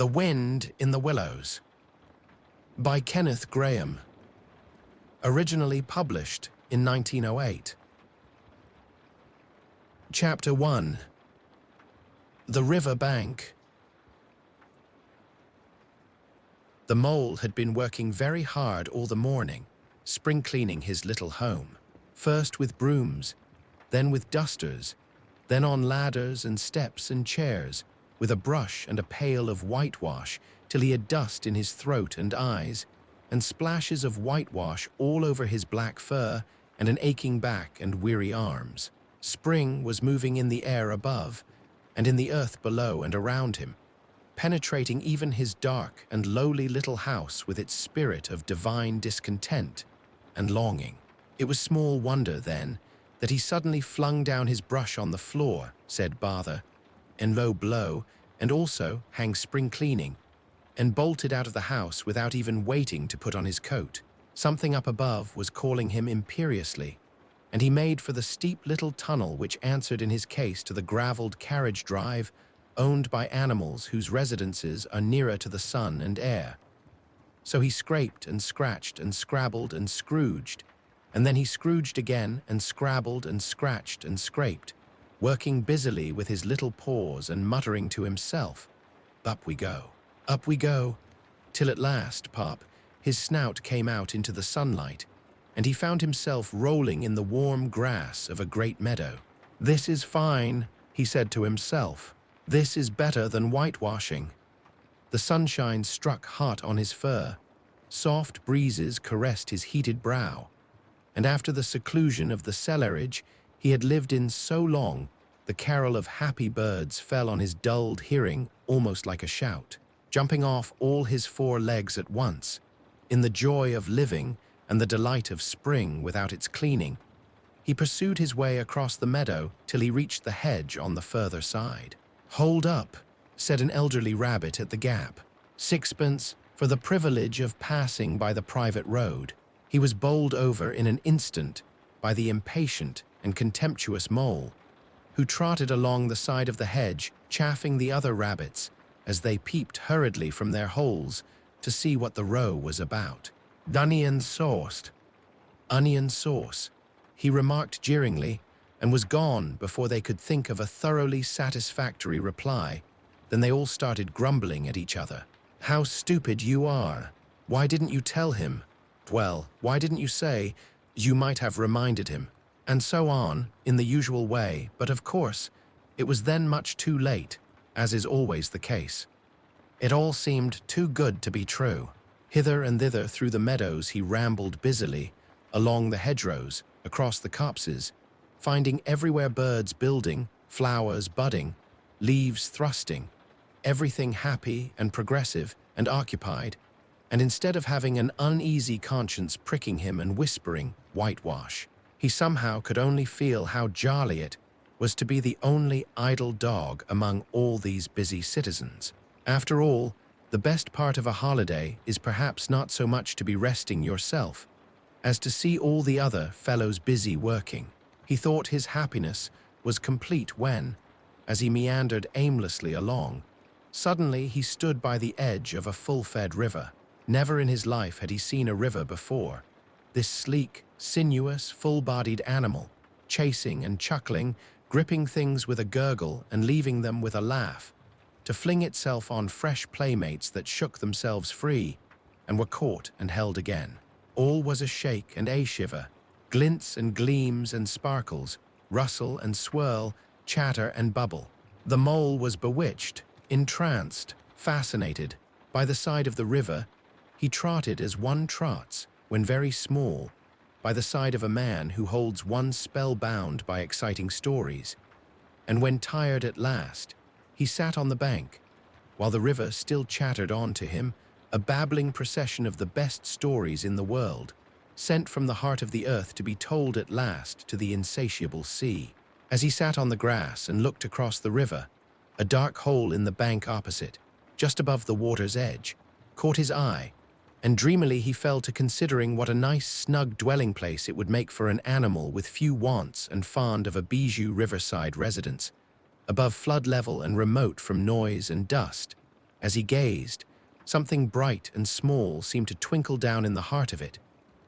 The Wind in the Willows by Kenneth Grahame. Originally published in 1908. Chapter 1. The River Bank. The mole had been working very hard all the morning, spring cleaning his little home, first with brooms, then with dusters, then on ladders and steps and chairs, with a brush and a pail of whitewash, till he had dust in his throat and eyes, and splashes of whitewash all over his black fur and an aching back and weary arms. Spring was moving in the air above, and in the earth below and around him, penetrating even his dark and lowly little house with its spirit of divine discontent and longing. It was small wonder, then, that he suddenly flung down his brush on the floor, said Bather, in low blow, and also hang spring cleaning, and bolted out of the house without even waiting to put on his coat. Something up above was calling him imperiously, and he made for the steep little tunnel which answered in his case to the gravelled carriage drive owned by animals whose residences are nearer to the sun and air. So he scraped and scratched and scrabbled and scrooged, and then he scrooged again and scrabbled and scratched and scraped, working busily with his little paws and muttering to himself, up we go, till at last, Pop, his snout came out into the sunlight, and he found himself rolling in the warm grass of a great meadow. This is fine, he said to himself. This is better than whitewashing. The sunshine struck hot on his fur. Soft breezes caressed his heated brow, and after the seclusion of the cellarage he had lived in so long, the carol of happy birds fell on his dulled hearing almost like a shout. Jumping off all his 4 legs at once, in the joy of living and the delight of spring without its cleaning, he pursued his way across the meadow till he reached the hedge on the further side. "Hold up," said an elderly rabbit at the gap. "Sixpence for the privilege of passing by the private road." He was bowled over in an instant by the impatient and contemptuous mole, who trotted along the side of the hedge, chaffing the other rabbits as they peeped hurriedly from their holes to see what the row was about. "Onion sauce," he remarked jeeringly, and was gone before they could think of a thoroughly satisfactory reply. Then they all started grumbling at each other. "How stupid you are! Why didn't you tell him? Well, why didn't you say you might have reminded him?" And so on, in the usual way, but of course, it was then much too late, as is always the case. It all seemed too good to be true. Hither and thither through the meadows he rambled busily, along the hedgerows, across the copses, finding everywhere birds building, flowers budding, leaves thrusting, everything happy and progressive and occupied, and instead of having an uneasy conscience pricking him and whispering, "Whitewash," he somehow could only feel how jolly it was to be the only idle dog among all these busy citizens. After all, the best part of a holiday is perhaps not so much to be resting yourself, as to see all the other fellows busy working. He thought his happiness was complete when, as he meandered aimlessly along, suddenly he stood by the edge of a full-fed river. Never in his life had he seen a river before. This sleek, sinuous, full-bodied animal, chasing and chuckling, gripping things with a gurgle and leaving them with a laugh, to fling itself on fresh playmates that shook themselves free and were caught and held again. All was a shake and a shiver, glints and gleams and sparkles, rustle and swirl, chatter and bubble. The mole was bewitched, entranced, fascinated. By the side of the river, he trotted as one trots, when very small, by the side of a man who holds one spellbound by exciting stories, and when tired at last, he sat on the bank, while the river still chattered on to him, a babbling procession of the best stories in the world, sent from the heart of the earth to be told at last to the insatiable sea. As he sat on the grass and looked across the river, a dark hole in the bank opposite, just above the water's edge, caught his eye, and dreamily he fell to considering what a nice snug dwelling place it would make for an animal with few wants and fond of a bijou riverside residence, above flood level and remote from noise and dust, As he gazed, something bright and small seemed to twinkle down in the heart of it,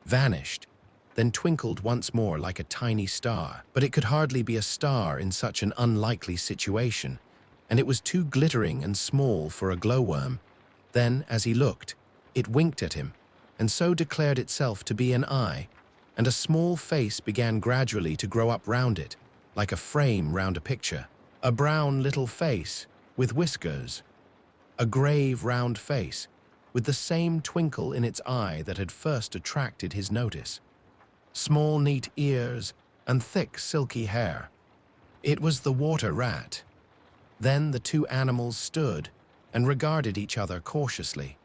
vanished, then twinkled once more like a tiny star. But it could hardly be a star in such an unlikely situation, and it was too glittering and small for a glowworm. Then, as he looked, it winked at him, and so declared itself to be an eye, and a small face began gradually to grow up round it, like a frame round a picture. A brown little face, with whiskers. A grave, round face, with the same twinkle in its eye that had first attracted his notice. Small, neat ears, and thick, silky hair. It was the water rat. Then the two animals stood and regarded each other cautiously.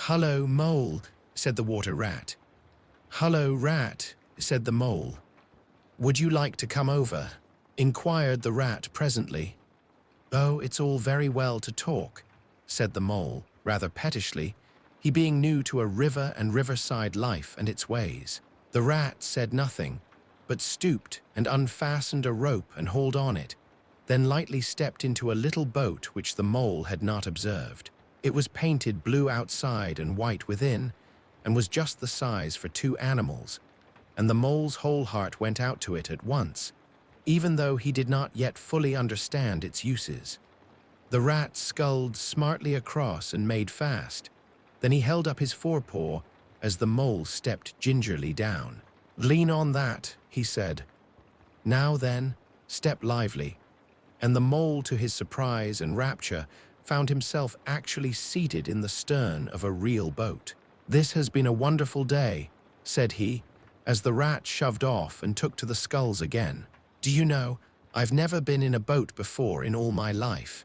"Hullo, mole," said the water rat. "Hullo, rat," said the mole. "Would you like to come over?" inquired the rat presently. "Oh, it's all very well to talk," said the mole, rather pettishly, he being new to a river and riverside life and its ways. The rat said nothing, but stooped and unfastened a rope and hauled on it, then lightly stepped into a little boat which the mole had not observed. It was painted blue outside and white within, and was just the size for two animals, and the mole's whole heart went out to it at once, even though he did not yet fully understand its uses. The rat sculled smartly across and made fast. Then he held up his forepaw as the mole stepped gingerly down. "Lean on that," he said. "Now then, step lively." And the mole, to his surprise and rapture, found himself actually seated in the stern of a real boat. "This has been a wonderful day," said he, as the rat shoved off and took to the sculls again. "Do you know, I've never been in a boat before in all my life."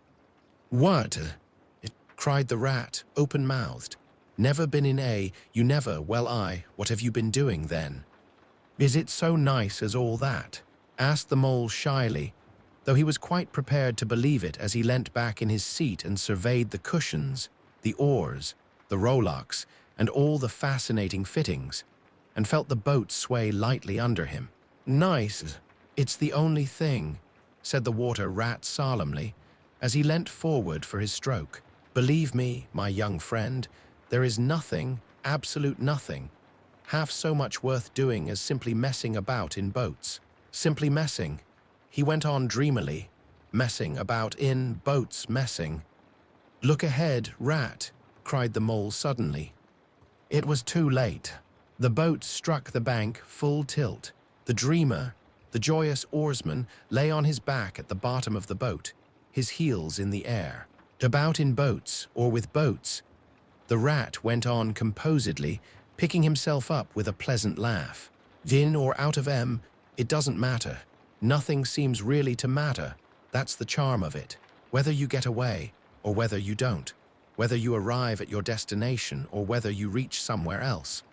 "What?" cried the rat, open-mouthed. "Never been in you never, well, what have you been doing then?" "Is it so nice as all that?" asked the mole shyly, though he was quite prepared to believe it as he leant back in his seat and surveyed the cushions, the oars, the rowlocks, and all the fascinating fittings, and felt the boat sway lightly under him. "Nice? It's the only thing," said the water rat solemnly, as he leant forward for his stroke. "Believe me, my young friend, there is nothing, absolute nothing, half so much worth doing as simply messing about in boats. Simply messing," he went on dreamily, "messing about in boats, messing." "Look ahead, rat," cried the mole suddenly. It was too late. The boat struck the bank full tilt. The dreamer, the joyous oarsman, lay on his back at the bottom of the boat, his heels in the air. "About in boats, or with boats," the rat went on composedly, picking himself up with a pleasant laugh. "In or out of it doesn't matter. Nothing seems really to matter. That's the charm of it. Whether you get away, or whether you don't, whether you arrive at your destination, or whether you reach somewhere else,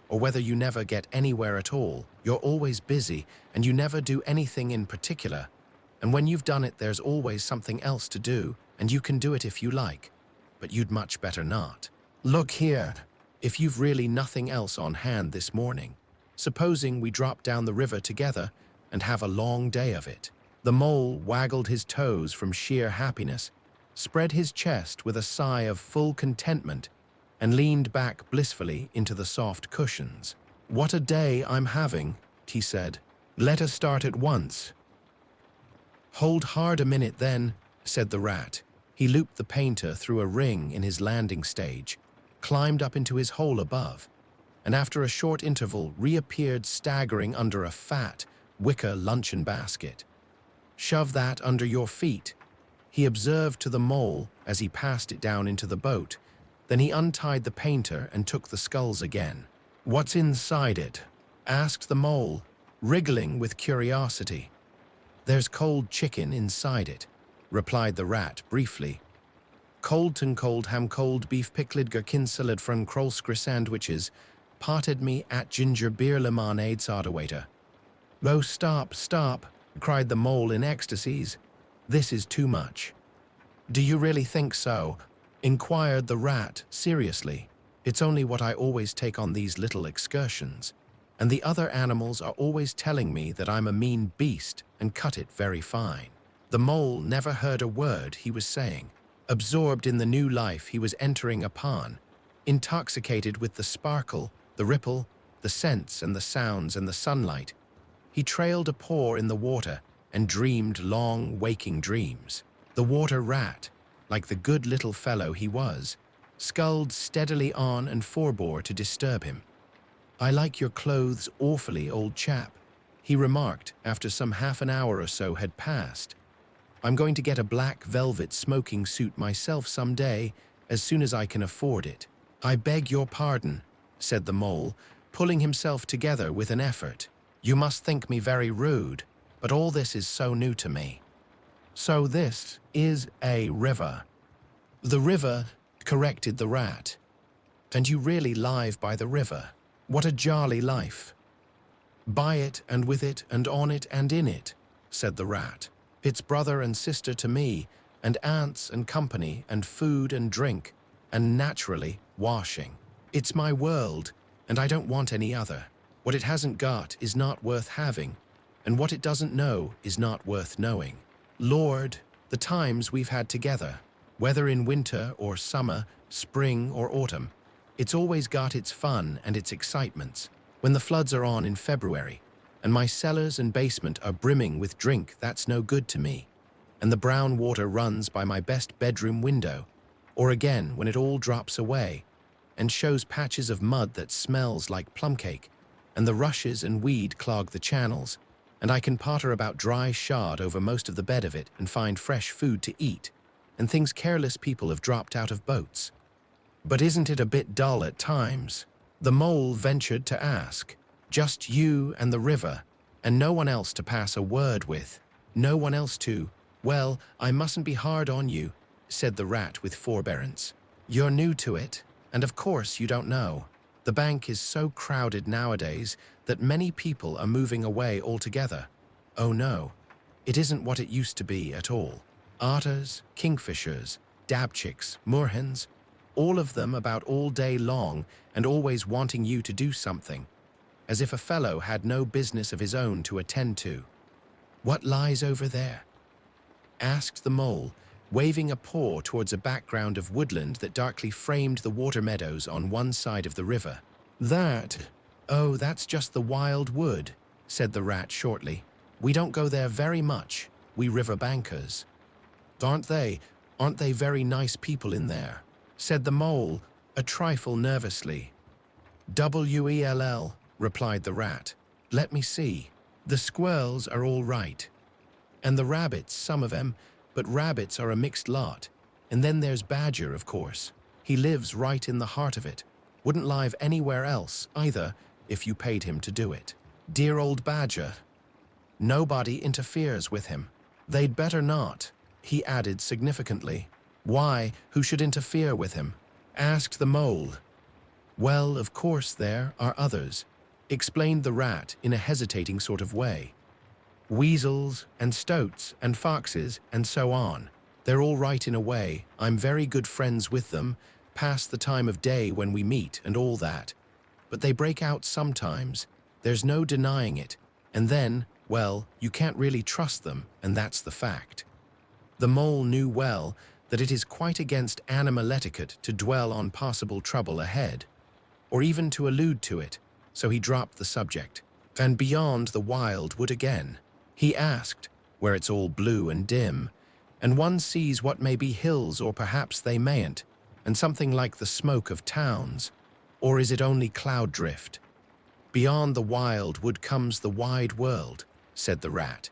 or whether you never get anywhere at all, you're always busy, and you never do anything in particular. And when you've done it, there's always something else to do, and you can do it if you like, but you'd much better not. Look here, if you've really nothing else on hand this morning, supposing we drop down the river together and have a long day of it." The mole waggled his toes from sheer happiness, spread his chest with a sigh of full contentment, and leaned back blissfully into the soft cushions. "What a day I'm having," he said. "Let us start at once." "Hold hard a minute then," said the rat. He looped the painter through a ring in his landing stage, climbed up into his hole above, and after a short interval reappeared staggering under a fat, wicker luncheon basket. "Shove that under your feet," he observed to the mole as he passed it down into the boat. Then he untied the painter and took the sculls again. "What's inside it?" asked the mole, wriggling with curiosity. "There's cold chicken inside it," replied the rat briefly. "Cold ham, cold beef, pickled gherkin salad from krolskre sandwiches, potted me at ginger beer lemonade soda waiter." "Oh, stop, stop," cried the mole in ecstasies. "This is too much." "Do you really think so?" inquired the rat seriously. "It's only what I always take on these little excursions, and the other animals are always telling me that I'm a mean beast and cut it very fine." The mole never heard a word he was saying. absorbed in the new life he was entering upon, intoxicated with the sparkle, the ripple, the scents and the sounds and the sunlight. He trailed a paw in the water and dreamed long, waking dreams. The water rat, like the good little fellow he was, sculled steadily on and forbore to disturb him. "I like your clothes awfully, old chap," he remarked after some half an hour or so had passed. "I'm going to get a black velvet smoking suit myself some day, as soon as I can afford it." "I beg your pardon," said the mole, pulling himself together with an effort. "You must think me very rude, but all this is so new to me." "So this is a river?" "The river," corrected the rat. "And you really live by the river? What a jolly life." "By it and with it and on it and in it," said the rat. "It's brother and sister to me, and aunts and company and food and drink, and naturally washing. It's my world, and I don't want any other. What it hasn't got is not worth having, and what it doesn't know is not worth knowing. Lord, the times we've had together, whether in winter or summer, spring or autumn, it's always got its fun and its excitements. When the floods are on in February, and my cellars and basement are brimming with drink that's no good to me, and the brown water runs by my best bedroom window, or again when it all drops away and shows patches of mud that smells like plum cake, and the rushes and weed clog the channels, and I can potter about dry shod over most of the bed of it and find fresh food to eat, and things careless people have dropped out of boats. But isn't it a bit dull at times?" The mole ventured to ask. "Just you and the river, and no one else to pass a word with? No one else to—" "Well, I mustn't be hard on you," said the rat with forbearance. "You're new to it, and of course you don't know. The bank is so crowded nowadays that many people are moving away altogether. Oh no, it isn't what it used to be at all. Otters, kingfishers, dabchicks, moorhens, all of them about all day long and always wanting you to do something, as if a fellow had no business of his own to attend to." "What lies over there?" asked the mole, waving a paw towards a background of woodland that darkly framed the water meadows on one side of the river. "Oh, that's just the wild wood," said the rat shortly. "We don't go there very much, we river bankers." Aren't they very nice people in there?" said the mole, a trifle nervously. "Well," replied the rat. "Let me see. The squirrels are all right. And the rabbits, some of 'em, but rabbits are a mixed lot. And then there's Badger, of course. He lives right in the heart of it. Wouldn't live anywhere else, either, if you paid him to do it. Dear old Badger. Nobody interferes with him. They'd better not," he added significantly. "Why, who should interfere with him?" asked the mole. "Well, of course there are others," explained the rat in a hesitating sort of way. "Weasels and stoats and foxes and so on. They're all right in a way. I'm very good friends with them, past the time of day when we meet and all that. But they break out sometimes, there's no denying it, and then, well, you can't really trust them, and that's the fact." The mole knew well that it is quite against animal etiquette to dwell on possible trouble ahead, or even to allude to it, so he dropped the subject. "And beyond the wild wood again?" he asked, "where it's all blue and dim, and one sees what may be hills or perhaps they mayn't, and something like the smoke of towns, or is it only cloud drift?" "Beyond the wild wood comes the wide world," said the rat.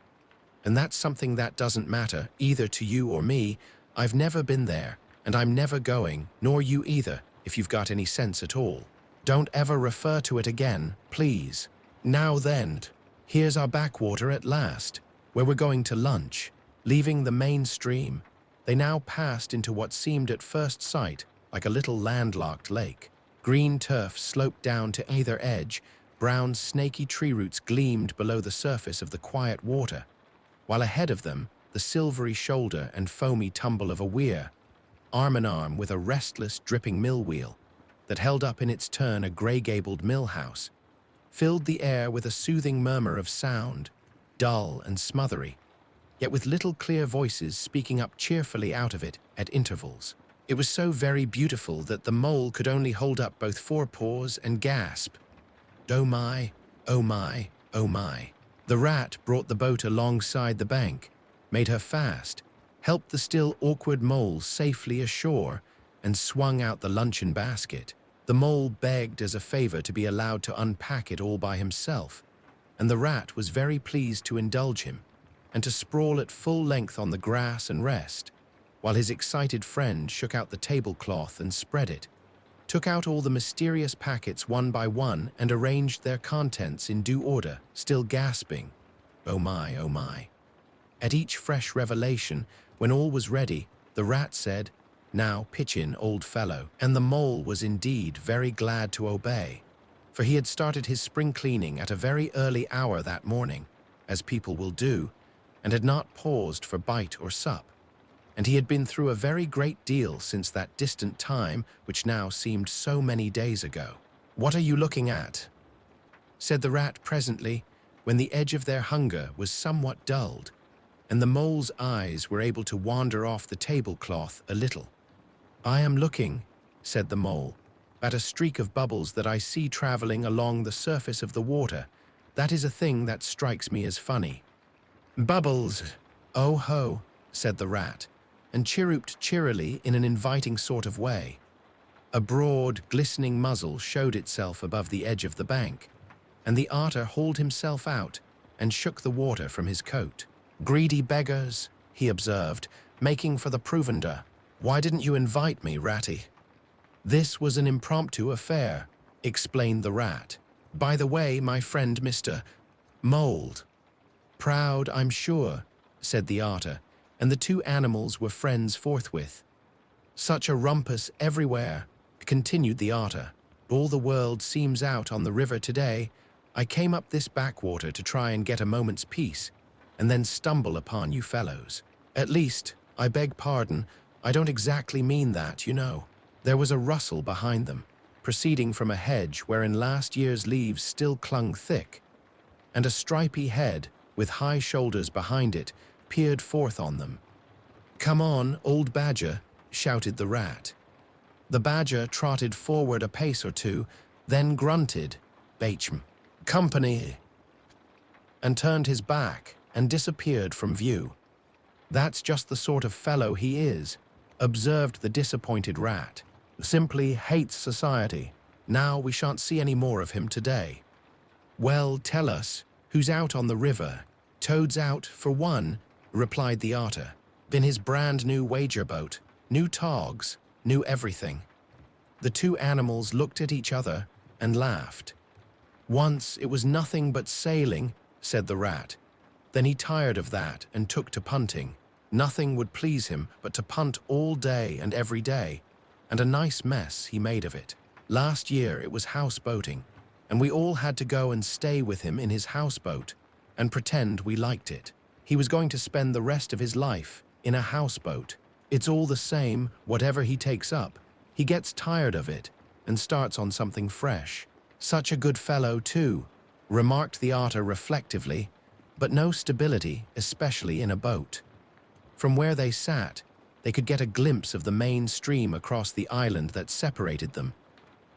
"And that's something that doesn't matter either to you or me. I've never been there, and I'm never going, nor you either, if you've got any sense at all. Don't ever refer to it again, please. Now then, here's our backwater at last, where we're going to lunch." Leaving the main stream, they now passed into what seemed at first sight like a little landlocked lake. Green turf sloped down to either edge, brown snaky tree roots gleamed below the surface of the quiet water, while ahead of them the silvery shoulder and foamy tumble of a weir, arm in arm with a restless, dripping mill wheel that held up in its turn a grey-gabled mill house, filled the air with a soothing murmur of sound, dull and smothery, yet with little clear voices speaking up cheerfully out of it at intervals. It was so very beautiful that the mole could only hold up both forepaws and gasp, "Oh my, oh my, oh my." The rat brought the boat alongside the bank, made her fast, helped the still awkward mole safely ashore, and swung out the luncheon basket. The mole begged as a favor to be allowed to unpack it all by himself, and the rat was very pleased to indulge him and to sprawl at full length on the grass and rest, while his excited friend shook out the tablecloth and spread it, took out all the mysterious packets one by one and arranged their contents in due order, still gasping, "Oh my, oh my." At each fresh revelation, when all was ready, the rat said, "Now pitch in, old fellow," and the mole was indeed very glad to obey, for he had started his spring cleaning at a very early hour that morning, as people will do, and had not paused for bite or sup. And he had been through a very great deal since that distant time which now seemed so many days ago. "What are you looking at?" said the rat presently, when the edge of their hunger was somewhat dulled, and the mole's eyes were able to wander off the tablecloth a little. "I am looking," said the mole, "at a streak of bubbles that I see traveling along the surface of the water. That is a thing that strikes me as funny." "Bubbles, oh ho," said the rat, and chirruped cheerily in an inviting sort of way. A broad, glistening muzzle showed itself above the edge of the bank, and the otter hauled himself out and shook the water from his coat. "Greedy beggars," he observed, making for the provender. "Why didn't you invite me, Ratty?" "This was an impromptu affair," explained the rat. "By the way, my friend Mr. Mold." "Proud, I'm sure," said the otter, and the two animals were friends forthwith. "Such a rumpus everywhere," continued the otter. "All the world seems out on the river today. I came up this backwater to try and get a moment's peace, and then stumble upon you fellows. At least, I beg pardon, I don't exactly mean that, you know." There was a rustle behind them, proceeding from a hedge wherein last year's leaves still clung thick, and a stripy head, with high shoulders behind it, peered forth on them. "Come on, old badger," shouted the rat. The badger trotted forward a pace or two, then grunted, "Bachm, company," and turned his back and disappeared from view. "That's just the sort of fellow he is," observed the disappointed rat. "Simply hates society. Now we shan't see any more of him today." "Well, tell us, who's out on the river?" "Toad's out, for one," replied the otter. "In his brand-new wager boat, new togs, new everything." The two animals looked at each other and laughed. "Once it was nothing but sailing," said the rat. "Then he tired of that and took to punting. Nothing would please him but to punt all day and every day, and a nice mess he made of it. Last year it was houseboating, and we all had to go and stay with him in his houseboat and pretend we liked it. He was going to spend the rest of his life in a houseboat. It's all the same, whatever he takes up. He gets tired of it and starts on something fresh. Such a good fellow, too," remarked the otter reflectively, "but no stability, especially in a boat." From where they sat, they could get a glimpse of the main stream across the island that separated them,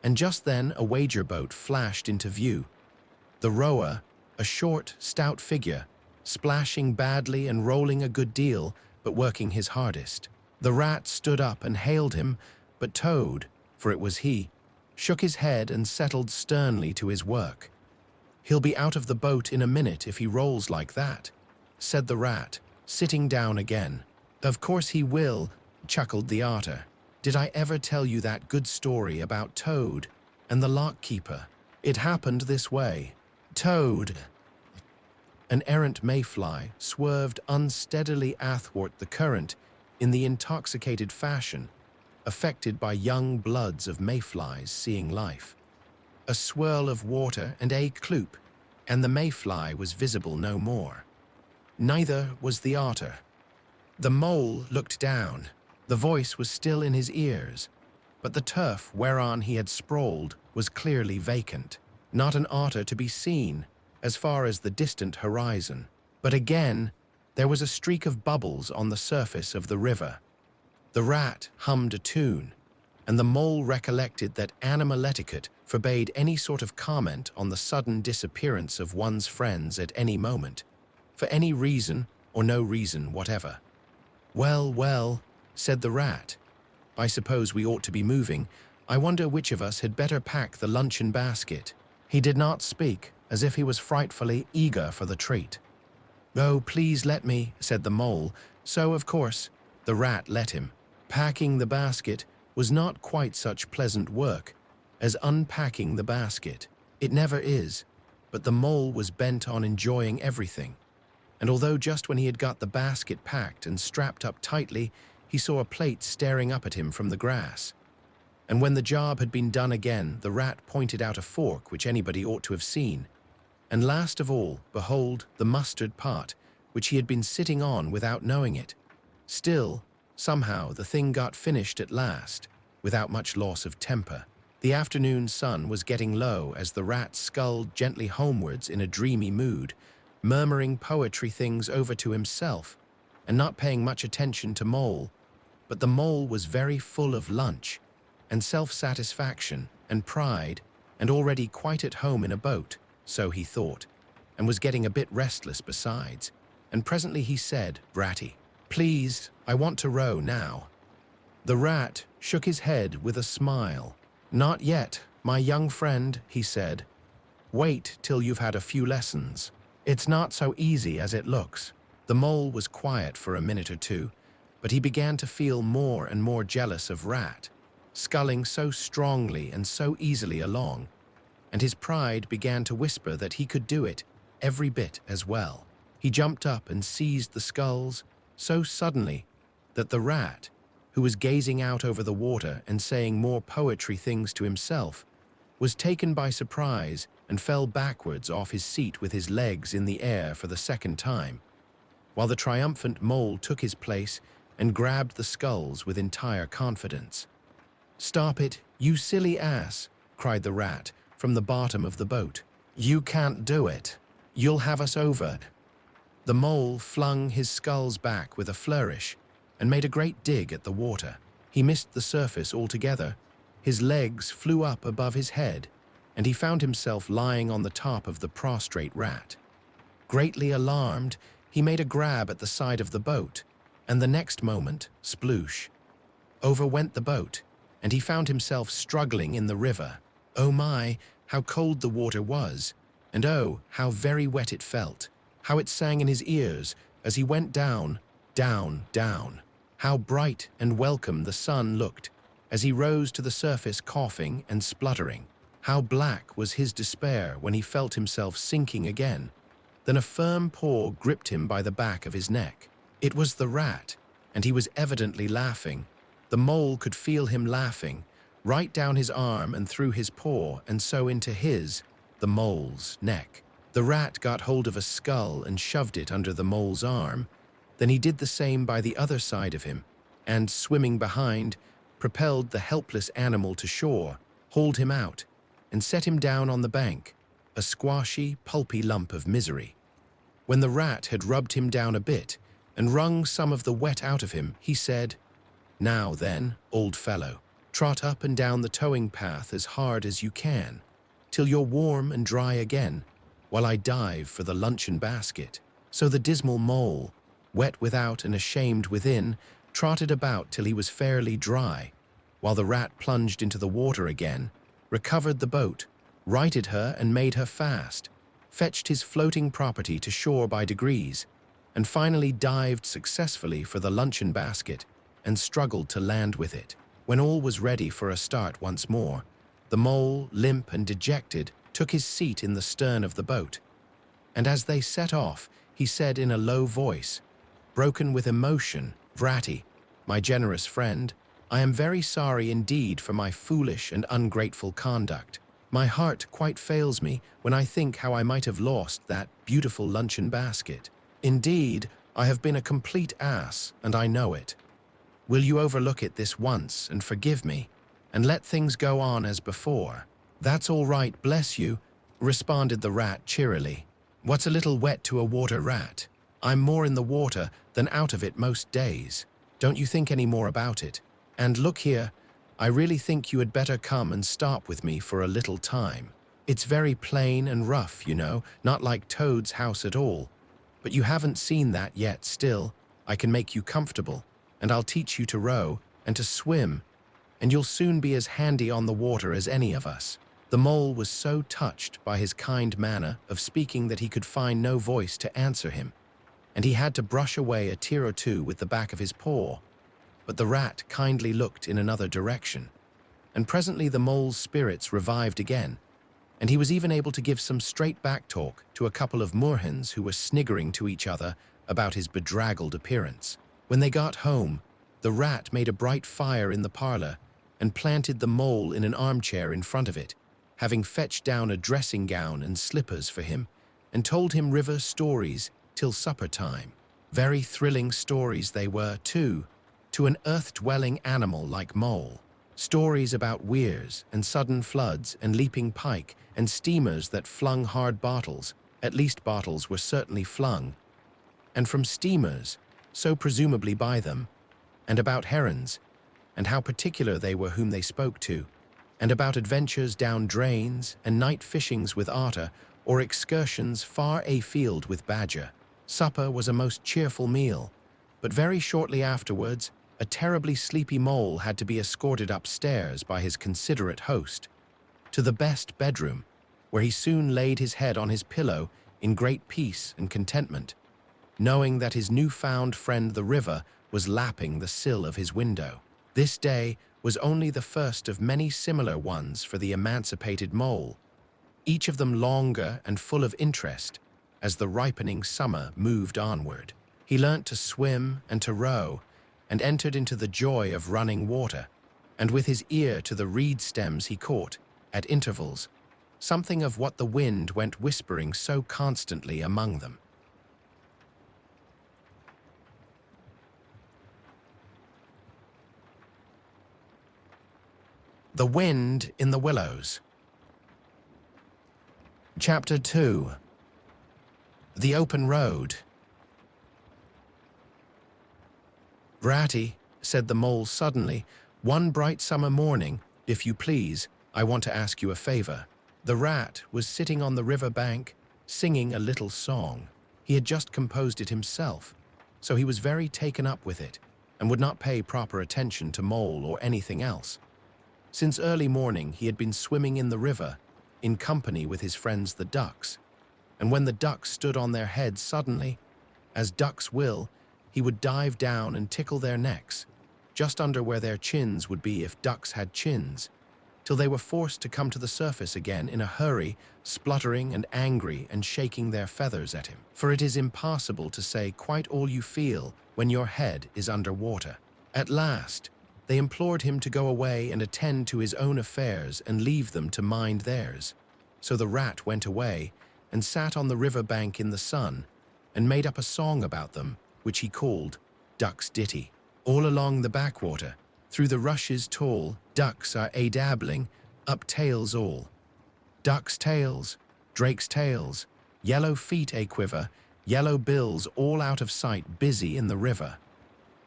and just then a wager boat flashed into view. The rower, a short, stout figure, splashing badly and rolling a good deal, but working his hardest. The rat stood up and hailed him, but Toad, for it was he, shook his head and settled sternly to his work. "He'll be out of the boat in a minute if he rolls like that," said the rat, sitting down again. "Of course he will," chuckled the otter. "Did I ever tell you that good story about Toad and the lock-keeper? It happened this way. Toad—" An errant mayfly swerved unsteadily athwart the current in the intoxicated fashion affected by young bloods of mayflies seeing life. A swirl of water and a cloop, and the mayfly was visible no more. Neither was the otter. The mole looked down. The voice was still in his ears, but the turf whereon he had sprawled was clearly vacant. Not an otter to be seen, as far as the distant horizon. But again, There was a streak of bubbles on the surface of the river. The rat hummed a tune, and the mole recollected that animal etiquette forbade any sort of comment on the sudden disappearance of one's friends at any moment, for any reason or no reason whatever. "Well, well," said the rat, "I suppose we ought to be moving. I wonder which of us had better pack the luncheon basket." He did not speak, as if he was frightfully eager for the treat. "Oh, please let me," said the mole, so, of course, the rat let him. Packing the basket was not quite such pleasant work as unpacking the basket. It never is, but the mole was bent on enjoying everything. And although just when he had got the basket packed and strapped up tightly, he saw a plate staring up at him from the grass. And when the job had been done again, the rat pointed out a fork which anybody ought to have seen. And last of all, behold, the mustard pot, which he had been sitting on without knowing it. Still, somehow, the thing got finished at last, without much loss of temper. The afternoon sun was getting low as the rat sculled gently homewards in a dreamy mood, murmuring poetry things over to himself, and not paying much attention to Mole. But the mole was very full of lunch, and self-satisfaction, and pride, and already quite at home in a boat, so he thought, and was getting a bit restless besides. And presently he said, "Ratty, please, I want to row now." The rat shook his head with a smile. "Not yet, my young friend," he said. "Wait till you've had a few lessons. It's not so easy as it looks." The mole was quiet for a minute or two, but he began to feel more and more jealous of Rat, sculling so strongly and so easily along, and his pride began to whisper that he could do it every bit as well. He jumped up and seized the sculls so suddenly that the rat, who was gazing out over the water and saying more poetry things to himself, was taken by surprise and fell backwards off his seat with his legs in the air for the second time, while the triumphant mole took his place and grabbed the sculls with entire confidence. "Stop it, you silly ass," cried the rat from the bottom of the boat. "You can't do it. You'll have us over." The mole flung his sculls back with a flourish and made a great dig at the water. He missed the surface altogether. His legs flew up above his head, and he found himself lying on the top of the prostrate rat. Greatly alarmed, he made a grab at the side of the boat, and the next moment, sploosh, over went the boat, and he found himself struggling in the river. Oh my, how cold the water was, and oh, how very wet it felt. How it sang in his ears as he went down, down, down. How bright and welcome the sun looked as he rose to the surface coughing and spluttering. How black was his despair when he felt himself sinking again. Then a firm paw gripped him by the back of his neck. It was the rat, and he was evidently laughing. The mole could feel him laughing, right down his arm and through his paw, and so into his, the mole's, neck. The rat got hold of a skull and shoved it under the mole's arm. Then he did the same by the other side of him, and, swimming behind, propelled the helpless animal to shore, hauled him out, and set him down on the bank, a squashy, pulpy lump of misery. When the rat had rubbed him down a bit and wrung some of the wet out of him, he said, "Now then, old fellow, trot up and down the towing path as hard as you can, till you're warm and dry again, while I dive for the luncheon basket." So the dismal mole, wet without and ashamed within, trotted about till he was fairly dry, while the rat plunged into the water again, recovered the boat, righted her and made her fast, fetched his floating property to shore by degrees, and finally dived successfully for the luncheon basket and struggled to land with it. When all was ready for a start once more, the mole, limp and dejected, took his seat in the stern of the boat, and as they set off, he said in a low voice, broken with emotion, "Ratty, my generous friend, I am very sorry indeed for my foolish and ungrateful conduct. My heart quite fails me when I think how I might have lost that beautiful luncheon basket. Indeed, I have been a complete ass, and I know it. Will you overlook it this once and forgive me, and let things go on as before?" "That's all right, bless you," responded the rat cheerily. "What's a little wet to a water rat? I'm more in the water than out of it most days. Don't you think any more about it? And look here, I really think you had better come and stop with me for a little time. It's very plain and rough, you know, not like Toad's house at all. But you haven't seen that yet still. I can make you comfortable, and I'll teach you to row and to swim, and you'll soon be as handy on the water as any of us." The mole was so touched by his kind manner of speaking that he could find no voice to answer him, and he had to brush away a tear or two with the back of his paw. But the rat kindly looked in another direction, and presently the mole's spirits revived again, and he was even able to give some straight-back talk to a couple of moorhens who were sniggering to each other about his bedraggled appearance. When they got home, the rat made a bright fire in the parlor and planted the mole in an armchair in front of it, having fetched down a dressing gown and slippers for him, and told him river stories till supper time. Very thrilling stories they were, too, to an earth-dwelling animal like mole. Stories about weirs and sudden floods and leaping pike and steamers that flung hard bottles, at least bottles were certainly flung, and from steamers, so presumably by them, and about herons, and how particular they were whom they spoke to, and about adventures down drains and night fishings with otter, or excursions far afield with badger. Supper was a most cheerful meal, but very shortly afterwards, a terribly sleepy mole had to be escorted upstairs by his considerate host to the best bedroom, where he soon laid his head on his pillow in great peace and contentment, knowing that his new-found friend the river was lapping the sill of his window. This day was only the first of many similar ones for the emancipated mole, each of them longer and full of interest as the ripening summer moved onward. He learnt to swim and to row, and entered into the joy of running water, and with his ear to the reed stems he caught, at intervals, something of what the wind went whispering so constantly among them. The Wind in the Willows. Chapter 2. The Open Road. "Ratty," said the mole suddenly, "one bright summer morning, if you please, I want to ask you a favor." The rat was sitting on the river bank, singing a little song. He had just composed it himself, so he was very taken up with it, and would not pay proper attention to mole or anything else. Since early morning he had been swimming in the river, in company with his friends the ducks, and when the ducks stood on their heads suddenly, as ducks will, he would dive down and tickle their necks, just under where their chins would be if ducks had chins, till they were forced to come to the surface again in a hurry, spluttering and angry and shaking their feathers at him. For it is impossible to say quite all you feel when your head is under water. At last, they implored him to go away and attend to his own affairs and leave them to mind theirs. So the rat went away and sat on the river bank in the sun and made up a song about them, which he called Duck's Ditty. All along the backwater, through the rushes tall, ducks are a-dabbling, up tails all. Ducks' tails, drakes' tails, yellow feet a-quiver, yellow bills all out of sight busy in the river.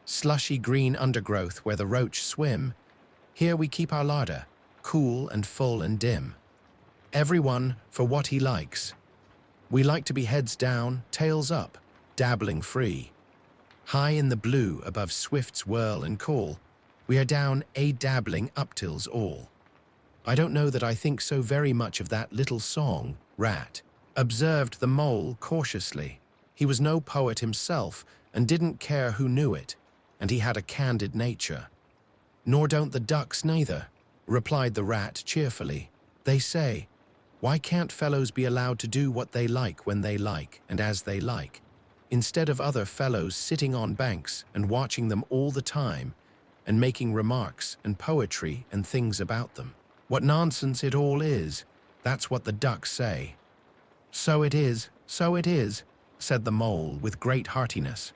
Slushy green undergrowth where the roach swim, here we keep our larder, cool and full and dim. Every one for what he likes. We like to be heads down, tails up, dabbling free. High in the blue above Swift's whirl and call, we are down a-dabbling up-tills all. I don't know that I think so very much of that little song, rat," observed the mole cautiously. He was no poet himself and didn't care who knew it, and he had a candid nature. "Nor don't the ducks neither," replied the rat cheerfully. "They say, why can't fellows be allowed to do what they like when they like and as they like, instead of other fellows sitting on banks and watching them all the time and making remarks and poetry and things about them? What nonsense it all is, that's what the ducks say." So it is," said the mole with great heartiness.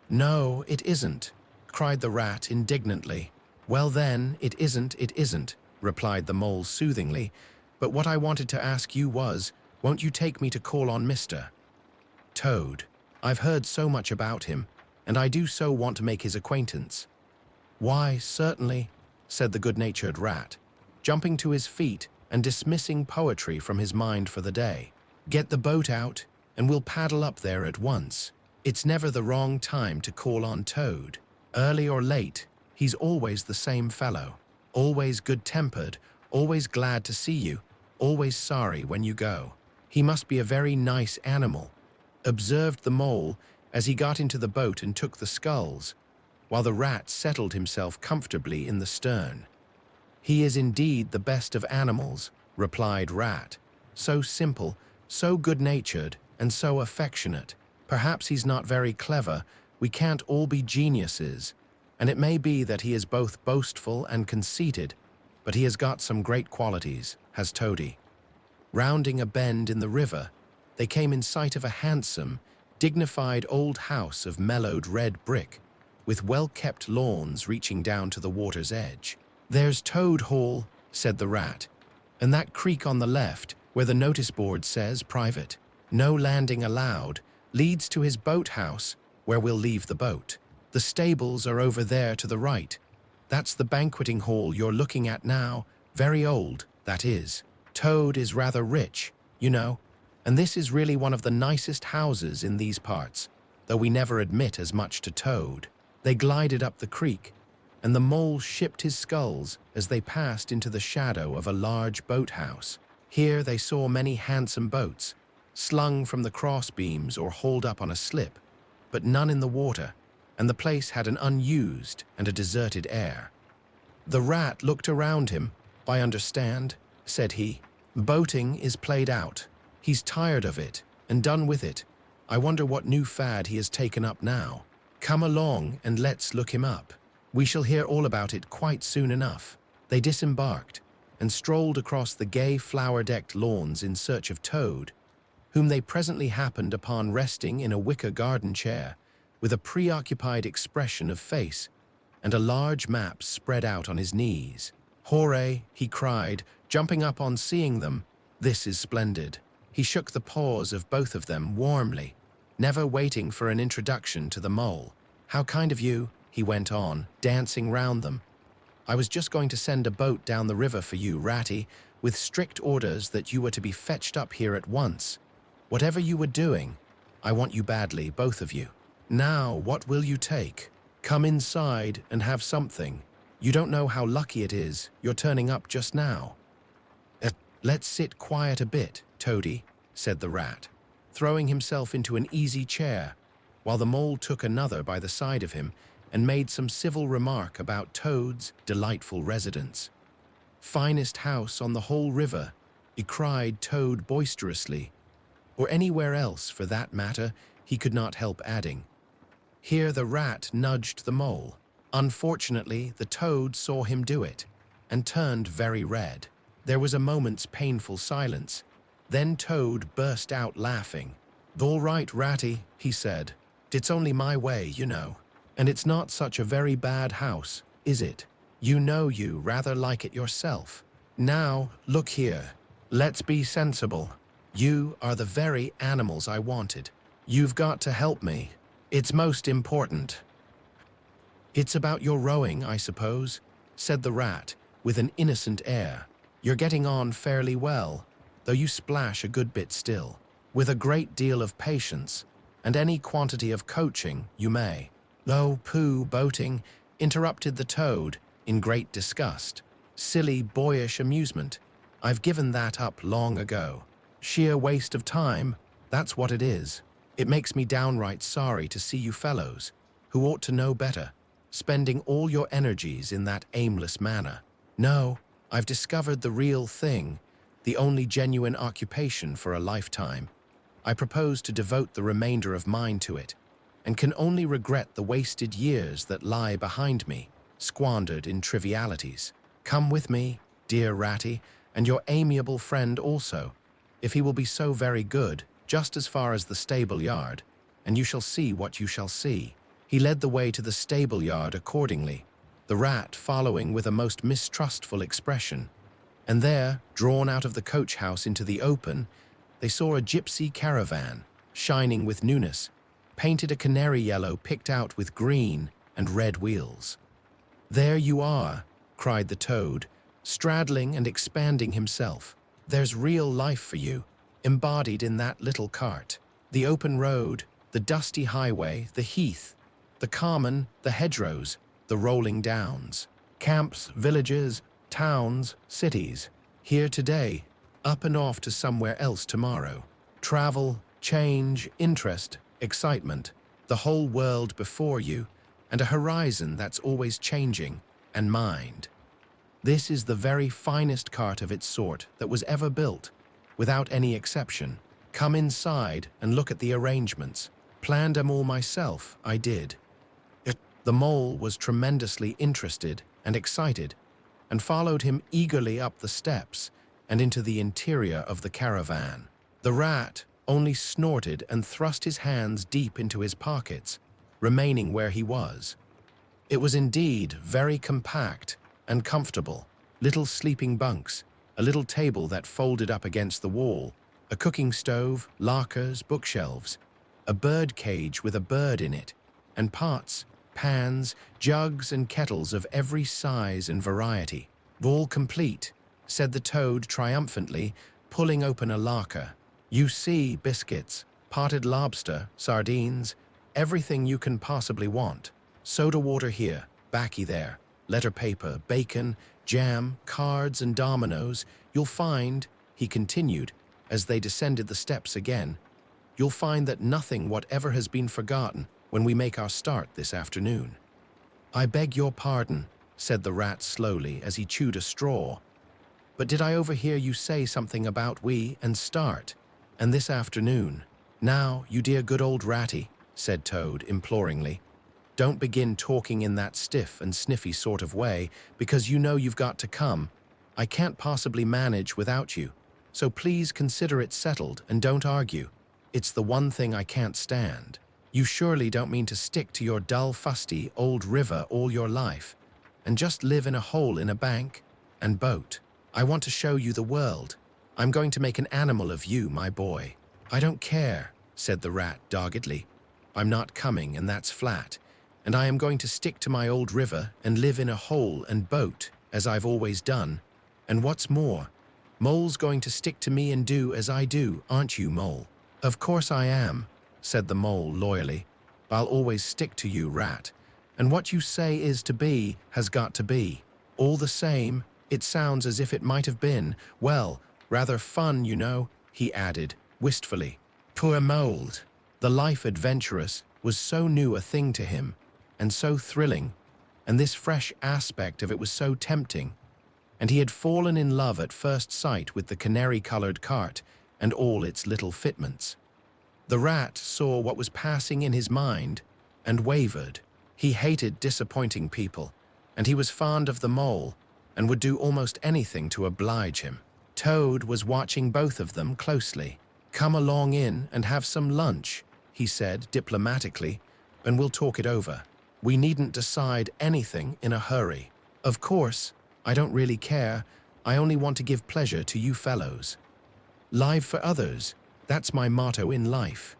"No, it isn't," cried the rat indignantly. "Well then, it isn't," replied the mole soothingly. "But what I wanted to ask you was, won't you take me to call on Mr. Toad? I've heard so much about him, and I do so want to make his acquaintance." "Why, certainly," said the good-natured rat, jumping to his feet and dismissing poetry from his mind for the day. "Get the boat out, and we'll paddle up there at once. It's never the wrong time to call on Toad. Early or late, he's always the same fellow. Always good-tempered, always glad to see you, always sorry when you go. He must be a very nice animal," observed the mole as he got into the boat and took the sculls, while the rat settled himself comfortably in the stern. "He is indeed the best of animals," replied Rat. "So simple, so good-natured, and so affectionate. Perhaps he's not very clever, we can't all be geniuses, and it may be that he is both boastful and conceited, but he has got some great qualities, has Toady." Rounding a bend in the river, they came in sight of a handsome, dignified old house of mellowed red brick, with well-kept lawns reaching down to the water's edge. "There's Toad Hall," said the rat, "and that creek on the left, where the notice board says private. No landing allowed, leads to his boathouse, where we'll leave the boat. The stables are over there to the right. That's the banqueting hall you're looking at now, very old, that is. Toad is rather rich, you know, and this is really one of the nicest houses in these parts, though we never admit as much to Toad." They glided up the creek, and the mole shipped his sculls as they passed into the shadow of a large boathouse. Here they saw many handsome boats, slung from the crossbeams or hauled up on a slip, but none in the water, and the place had an unused and a deserted air. The rat looked around him. "I understand," said he. "Boating is played out. He's tired of it and done with it. I wonder what new fad he has taken up now. Come along and let's look him up. We shall hear all about it quite soon enough." They disembarked and strolled across the gay flower-decked lawns in search of Toad, whom they presently happened upon resting in a wicker garden chair, with a preoccupied expression of face and a large map spread out on his knees. "Hooray!" he cried, jumping up on seeing them. "This is splendid." He shook the paws of both of them warmly, never waiting for an introduction to the mole. "How kind of you," he went on, dancing round them. "I was just going to send a boat down the river for you, Ratty, with strict orders that you were to be fetched up here at once. Whatever you were doing, I want you badly, both of you. Now, what will you take? Come inside and have something. You don't know how lucky it is you're turning up just now." "Let's sit quiet a bit, Toady," said the rat, throwing himself into an easy chair, while the mole took another by the side of him and made some civil remark about Toad's delightful residence. "Finest house on the whole river," cried Toad boisterously, or anywhere else for that matter, he could not help adding. Here the rat nudged the mole. Unfortunately, the Toad saw him do it and turned very red. There was a moment's painful silence. Then Toad burst out laughing. "All right, Ratty," he said. "It's only my way, you know. And it's not such a very bad house, is it? You know you rather like it yourself. Now, look here. Let's be sensible. You are the very animals I wanted. You've got to help me. It's most important." "It's about your rowing, I suppose," said the rat, with an innocent air. "You're getting on fairly well, though you splash a good bit still. With a great deal of patience, and any quantity of coaching, you may." "Oh, pooh, boating," interrupted the Toad, in great disgust. "Silly, boyish amusement. I've given that up long ago. Sheer waste of time, that's what it is. It makes me downright sorry to see you fellows, who ought to know better, spending all your energies in that aimless manner. No, I've discovered the real thing, the only genuine occupation for a lifetime. I propose to devote the remainder of mine to it, and can only regret the wasted years that lie behind me, squandered in trivialities. Come with me, dear Ratty, and your amiable friend also, if he will be so very good, just as far as the stable yard, and you shall see what you shall see." He led the way to the stable yard accordingly, the rat following with a most mistrustful expression. And there, drawn out of the coach-house into the open, they saw a gypsy caravan, shining with newness, painted a canary yellow picked out with green and red wheels. "There you are," cried the toad, straddling and expanding himself. "There's real life for you, embodied in that little cart. The open road, the dusty highway, the heath, the common, the hedgerows, the rolling downs. Camps, villages, towns, cities. Here today, up and off to somewhere else tomorrow. Travel, change, interest, excitement, the whole world before you, and a horizon that's always changing, and mind. This is the very finest cart of its sort that was ever built, without any exception. Come inside and look at the arrangements. Planned 'em all myself, I did." The mole was tremendously interested and excited, and followed him eagerly up the steps and into the interior of the caravan. The rat only snorted and thrust his hands deep into his pockets, remaining where he was. It was indeed very compact and comfortable. Little sleeping bunks, a little table that folded up against the wall, a cooking stove, lockers, bookshelves, a bird cage with a bird in it, and pots, pans, jugs, and kettles of every size and variety. "All complete," said the toad triumphantly, pulling open a locker. "You see, biscuits, potted lobster, sardines, everything you can possibly want. Soda water here, baccy there, letter paper, bacon, jam, cards, and dominoes. You'll find," he continued, as they descended the steps again, "you'll find that nothing whatever has been forgotten when we make our start this afternoon." "I beg your pardon," said the rat slowly as he chewed a straw, "but did I overhear you say something about we and start, and this afternoon?" "Now, you dear good old ratty," said Toad imploringly, "don't begin talking in that stiff and sniffy sort of way, because you know you've got to come. I can't possibly manage without you, so please consider it settled and don't argue. It's the one thing I can't stand. You surely don't mean to stick to your dull, fusty old river all your life, and just live in a hole in a bank and boat. I want to show you the world. I'm going to make an animal of you, my boy." "I don't care," said the rat doggedly. "I'm not coming, and that's flat. And I am going to stick to my old river and live in a hole and boat, as I've always done. And what's more, Mole's going to stick to me and do as I do, aren't you, Mole?" "Of course I am," said the mole loyally. "I'll always stick to you, rat. And what you say is to be has got to be. All the same, it sounds as if it might have been, well, rather fun, you know," he added, wistfully. Poor Mole. The life adventurous was so new a thing to him, and so thrilling, and this fresh aspect of it was so tempting, and he had fallen in love at first sight with the canary-colored cart and all its little fitments. The rat saw what was passing in his mind and wavered. He hated disappointing people, and he was fond of the mole and would do almost anything to oblige him. Toad was watching both of them closely. "Come along in and have some lunch," he said diplomatically, "and we'll talk it over. We needn't decide anything in a hurry. Of course, I don't really care. I only want to give pleasure to you fellows. Live for others, that's my motto in life."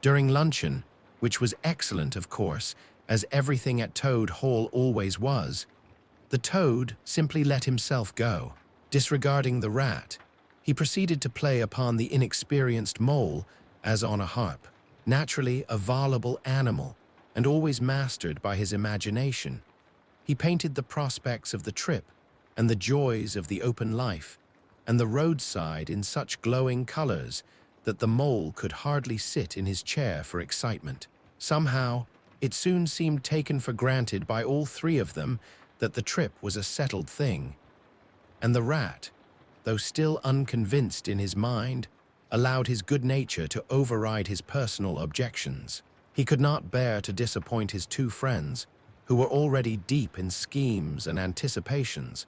During luncheon, which was excellent, of course, as everything at Toad Hall always was, the toad simply let himself go. Disregarding the rat, he proceeded to play upon the inexperienced mole as on a harp. Naturally a voluble animal, and always mastered by his imagination, he painted the prospects of the trip and the joys of the open life and the roadside in such glowing colors that the mole could hardly sit in his chair for excitement. Somehow, it soon seemed taken for granted by all three of them that the trip was a settled thing, and the rat, though still unconvinced in his mind, allowed his good nature to override his personal objections. He could not bear to disappoint his two friends, who were already deep in schemes and anticipations,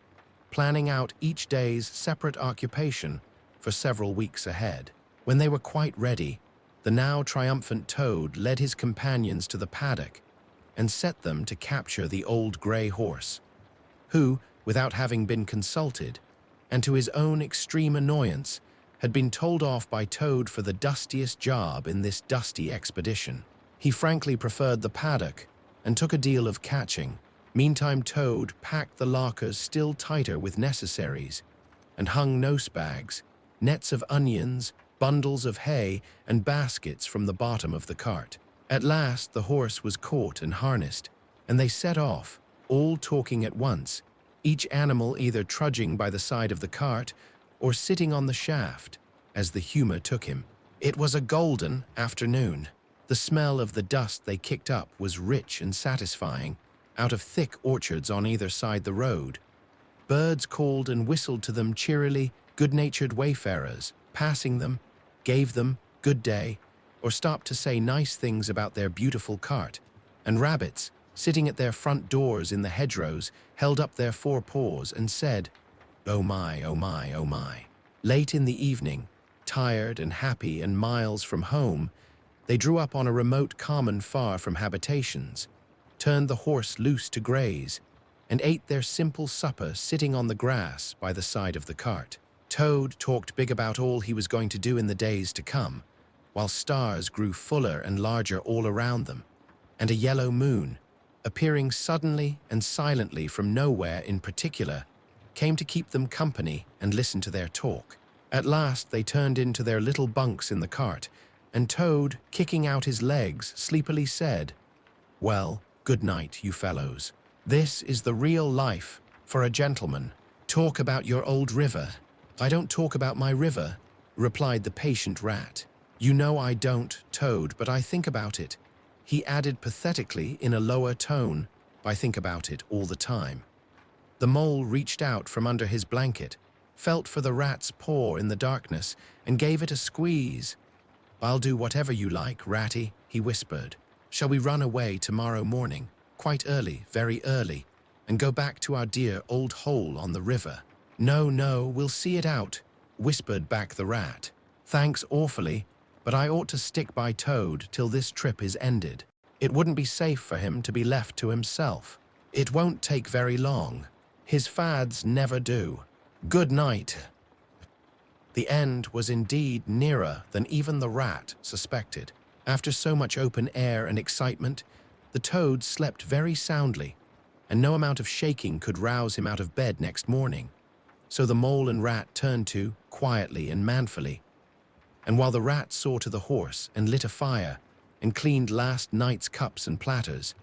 planning out each day's separate occupation for several weeks ahead. When they were quite ready, the now triumphant Toad led his companions to the paddock and set them to capture the old gray horse, who, without having been consulted, and to his own extreme annoyance, had been told off by Toad for the dustiest job in this dusty expedition. He frankly preferred the paddock and took a deal of catching. Meantime, Toad packed the lockers still tighter with necessaries and hung nosebags, nets of onions, bundles of hay, and baskets from the bottom of the cart. At last, the horse was caught and harnessed, and they set off, all talking at once, each animal either trudging by the side of the cart or sitting on the shaft, as the humor took him. It was a golden afternoon. The smell of the dust they kicked up was rich and satisfying, out of thick orchards on either side the road. Birds called and whistled to them cheerily, good-natured wayfarers, passing them, gave them good day, or stopped to say nice things about their beautiful cart, and rabbits, sitting at their front doors in the hedgerows, held up their forepaws and said, "Oh my, oh my, oh my." Late in the evening, tired and happy and miles from home, they drew up on a remote common far from habitations, turned the horse loose to graze, and ate their simple supper sitting on the grass by the side of the cart. Toad talked big about all he was going to do in the days to come, while stars grew fuller and larger all around them, and a yellow moon, appearing suddenly and silently from nowhere in particular, came to keep them company and listen to their talk. At last they turned into their little bunks in the cart, and Toad, kicking out his legs, sleepily said, "Well, good night, you fellows. This is the real life for a gentleman. Talk about your old river." "I don't talk about my river," replied the patient rat. "You know I don't, Toad, but I think about it," he added pathetically in a lower tone. "I think about it all the time." The mole reached out from under his blanket, felt for the rat's paw in the darkness, and gave it a squeeze. "I'll do whatever you like, Ratty," he whispered. "Shall we run away tomorrow morning, quite early, very early, and go back to our dear old hole on the river?" "No, no, we'll see it out," whispered back the rat. "Thanks awfully, but I ought to stick by Toad till this trip is ended. It wouldn't be safe for him to be left to himself. It won't take very long. His fads never do. Good night." The end was indeed nearer than even the rat suspected. After so much open air and excitement, the Toad slept very soundly, and no amount of shaking could rouse him out of bed next morning. So the mole and rat turned to, quietly and manfully. And while the rat saw to the horse and lit a fire and cleaned last night's cups and platters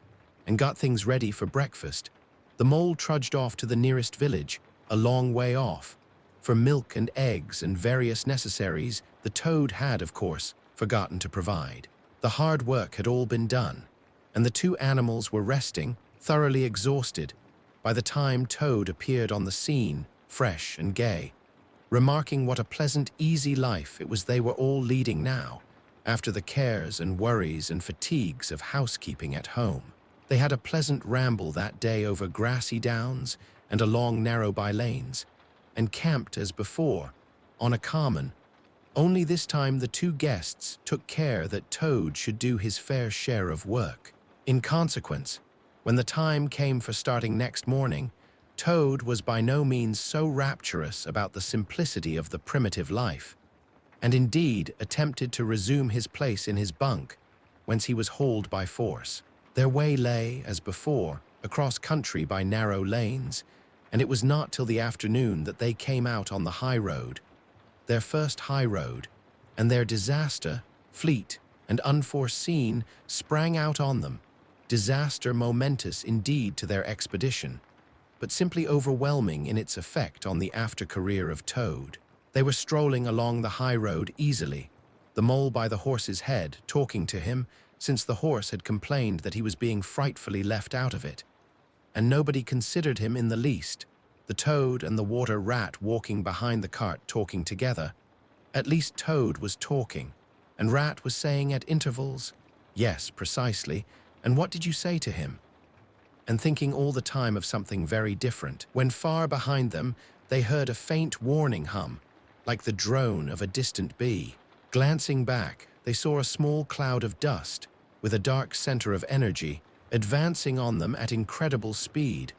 and got things ready for breakfast, the mole trudged off to the nearest village, a long way off. For milk and eggs and various necessaries the Toad had, of course, forgotten to provide. The hard work had all been done, and the two animals were resting, thoroughly exhausted, by the time Toad appeared on the scene, fresh and gay, remarking what a pleasant, easy life it was they were all leading now, after the cares and worries and fatigues of housekeeping at home. They had a pleasant ramble that day over grassy downs and along narrow by-lanes, and camped as before, on a common. Only this time the two guests took care that Toad should do his fair share of work. In consequence, when the time came for starting next morning, Toad was by no means so rapturous about the simplicity of the primitive life, and indeed attempted to resume his place in his bunk, whence he was hauled by force. Their way lay, as before, across country by narrow lanes, and it was not till the afternoon that they came out on the high road, their first high road, and their disaster, fleet and unforeseen, sprang out on them. Disaster momentous indeed to their expedition, but simply overwhelming in its effect on the after-career of Toad. They were strolling along the high road easily, the mole by the horse's head, talking to him, since the horse had complained that he was being frightfully left out of it. And nobody considered him in the least, the Toad and the water rat walking behind the cart talking together. At least Toad was talking, and Rat was saying at intervals, "Yes, precisely, and what did you say to him?" and thinking all the time of something very different, when far behind them they heard a faint warning hum, like the drone of a distant bee. Glancing back, they saw a small cloud of dust, with a dark center of energy, advancing on them at incredible speed,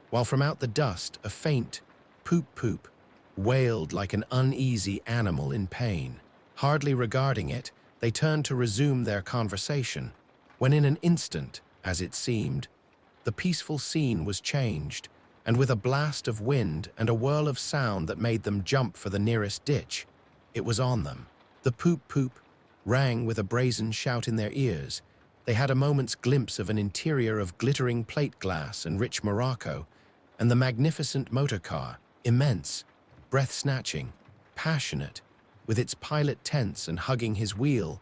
while from out the dust a faint poop-poop wailed like an uneasy animal in pain. Hardly regarding it, they turned to resume their conversation, when in an instant, as it seemed, the peaceful scene was changed, and with a blast of wind and a whirl of sound that made them jump for the nearest ditch, it was on them. The poop-poop rang with a brazen shout in their ears. They had a moment's glimpse of an interior of glittering plate glass and rich morocco, and the magnificent motor car, immense, breath-snatching, passionate, with its pilot tense and hugging his wheel,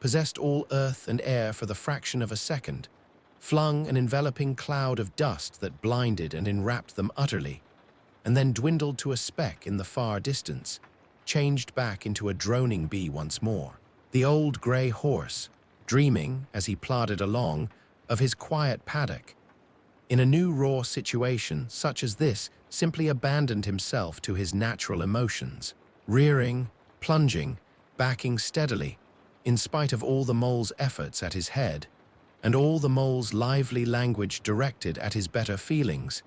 possessed all earth and air for the fraction of a second, flung an enveloping cloud of dust that blinded and enwrapped them utterly, and then dwindled to a speck in the far distance, changed back into a droning bee once more. The old grey horse, dreaming, as he plodded along, of his quiet paddock, in a new raw situation such as this, simply abandoned himself to his natural emotions, rearing, plunging, backing steadily, in spite of all the mole's efforts at his head, and all the mole's lively language directed at his better feelings.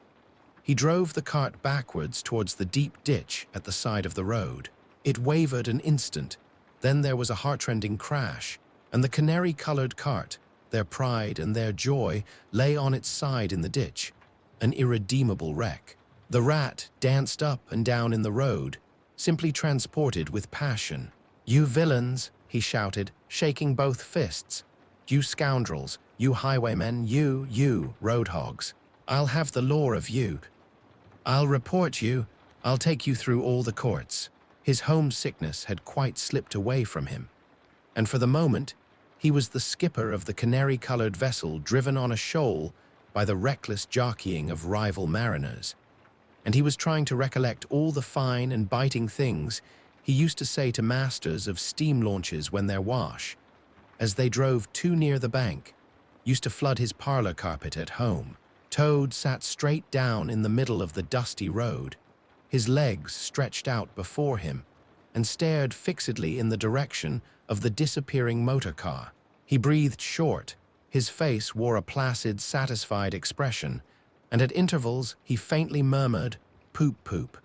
He drove the cart backwards towards the deep ditch at the side of the road. It wavered an instant, then there was a heartrending crash, and the canary-colored cart, their pride and their joy, lay on its side in the ditch, an irredeemable wreck. The rat danced up and down in the road, simply transported with passion. "You villains," he shouted, shaking both fists. "You scoundrels, you highwaymen, you road hogs. I'll have the law of you. I'll report you. I'll take you through all the courts." His homesickness had quite slipped away from him, and for the moment he was the skipper of the canary-colored vessel driven on a shoal by the reckless jockeying of rival mariners, and he was trying to recollect all the fine and biting things he used to say to masters of steam launches when they're wash, as they drove too near the bank, used to flood his parlor carpet at home. Toad sat straight down in the middle of the dusty road, his legs stretched out before him, and stared fixedly in the direction of the disappearing motor car. He breathed short, his face wore a placid, satisfied expression, and at intervals he faintly murmured, "Poop, poop."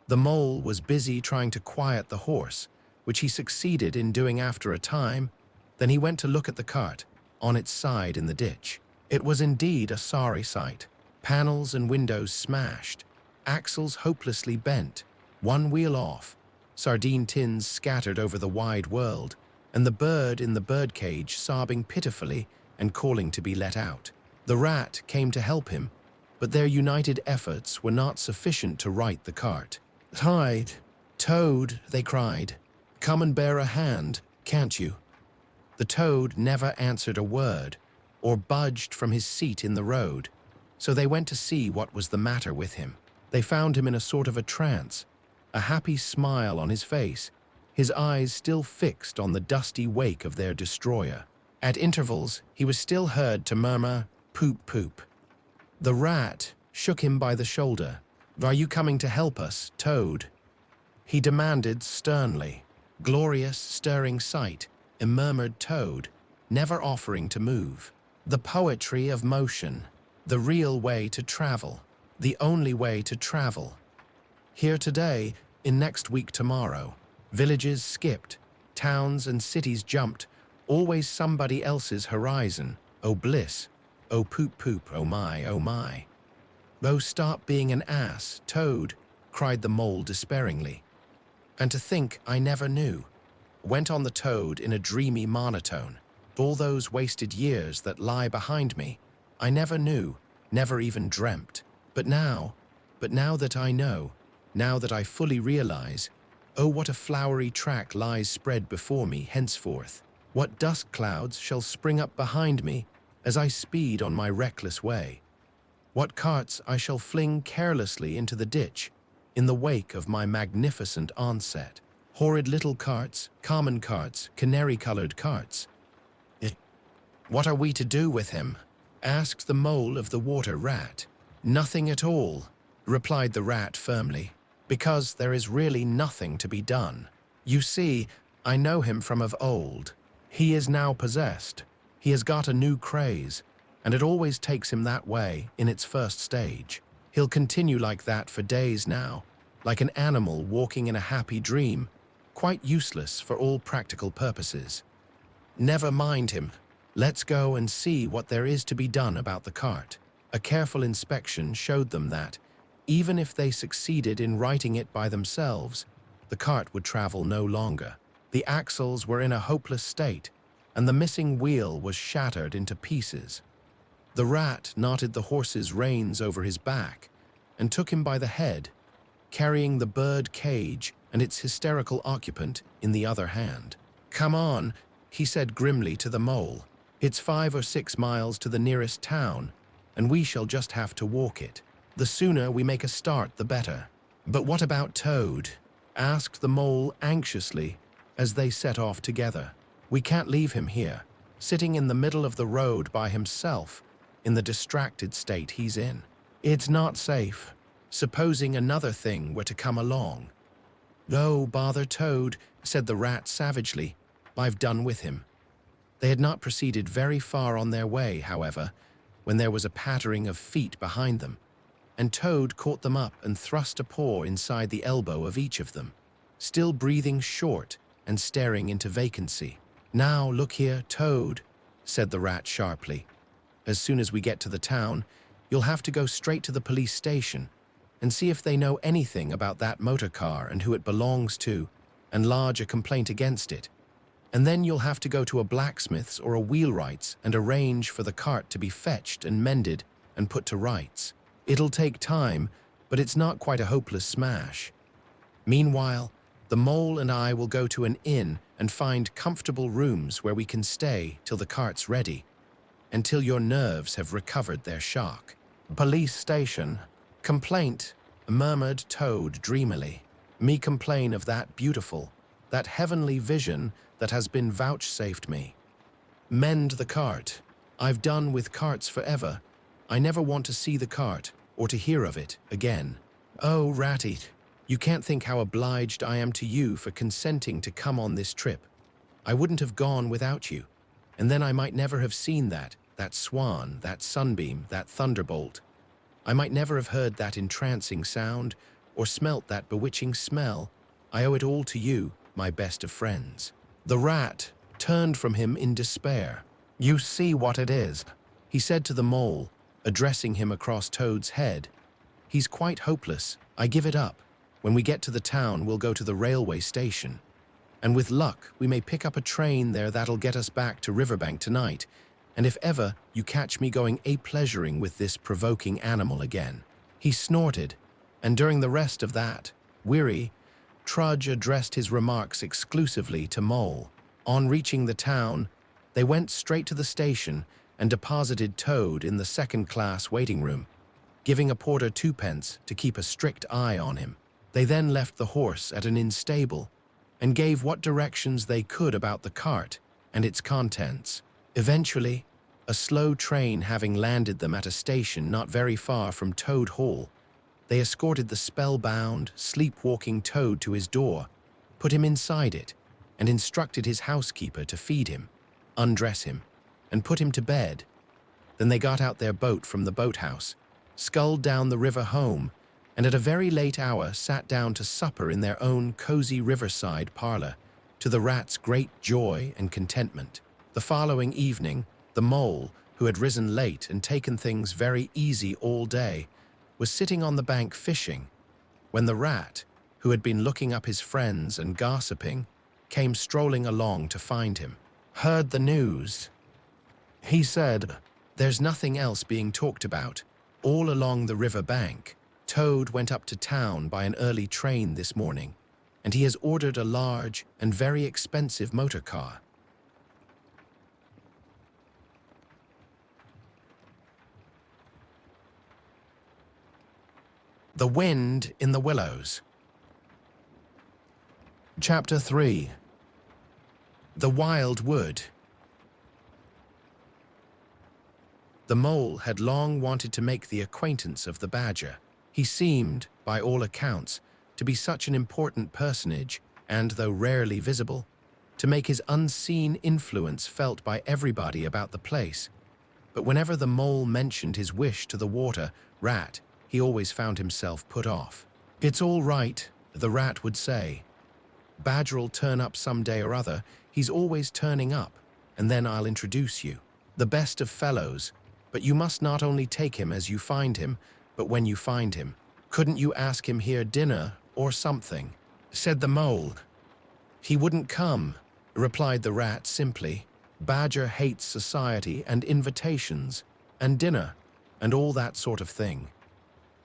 The mole was busy trying to quiet the horse, which he succeeded in doing after a time. Then he went to look at the cart, on its side in the ditch. It was indeed a sorry sight. Panels and windows smashed, axles hopelessly bent, one wheel off, sardine tins scattered over the wide world, and the bird in the birdcage sobbing pitifully and calling to be let out. The rat came to help him, but their united efforts were not sufficient to right the cart. "Tide, Toad," they cried, "come and bear a hand, can't you?" The toad never answered a word, or budged from his seat in the road, so they went to see what was the matter with him. They found him in a sort of a trance, a happy smile on his face, his eyes still fixed on the dusty wake of their destroyer. At intervals, he was still heard to murmur, "Poop, poop." The rat shook him by the shoulder. "Are you coming to help us, Toad?" he demanded sternly. "Glorious, stirring sight," murmured Toad, never offering to move. "The poetry of motion, the real way to travel, the only way to travel. Here today, in next week tomorrow. Villages skipped, towns and cities jumped, always somebody else's horizon. Oh bliss, oh poop poop, oh my, oh my." "Oh, stop being an ass, Toad," cried the mole despairingly. "And to think I never knew," went on the toad in a dreamy monotone. "All those wasted years that lie behind me, I never knew, never even dreamt. But now that I know, now that I fully realize, oh, what a flowery track lies spread before me henceforth. What dust clouds shall spring up behind me as I speed on my reckless way. What carts I shall fling carelessly into the ditch in the wake of my magnificent onset. Horrid little carts, common carts, canary-colored carts. What are we to do with him?" asked the mole of the water rat. "Nothing at all," replied the rat firmly, "because there is really nothing to be done. You see, I know him from of old. He is now possessed. He has got a new craze, and it always takes him that way in its first stage. He'll continue like that for days now, like an animal walking in a happy dream, quite useless for all practical purposes. Never mind him. Let's go and see what there is to be done about the cart. A careful inspection showed them that, even if they succeeded in righting it by themselves, the cart would travel no longer. The axles were in a hopeless state, and the missing wheel was shattered into pieces. The rat knotted the horse's reins over his back and took him by the head, carrying the bird cage and its hysterical occupant in the other hand. "Come on," he said grimly to the mole. "It's 5 or 6 miles to the nearest town, and we shall just have to walk it. The sooner we make a start, the better." "But what about Toad?" asked the mole anxiously as they set off together. "We can't leave him here, sitting in the middle of the road by himself in the distracted state he's in. It's not safe. Supposing another thing were to come along." "No bother Toad," said the rat savagely. "I've done with him." They had not proceeded very far on their way, however, when there was a pattering of feet behind them, and Toad caught them up and thrust a paw inside the elbow of each of them, still breathing short and staring into vacancy. "Now, look here, Toad," said the rat sharply. "As soon as we get to the town, you'll have to go straight to the police station and see if they know anything about that motor car and who it belongs to, and lodge a complaint against it. And then you'll have to go to a blacksmith's or a wheelwright's and arrange for the cart to be fetched and mended and put to rights. It'll take time, but it's not quite a hopeless smash. Meanwhile, the mole and I will go to an inn and find comfortable rooms where we can stay till the cart's ready, until your nerves have recovered their shock." "Police station. Complaint," murmured Toad dreamily. "Me complain of that beautiful, that heavenly vision that has been vouchsafed me. Mend the cart. I've done with carts forever. I never want to see the cart or to hear of it again. Oh, Ratty, you can't think how obliged I am to you for consenting to come on this trip. I wouldn't have gone without you, and then I might never have seen that swan, that sunbeam, that thunderbolt. I might never have heard that entrancing sound or smelt that bewitching smell. I owe it all to you, my best of friends." The rat turned from him in despair. "You see what it is," he said to the mole, addressing him across Toad's head. "He's quite hopeless. I give it up. When we get to the town, we'll go to the railway station. And with luck, we may pick up a train there that'll get us back to Riverbank tonight. And if ever you catch me going a-pleasuring with this provoking animal again." He snorted, and during the rest of that, weary, Trudge addressed his remarks exclusively to Mole. On reaching the town, they went straight to the station and deposited Toad in the second-class waiting room, giving a porter 2 pence to keep a strict eye on him. They then left the horse at an inn stable and gave what directions they could about the cart and its contents. Eventually, a slow train having landed them at a station not very far from Toad Hall, they escorted the spellbound, sleepwalking Toad to his door, put him inside it, and instructed his housekeeper to feed him, undress him, and put him to bed. Then they got out their boat from the boathouse, sculled down the river home, and at a very late hour sat down to supper in their own cozy riverside parlor, to the rat's great joy and contentment. The following evening, the mole, who had risen late and taken things very easy all day, was sitting on the bank fishing, when the rat, who had been looking up his friends and gossiping, came strolling along to find him. "Heard the news?" he said. "There's nothing else being talked about. All along the river bank, Toad went up to town by an early train this morning, and he has ordered a large and very expensive motor car. The Wind in the Willows. Chapter 3. The Wild Wood. The mole had long wanted to make the acquaintance of the badger. He seemed, by all accounts, to be such an important personage, and, though rarely visible, to make his unseen influence felt by everybody about the place. But whenever the mole mentioned his wish to the water rat, he always found himself put off. "It's all right," the rat would say. "Badger'll turn up some day or other. He's always turning up, and then I'll introduce you." the best of fellows, but you must not only take him as you find him, but when you find him. Couldn't you ask him here dinner or something?" said the mole. "He wouldn't come," replied the rat simply. "Badger hates society and invitations and dinner and all that sort of thing."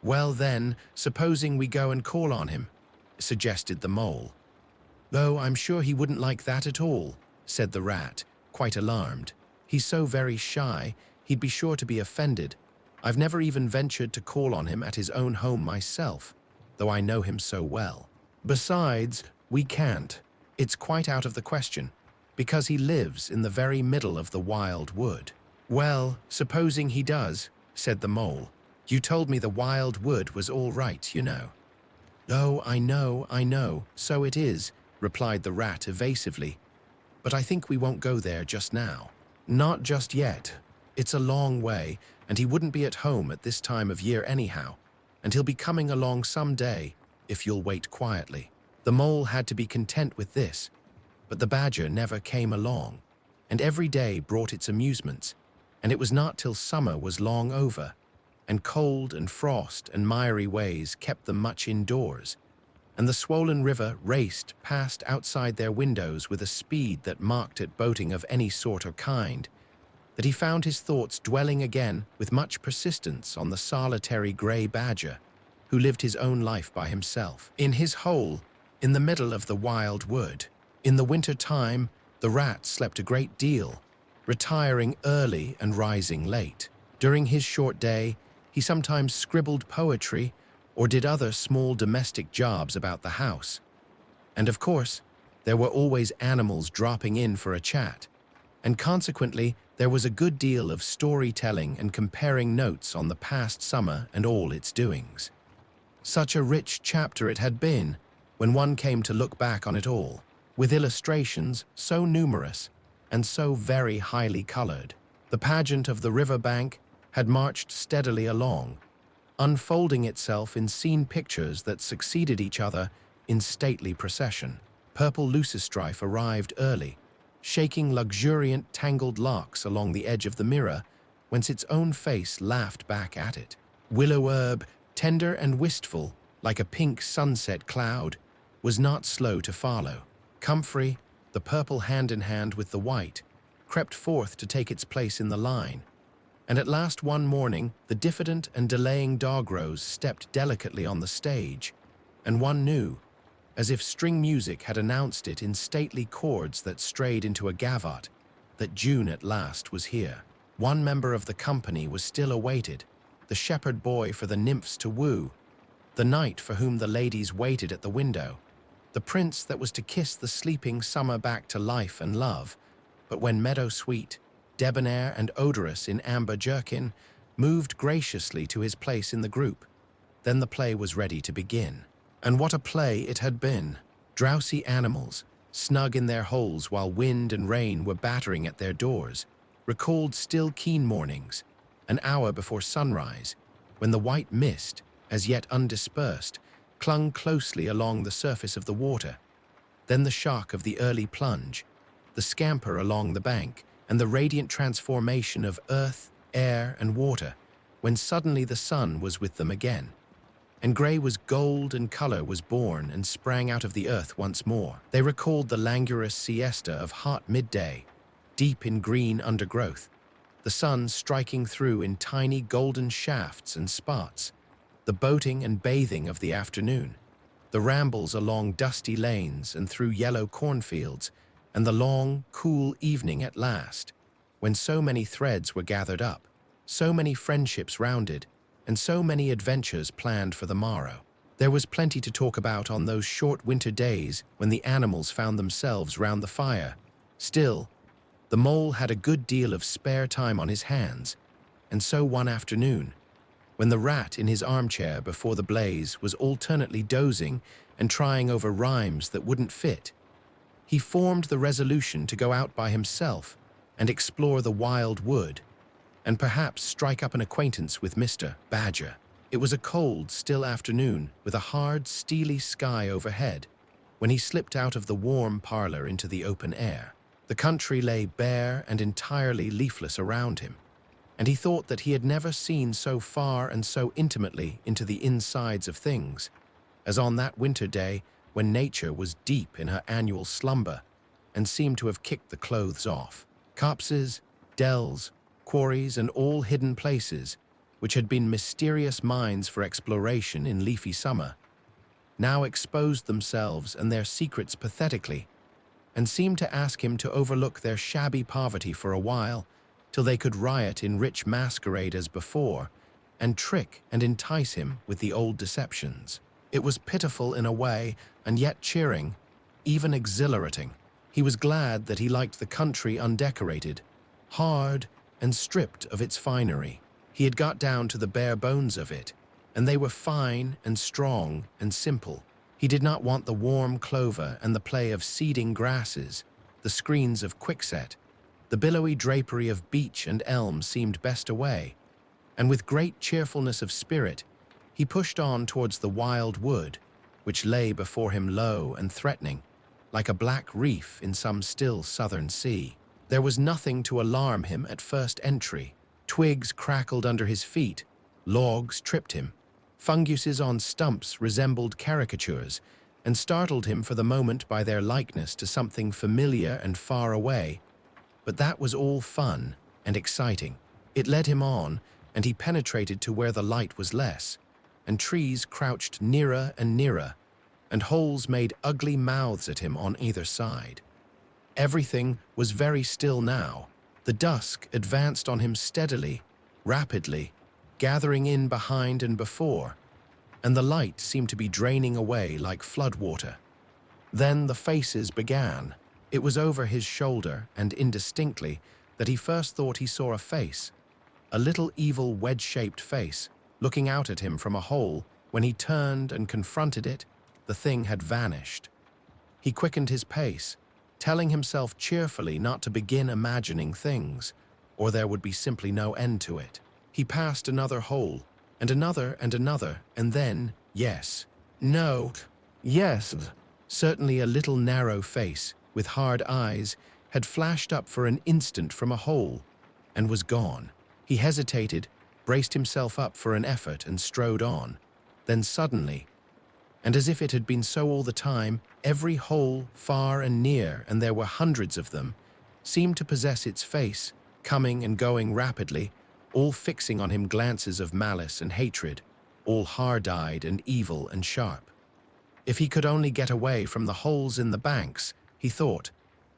"Well then, supposing we go and call on him," suggested the mole. "Oh, I'm sure he wouldn't like that at all," said the rat, quite alarmed. "He's so very shy, he'd be sure to be offended. I've never even ventured to call on him at his own home myself, though I know him so well. Besides, we can't. It's quite out of the question, because he lives in the very middle of the wild wood." "Well, supposing he does," said the mole. "You told me the wild wood was all right, you know." "Oh, I know, so it is," replied the rat evasively. "But I think we won't go there just now." "Not just yet. It's a long way, and he wouldn't be at home at this time of year anyhow, and he'll be coming along some day, if you'll wait quietly." The mole had to be content with this, but the badger never came along, and every day brought its amusements, and it was not till summer was long over, and cold and frost and miry ways kept them much indoors, and the swollen river raced past outside their windows with a speed that mocked at boating of any sort or kind, that he found his thoughts dwelling again with much persistence on the solitary grey badger, who lived his own life by himself, in his hole, in the middle of the wild wood. In the winter time, the rat slept a great deal, retiring early and rising late. During his short day, he sometimes scribbled poetry or did other small domestic jobs about the house. And of course, there were always animals dropping in for a chat, and consequently there was a good deal of storytelling and comparing notes on the past summer and all its doings. Such a rich chapter it had been, when one came to look back on it all, with illustrations so numerous and so very highly colored. The pageant of the river bank had marched steadily along, unfolding itself in scene pictures that succeeded each other in stately procession. Purple leucostrife arrived early, shaking luxuriant tangled locks along the edge of the mirror, whence its own face laughed back at it. Willow herb, tender and wistful, like a pink sunset cloud, was not slow to follow. Comfrey, the purple hand in hand with the white, crept forth to take its place in the line, and at last one morning the diffident and delaying dog-rose stepped delicately on the stage, and one knew, as if string music had announced it in stately chords that strayed into a gavotte, that June at last was here. One member of the company was still awaited, the shepherd boy for the nymphs to woo, the knight for whom the ladies waited at the window, the prince that was to kiss the sleeping summer back to life and love. But when meadow-sweet, debonair and odorous in amber jerkin, moved graciously to his place in the group, then the play was ready to begin. And what a play it had been! Drowsy animals, snug in their holes while wind and rain were battering at their doors, recalled still keen mornings, an hour before sunrise, when the white mist, as yet undispersed, clung closely along the surface of the water, then the shock of the early plunge, the scamper along the bank, and the radiant transformation of earth, air, and water, when suddenly the sun was with them again, and grey was gold and colour was born and sprang out of the earth once more. They recalled the languorous siesta of hot midday, deep in green undergrowth, the sun striking through in tiny golden shafts and spots, the boating and bathing of the afternoon, the rambles along dusty lanes and through yellow cornfields, and the long, cool evening at last, when so many threads were gathered up, so many friendships rounded, and so many adventures planned for the morrow. There was plenty to talk about on those short winter days when the animals found themselves round the fire. Still, the mole had a good deal of spare time on his hands, and so one afternoon, when the rat in his armchair before the blaze was alternately dozing and trying over rhymes that wouldn't fit, he formed the resolution to go out by himself and explore the wild wood, and perhaps strike up an acquaintance with Mr. Badger. It was a cold, still afternoon with a hard, steely sky overhead when he slipped out of the warm parlor into the open air. The country lay bare and entirely leafless around him, and he thought that he had never seen so far and so intimately into the insides of things as on that winter day when nature was deep in her annual slumber and seemed to have kicked the clothes off. Copses, dells, quarries, and all hidden places, which had been mysterious mines for exploration in leafy summer, now exposed themselves and their secrets pathetically, and seemed to ask him to overlook their shabby poverty for a while, till they could riot in rich masquerade as before, and trick and entice him with the old deceptions. It was pitiful in a way, and yet cheering, even exhilarating. He was glad that he liked the country undecorated, hard, and stripped of its finery. He had got down to the bare bones of it, and they were fine and strong and simple. He did not want the warm clover and the play of seeding grasses, the screens of quickset. The billowy drapery of beech and elm seemed best away, and with great cheerfulness of spirit, he pushed on towards the wild wood, which lay before him low and threatening, like a black reef in some still southern sea. There was nothing to alarm him at first entry. Twigs crackled under his feet, logs tripped him, funguses on stumps resembled caricatures, and startled him for the moment by their likeness to something familiar and far away. But that was all fun and exciting. It led him on, and he penetrated to where the light was less, and trees crouched nearer and nearer, and holes made ugly mouths at him on either side. Everything was very still now. The dusk advanced on him steadily, rapidly, gathering in behind and before, and the light seemed to be draining away like floodwater. Then the faces began. It was over his shoulder, and indistinctly, that he first thought he saw a face, a little evil wedge-shaped face, looking out at him from a hole. When he turned and confronted it, the thing had vanished. He quickened his pace, telling himself cheerfully not to begin imagining things, or there would be simply no end to it. He passed another hole, and another, and then, yes, no, yes, certainly a little narrow face, with hard eyes, had flashed up for an instant from a hole, and was gone. He hesitated, braced himself up for an effort, and strode on. Then suddenly, and as if it had been so all the time, every hole, far and near, and there were hundreds of them, seemed to possess its face, coming and going rapidly, all fixing on him glances of malice and hatred, all hard-eyed and evil and sharp. If he could only get away from the holes in the banks, he thought,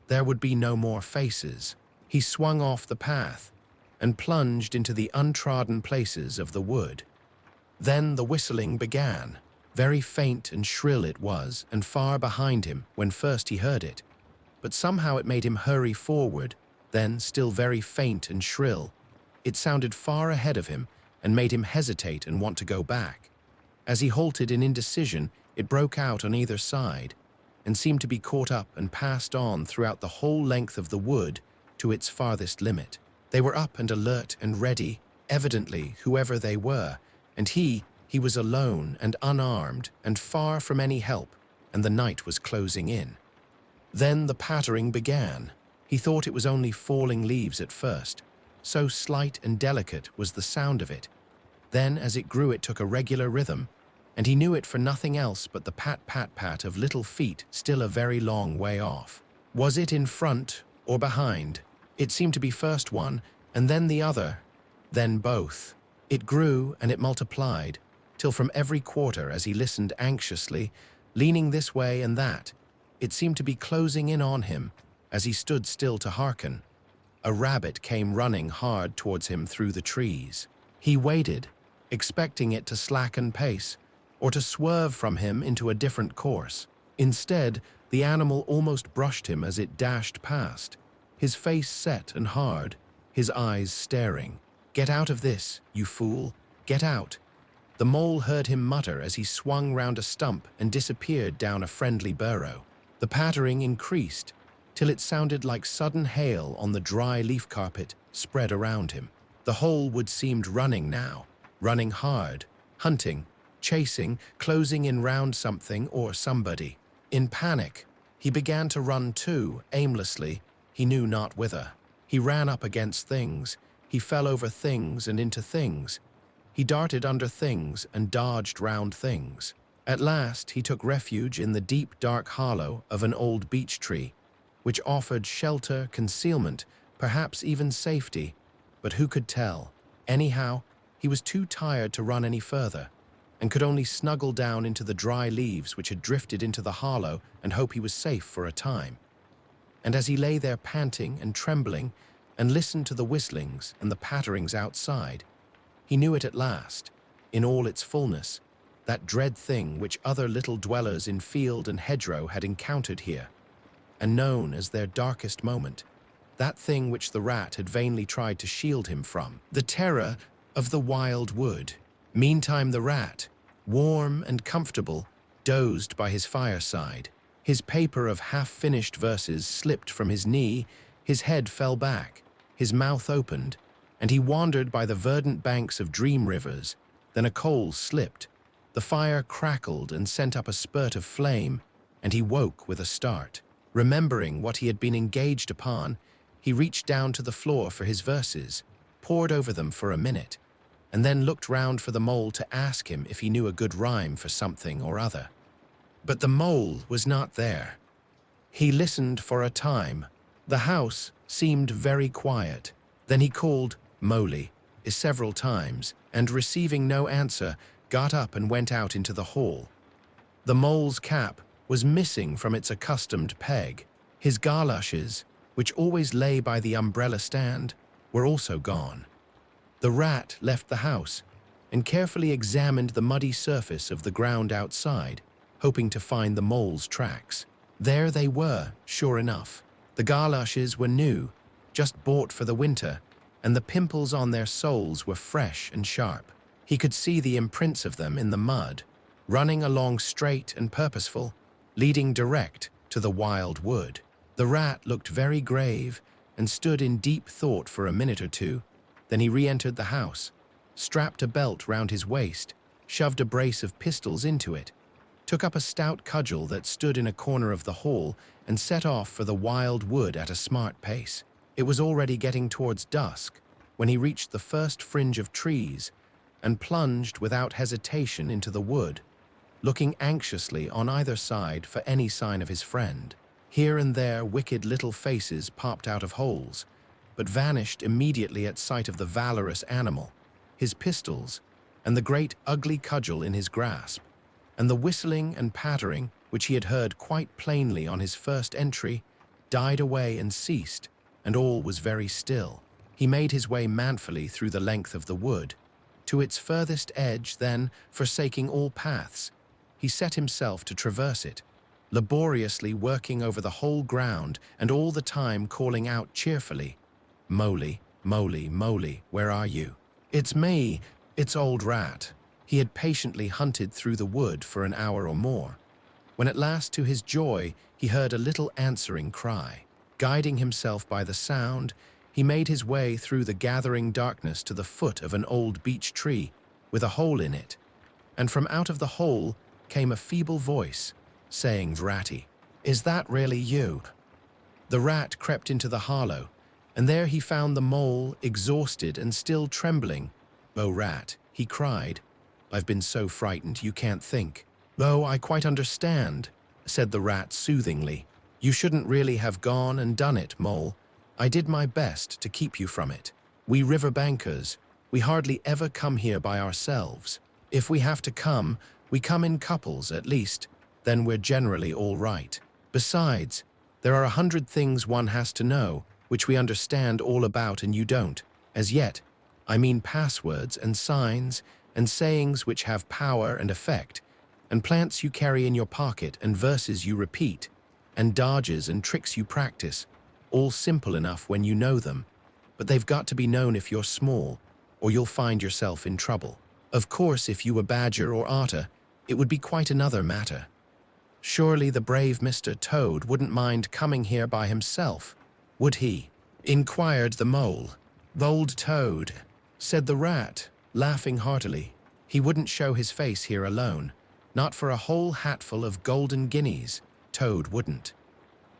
there would be no more faces. He swung off the path and plunged into the untrodden places of the wood. Then the whistling began. Very faint and shrill it was, and far behind him when first he heard it. But somehow it made him hurry forward, then, still very faint and shrill, it sounded far ahead of him and made him hesitate and want to go back. As he halted in indecision, it broke out on either side, and seemed to be caught up and passed on throughout the whole length of the wood to its farthest limit. They were up and alert and ready, evidently, whoever they were, and he was alone and unarmed and far from any help, and the night was closing in. Then the pattering began. He thought it was only falling leaves at first, so slight and delicate was the sound of it. Then, as it grew, it took a regular rhythm, and he knew it for nothing else but the pat-pat-pat of little feet still a very long way off. Was it in front or behind? It seemed to be first one, and then the other, then both. It grew and it multiplied, till from every quarter, as he listened anxiously, leaning this way and that, it seemed to be closing in on him as he stood still to hearken. A rabbit came running hard towards him through the trees. He waited, expecting it to slacken pace, or to swerve from him into a different course. Instead, the animal almost brushed him as it dashed past, his face set and hard, his eyes staring. "Get out of this, you fool! Get out!" The mole heard him mutter as he swung round a stump and disappeared down a friendly burrow. The pattering increased, till it sounded like sudden hail on the dry leaf carpet spread around him. The whole wood seemed running now, running hard, hunting, chasing, closing in round something or somebody. In panic, he began to run too, aimlessly, he knew not whither. He ran up against things, he fell over things and into things. He darted under things and dodged round things. At last he took refuge in the deep dark hollow of an old beech tree, which offered shelter, concealment, perhaps even safety, but who could tell? Anyhow, he was too tired to run any further, and could only snuggle down into the dry leaves which had drifted into the hollow and hope he was safe for a time. And as he lay there panting and trembling and listened to the whistlings and the patterings outside, he knew it at last, in all its fullness, that dread thing which other little dwellers in field and hedgerow had encountered here, and known as their darkest moment, that thing which the rat had vainly tried to shield him from, the terror of the wild wood. Meantime the rat, warm and comfortable, dozed by his fireside. His paper of half-finished verses slipped from his knee, his head fell back, his mouth opened, and he wandered by the verdant banks of dream rivers. Then a coal slipped, the fire crackled and sent up a spurt of flame, and he woke with a start. Remembering what he had been engaged upon, he reached down to the floor for his verses, pored over them for a minute, and then looked round for the mole to ask him if he knew a good rhyme for something or other. But the mole was not there. He listened for a time. The house seemed very quiet. Then he called "Moley" several times, and receiving no answer, got up and went out into the hall. The mole's cap was missing from its accustomed peg. His galoshes, which always lay by the umbrella stand, were also gone. The rat left the house and carefully examined the muddy surface of the ground outside, hoping to find the mole's tracks. There they were, sure enough. The galoshes were new, just bought for the winter, and the pimples on their soles were fresh and sharp. He could see the imprints of them in the mud, running along straight and purposeful, leading direct to the wild wood. The rat looked very grave and stood in deep thought for a minute or two. Then he re-entered the house, strapped a belt round his waist, shoved a brace of pistols into it, took up a stout cudgel that stood in a corner of the hall, and set off for the wild wood at a smart pace. It was already getting towards dusk when he reached the first fringe of trees and plunged without hesitation into the wood, looking anxiously on either side for any sign of his friend. Here and there wicked little faces popped out of holes, but vanished immediately at sight of the valorous animal, his pistols, and the great ugly cudgel in his grasp, and the whistling and pattering, which he had heard quite plainly on his first entry, died away and ceased, and all was very still. He made his way manfully through the length of the wood. To its furthest edge, then, forsaking all paths, he set himself to traverse it, laboriously working over the whole ground and all the time calling out cheerfully, "Moley, Moley, Moley, where are you?" "It's me, it's old rat." He had patiently hunted through the wood for an hour or more, when at last, to his joy, he heard a little answering cry. Guiding himself by the sound, he made his way through the gathering darkness to the foot of an old beech tree with a hole in it, and from out of the hole came a feeble voice, saying, "Ratty, is that really you?" The rat crept into the hollow, and there he found the mole, exhausted and still trembling. "Oh, rat," he cried, "I've been so frightened you can't think." "Oh, I quite understand," said the rat soothingly. "You shouldn't really have gone and done it, mole. I did my best to keep you from it. We riverbankers, we hardly ever come here by ourselves. If we have to come, we come in couples at least, then we're generally all right. Besides, there are 100 things one has to know, which we understand all about and you don't, as yet. I mean passwords and signs and sayings which have power and effect, and plants you carry in your pocket and verses you repeat, and dodges and tricks you practice, all simple enough when you know them, but they've got to be known if you're small, or you'll find yourself in trouble. Of course, if you were Badger or Otter, it would be quite another matter. Surely the brave Mr. Toad wouldn't mind coming here by himself, would he?" inquired the mole. "Old Toad," said the rat, laughing heartily. "He wouldn't show his face here alone, not for a whole hatful of golden guineas, Toad wouldn't."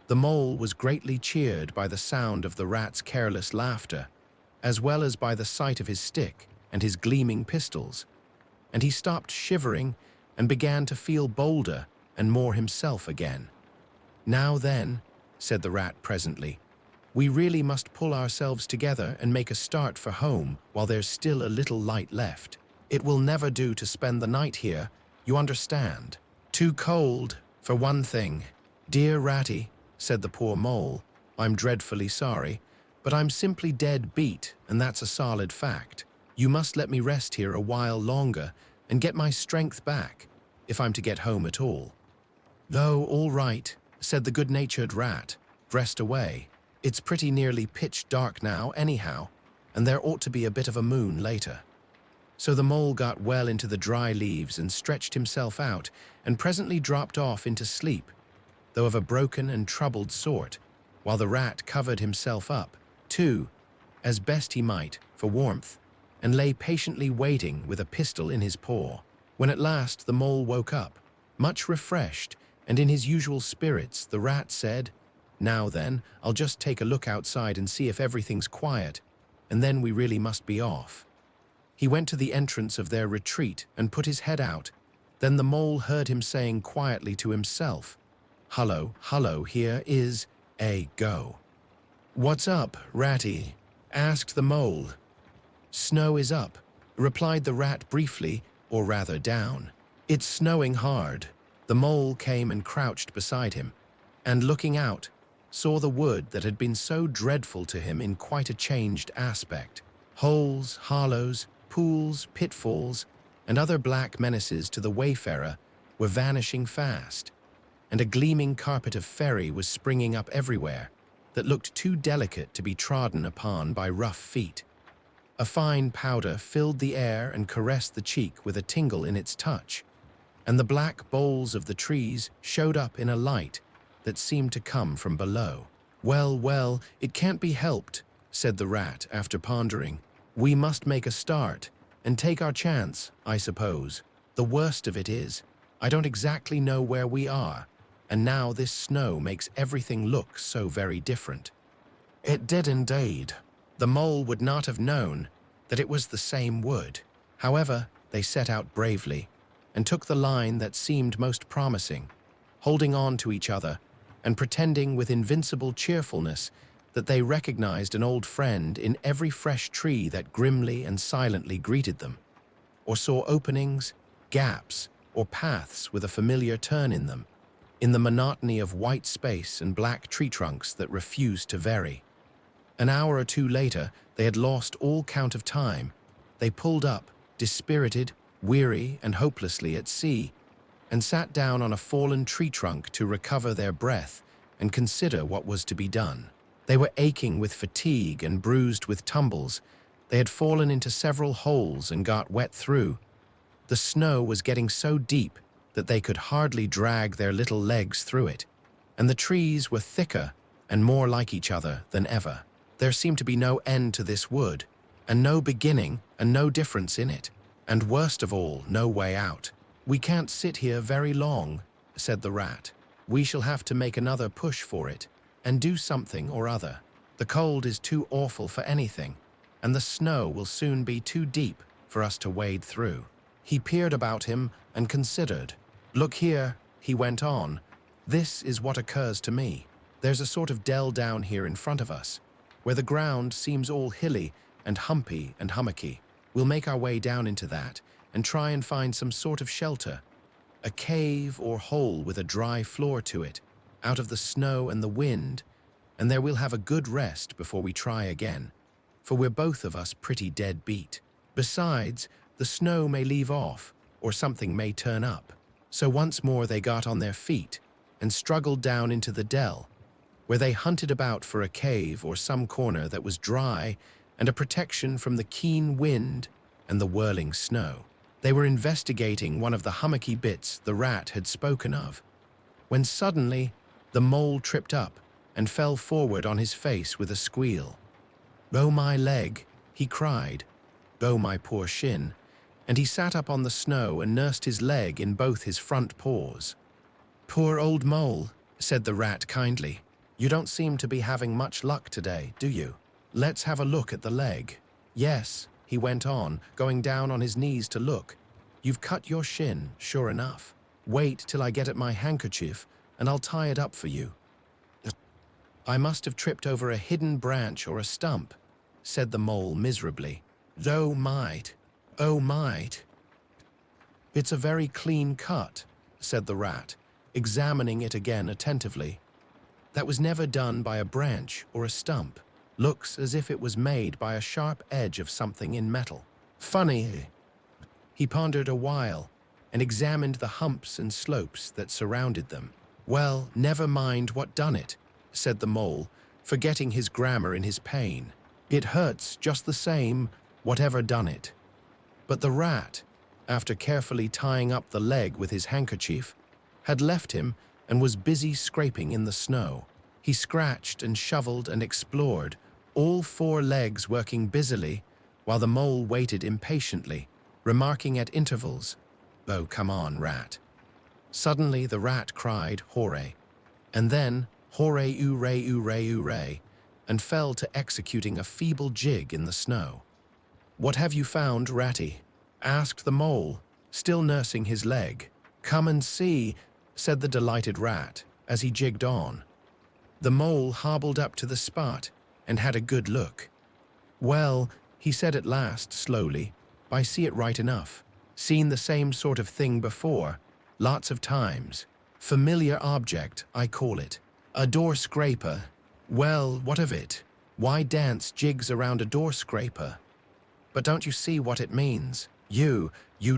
The mole was greatly cheered by the sound of the rat's careless laughter, as well as by the sight of his stick and his gleaming pistols, and he stopped shivering and began to feel bolder and more himself again. "Now then," said the rat presently, "we really must pull ourselves together and make a start for home while there's still a little light left. It will never do to spend the night here, you understand. Too cold, for one thing." "Dear Ratty," said the poor mole, "I'm dreadfully sorry, but I'm simply dead beat, and that's a solid fact. You must let me rest here a while longer and get my strength back, if I'm to get home at all." "Oh, all right," said the good-natured rat, "rest away. It's pretty nearly pitch dark now, anyhow, and there ought to be a bit of a moon later." So the mole got well into the dry leaves and stretched himself out, and presently dropped off into sleep, though of a broken and troubled sort, while the rat covered himself up, too, as best he might, for warmth, and lay patiently waiting with a pistol in his paw. When at last the mole woke up, much refreshed, and in his usual spirits, the rat said, "Now then, I'll just take a look outside and see if everything's quiet, and then we really must be off." He went to the entrance of their retreat and put his head out. Then the mole heard him saying quietly to himself, "Hullo, hullo, here is a go." "What's up, Ratty?" asked the mole. "Snow is up," replied the rat briefly, or rather down. "It's snowing hard." The mole came and crouched beside him, and looking out, saw the wood that had been so dreadful to him in quite a changed aspect. Holes, hollows, pools, pitfalls, and other black menaces to the wayfarer were vanishing fast, and a gleaming carpet of fairy was springing up everywhere that looked too delicate to be trodden upon by rough feet. A fine powder filled the air and caressed the cheek with a tingle in its touch, and the black boles of the trees showed up in a light that seemed to come from below. "Well, well, it can't be helped," said the rat after pondering. "We must make a start and take our chance, I suppose. The worst of it is, I don't exactly know where we are, and now this snow makes everything look so very different." It did indeed. The mole would not have known that it was the same wood. However, they set out bravely and took the line that seemed most promising, holding on to each other and pretending with invincible cheerfulness that they recognized an old friend in every fresh tree that grimly and silently greeted them, or saw openings, gaps, or paths with a familiar turn in them, in the monotony of white space and black tree trunks that refused to vary. An hour or two later, they had lost all count of time. They pulled up, dispirited, weary, and hopelessly at sea, and sat down on a fallen tree trunk to recover their breath and consider what was to be done. They were aching with fatigue and bruised with tumbles. They had fallen into several holes and got wet through. The snow was getting so deep that they could hardly drag their little legs through it, and the trees were thicker and more like each other than ever. There seemed to be no end to this wood, and no beginning and no difference in it, and worst of all, no way out. "We can't sit here very long," said the rat. "We shall have to make another push for it, and do something or other. The cold is too awful for anything, and the snow will soon be too deep for us to wade through." He peered about him and considered. "Look here," he went on, "this is what occurs to me. There's a sort of dell down here in front of us, where the ground seems all hilly and humpy and hummocky. We'll make our way down into that and try and find some sort of shelter, a cave or hole with a dry floor to it, out of the snow and the wind, and there we'll have a good rest before we try again, for we're both of us pretty dead beat. Besides, the snow may leave off, or something may turn up." So once more they got on their feet and struggled down into the dell, where they hunted about for a cave or some corner that was dry and a protection from the keen wind and the whirling snow. They were investigating one of the hummocky bits the rat had spoken of, when suddenly the mole tripped up and fell forward on his face with a squeal. "Oh, my leg," he cried. "Oh, my poor shin," and he sat up on the snow and nursed his leg in both his front paws. "Poor old mole," said the rat kindly. You don't seem to be having much luck today, do you? Let's have a look at the leg. Yes, he went on, going down on his knees to look. You've cut your shin, sure enough. Wait till I get at my handkerchief, and I'll tie it up for you. I must have tripped over a hidden branch or a stump, said the mole miserably. Oh, might. Oh, might. It's a very clean cut, said the rat, examining it again attentively. That was never done by a branch or a stump. Looks as if it was made by a sharp edge of something in metal. Funny. He pondered a while and examined the humps and slopes that surrounded them. Well, never mind what done it, said the mole, forgetting his grammar in his pain. It hurts just the same, whatever done it. But the rat, after carefully tying up the leg with his handkerchief, had left him and was busy scraping in the snow. He scratched and shoveled and explored, all four legs working busily, while the mole waited impatiently, remarking at intervals, "Oh, come on, rat." Suddenly the rat cried, "Hooray!" and then, "Hooray, hooray, hooray, hooray," and fell to executing a feeble jig in the snow. "What have you found, Ratty?" asked the mole, still nursing his leg. "Come and see," said the delighted rat, as he jigged on. The mole hobbled up to the spot and had a good look. "Well," he said at last, slowly, "I see it right enough. Seen the same sort of thing before, lots of times. Familiar object, I call it. A door scraper. Well, what of it? Why dance jigs around a door scraper? But don't you see what it means? You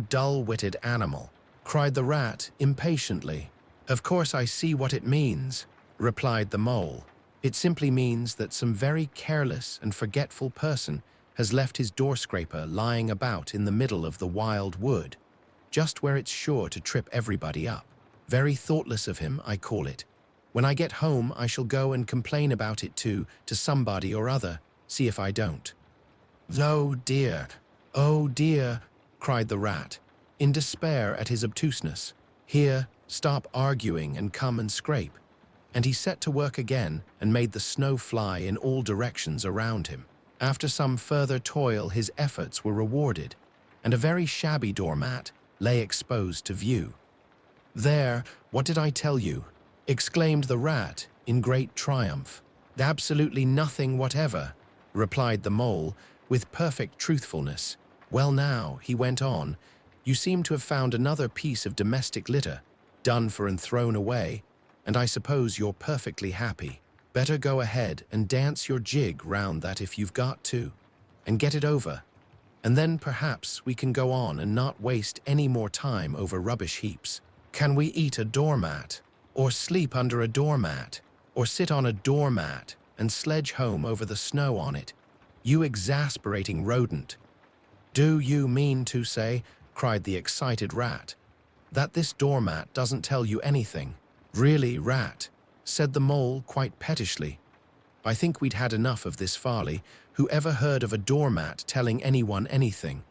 dull-witted animal," cried the rat impatiently. "Of course I see what it means," replied the mole. "It simply means that some very careless and forgetful person has left his door scraper lying about in the middle of the wild wood, just where it's sure to trip everybody up. Very thoughtless of him, I call it. When I get home, I shall go and complain about it to somebody or other, see if I don't." "Oh dear," cried the rat, in despair at his obtuseness. "Here, stop arguing and come and scrape." And he set to work again and made the snow fly in all directions around him. After some further toil, his efforts were rewarded, and a very shabby doormat lay exposed to view. "There, what did I tell you?" exclaimed the rat in great triumph. "Absolutely nothing whatever," replied the mole with perfect truthfulness. "Well now," he went on, "you seem to have found another piece of domestic litter, done for and thrown away, and I suppose you're perfectly happy. Better go ahead and dance your jig round that if you've got to, and get it over, and then perhaps we can go on and not waste any more time over rubbish heaps. Can we eat a doormat, or sleep under a doormat, or sit on a doormat and sledge home over the snow on it? You exasperating rodent." "Do you mean to say," cried the excited rat, "that this doormat doesn't tell you anything?" "Really, rat," said the mole quite pettishly, "I think we'd had enough of this folly. Who ever heard of a doormat telling anyone anything?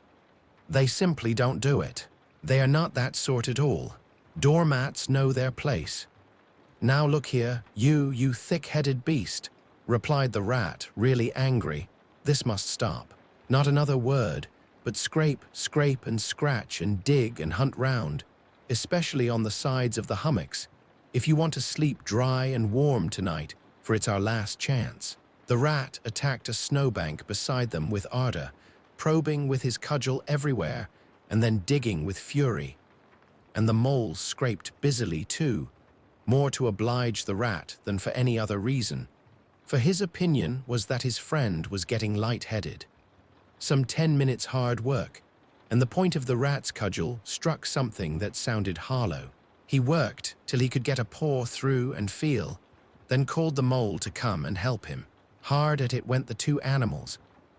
They simply don't do it. They are not that sort at all. Doormats know their place." "Now look here, you thick-headed beast," replied the rat, really angry. "This must stop. Not another word, but scrape, scrape and scratch and dig and hunt round, especially on the sides of the hummocks, if you want to sleep dry and warm tonight, for it's our last chance." The rat attacked a snowbank beside them with ardor, probing with his cudgel everywhere and then digging with fury. And the mole scraped busily too, more to oblige the rat than for any other reason, for his opinion was that his friend was getting light-headed. Some 10 minutes' hard work, and the point of the rat's cudgel struck something that sounded hollow. He worked till he could get a paw through and feel, then called the mole to come and help him. Hard at it went the two animals,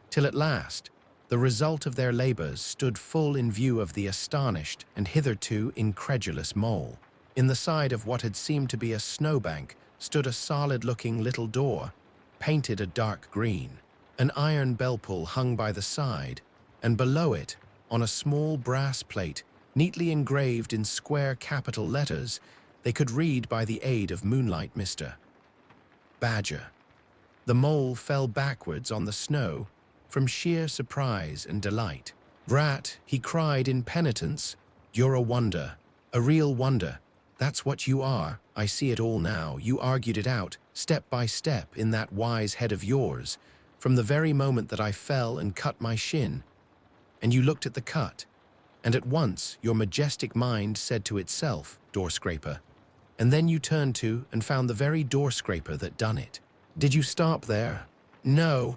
till at last the result of their labors stood full in view of the astonished and hitherto incredulous mole. In the side of what had seemed to be a snowbank stood a solid-looking little door, painted a dark green. An iron bell-pull hung by the side, and below it, on a small brass plate, neatly engraved in square capital letters, they could read by the aid of moonlight mister, Badger. The mole fell backwards on the snow from sheer surprise and delight. Rat, he cried in penitence, you're a wonder, a real wonder. That's what you are. I see it all now. You argued it out, step by step, in that wise head of yours, from the very moment that I fell and cut my shin. And you looked at the cut, and at once your majestic mind said to itself, door scraper. And then you turned to and found the very door scraper that done it. Did you stop there? No.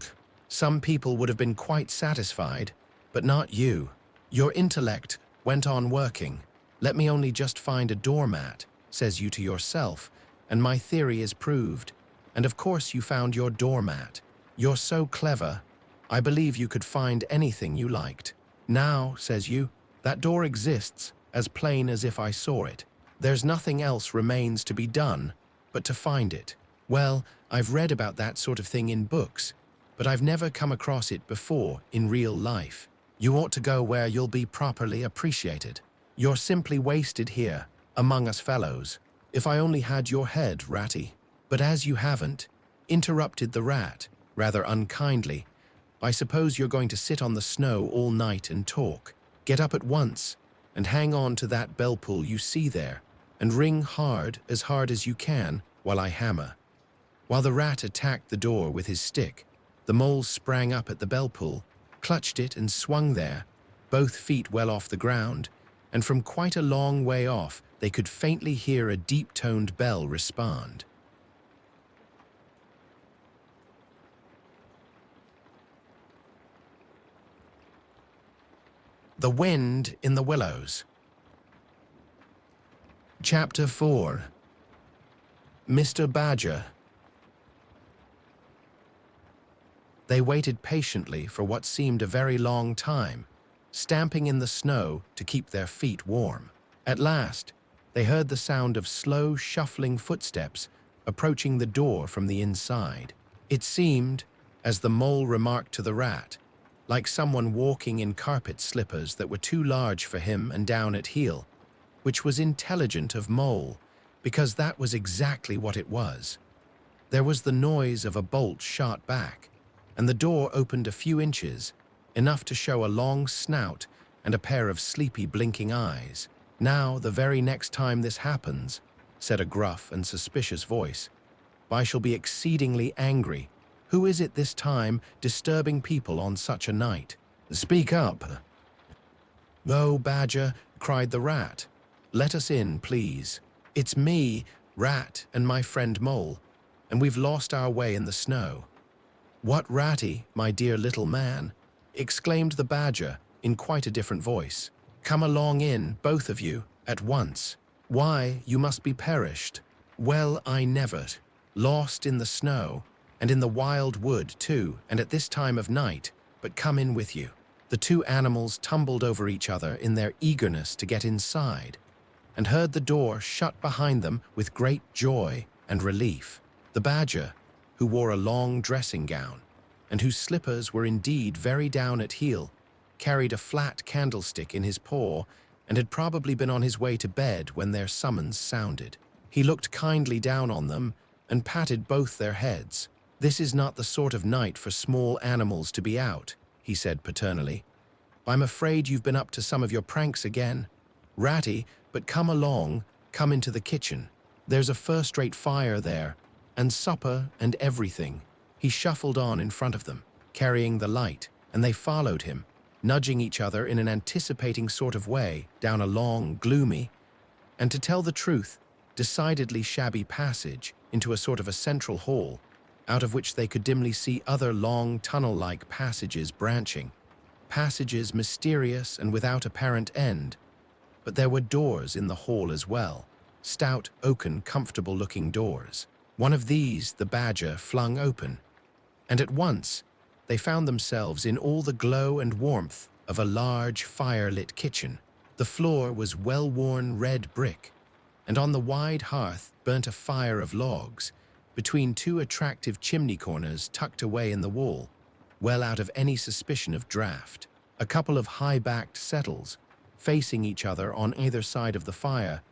Some people would have been quite satisfied, but not you. Your intellect went on working. Let me only just find a doormat, says you to yourself, and my theory is proved. And of course you found your doormat. You're so clever, I believe you could find anything you liked. Now, says you, that door exists, as plain as if I saw it. There's nothing else remains to be done but to find it. Well, I've read about that sort of thing in books, but I've never come across it before in real life. You ought to go where you'll be properly appreciated. You're simply wasted here, among us fellows. If I only had your head, Ratty. But as you haven't, interrupted the rat, rather unkindly, I suppose you're going to sit on the snow all night and talk. Get up at once, and hang on to that bell pull you see there, and ring hard as you can, while I hammer. While the rat attacked the door with his stick, the mole sprang up at the bell pull, clutched it and swung there, both feet well off the ground, and from quite a long way off they could faintly hear a deep-toned bell respond. The Wind in the Willows. Chapter 4. Mr. Badger. They waited patiently for what seemed a very long time, stamping in the snow to keep their feet warm. At last, they heard the sound of slow, shuffling footsteps approaching the door from the inside. It seemed, as the mole remarked to the rat, like someone walking in carpet slippers that were too large for him and down at heel, which was intelligent of Mole, because that was exactly what it was. There was the noise of a bolt shot back, and the door opened a few inches, enough to show a long snout and a pair of sleepy blinking eyes. Now, the very next time this happens, said a gruff and suspicious voice, I shall be exceedingly angry. Who is it this time disturbing people on such a night? Speak up. Oh, Badger, cried the rat. Let us in, please. It's me, Rat, and my friend Mole, and we've lost our way in the snow. What, Ratty, my dear little man? Exclaimed the Badger in quite a different voice. Come along in, both of you, at once. Why, you must be perished. Well, I never. Lost in the snow, and in the wild wood too, and at this time of night, but come in with you. The two animals tumbled over each other in their eagerness to get inside, and heard the door shut behind them with great joy and relief. The Badger, who wore a long dressing gown, and whose slippers were indeed very down at heel, carried a flat candlestick in his paw, and had probably been on his way to bed when their summons sounded. He looked kindly down on them and patted both their heads. This is not the sort of night for small animals to be out, he said paternally. I'm afraid you've been up to some of your pranks again. Ratty, but come along, come into the kitchen. There's a first-rate fire there, and supper and everything. He shuffled on in front of them, carrying the light, and they followed him, nudging each other in an anticipating sort of way down a long, gloomy, and to tell the truth, decidedly shabby passage into a sort of a central hall, out of which they could dimly see other long tunnel-like passages branching, passages mysterious and without apparent end. But there were doors in the hall as well, stout, oaken, comfortable-looking doors. One of these the Badger flung open, and at once they found themselves in all the glow and warmth of a large fire-lit kitchen. The floor was well-worn red brick, and on the wide hearth burnt a fire of logs, between two attractive chimney corners tucked away in the wall, well out of any suspicion of draught. A couple of high-backed settles, facing each other on either side of the fire,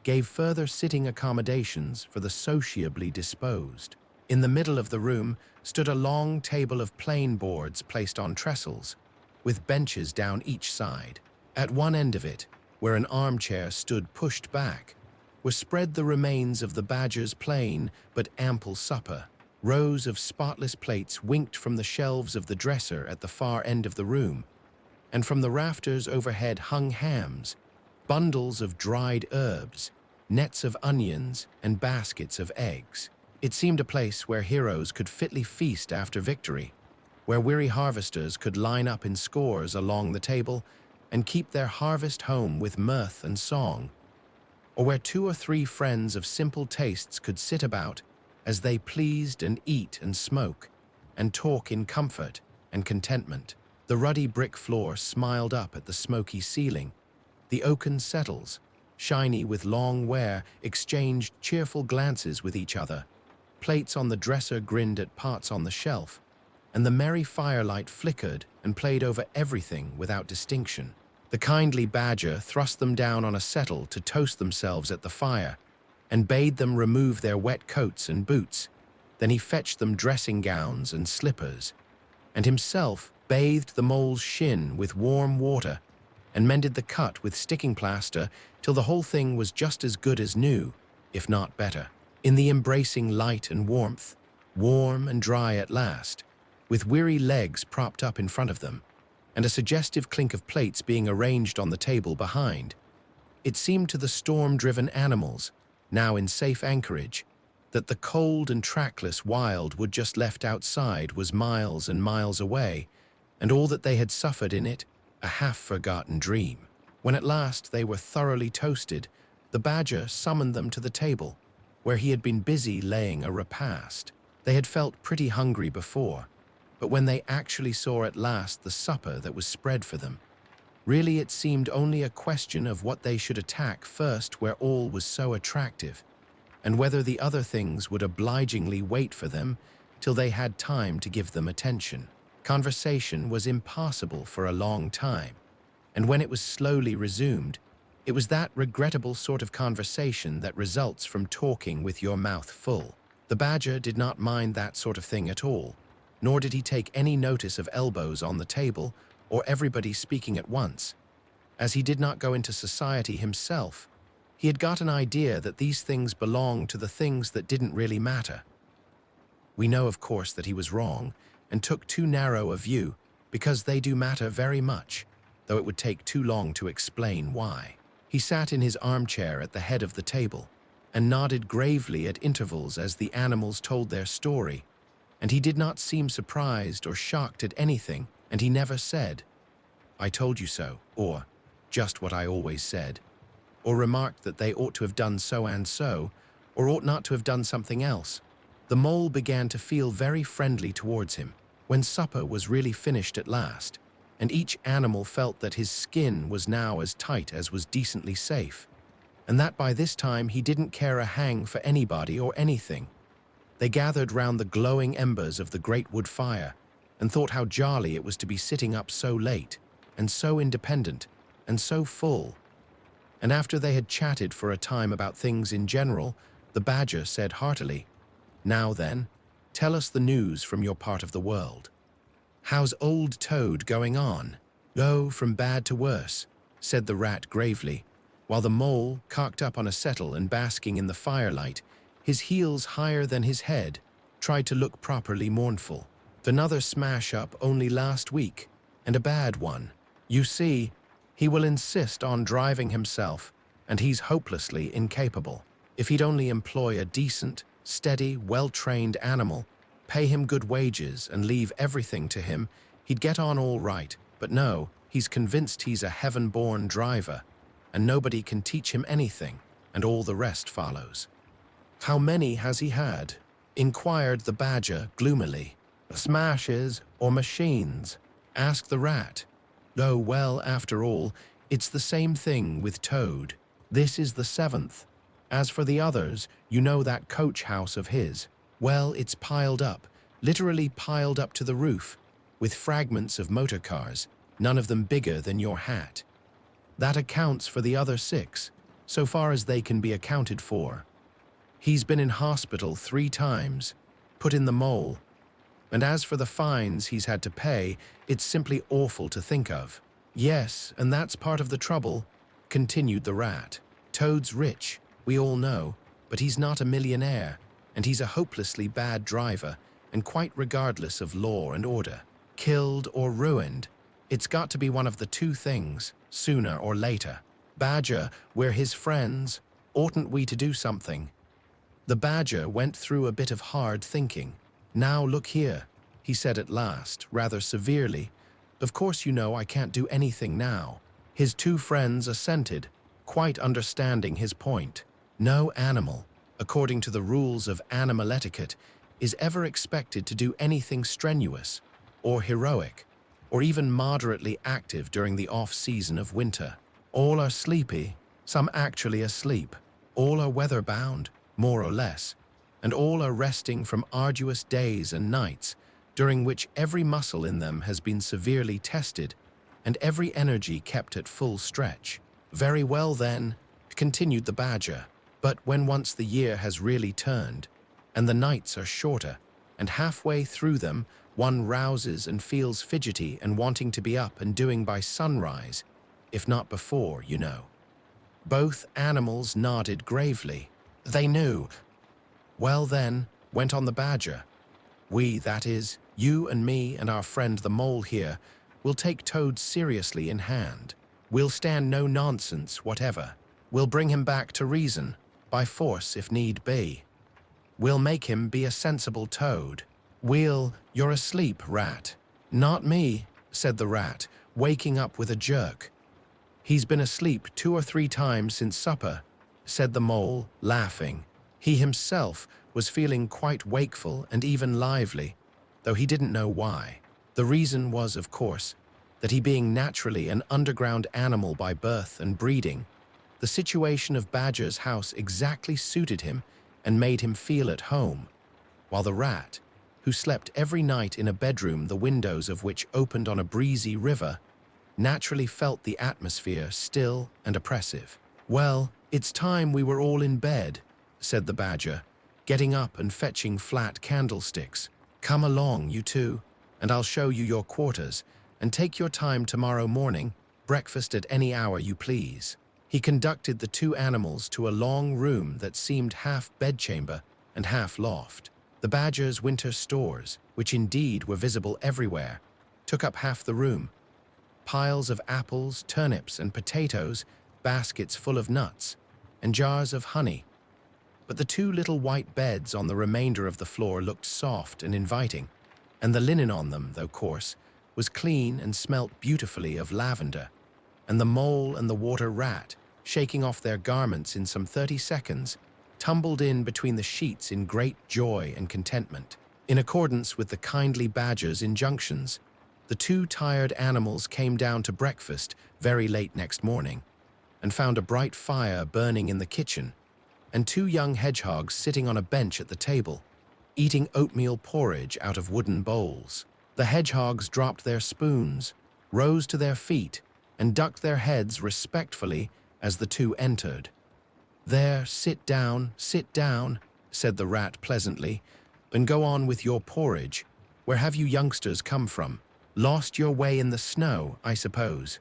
gave further sitting accommodations for the sociably disposed. In the middle of the room stood a long table of plain boards placed on trestles, with benches down each side. At one end of it, where an armchair stood pushed back, were spread the remains of the badger's plain but ample supper. Rows of spotless plates winked from the shelves of the dresser at the far end of the room, and from the rafters overhead hung hams, bundles of dried herbs, nets of onions, and baskets of eggs. It seemed a place where heroes could fitly feast after victory, where weary harvesters could line up in scores along the table and keep their harvest home with mirth and song, or where 2 or 3 friends of simple tastes could sit about as they pleased and eat and smoke and talk in comfort and contentment. The ruddy brick floor smiled up at the smoky ceiling. The oaken settles, shiny with long wear, exchanged cheerful glances with each other. Plates on the dresser grinned at pots on the shelf, and the merry firelight flickered and played over everything without distinction. The kindly badger thrust them down on a settle to toast themselves at the fire, and bade them remove their wet coats and boots. Then he fetched them dressing gowns and slippers, and himself bathed the mole's shin with warm water and mended the cut with sticking plaster till the whole thing was just as good as new, if not better. In the embracing light and warmth, warm and dry at last, with weary legs propped up in front of them, and a suggestive clink of plates being arranged on the table behind, it seemed to the storm-driven animals, now in safe anchorage, that the cold and trackless wild wood just left outside was miles and miles away, and all that they had suffered in it, a half-forgotten dream. When at last they were thoroughly toasted, the badger summoned them to the table, where he had been busy laying a repast. They had felt pretty hungry before, but when they actually saw at last the supper that was spread for them, really it seemed only a question of what they should attack first where all was so attractive, and whether the other things would obligingly wait for them till they had time to give them attention. Conversation was impossible for a long time, and when it was slowly resumed, it was that regrettable sort of conversation that results from talking with your mouth full. The badger did not mind that sort of thing at all, nor did he take any notice of elbows on the table or everybody speaking at once. As he did not go into society himself, he had got an idea that these things belonged to the things that didn't really matter. We know, of course, that he was wrong and took too narrow a view, because they do matter very much, though it would take too long to explain why. He sat in his armchair at the head of the table and nodded gravely at intervals as the animals told their story, and he did not seem surprised or shocked at anything, and he never said, "I told you so," or "just what I always said," or remarked that they ought to have done so and so, or ought not to have done something else. The mole began to feel very friendly towards him when supper was really finished at last, and each animal felt that his skin was now as tight as was decently safe, and that by this time he didn't care a hang for anybody or anything. They gathered round the glowing embers of the great wood fire and thought how jolly it was to be sitting up so late, and so independent, and so full. And after they had chatted for a time about things in general, the badger said heartily, "Now then, tell us the news from your part of the world. How's old Toad going on?" "Oh, from bad to worse," said the rat gravely, while the mole, cocked up on a settle and basking in the firelight, his heels higher than his head, tried to look properly mournful. "Another smash-up only last week, and a bad one. You see, he will insist on driving himself, and he's hopelessly incapable. If he'd only employ a decent, steady, well-trained animal, pay him good wages and leave everything to him, he'd get on all right. But no, he's convinced he's a heaven-born driver, and nobody can teach him anything, and all the rest follows." "How many has he had?" inquired the badger gloomily. "Smashes or machines?" asked the rat. "Oh, well, after all, it's the same thing with Toad. This is the 7th. As for the others, you know that coach house of his. Well, it's piled up, literally piled up to the roof, with fragments of motor cars, none of them bigger than your hat. That accounts for the other 6, so far as they can be accounted for. He's been in hospital 3 times, put in the mole. And as for the fines he's had to pay, it's simply awful to think of. Yes, and that's part of the trouble, continued the rat. Toad's rich, we all know, but he's not a millionaire, and he's a hopelessly bad driver, and quite regardless of law and order. Killed or ruined, it's got to be one of the two things, sooner or later. Badger, we're his friends. Oughtn't we to do something? The Badger went through a bit of hard thinking. Now look here, he said at last, rather severely. Of course you know I can't do anything now. His two friends assented, quite understanding his point. No animal, according to the rules of animal etiquette, is ever expected to do anything strenuous, or heroic, or even moderately active during the off-season of winter. All are sleepy, some actually asleep. All are weather-bound, more or less, and all are resting from arduous days and nights, during which every muscle in them has been severely tested and every energy kept at full stretch. Very well then, continued the Badger, but when once the year has really turned, and the nights are shorter, and halfway through them one rouses and feels fidgety and wanting to be up and doing by sunrise, if not before, you know. Both animals nodded gravely. They knew. Well then, went on the Badger, we, that is, you and me and our friend the Mole here, will take Toad seriously in hand. We'll stand no nonsense whatever. We'll bring him back to reason, by force if need be. We'll make him be a sensible Toad. You're asleep, Rat. Not me, said the Rat, waking up with a jerk. He's been asleep 2 or 3 times since supper, said the Mole, laughing. He himself was feeling quite wakeful and even lively, though he didn't know why. The reason was, of course, that he being naturally an underground animal by birth and breeding, the situation of Badger's house exactly suited him and made him feel at home, while the Rat, who slept every night in a bedroom the windows of which opened on a breezy river, naturally felt the atmosphere still and oppressive. Well, it's time we were all in bed, said the Badger, getting up and fetching flat candlesticks. Come along, you two, and I'll show you your quarters, and take your time tomorrow morning, breakfast at any hour you please. He conducted the two animals to a long room that seemed half bedchamber and half loft. The Badger's winter stores, which indeed were visible everywhere, took up half the room. Piles of apples, turnips, and potatoes, baskets full of nuts, and jars of honey. But the two little white beds on the remainder of the floor looked soft and inviting, and the linen on them, though coarse, was clean and smelt beautifully of lavender, and the Mole and the Water Rat, shaking off their garments in some 30 seconds, tumbled in between the sheets in great joy and contentment. In accordance with the kindly Badger's injunctions, the two tired animals came down to breakfast very late next morning, and found a bright fire burning in the kitchen, and 2 young hedgehogs sitting on a bench at the table, eating oatmeal porridge out of wooden bowls. The hedgehogs dropped their spoons, rose to their feet, and ducked their heads respectfully as the two entered. There, sit down, said the Rat pleasantly, and go on with your porridge. Where have you youngsters come from? Lost your way in the snow, I suppose.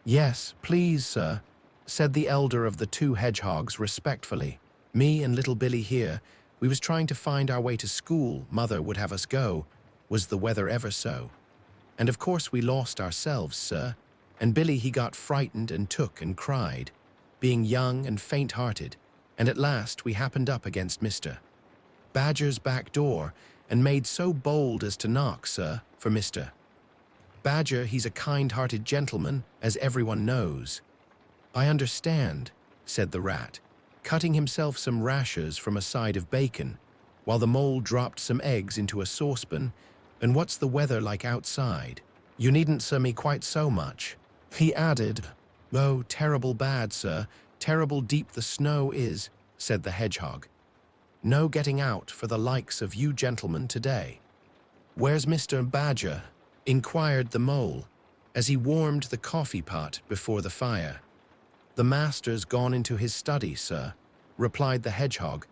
Yes, please, sir, said the elder of the 2 hedgehogs respectfully. Me and little Billy here, we was trying to find our way to school. Mother would have us go, was the weather ever so. And of course we lost ourselves, sir, and Billy he got frightened and took and cried, being young and faint-hearted, and at last we happened up against Mr. Badger's back door, and made so bold as to knock, sir, for Mr. Badger, he's a kind-hearted gentleman, as everyone knows. I understand, said the Rat, cutting himself some rashers from a side of bacon, while the Mole dropped some eggs into a saucepan. And what's the weather like outside? You needn't sir me quite so much. He added, oh, terrible bad, sir, terrible deep the snow is, said the hedgehog. No getting out for the likes of you gentlemen today. Where's Mr. Badger? Inquired the Mole, as he warmed the coffee pot before the fire. The master's gone into his study, sir, replied the hedgehog,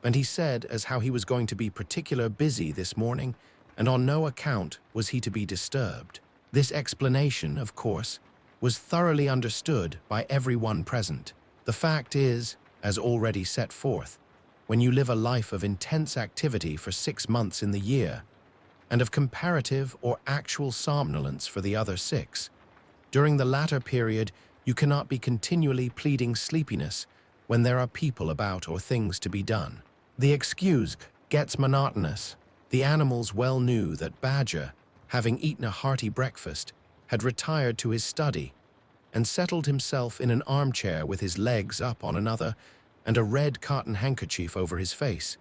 and he said as how he was going to be particular busy this morning, and on no account was he to be disturbed. This explanation, of course, was thoroughly understood by everyone present. The fact is, as already set forth, when you live a life of intense activity for 6 months in the year, and of comparative or actual somnolence for the other 6, during the latter period you cannot be continually pleading sleepiness when there are people about or things to be done. The excuse gets monotonous. The animals well knew that Badger, having eaten a hearty breakfast, had retired to his study and settled himself in an armchair with his legs up on another and a red cotton handkerchief over his face,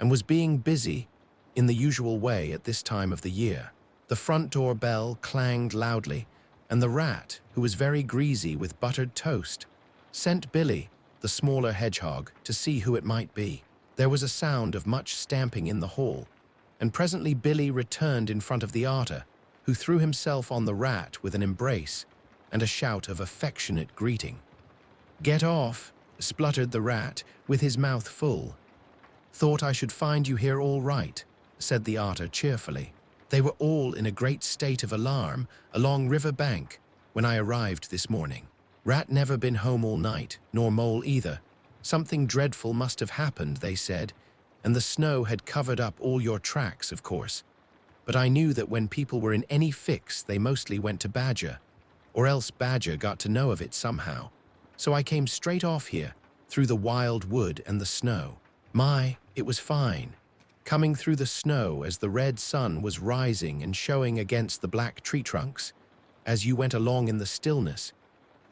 and was being busy in the usual way at this time of the year. The front door bell clanged loudly, and the rat, who was very greasy with buttered toast, sent Billy, the smaller hedgehog, to see who it might be. There was a sound of much stamping in the hall, and presently Billy returned in front of the otter, who threw himself on the rat with an embrace and a shout of affectionate greeting. "Get off," spluttered the rat, with his mouth full. "Thought I should find you here all right," said the otter cheerfully. "They were all in a great state of alarm along river bank when I arrived this morning. Rat never been home all night, nor Mole either. Something dreadful must have happened, they said, and the snow had covered up all your tracks, of course. But I knew that when people were in any fix, they mostly went to Badger, or else Badger got to know of it somehow. So I came straight off here, through the wild wood and the snow. My, it was fine. Coming through the snow as the red sun was rising and showing against the black tree trunks, as you went along in the stillness.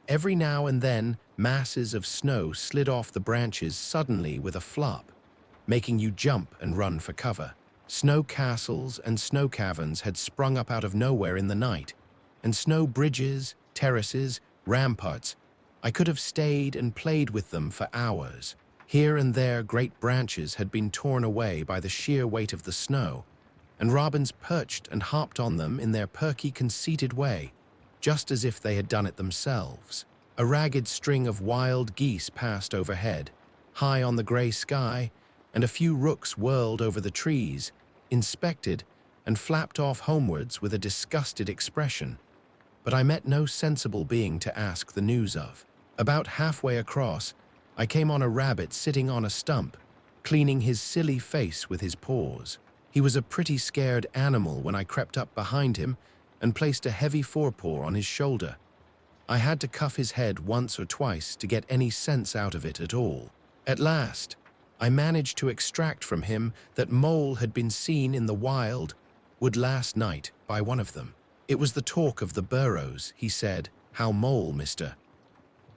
Every now and then, masses of snow slid off the branches suddenly with a flop, making you jump and run for cover. Snow castles and snow caverns had sprung up out of nowhere in the night, and snow bridges, terraces, ramparts. I could have stayed and played with them for hours. Here and there great branches had been torn away by the sheer weight of the snow, and robins perched and hopped on them in their perky, conceited way, just as if they had done it themselves. A ragged string of wild geese passed overhead, high on the grey sky, and a few rooks whirled over the trees, inspected, and flapped off homewards with a disgusted expression. But I met no sensible being to ask the news of. About halfway across, I came on a rabbit sitting on a stump, cleaning his silly face with his paws. He was a pretty scared animal when I crept up behind him and placed a heavy forepaw on his shoulder. I had to cuff his head once or twice to get any sense out of it at all. At last, I managed to extract from him that Mole had been seen in the wild wood last night by one of them. It was the talk of the burrows, he said. How Mole, Mr.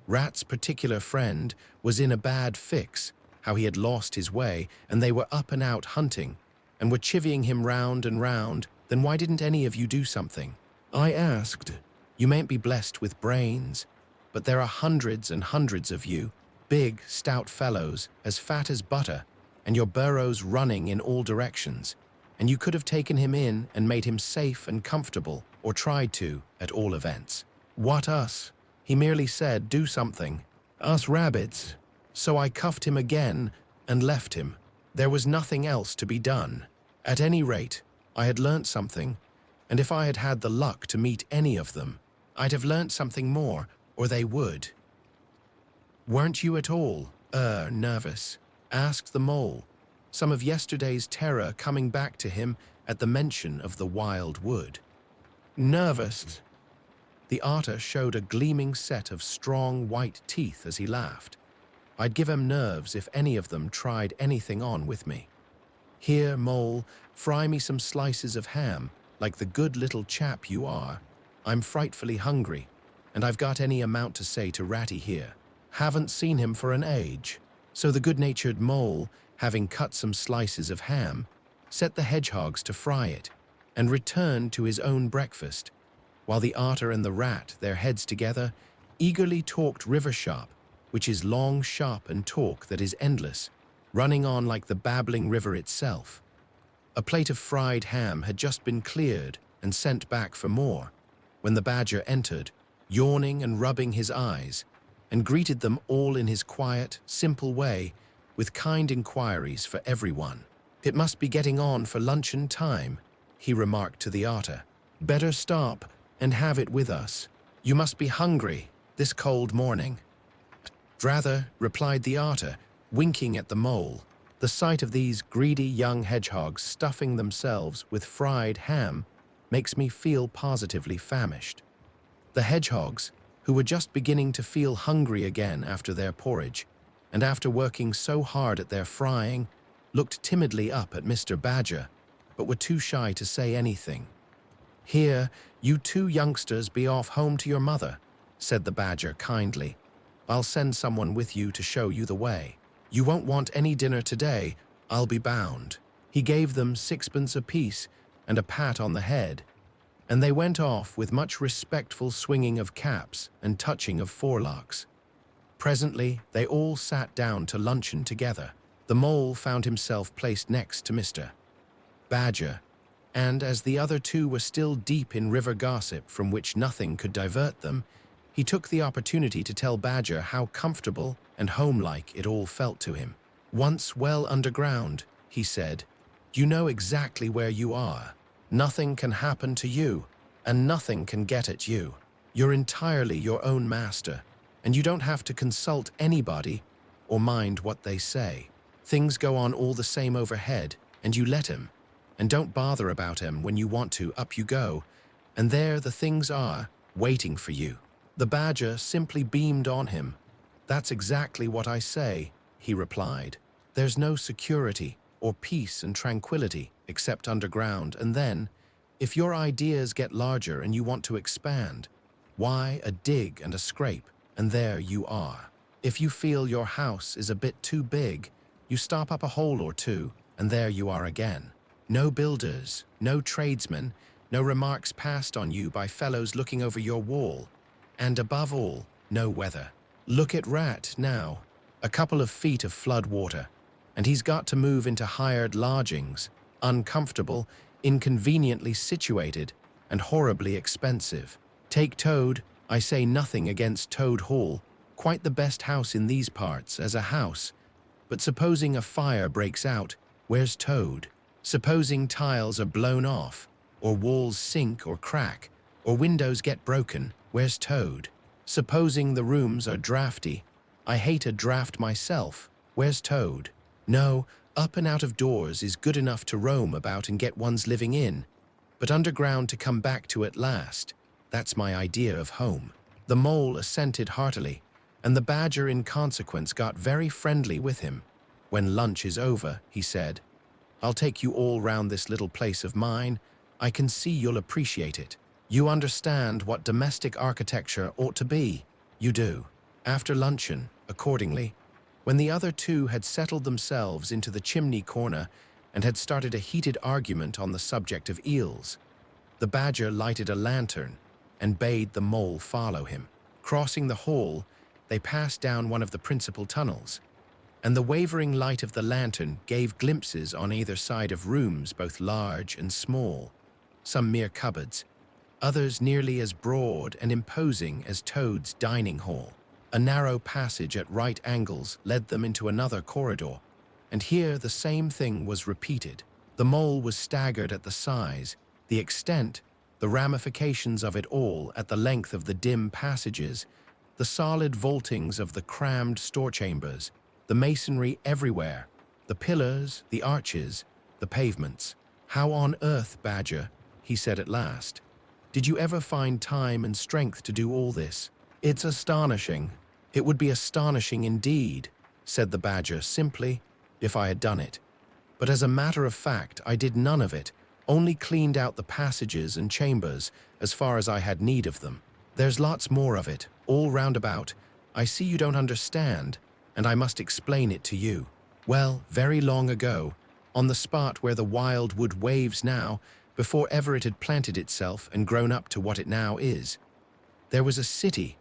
Rat's particular friend, was in a bad fix, how he had lost his way, and they were up and out hunting, and were chivying him round and round. Then why didn't any of you do something? I asked. You mayn't be blessed with brains, but there are hundreds and hundreds of you, big, stout fellows, as fat as butter, and your burrows running in all directions, and you could have taken him in and made him safe and comfortable, or tried to, at all events. What us? He merely said, do something. Us rabbits. So I cuffed him again and left him. There was nothing else to be done. At any rate, I had learnt something, and if I had had the luck to meet any of them, I'd have learnt something more, or they would. Weren't you at all, nervous? Asked the mole, some of yesterday's terror coming back to him at the mention of the wild wood. Nervous? The otter showed a gleaming set of strong white teeth as he laughed. I'd give him nerves if any of them tried anything on with me. Here, Mole, fry me some slices of ham, like the good little chap you are. I'm frightfully hungry, and I've got any amount to say to Ratty here. Haven't seen him for an age. So the good-natured Mole, having cut some slices of ham, set the hedgehogs to fry it, and returned to his own breakfast, while the otter and the rat, their heads together, eagerly talked river sharp, which is long, sharp, and talk that is endless, running on like the babbling river itself. A plate of fried ham had just been cleared and sent back for more, when the badger entered, yawning and rubbing his eyes, and greeted them all in his quiet, simple way, with kind inquiries for everyone. "It must be getting on for luncheon time," he remarked to the otter. "Better stop and have it with us. You must be hungry this cold morning." "Rather," replied the otter, winking at the mole. "The sight of these greedy young hedgehogs stuffing themselves with fried ham makes me feel positively famished." The hedgehogs, who were just beginning to feel hungry again after their porridge, and after working so hard at their frying, looked timidly up at Mr. Badger, but were too shy to say anything. "Here, you two youngsters be off home to your mother," said the Badger kindly. "I'll send someone with you to show you the way. You won't want any dinner today, I'll be bound." He gave them 6pence apiece and a pat on the head, and they went off with much respectful swinging of caps and touching of forelocks. Presently, they all sat down to luncheon together. The mole found himself placed next to Mr. Badger, and as the other two were still deep in river gossip from which nothing could divert them, he took the opportunity to tell Badger how comfortable and homelike it all felt to him. "Once well underground," he said, "you know exactly where you are. Nothing can happen to you, and nothing can get at you. You're entirely your own master, and you don't have to consult anybody or mind what they say. Things go on all the same overhead, and you let 'em, and don't bother about 'em. When you want to, up you go, and there the things are, waiting for you." The Badger simply beamed on him. "That's exactly what I say," he replied. "There's no security or peace and tranquility except underground, and then, if your ideas get larger and you want to expand, why, a dig and a scrape, and there you are. If you feel your house is a bit too big, you stop up a hole or two, and there you are again. No builders, no tradesmen, no remarks passed on you by fellows looking over your wall, and above all, no weather. Look at Rat now, a couple of feet of flood water, and he's got to move into hired lodgings, uncomfortable, inconveniently situated, and horribly expensive. Take Toad, I say nothing against Toad Hall, quite the best house in these parts as a house, but supposing a fire breaks out, where's Toad? Supposing tiles are blown off, or walls sink or crack, or windows get broken, where's Toad? Supposing the rooms are drafty, I hate a draft myself, where's Toad? No, up and out of doors is good enough to roam about and get one's living in, but underground to come back to at last, that's my idea of home." The mole assented heartily, and the Badger in consequence got very friendly with him. "When lunch is over," he said, "I'll take you all round this little place of mine. I can see you'll appreciate it. You understand what domestic architecture ought to be. You do." After luncheon, accordingly, when the other two had settled themselves into the chimney corner and had started a heated argument on the subject of eels, the Badger lighted a lantern and bade the mole follow him. Crossing the hall, they passed down one of the principal tunnels, and the wavering light of the lantern gave glimpses on either side of rooms both large and small, some mere cupboards, others nearly as broad and imposing as Toad's dining hall. A narrow passage at right angles led them into another corridor, and here the same thing was repeated. The mole was staggered at the size, the extent, the ramifications of it all at the length of the dim passages, the solid vaultings of the crammed store chambers, the masonry everywhere, the pillars, the arches, the pavements. "How on earth, Badger," he said at last, "did you ever find time and strength to do all this?" "It's astonishing. It would be astonishing indeed," said the Badger simply, "if I had done it. But as a matter of fact, I did none of it, only cleaned out the passages and chambers as far as I had need of them. There's lots more of it, all round about. I see you don't understand, and I must explain it to you. Well, very long ago, on the spot where the wild wood waves now, before ever it had planted itself and grown up to what it now is, there was a city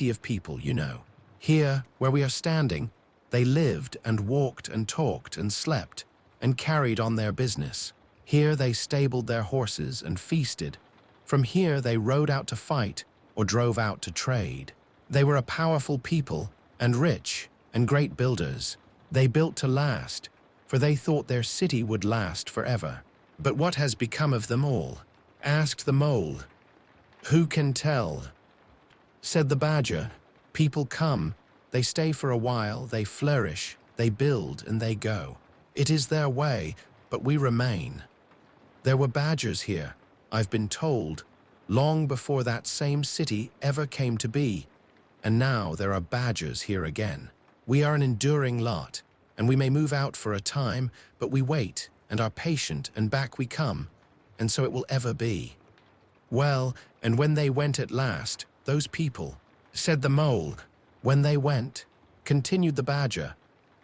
of people, you know. Here, where we are standing, they lived and walked and talked and slept and carried on their business. Here they stabled their horses and feasted. From here they rode out to fight or drove out to trade. They were a powerful people and rich and great builders. They built to last, for they thought their city would last forever. But what has become of them all? Asked the mole. Who can tell? Said the badger. People come, they stay for a while, they flourish, they build and they go. It is their way, but we remain. There were badgers here, I've been told, long before that same city ever came to be, and now there are badgers here again. We are an enduring lot, and we may move out for a time, but we wait and are patient, and back we come, and so it will ever be. Well, and when they went at last, those people, said the mole, when they went, continued the badger,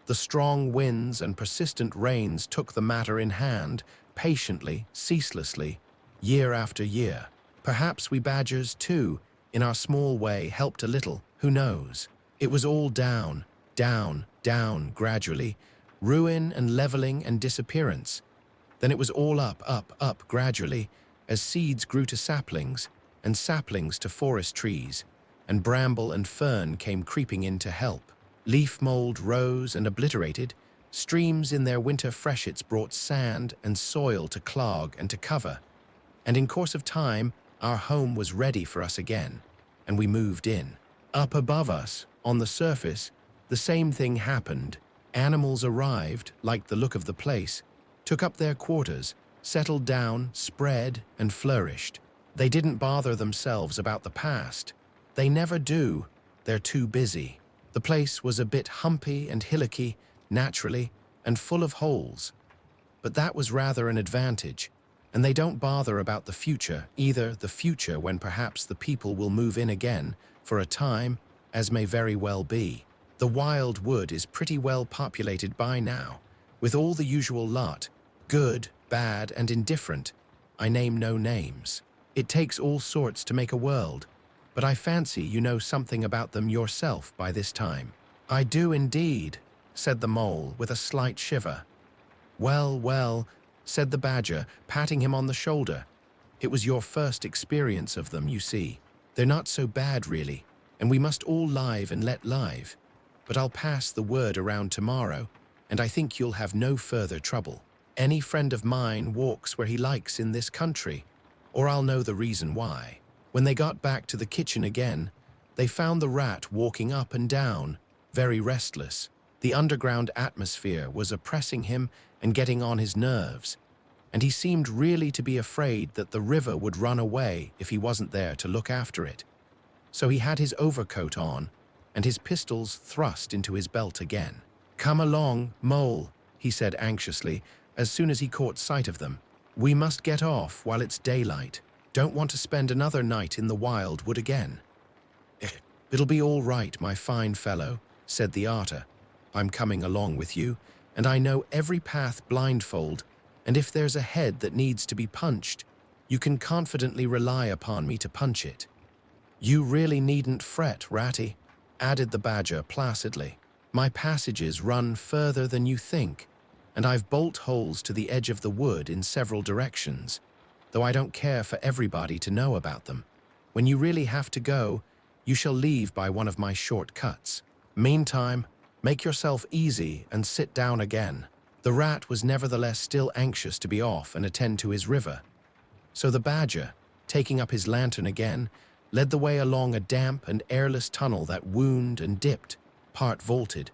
the strong winds and persistent rains took the matter in hand, patiently, ceaselessly, year after year. Perhaps we badgers, too, in our small way, helped a little, who knows? It was all down, down, down, gradually, ruin and leveling and disappearance. Then it was all up, up, up, gradually, as seeds grew to saplings, and saplings to forest trees, and bramble and fern came creeping in to help. Leaf mold rose and obliterated, streams in their winter freshets brought sand and soil to clog and to cover, and in course of time our home was ready for us again, and we moved in. Up above us, on the surface, the same thing happened. Animals arrived, liked the look of the place, took up their quarters, settled down, spread, and flourished. They didn't bother themselves about the past. They never do. They're too busy. The place was a bit humpy and hillocky, naturally, and full of holes. But that was rather an advantage, and they don't bother about the future, either the future when perhaps the people will move in again, for a time, as may very well be. The wild wood is pretty well populated by now, with all the usual lot, good, bad, and indifferent. I name no names. It takes all sorts to make a world, but I fancy you know something about them yourself by this time. I do indeed, said the mole with a slight shiver. Well, well, said the badger, patting him on the shoulder. It was your first experience of them, you see. They're not so bad, really, and we must all live and let live. But I'll pass the word around tomorrow, and I think you'll have no further trouble. Any friend of mine walks where he likes in this country, or I'll know the reason why. When they got back to the kitchen again, they found the rat walking up and down, very restless. The underground atmosphere was oppressing him and getting on his nerves, and he seemed really to be afraid that the river would run away if he wasn't there to look after it. So he had his overcoat on, and his pistols thrust into his belt again. Come along, mole, he said anxiously, as soon as he caught sight of them. We must get off while it's daylight. Don't want to spend another night in the wild wood again. It'll be all right, my fine fellow, said the otter. I'm coming along with you, and I know every path blindfold, and if there's a head that needs to be punched, you can confidently rely upon me to punch it. You really needn't fret, Ratty, added the badger placidly. My passages run further than you think, and I've bolt holes to the edge of the wood in several directions, though I don't care for everybody to know about them. When you really have to go, you shall leave by one of my short cuts. Meantime, make yourself easy and sit down again. The rat was nevertheless still anxious to be off and attend to his river. So the badger, taking up his lantern again, led the way along a damp and airless tunnel that wound and dipped, part vaulted,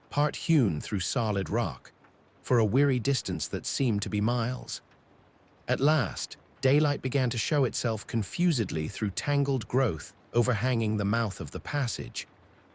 part hewn through solid rock, for a weary distance that seemed to be miles. At last, daylight began to show itself confusedly through tangled growth overhanging the mouth of the passage,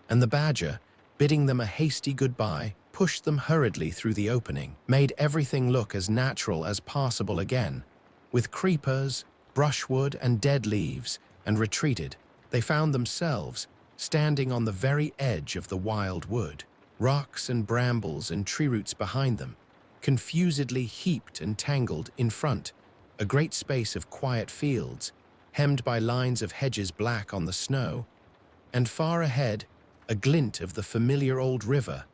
and the badger, bidding them a hasty goodbye, pushed them hurriedly through the opening, made everything look as natural as possible again, with creepers, brushwood, and dead leaves, and retreated. They found themselves standing on the very edge of the wild wood, rocks and brambles and tree roots behind them, confusedly heaped and tangled in front, a great space of quiet fields, hemmed by lines of hedges black on the snow, and far ahead, a glint of the familiar old river,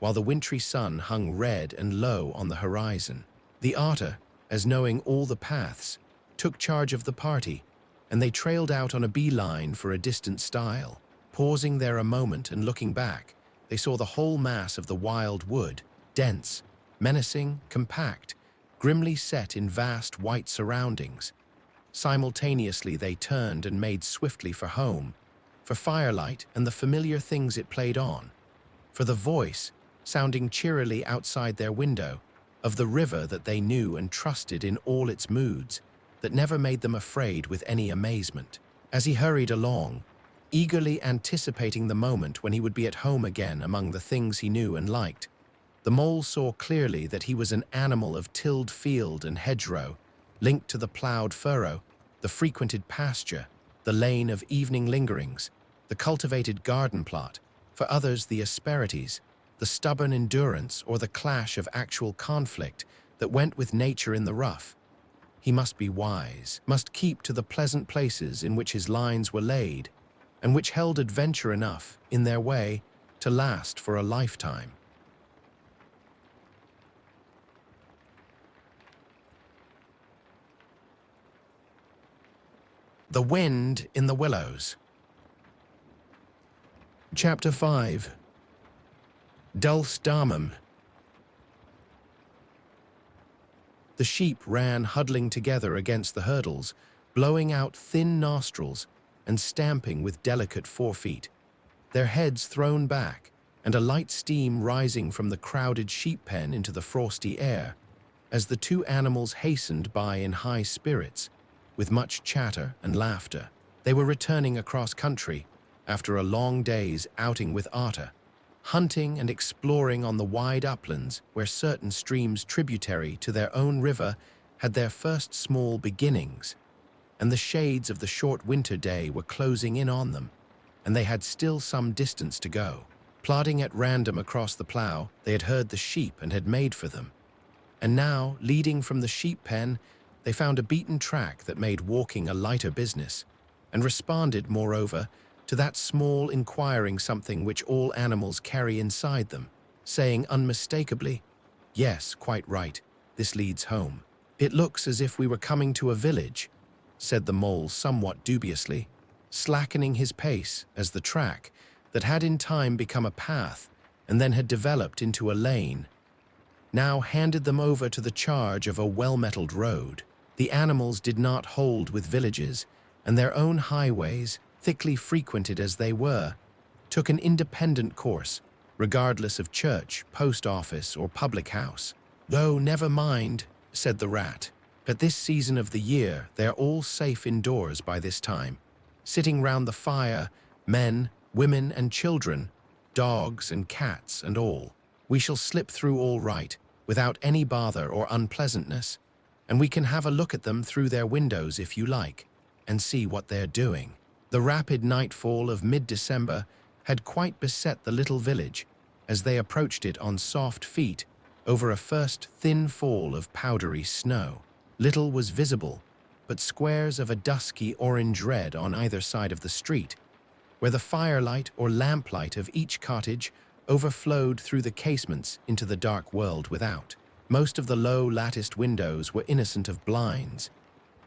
while the wintry sun hung red and low on the horizon. The otter, as knowing all the paths, took charge of the party, and they trailed out on a beeline for a distant stile. Pausing there a moment and looking back, they saw the whole mass of the wild wood, dense, menacing, compact, grimly set in vast white surroundings. Simultaneously, they turned and made swiftly for home, for firelight and the familiar things it played on, for the voice, sounding cheerily outside their window, of the river that they knew and trusted in all its moods, that never made them afraid with any amazement. As he hurried along, eagerly anticipating the moment when he would be at home again among the things he knew and liked, the mole saw clearly that he was an animal of tilled field and hedgerow, linked to the ploughed furrow, the frequented pasture, the lane of evening lingerings, the cultivated garden plot, for others the asperities, the stubborn endurance or the clash of actual conflict that went with nature in the rough. He must be wise, must keep to the pleasant places in which his lines were laid, and which held adventure enough, in their way, to last for a lifetime. The Wind in the Willows. Chapter 5. Dulce Damum. The sheep ran huddling together against the hurdles, blowing out thin nostrils and stamping with delicate forefeet, their heads thrown back and a light steam rising from the crowded sheep pen into the frosty air, as the two animals hastened by in high spirits, with much chatter and laughter. They were returning across country after a long day's outing with Otter, hunting and exploring on the wide uplands where certain streams tributary to their own river had their first small beginnings, and the shades of the short winter day were closing in on them, and they had still some distance to go. Plodding at random across the plough, they had heard the sheep and had made for them, and now, leading from the sheep pen, they found a beaten track that made walking a lighter business, and responded, moreover, to that small inquiring something which all animals carry inside them, saying unmistakably, "Yes, quite right, this leads home." "It looks as if we were coming to a village," said the mole somewhat dubiously, slackening his pace as the track, that had in time become a path and then had developed into a lane, now handed them over to the charge of a well-metalled road. The animals did not hold with villages, and their own highways, thickly frequented as they were, took an independent course, regardless of church, post office, or public house. "Oh, never mind," said the rat. "At this season of the year, they're all safe indoors by this time, sitting round the fire, men, women, and children, dogs and cats and all. We shall slip through all right, without any bother or unpleasantness, and we can have a look at them through their windows if you like, and see what they're doing." The rapid nightfall of mid-December had quite beset the little village as they approached it on soft feet over a first thin fall of powdery snow. Little was visible, but squares of a dusky orange-red on either side of the street, where the firelight or lamplight of each cottage overflowed through the casements into the dark world without. Most of the low latticed windows were innocent of blinds,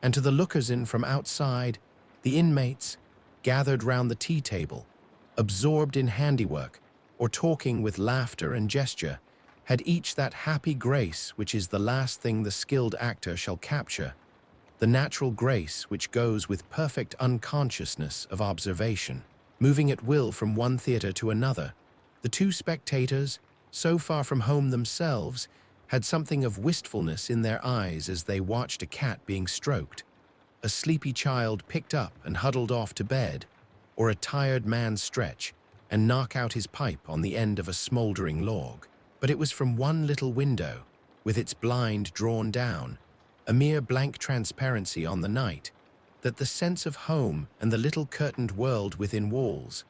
and to the lookers-in from outside, the inmates, gathered round the tea table, absorbed in handiwork, or talking with laughter and gesture, had each that happy grace which is the last thing the skilled actor shall capture, the natural grace which goes with perfect unconsciousness of observation. Moving at will from one theatre to another, the two spectators, so far from home themselves, had something of wistfulness in their eyes as they watched a cat being stroked, a sleepy child picked up and huddled off to bed, or a tired man stretch and knock out his pipe on the end of a smoldering log. But it was from one little window, with its blind drawn down, a mere blank transparency on the night, that the sense of home and the little curtained world within walls,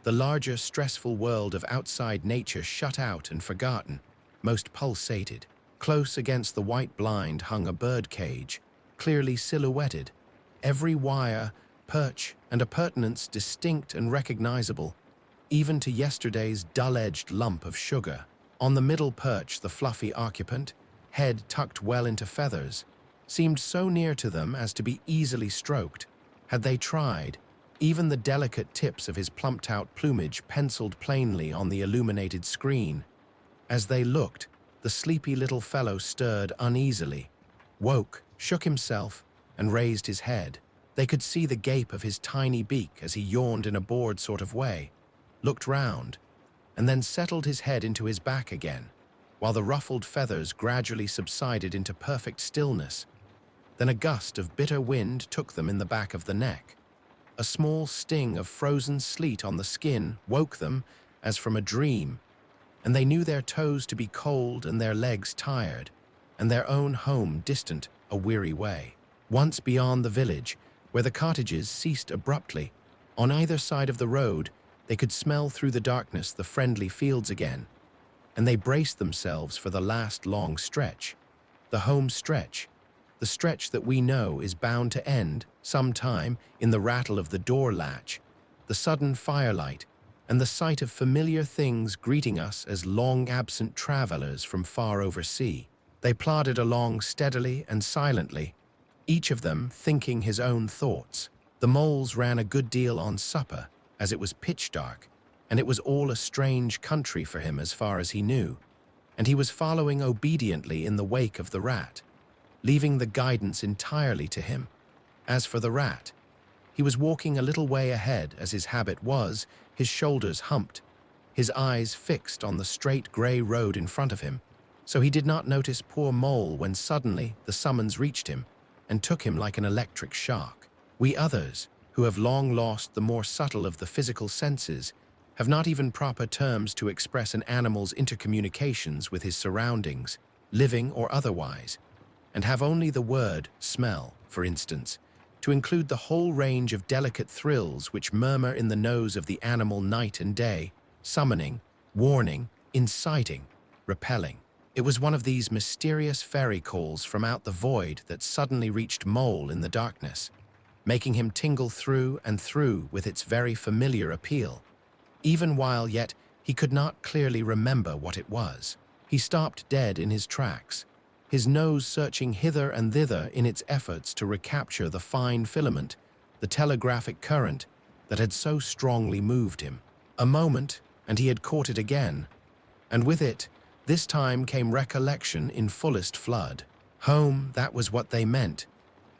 the larger stressful world of outside nature shut out and forgotten, most pulsated. Close against the white blind hung a bird cage, clearly silhouetted, every wire, perch, and appurtenance distinct and recognizable, even to yesterday's dull-edged lump of sugar. On the middle perch the fluffy occupant, head tucked well into feathers, seemed so near to them as to be easily stroked, had they tried, even the delicate tips of his plumped-out plumage penciled plainly on the illuminated screen. As they looked, the sleepy little fellow stirred uneasily, woke, shook himself, and raised his head. They could see the gape of his tiny beak as he yawned in a bored sort of way, looked round, and then settled his head into his back again, while the ruffled feathers gradually subsided into perfect stillness. Then a gust of bitter wind took them in the back of the neck. A small sting of frozen sleet on the skin woke them as from a dream, and they knew their toes to be cold and their legs tired, and their own home distant a weary way. Once beyond the village, where the cottages ceased abruptly, on either side of the road, they could smell through the darkness the friendly fields again, and they braced themselves for the last long stretch, the home stretch, the stretch that we know is bound to end sometime in the rattle of the door latch, the sudden firelight, and the sight of familiar things greeting us as long-absent travelers from far oversea. They plodded along steadily and silently, each of them thinking his own thoughts. The moles ran a good deal on supper, as it was pitch dark, and it was all a strange country for him as far as he knew, and he was following obediently in the wake of the rat, leaving the guidance entirely to him. As for the rat, he was walking a little way ahead, as his habit was, his shoulders humped, his eyes fixed on the straight gray road in front of him, so he did not notice poor Mole when suddenly the summons reached him and took him like an electric shock. We others, who have long lost the more subtle of the physical senses, have not even proper terms to express an animal's intercommunications with his surroundings, living or otherwise, and have only the word smell, for instance, to include the whole range of delicate thrills which murmur in the nose of the animal night and day, summoning, warning, inciting, repelling. It was one of these mysterious fairy calls from out the void that suddenly reached Mole in the darkness, making him tingle through and through with its very familiar appeal, even while yet he could not clearly remember what it was. He stopped dead in his tracks, his nose searching hither and thither in its efforts to recapture the fine filament, the telegraphic current that had so strongly moved him. A moment, and he had caught it again, and with it, this time came recollection in fullest flood. Home, that was what they meant.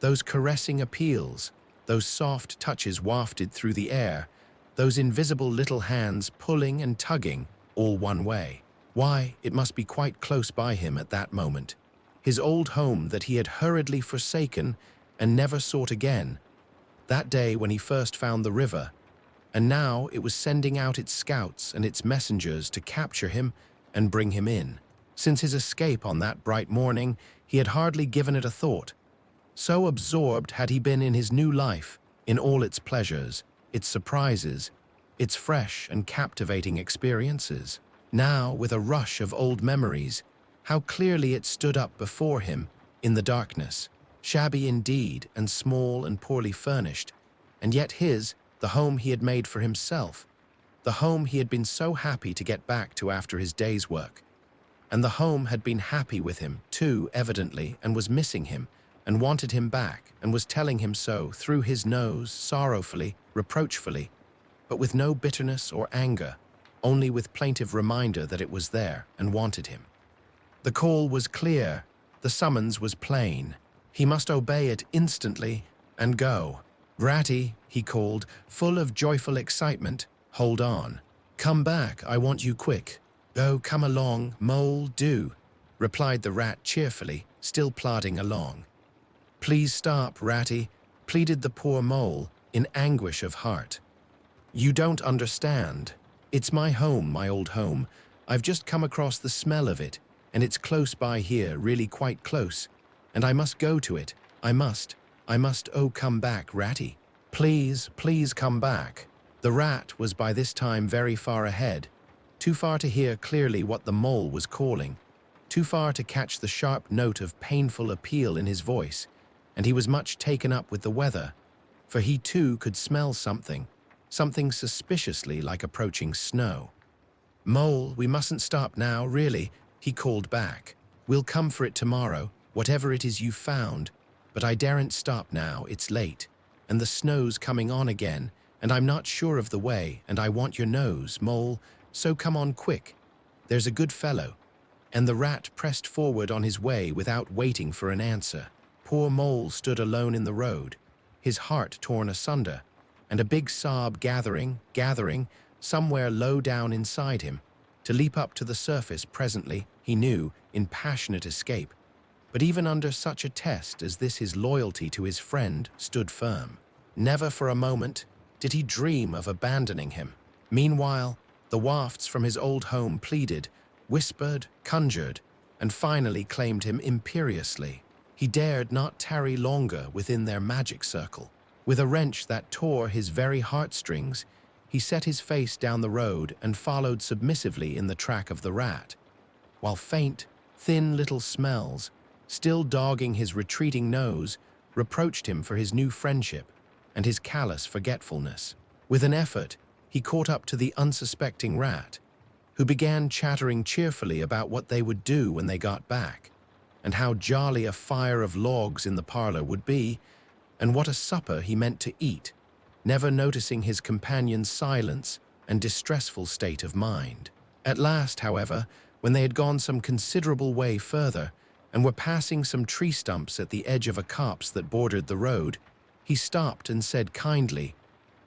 Those caressing appeals, those soft touches wafted through the air, those invisible little hands pulling and tugging, all one way. Why, it must be quite close by him at that moment. His old home that he had hurriedly forsaken and never sought again, that day when he first found the river, and now it was sending out its scouts and its messengers to capture him and bring him in. Since his escape on that bright morning, he had hardly given it a thought. So absorbed had he been in his new life, in all its pleasures, its surprises, its fresh and captivating experiences. Now, with a rush of old memories, how clearly it stood up before him in the darkness, shabby indeed and small and poorly furnished, and yet his, the home he had made for himself, the home he had been so happy to get back to after his day's work. And the home had been happy with him, too, evidently, and was missing him, and wanted him back, and was telling him so through his nose, sorrowfully, reproachfully, but with no bitterness or anger, only with plaintive reminder that it was there and wanted him. The call was clear, the summons was plain. He must obey it instantly and go. "Ratty," he called, full of joyful excitement. "Hold on. Come back, I want you quick." "Oh, come along, Mole, do," replied the rat cheerfully, still plodding along. "Please stop, Ratty," pleaded the poor Mole, in anguish of heart. "You don't understand. It's my home, my old home. I've just come across the smell of it, and it's close by here, really quite close, and I must go to it. I must, oh, come back, Ratty. Please, please come back." The rat was by this time very far ahead, too far to hear clearly what the Mole was calling, too far to catch the sharp note of painful appeal in his voice, and he was much taken up with the weather, for he too could smell something suspiciously like approaching snow. "Mole, we mustn't stop now, really," he called back. "We'll come for it tomorrow, whatever it is you've found, but I daren't stop now, it's late, and the snow's coming on again, and I'm not sure of the way, and I want your nose, Mole, so come on quick. There's a good fellow." And the rat pressed forward on his way without waiting for an answer. Poor Mole stood alone in the road, his heart torn asunder, and a big sob gathering, somewhere low down inside him, to leap up to the surface presently, he knew, in passionate escape. But even under such a test as this, his loyalty to his friend stood firm. Never for a moment did he dream of abandoning him. Meanwhile, the wafts from his old home pleaded, whispered, conjured, and finally claimed him imperiously. He dared not tarry longer within their magic circle. With a wrench that tore his very heartstrings, he set his face down the road and followed submissively in the track of the rat, while faint, thin little smells, still dogging his retreating nose, reproached him for his new friendship and his callous forgetfulness. With an effort, he caught up to the unsuspecting rat, who began chattering cheerfully about what they would do when they got back, and how jolly a fire of logs in the parlor would be, and what a supper he meant to eat, never noticing his companion's silence and distressful state of mind. At last, however, when they had gone some considerable way further, and were passing some tree stumps at the edge of a copse that bordered the road, he stopped and said kindly,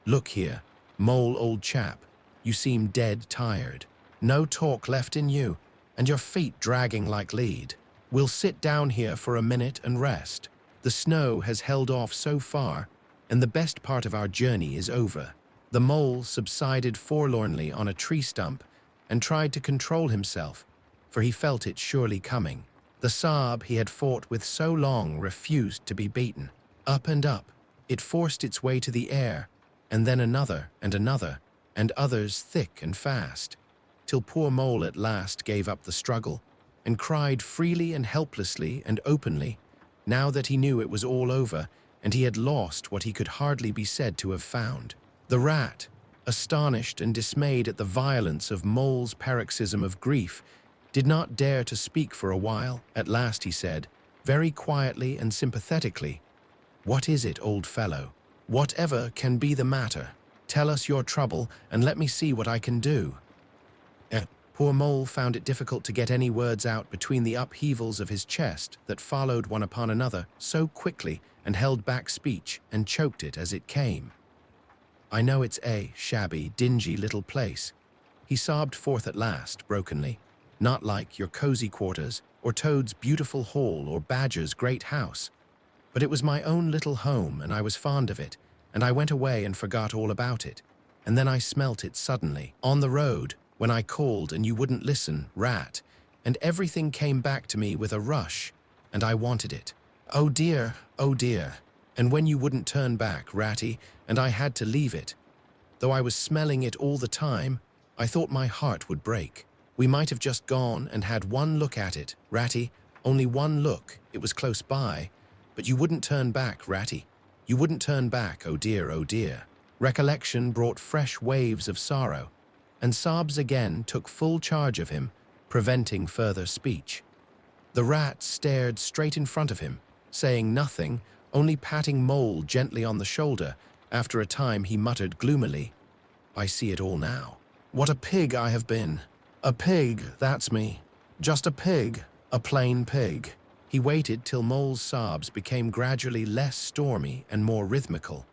"Look here, Mole, old chap, you seem dead tired. No talk left in you, and your feet dragging like lead. We'll sit down here for a minute and rest. The snow has held off so far, and the best part of our journey is over." The mole subsided forlornly on a tree stump and tried to control himself, for he felt it surely coming. The sob he had fought with so long refused to be beaten. Up and up, it forced its way to the air, and then another, and others thick and fast, till poor Mole at last gave up the struggle and cried freely and helplessly and openly, now that he knew it was all over and he had lost what he could hardly be said to have found. The rat, astonished and dismayed at the violence of Mole's paroxysm of grief, did not dare to speak for a while. At last he said, very quietly and sympathetically, "What is it, old fellow? Whatever can be the matter? Tell us your trouble and let me see what I can do." Poor Mole found it difficult to get any words out between the upheavals of his chest that followed one upon another so quickly, and held back speech and choked it as it came. "I know it's a shabby, dingy little place," he sobbed forth at last, brokenly. "Not like your cozy quarters, or Toad's beautiful hall, or Badger's great house. But it was my own little home, and I was fond of it, and I went away and forgot all about it. And then I smelt it suddenly, on the road, when I called and you wouldn't listen, rat, and everything came back to me with a rush, and I wanted it. Oh dear, and when you wouldn't turn back, Ratty, and I had to leave it. Though I was smelling it all the time, I thought my heart would break. We might have just gone and had one look at it, Ratty, only one look, it was close by, but you wouldn't turn back, Ratty. You wouldn't turn back, oh dear, oh dear." Recollection brought fresh waves of sorrow, and sobs again took full charge of him, preventing further speech. The rat stared straight in front of him, saying nothing, only patting Mole gently on the shoulder. After a time he muttered gloomily, "I see it all now. What a pig I have been. A pig, that's me. Just a pig, a plain pig." He waited till Mole's sobs became gradually less stormy and more rhythmical.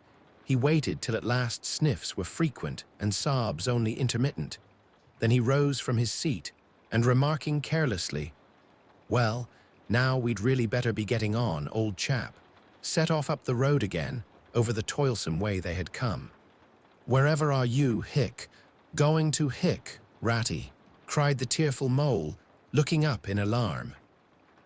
He waited till at last sniffs were frequent and sobs only intermittent. Then he rose from his seat and, remarking carelessly, "Well, now we'd really better be getting on, old chap," set off up the road again over the toilsome way they had come. "Wherever are you, going to Ratty?" cried the tearful Mole, looking up in alarm.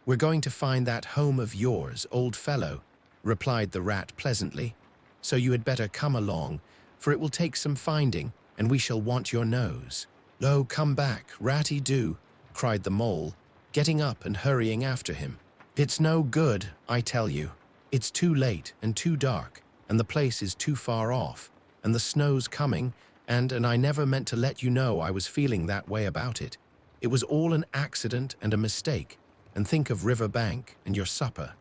"We're going to find that home of yours, old fellow," replied the rat pleasantly. "So you had better come along, for it will take some finding, and we shall want your nose." "Oh, come back, Ratty, do," cried the Mole, getting up and hurrying after him. "It's no good, I tell you. It's too late and too dark, and the place is too far off, and the snow's coming, and I never meant to let you know I was feeling that way about it. It was all an accident and a mistake, and think of Riverbank and your supper."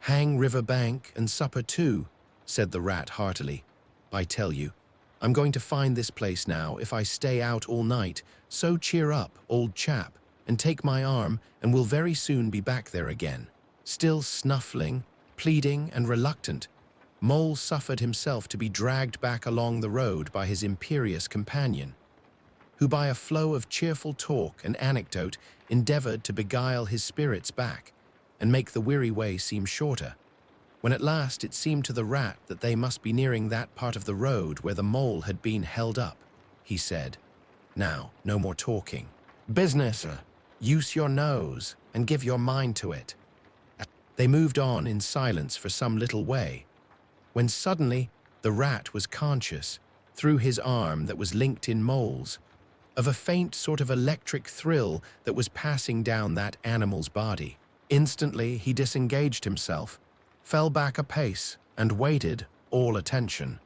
"Hang Riverbank and supper too," said the rat heartily. "I tell you, I'm going to find this place now if I stay out all night, so cheer up, old chap, and take my arm, and we'll very soon be back there again." Still snuffling, pleading, and reluctant, Mole suffered himself to be dragged back along the road by his imperious companion, who by a flow of cheerful talk and anecdote endeavored to beguile his spirits back and make the weary way seem shorter. When at last it seemed to the rat that they must be nearing that part of the road where the mole had been held up, he said, "Now, no more talking. Business, use your nose and give your mind to it." They moved on in silence for some little way, when suddenly the rat was conscious, through his arm that was linked in Mole's, of a faint sort of electric thrill that was passing down that animal's body. Instantly he disengaged himself, fell back a pace, and waited, all attention.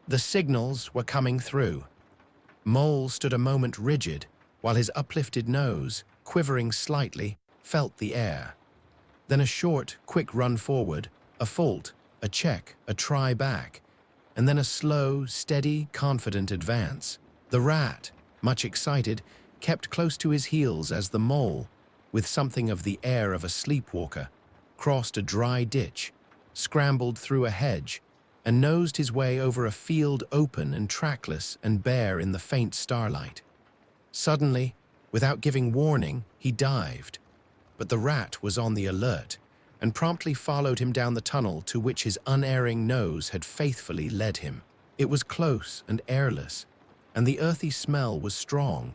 The signals were coming through. Mole stood a moment rigid, while his uplifted nose, quivering slightly, felt the air. Then a short, quick run forward, a fault, a check, a try back, and then a slow, steady, confident advance. The rat, much excited, kept close to his heels as the mole, with something of the air of a sleepwalker, crossed a dry ditch, scrambled through a hedge, and nosed his way over a field open and trackless and bare in the faint starlight. Suddenly, without giving warning, he dived, but the rat was on the alert and promptly followed him down the tunnel to which his unerring nose had faithfully led him. It was close and airless, and the earthy smell was strong,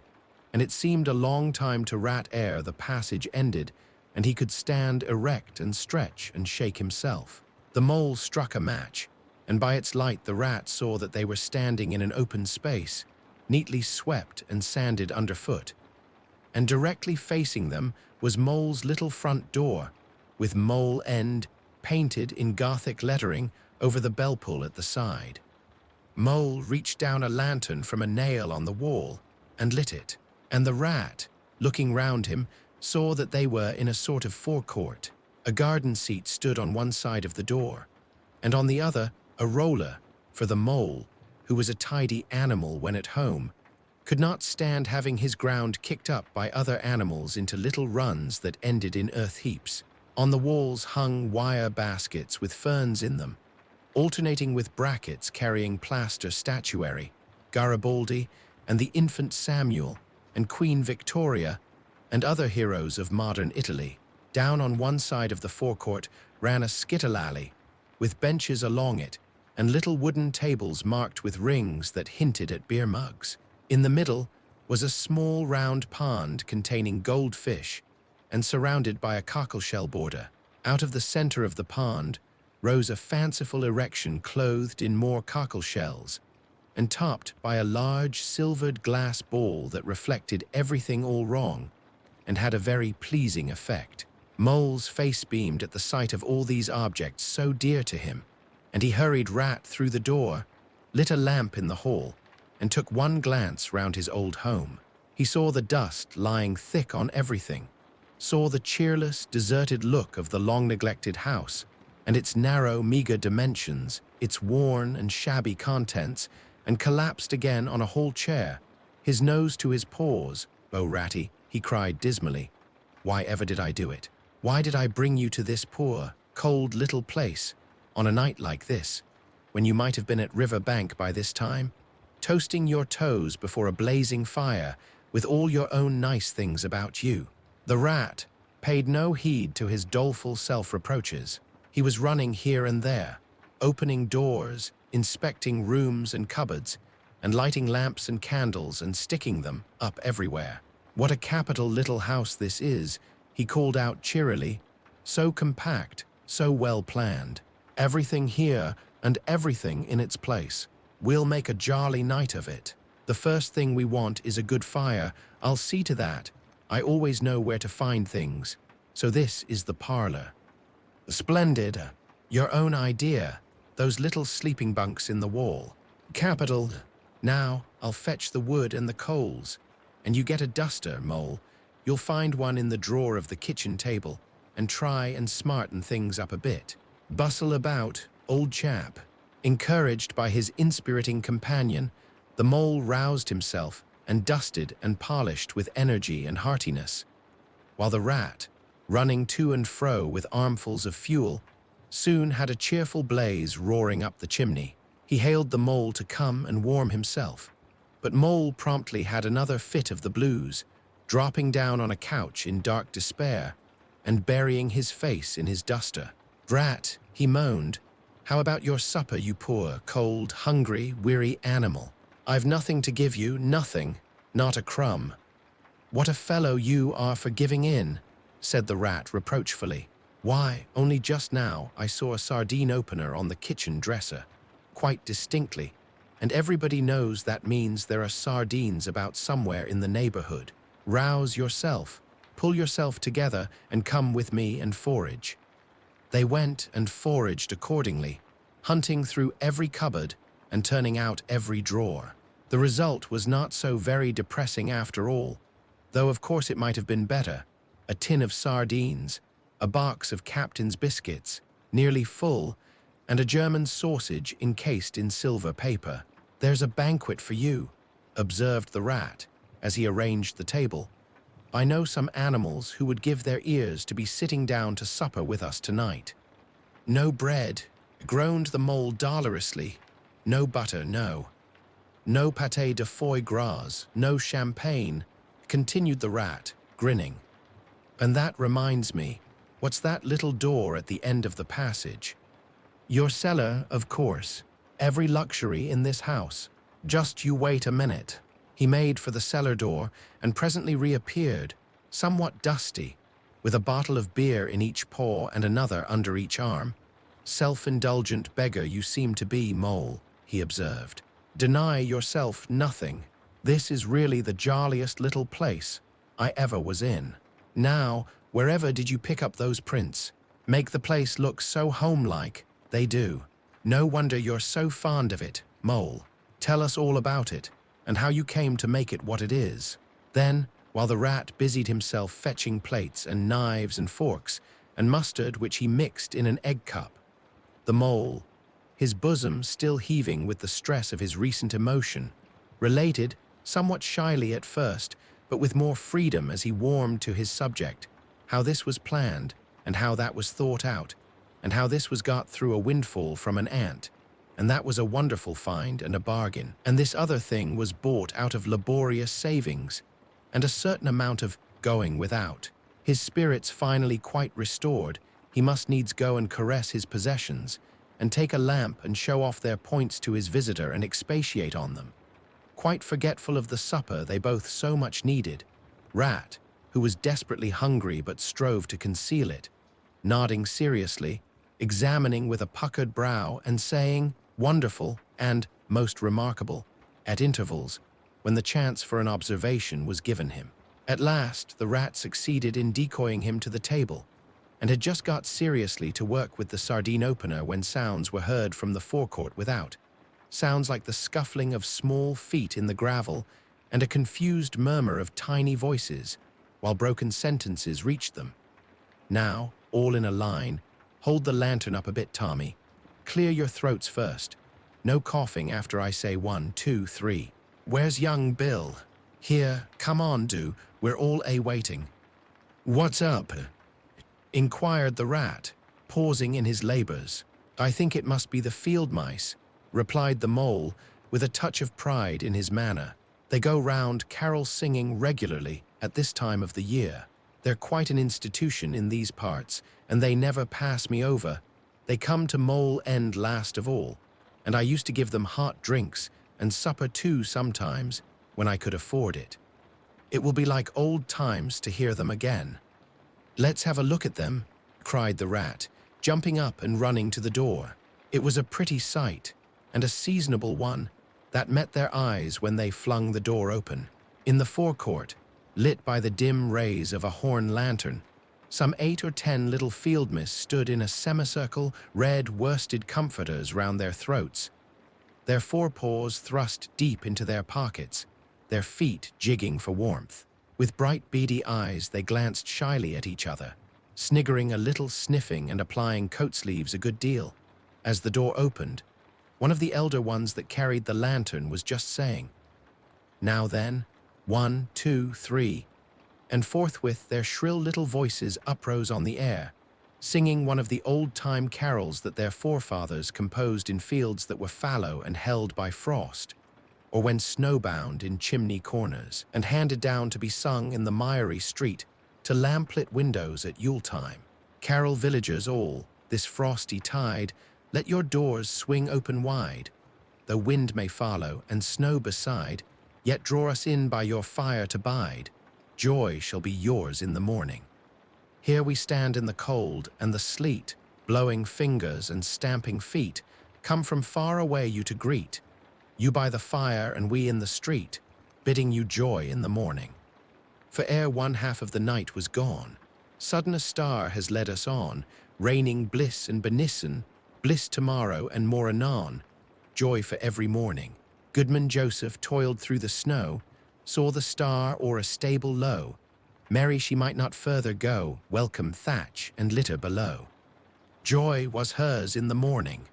and it seemed a long time to rat ere the passage ended and he could stand erect and stretch and shake himself. The mole struck a match, and by its light the rat saw that they were standing in an open space, neatly swept and sanded underfoot, and directly facing them was Mole's little front door, with Mole End painted in Gothic lettering over the bell pull at the side. Mole reached down a lantern from a nail on the wall and lit it, and the rat, looking round him, saw that they were in a sort of forecourt. A garden seat stood on one side of the door, and on the other a roller, for the mole, who was a tidy animal when at home, could not stand having his ground kicked up by other animals into little runs that ended in earth heaps. On the walls hung wire baskets with ferns in them, alternating with brackets carrying plaster statuary, Garibaldi and the infant Samuel and Queen Victoria and other heroes of modern Italy. Down on one side of the forecourt ran a skittle alley, with benches along it and little wooden tables marked with rings that hinted at beer mugs. In the middle was a small round pond containing goldfish and surrounded by a cockleshell border. Out of the center of the pond rose a fanciful erection clothed in more cockleshells and topped by a large silvered glass ball that reflected everything all wrong and had a very pleasing effect. Mole's face beamed at the sight of all these objects so dear to him, and he hurried rat through the door, lit a lamp in the hall, and took one glance round his old home. He saw the dust lying thick on everything, saw the cheerless, deserted look of the long-neglected house, and its narrow, meager dimensions, its worn and shabby contents, and collapsed again on a whole chair, his nose to his paws. "Oh, Ratty," he cried dismally, "why ever did I do it? Why did I bring you to this poor, cold little place, on a night like this, when you might have been at River Bank by this time, toasting your toes before a blazing fire, with all your own nice things about you?" The rat paid no heed to his doleful self-reproaches. He was running here and there, opening doors, inspecting rooms and cupboards, and lighting lamps and candles and sticking them up everywhere. "What a capital little house this is," he called out cheerily, "so compact, so well planned. Everything here and everything in its place. We'll make a jolly night of it. The first thing we want is a good fire. I'll see to that. I always know where to find things. So this is the parlor. Splendid. Your own idea. Those little sleeping bunks in the wall. Capital. Now I'll fetch the wood and the coals. And you get a duster, Mole. You'll find one in the drawer of the kitchen table, and try and smarten things up a bit. Bustle about, old chap. Encouraged by his inspiriting companion, the mole roused himself and dusted and polished with energy and heartiness, while the rat, running to and fro with armfuls of fuel, soon had a cheerful blaze roaring up the chimney. He hailed the mole to come and warm himself, but Mole promptly had another fit of the blues, dropping down on a couch in dark despair and burying his face in his duster. "Rat," he moaned, "how about your supper, you poor, cold, hungry, weary animal? I've nothing to give you, nothing, not a crumb." "What a fellow you are for giving in," said the rat reproachfully. "Why, only just now I saw a sardine opener on the kitchen dresser, quite distinctly, and everybody knows that means there are sardines about somewhere in the neighborhood. Rouse yourself, pull yourself together, and come with me and forage." They went and foraged accordingly, hunting through every cupboard and turning out every drawer. The result was not so very depressing after all, though of course it might have been better. A tin of sardines, a box of Captain's biscuits, nearly full, and a German sausage encased in silver paper. "There's a banquet for you," observed the rat, as he arranged the table. "I know some animals who would give their ears to be sitting down to supper with us tonight." "No bread," groaned the mole dolorously. "No butter, no. No pâté de foie gras, no champagne," continued the rat, grinning. "And that reminds me, what's that little door at the end of the passage?" "Your cellar, of course. Every luxury in this house. Just you wait a minute." He made for the cellar door and presently reappeared, somewhat dusty, with a bottle of beer in each paw and another under each arm. "Self-indulgent beggar you seem to be, Mole," he observed. "Deny yourself nothing. This is really the jolliest little place I ever was in. Now, wherever did you pick up those prints? Make the place look so homelike, they do. No wonder you're so fond of it, Mole. Tell us all about it, and how you came to make it what it is." Then, while the rat busied himself fetching plates and knives and forks, and mustard which he mixed in an egg cup, the mole, his bosom still heaving with the stress of his recent emotion, related, somewhat shyly at first, but with more freedom as he warmed to his subject, how this was planned, and how that was thought out, and how this was got through a windfall from an ant, and that was a wonderful find and a bargain, and this other thing was bought out of laborious savings, and a certain amount of going without. His spirits finally quite restored, he must needs go and caress his possessions, and take a lamp and show off their points to his visitor and expatiate on them, quite forgetful of the supper they both so much needed. Rat, who was desperately hungry but strove to conceal it, nodding seriously, examining with a puckered brow, and saying, "Wonderful," and "most remarkable," at intervals, when the chance for an observation was given him. At last, the rat succeeded in decoying him to the table, and had just got seriously to work with the sardine opener when sounds were heard from the forecourt without. Sounds like the scuffling of small feet in the gravel and a confused murmur of tiny voices, while broken sentences reached them. "Now, all in a line. Hold the lantern up a bit, Tommy. Clear your throats first. No coughing after I say 1, 2, 3. Where's young Bill? Here, come on, do. We're all waiting." "What's up?" inquired the rat, pausing in his labors. "I think it must be the field mice," replied the mole, with a touch of pride in his manner. "They go round carol-singing regularly at this time of the year. They're quite an institution in these parts, and they never pass me over. They come to Mole End last of all, and I used to give them hot drinks and supper too sometimes, when I could afford it. It will be like old times to hear them again." "Let's have a look at them," cried the rat, jumping up and running to the door. It was a pretty sight, and a seasonable one, that met their eyes when they flung the door open. In the forecourt, lit by the dim rays of a horn lantern, some 8 or 10 little field mice stood in a semicircle, red worsted comforters round their throats, their forepaws thrust deep into their pockets, their feet jigging for warmth. With bright beady eyes they glanced shyly at each other, sniggering a little, sniffing and applying coat sleeves a good deal. As the door opened, One of the elder ones that carried the lantern was just saying, "Now then, 1, 2, 3, and forthwith their shrill little voices uprose on the air, singing one of the old-time carols that their forefathers composed in fields that were fallow and held by frost, or when snowbound in chimney corners, and handed down to be sung in the miry street to lamplit windows at Yuletime. Carol villagers all, this frosty tide, let your doors swing open wide. Though wind may follow and snow beside, yet draw us in by your fire to bide. Joy shall be yours in the morning. Here we stand in the cold and the sleet, blowing fingers and stamping feet, come from far away you to greet. You by the fire and we in the street, bidding you joy in the morning. For ere one half of the night was gone, sudden a star has led us on, raining bliss and benison, bliss tomorrow and more anon, joy for every morning. Goodman Joseph toiled through the snow, saw the star o'er a stable low. Merry she might not further go, welcome thatch and litter below. Joy was hers in the morning.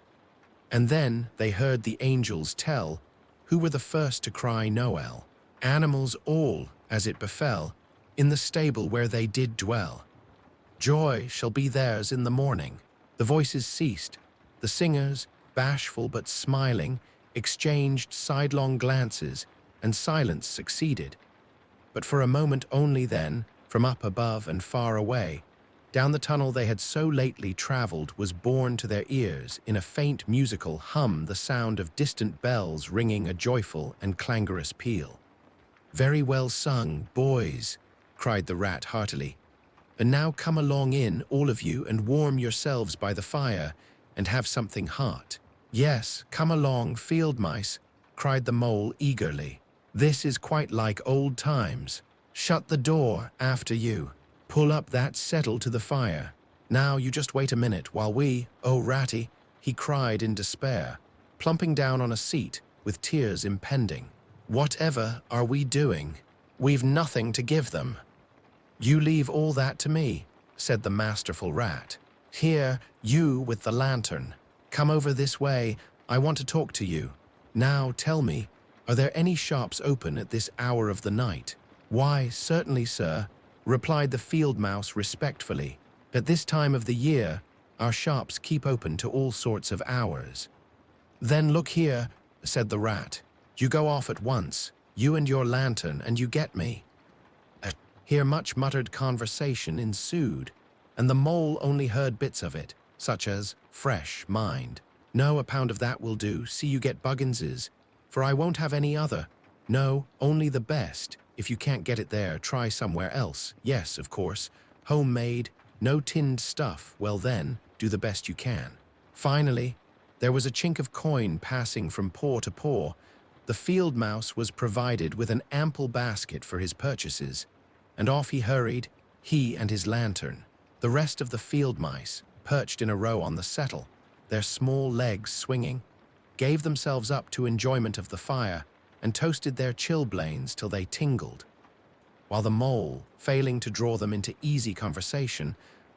And then they heard the angels tell, who were the first to cry Noel. Animals all, as it befell, in the stable where they did dwell. Joy shall be theirs in the morning. The voices ceased. The singers, bashful but smiling, exchanged sidelong glances, and silence succeeded. But for a moment only then, from up above and far away, down the tunnel they had so lately traveled was borne to their ears in a faint musical hum the sound of distant bells ringing a joyful and clangorous peal. "Very well sung, boys," cried the rat heartily. "And now come along in, all of you, and warm yourselves by the fire, and have something hot." "Yes, come along, field mice," cried the mole eagerly. "This is quite like old times. Shut the door after you. Pull up that settle to the fire. Now you just wait a minute while oh Ratty," he cried in despair, plumping down on a seat with tears impending. "Whatever are we doing? We've nothing to give them." "You leave all that to me," said the masterful rat. "Here, you with the lantern. Come over this way, I want to talk to you. Now tell me, are there any shops open at this hour of the night?" "Why, certainly, sir," replied the field mouse respectfully. "At this time of the year, our shops keep open to all sorts of hours." "Then look here," said the rat. "You go off at once, you and your lantern, and you get me." Here much muttered conversation ensued, and the mole only heard bits of it, such as, "Fresh, mind. No, a pound of that will do, see you get Buggins's, for I won't have any other. No, only the best. If you can't get it there, try somewhere else. Yes, of course. Homemade, no tinned stuff. Well then, do the best you can." Finally, there was a chink of coin passing from paw to paw. The field mouse was provided with an ample basket for his purchases, and off he hurried, he and his lantern. The rest of the field mice, perched in a row on the settle, their small legs swinging, gave themselves up to enjoyment of the fire and toasted their chilblains till they tingled, while the mole, failing to draw them into easy conversation,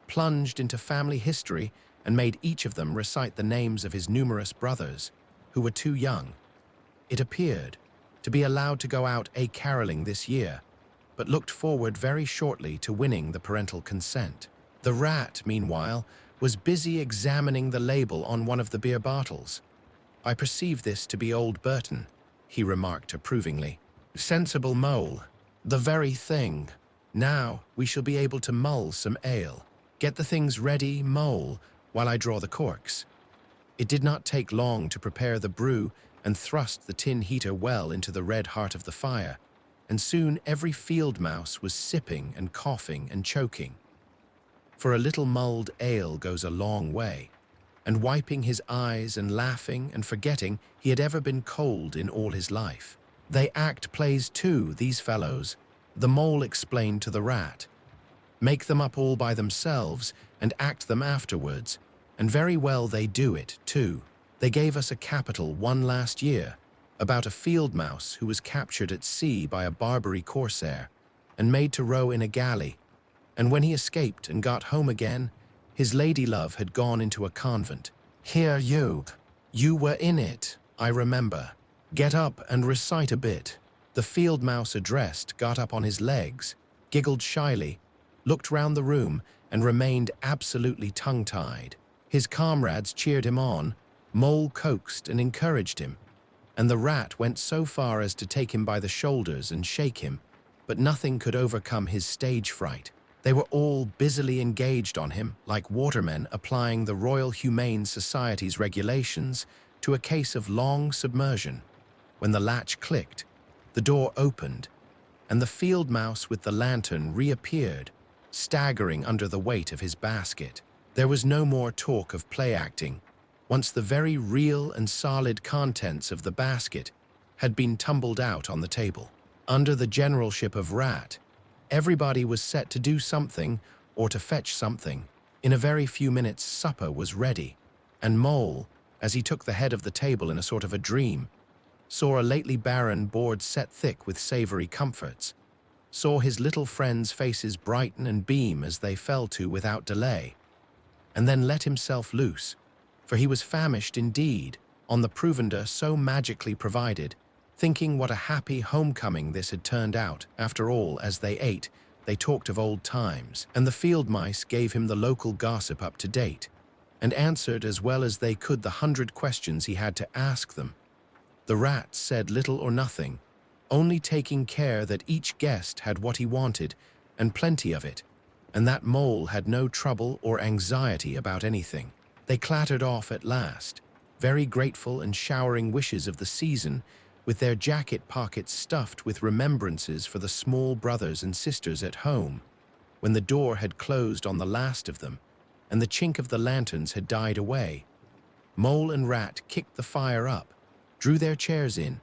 plunged into family history and made each of them recite the names of his numerous brothers, who were too young, it appeared, to be allowed to go out a-caroling this year, but looked forward very shortly to winning the parental consent. The rat, meanwhile, was busy examining the label on one of the beer bottles. "I perceive this to be old Burton," he remarked approvingly. "Sensible mole. The very thing. Now we shall be able to mull some ale. Get the things ready, mole, while I draw the corks." It did not take long to prepare the brew and thrust the tin heater well into the red heart of the fire, and soon every field mouse was sipping and coughing and choking. For a little mulled ale goes a long way, and wiping his eyes and laughing and forgetting he had ever been cold in all his life. "They act plays too, these fellows," the mole explained to the rat. "Make them up all by themselves and act them afterwards, and very well they do it, too. They gave us a capital one last year, about a field mouse who was captured at sea by a Barbary corsair and made to row in a galley, and when he escaped and got home again, his lady-love had gone into a convent. Here, you You were in it, I remember. Get up and recite a bit. The field mouse addressed got up on his legs, giggled shyly, looked round the room, and remained absolutely tongue-tied. His comrades cheered him on, Mole coaxed and encouraged him, and the rat went so far as to take him by the shoulders and shake him, but nothing could overcome his stage fright. They were all busily engaged on him, like watermen applying the Royal Humane Society's regulations to a case of long submersion. When the latch clicked, the door opened, and the field mouse with the lantern reappeared, staggering under the weight of his basket. There was no more talk of play acting, once the very real and solid contents of the basket had been tumbled out on the table. Under the generalship of Rat, everybody was set to do something or to fetch something. In a very few minutes, supper was ready, and Mole, as he took the head of the table in a sort of a dream, saw a lately barren board set thick with savory comforts, saw his little friends' faces brighten and beam as they fell to without delay, and then let himself loose, for he was famished indeed, on the provender so magically provided, thinking what a happy homecoming this had turned out. After all, as they ate, they talked of old times, and the field mice gave him the local gossip up to date, and answered as well as they could the 100 questions he had to ask them. The rat said little or nothing, only taking care that each guest had what he wanted, and plenty of it, and that Mole had no trouble or anxiety about anything. They clattered off at last, very grateful and showering wishes of the season, with their jacket pockets stuffed with remembrances for the small brothers and sisters at home, when the door had closed on the last of them, and the chink of the lanterns had died away. Mole and Rat kicked the fire up, drew their chairs in,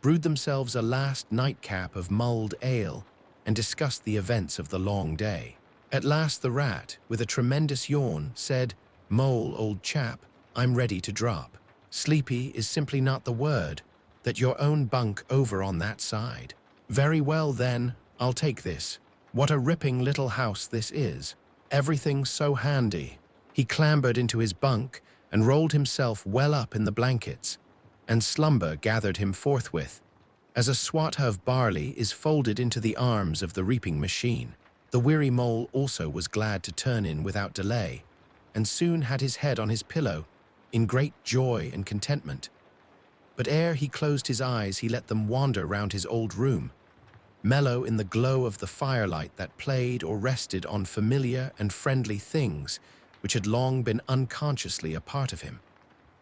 brewed themselves a last nightcap of mulled ale, and discussed the events of the long day. At last the Rat, with a tremendous yawn, said, "Mole, old chap, I'm ready to drop. Sleepy is simply not the word, that your own bunk over on that side." "Very well then, I'll take this. What a ripping little house this is. Everything so handy." He clambered into his bunk and rolled himself well up in the blankets, and slumber gathered him forthwith, as a swath of barley is folded into the arms of the reaping machine. The weary Mole also was glad to turn in without delay, and soon had his head on his pillow, in great joy and contentment. But ere he closed his eyes, he let them wander round his old room, mellow in the glow of the firelight that played or rested on familiar and friendly things which had long been unconsciously a part of him,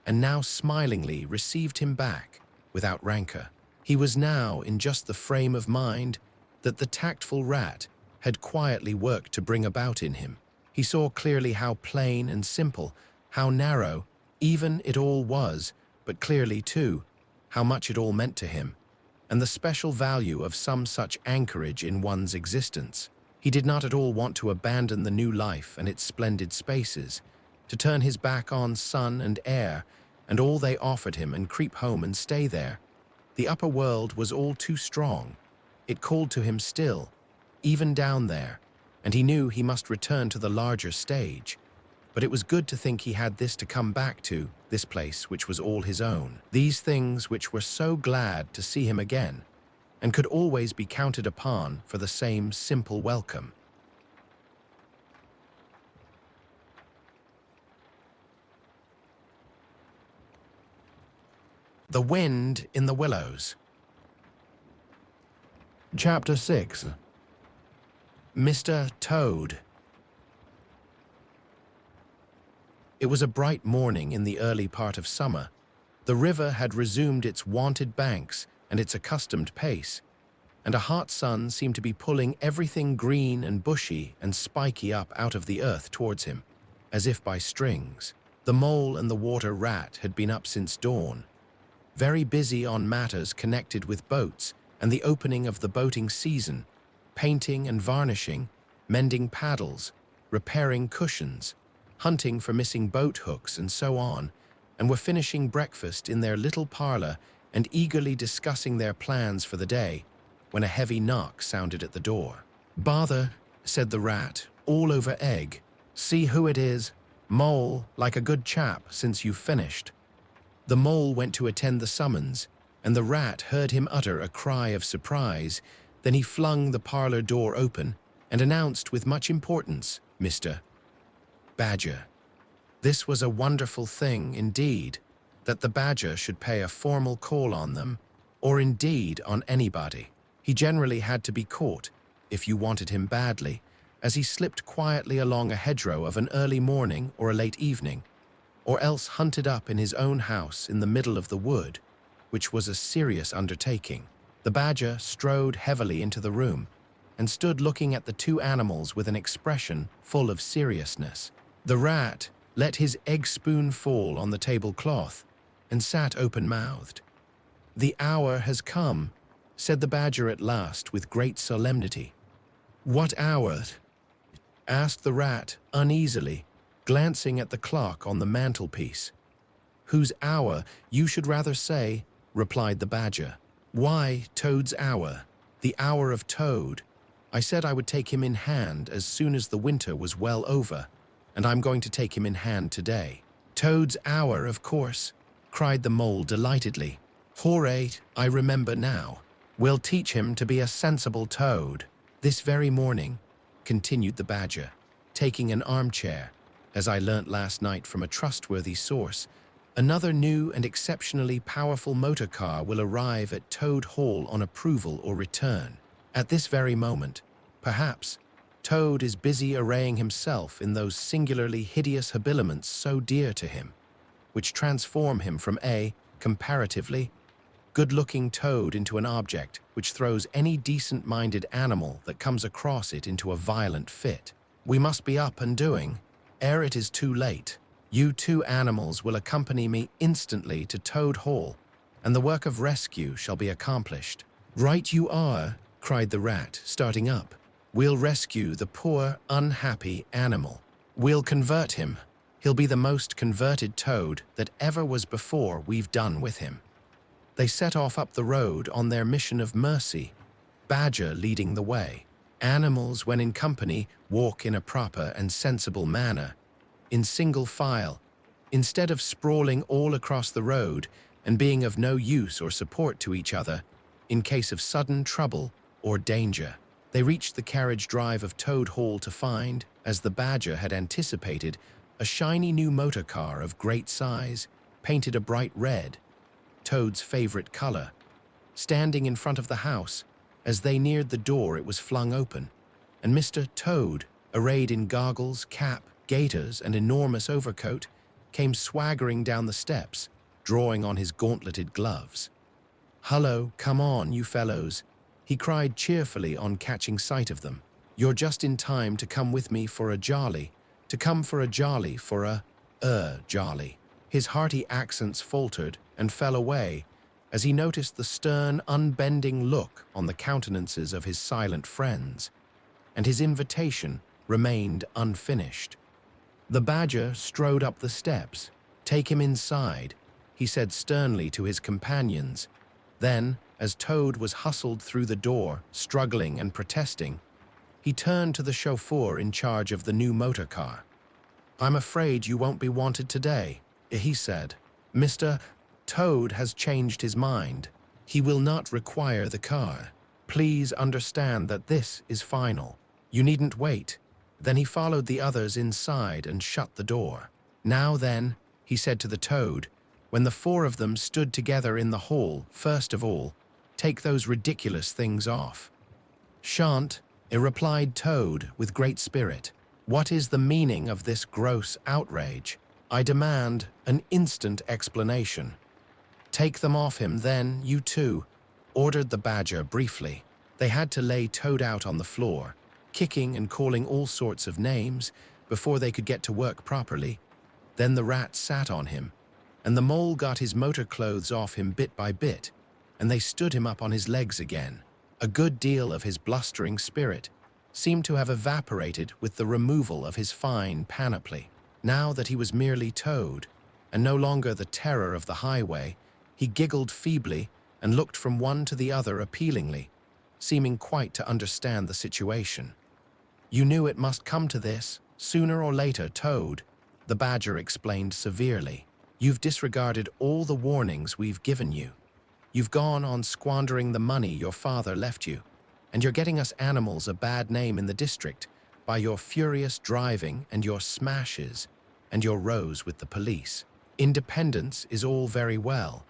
and now smilingly received him back without rancor. He was now in just the frame of mind that the tactful Rat had quietly worked to bring about in him. He saw clearly how plain and simple, how narrow, even it all was, but clearly, too, how much it all meant to him, and the special value of some such anchorage in one's existence. He did not at all want to abandon the new life and its splendid spaces, to turn his back on sun and air and all they offered him and creep home and stay there. The upper world was all too strong. It called to him still, even down there, and he knew he must return to the larger stage. But it was good to think he had this to come back to, this place which was all his own, these things which were so glad to see him again, and could always be counted upon for the same simple welcome. The Wind in the Willows. Chapter 6. Mr. Toad. It was a bright morning in the early part of summer. The river had resumed its wonted banks and its accustomed pace, and a hot sun seemed to be pulling everything green and bushy and spiky up out of the earth towards him, as if by strings. The Mole and the Water Rat had been up since dawn, very busy on matters connected with boats and the opening of the boating season, painting and varnishing, mending paddles, repairing cushions, hunting for missing boat hooks, and so on, and were finishing breakfast in their little parlor and eagerly discussing their plans for the day, when a heavy knock sounded at the door. "Bother," said the Rat, all over egg. "See who it is. Mole, like a good chap, since you've finished." The mole went to attend the summons, and the rat heard him utter a cry of surprise. Then he flung the parlor door open and announced with much importance, "Mr. Badger." This was a wonderful thing, indeed, that the badger should pay a formal call on them, or indeed on anybody. He generally had to be caught, if you wanted him badly, as he slipped quietly along a hedgerow of an early morning or a late evening, or else hunted up in his own house in the middle of the wood, which was a serious undertaking. The badger strode heavily into the room and stood looking at the two animals with an expression full of seriousness. The rat let his egg spoon fall on the tablecloth and sat open-mouthed. "The hour has come," said the badger at last with great solemnity. "What hour?" asked the rat uneasily, glancing at the clock on the mantelpiece. "Whose hour, you should rather say," replied the badger. "Why, Toad's hour. The hour of Toad. I said I would take him in hand as soon as the winter was well over, and I'm going to take him in hand today." "Toad's hour, of course," cried the mole delightedly. "Hooray, I remember now. We'll teach him to be a sensible toad. This very morning," continued the badger, taking an armchair, "as I learnt last night from a trustworthy source, another new and exceptionally powerful motor car will arrive at Toad Hall on approval or return. At this very moment, perhaps, Toad is busy arraying himself in those singularly hideous habiliments so dear to him, which transform him from a, comparatively, good-looking toad into an object which throws any decent-minded animal that comes across it into a violent fit. We must be up and doing, ere it is too late. You two animals will accompany me instantly to Toad Hall, and the work of rescue shall be accomplished." "Right you are," cried the rat, starting up. "We'll rescue the poor, unhappy animal. We'll convert him. He'll be the most converted toad that ever was before we've done with him." They set off up the road on their mission of mercy, Badger leading the way. Animals, when in company, walk in a proper and sensible manner, in single file, instead of sprawling all across the road and being of no use or support to each other in case of sudden trouble or danger. They reached the carriage drive of Toad Hall to find, as the badger had anticipated, a shiny new motor car of great size, painted a bright red, Toad's favorite color. Standing in front of the house, as they neared the door it was flung open, and Mr. Toad, arrayed in goggles, cap, gaiters, and enormous overcoat, came swaggering down the steps, drawing on his gauntleted gloves. "Hullo, come on, you fellows," he cried cheerfully on catching sight of them. "You're just in time to come with me for a jolly, jolly." His hearty accents faltered and fell away as he noticed the stern, unbending look on the countenances of his silent friends, and his invitation remained unfinished. The badger strode up the steps. "Take him inside," he said sternly to his companions. Then, as Toad was hustled through the door, struggling and protesting, he turned to the chauffeur in charge of the new motor car. "I'm afraid you won't be wanted today," he said. "Mr. Toad has changed his mind. He will not require the car. Please understand that this is final. You needn't wait." Then he followed the others inside and shut the door. "Now then," he said to the Toad, when the four of them stood together in the hall, "first of all, take those ridiculous things off." "Shan't," replied Toad with great spirit. "What is the meaning of this gross outrage? I demand an instant explanation." "Take them off him, then, you two," ordered the badger briefly. They had to lay Toad out on the floor, kicking and calling all sorts of names before they could get to work properly. Then the rat sat on him, and the mole got his motor clothes off him bit by bit, and they stood him up on his legs again. A good deal of his blustering spirit seemed to have evaporated with the removal of his fine panoply. Now that he was merely Toad, and no longer the terror of the highway, he giggled feebly and looked from one to the other appealingly, seeming quite to understand the situation. "You knew it must come to this, sooner or later, Toad," the badger explained severely. You've disregarded all the warnings we've given you. You've gone on squandering the money your father left you, and you're getting us animals a bad name in the district by your furious driving and your smashes and your rows with the police. Independence is all very well,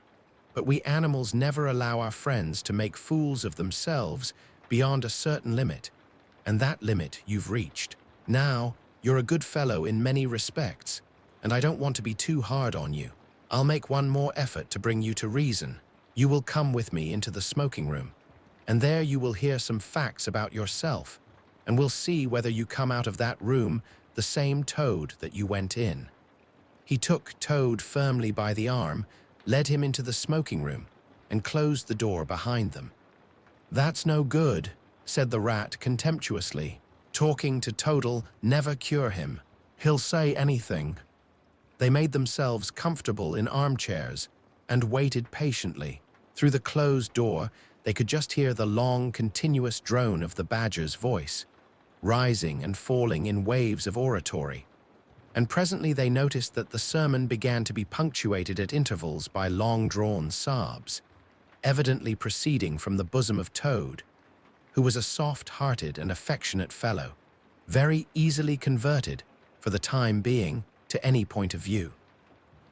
but we animals never allow our friends to make fools of themselves beyond a certain limit, and that limit you've reached. Now, you're a good fellow in many respects, and I don't want to be too hard on you. I'll make one more effort to bring you to reason. You will come with me into the smoking room, and there you will hear some facts about yourself, and we'll see whether you come out of that room the same Toad that you went in. He took Toad firmly by the arm, led him into the smoking room, and closed the door behind them. "That's no good," said the rat contemptuously. "Talking to Toad'll never cure him. He'll say anything." They made themselves comfortable in armchairs and waited patiently. Through the closed door, they could just hear the long, continuous drone of the badger's voice, rising and falling in waves of oratory. And presently they noticed that the sermon began to be punctuated at intervals by long-drawn sobs, evidently proceeding from the bosom of Toad, who was a soft-hearted and affectionate fellow, very easily converted, for the time being, to any point of view.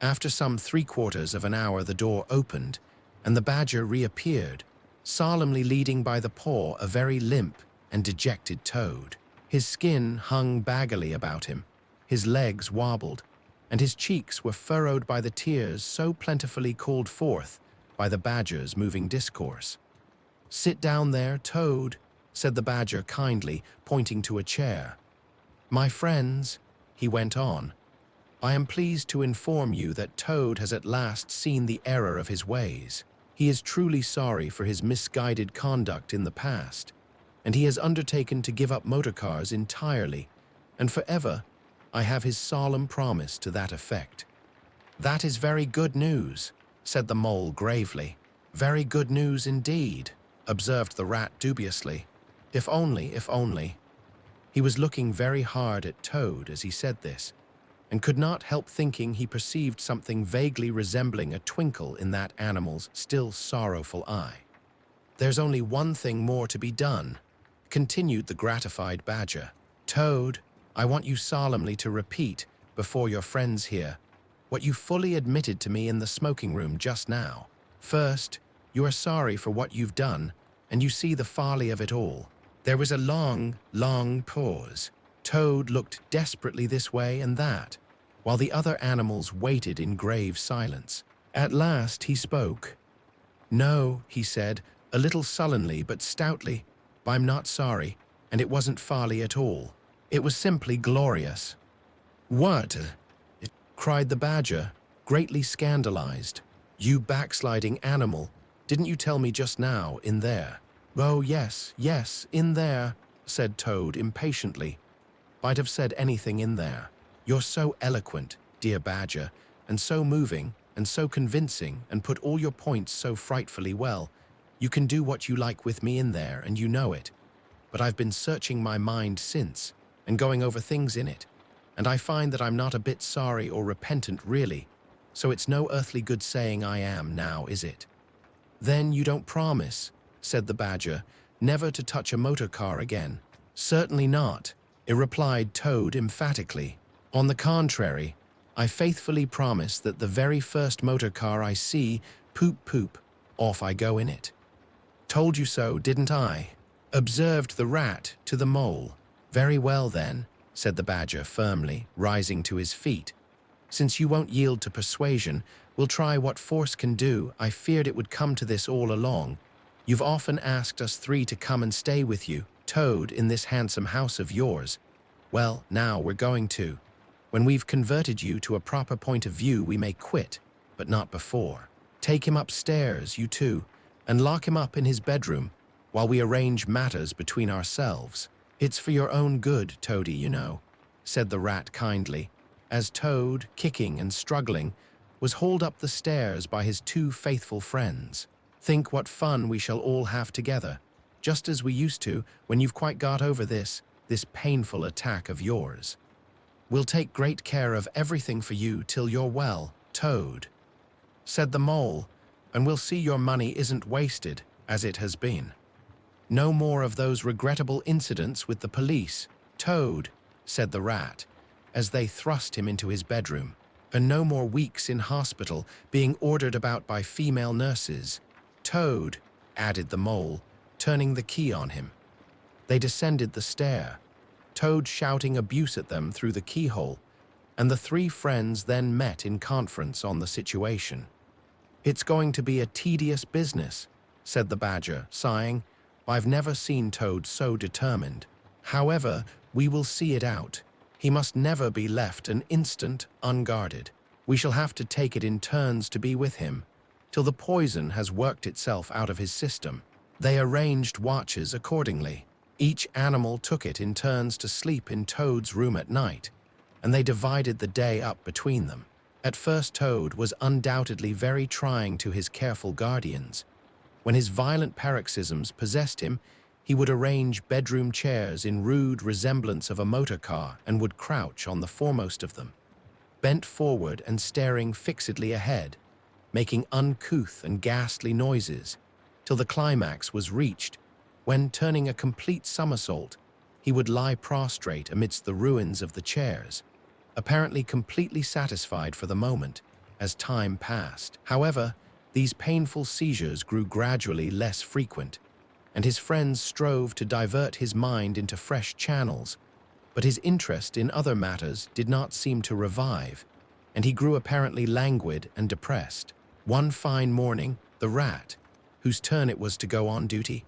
After some 3/4 of an hour the door opened, and the badger reappeared, solemnly leading by the paw a very limp and dejected Toad. His skin hung baggily about him, his legs wobbled, and his cheeks were furrowed by the tears so plentifully called forth by the badger's moving discourse. "Sit down there, Toad," said the badger kindly, pointing to a chair. "My friends," he went on, "I am pleased to inform you that Toad has at last seen the error of his ways. He is truly sorry for his misguided conduct in the past, and he has undertaken to give up motor cars entirely, and forever. I have his solemn promise to that effect." "That is very good news," said the mole gravely. "Very good news indeed," observed the rat dubiously. If only. He was looking very hard at Toad as he said this, and could not help thinking he perceived something vaguely resembling a twinkle in that animal's still sorrowful eye. "There's only one thing more to be done," continued the gratified badger. "Toad, I want you solemnly to repeat, before your friends here, what you fully admitted to me in the smoking room just now. First, you are sorry for what you've done, and you see the folly of it all." There was a long pause. Toad looked desperately this way and that, while the other animals waited in grave silence. At last he spoke. "No," he said, a little sullenly but stoutly, "I'm not sorry, and it wasn't folly at all. It was simply glorious." "What?" cried the badger, greatly scandalized. "You backsliding animal, didn't you tell me just now in there?" "Oh, yes, in there," said Toad impatiently. "Might have said anything in there. You're so eloquent, dear badger, and so moving, and so convincing, and put all your points so frightfully well. You can do what you like with me in there, and you know it. But I've been searching my mind since, and going over things in it, and I find that I'm not a bit sorry or repentant really, so it's no earthly good saying I am now, is it?" "Then you don't promise," said the badger, "never to touch a motor car again?" "Certainly not," replied Toad emphatically. "On the contrary, I faithfully promise that the very first motor car I see, poop, off I go in it." "Told you so, didn't I?" observed the rat to the mole. "Very well then," said the badger firmly, rising to his feet. "Since you won't yield to persuasion, we'll try what force can do. I feared it would come to this all along. You've often asked us three to come and stay with you, Toad, in this handsome house of yours. Well, now we're going to. When we've converted you to a proper point of view, we may quit, but not before. Take him upstairs, you two, and lock him up in his bedroom while we arrange matters between ourselves. It's for your own good, Toady, you know," said the rat kindly, as Toad, kicking and struggling, was hauled up the stairs by his two faithful friends. "Think what fun we shall all have together, just as we used to when you've quite got over this painful attack of yours. We'll take great care of everything for you till you're well, Toad," said the mole, "and we'll see your money isn't wasted, as it has been. No more of those regrettable incidents with the police, Toad," said the rat, as they thrust him into his bedroom. "And no more weeks in hospital being ordered about by female nurses, Toad," added the mole, turning the key on him. They descended the stair, Toad shouting abuse at them through the keyhole, and the three friends then met in conference on the situation. "It's going to be a tedious business," said the badger, sighing. "I've never seen Toad so determined. However, we will see it out. He must never be left an instant unguarded. We shall have to take it in turns to be with him, till the poison has worked itself out of his system." They arranged watches accordingly. Each animal took it in turns to sleep in Toad's room at night, and they divided the day up between them. At first, Toad was undoubtedly very trying to his careful guardians. When his violent paroxysms possessed him, he would arrange bedroom chairs in rude resemblance of a motor car and would crouch on the foremost of them, bent forward and staring fixedly ahead, making uncouth and ghastly noises, till the climax was reached, when, turning a complete somersault, he would lie prostrate amidst the ruins of the chairs, apparently completely satisfied for the moment, as time passed. However, these painful seizures grew gradually less frequent, and his friends strove to divert his mind into fresh channels, but his interest in other matters did not seem to revive, and he grew apparently languid and depressed. One fine morning, the rat, whose turn it was to go on duty,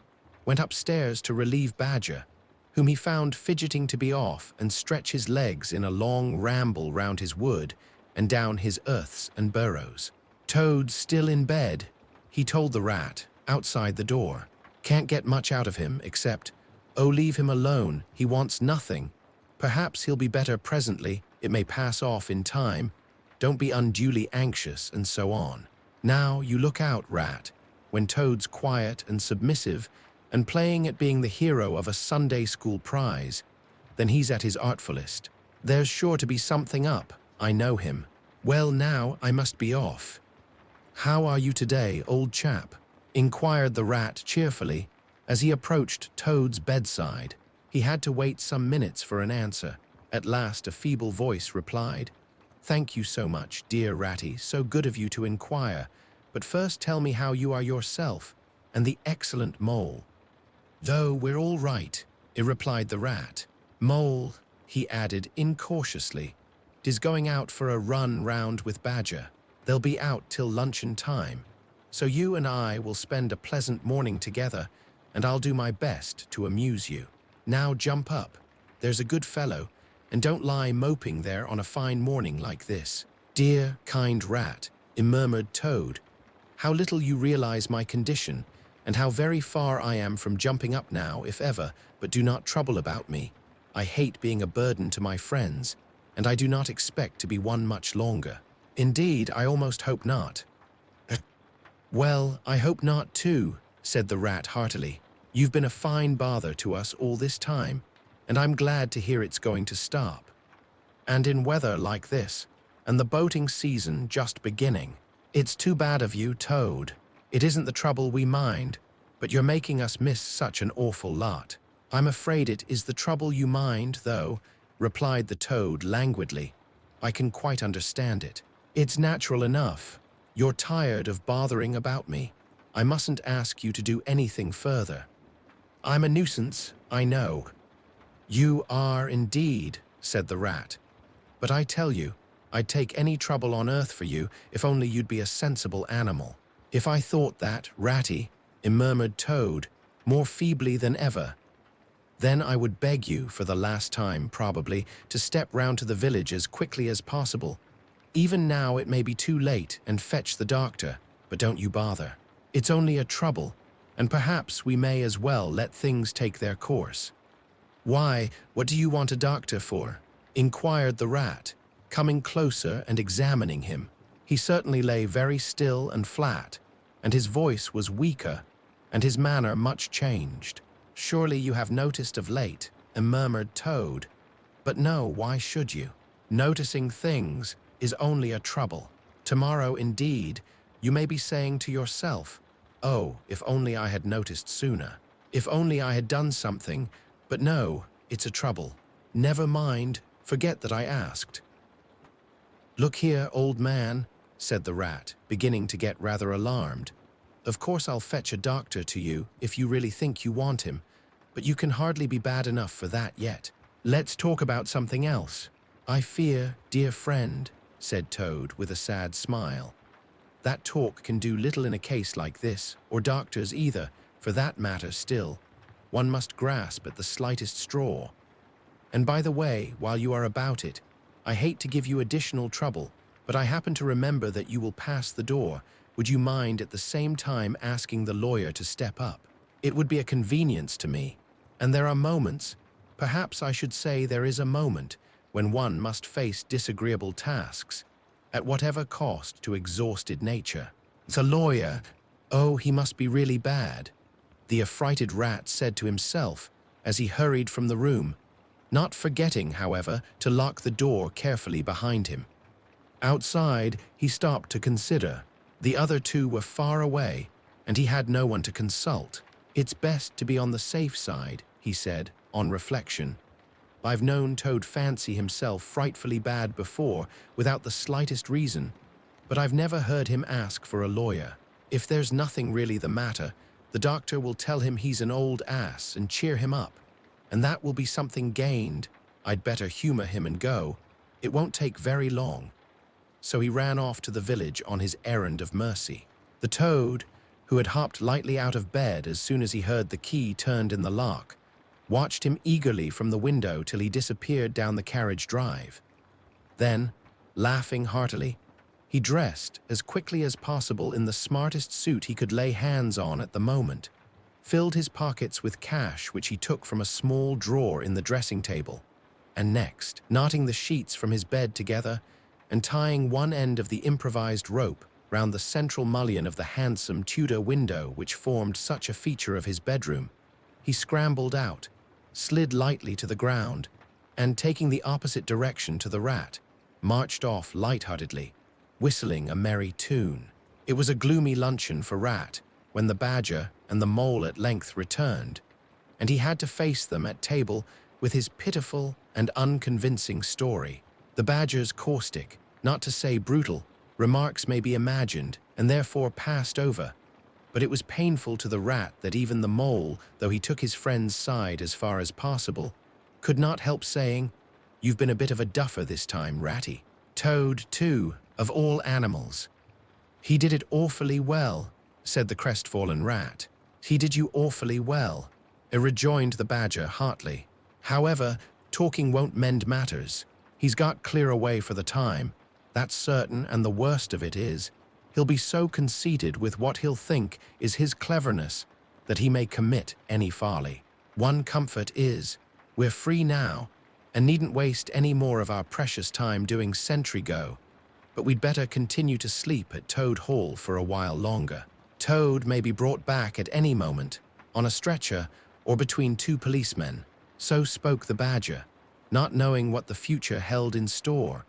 went upstairs to relieve Badger, whom he found fidgeting to be off and stretch his legs in a long ramble round his wood and down his earths and burrows. "Toad's still in bed," he told the rat, outside the door. "Can't get much out of him, except, 'Oh, leave him alone, he wants nothing. Perhaps he'll be better presently, it may pass off in time. Don't be unduly anxious,' and so on. Now you look out, rat. When Toad's quiet and submissive and playing at being the hero of a Sunday school prize, then he's at his artfulest. There's sure to be something up, I know him. Well, now I must be off." "How are you today, old chap?" inquired the rat cheerfully as he approached Toad's bedside. He had to wait some minutes for an answer. At last a feeble voice replied, "Thank you so much, dear Ratty, so good of you to inquire. But first tell me how you are yourself, and the excellent mole." "Though we're all right," replied the rat. "Mole," he added incautiously, "is going out for a run round with Badger. They'll be out till luncheon time, so you and I will spend a pleasant morning together, and I'll do my best to amuse you. Now jump up, there's a good fellow, and don't lie moping there on a fine morning like this." "Dear, kind rat," murmured Toad, "how little you realize my condition, and how very far I am from jumping up now, if ever, but do not trouble about me. I hate being a burden to my friends, and I do not expect to be one much longer. Indeed, I almost hope not." "Well, I hope not too," said the rat heartily. "You've been a fine bother to us all this time, and I'm glad to hear it's going to stop. And in weather like this, and the boating season just beginning. It's too bad of you, Toad. It isn't the trouble we mind, but you're making us miss such an awful lot." "I'm afraid it is the trouble you mind, though," replied the Toad languidly. "I can quite understand it. It's natural enough. You're tired of bothering about me. I mustn't ask you to do anything further. I'm a nuisance, I know." "You are indeed," said the rat. "But I tell you, I'd take any trouble on earth for you if only you'd be a sensible animal." "If I thought that, Ratty," murmured Toad, more feebly than ever, "then I would beg you, for the last time probably, to step round to the village as quickly as possible. Even now it may be too late, and fetch the doctor, but don't you bother. It's only a trouble, and perhaps we may as well let things take their course." "Why, what do you want a doctor for?" inquired the rat, coming closer and examining him. He certainly lay very still and flat, and his voice was weaker, and his manner much changed. "Surely you have noticed of late," murmured Toad. "But no, why should you? Noticing things is only a trouble." Tomorrow, indeed, you may be saying to yourself, "Oh, if only I had noticed sooner. If only I had done something, but no, it's a trouble. Never mind, forget that I asked." "Look here, old man," said the rat, beginning to get rather alarmed. "Of course I'll fetch a doctor to you if you really think you want him, but you can hardly be bad enough for that yet. Let's talk about something else." "I fear, dear friend," said Toad with a sad smile, "that talk can do little in a case like this, or doctors either, for that matter still. One must grasp at the slightest straw. And by the way, while you are about it, I hate to give you additional trouble, but I happen to remember that you will pass the door. Would you mind at the same time asking the lawyer to step up? It would be a convenience to me. And there are moments, perhaps I should say there is a moment, when one must face disagreeable tasks, at whatever cost to exhausted nature." "The lawyer? Oh, he must be really bad," the affrighted rat said to himself as he hurried from the room, not forgetting, however, to lock the door carefully behind him. Outside, he stopped to consider. The other two were far away, and he had no one to consult. "It's best to be on the safe side," he said, on reflection. "I've known Toad fancy himself frightfully bad before, without the slightest reason, but I've never heard him ask for a lawyer. If there's nothing really the matter, the doctor will tell him he's an old ass and cheer him up, and that will be something gained. I'd better humor him and go. It won't take very long." So he ran off to the village on his errand of mercy. The Toad, who had hopped lightly out of bed as soon as he heard the key turned in the lock, watched him eagerly from the window till he disappeared down the carriage drive. Then, laughing heartily, he dressed as quickly as possible in the smartest suit he could lay hands on at the moment, filled his pockets with cash which he took from a small drawer in the dressing table, and next, knotting the sheets from his bed together and tying one end of the improvised rope round the central mullion of the handsome Tudor window which formed such a feature of his bedroom, he scrambled out, slid lightly to the ground, and, taking the opposite direction to the rat, marched off lightheartedly, whistling a merry tune. It was a gloomy luncheon for Rat when the badger and the mole at length returned, and he had to face them at table with his pitiful and unconvincing story. The badger's caustic, not to say brutal, remarks may be imagined and therefore passed over, but it was painful to the rat that even the mole, though he took his friend's side as far as possible, could not help saying, "You've been a bit of a duffer this time, Ratty." Toad, too, of all animals. "He did it awfully well," said the crestfallen rat. "He did you awfully well," rejoined the badger heartily. "However, talking won't mend matters. He's got clear away for the time, that's certain, and the worst of it is, he'll be so conceited with what he'll think is his cleverness that he may commit any folly. One comfort is, we're free now, and needn't waste any more of our precious time doing sentry go, but we'd better continue to sleep at Toad Hall for a while longer. Toad may be brought back at any moment, on a stretcher or between two policemen." So spoke the badger, not knowing what the future held in store,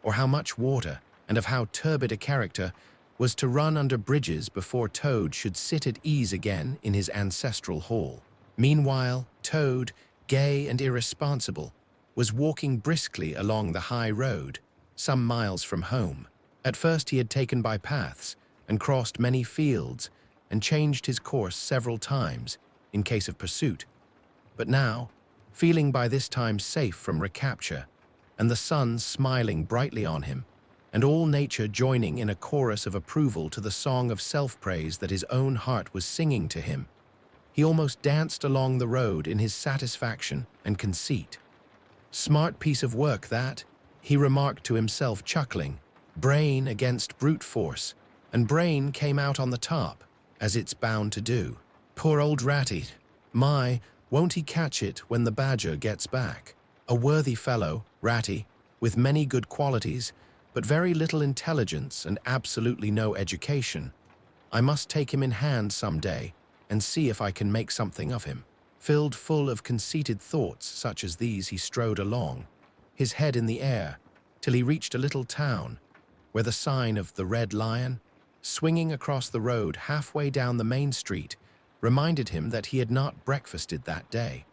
or how much water, and of how turbid a character, was to run under bridges before Toad should sit at ease again in his ancestral hall. Meanwhile, Toad, gay and irresponsible, was walking briskly along the high road, some miles from home. At first he had taken by paths and crossed many fields and changed his course several times in case of pursuit. But now, feeling by this time safe from recapture, and the sun smiling brightly on him, and all nature joining in a chorus of approval to the song of self-praise that his own heart was singing to him, he almost danced along the road in his satisfaction and conceit. "Smart piece of work, that," he remarked to himself, chuckling. "Brain against brute force, and brain came out on the top, as it's bound to do. Poor old Ratty! My, won't he catch it when the badger gets back? A worthy fellow, Ratty, with many good qualities, but very little intelligence and absolutely no education. I must take him in hand some day and see if I can make something of him." Filled full of conceited thoughts such as these, he strode along, his head in the air, till he reached a little town, where the sign of the Red Lion, swinging across the road halfway down the main street, reminded him that he had not breakfasted that day,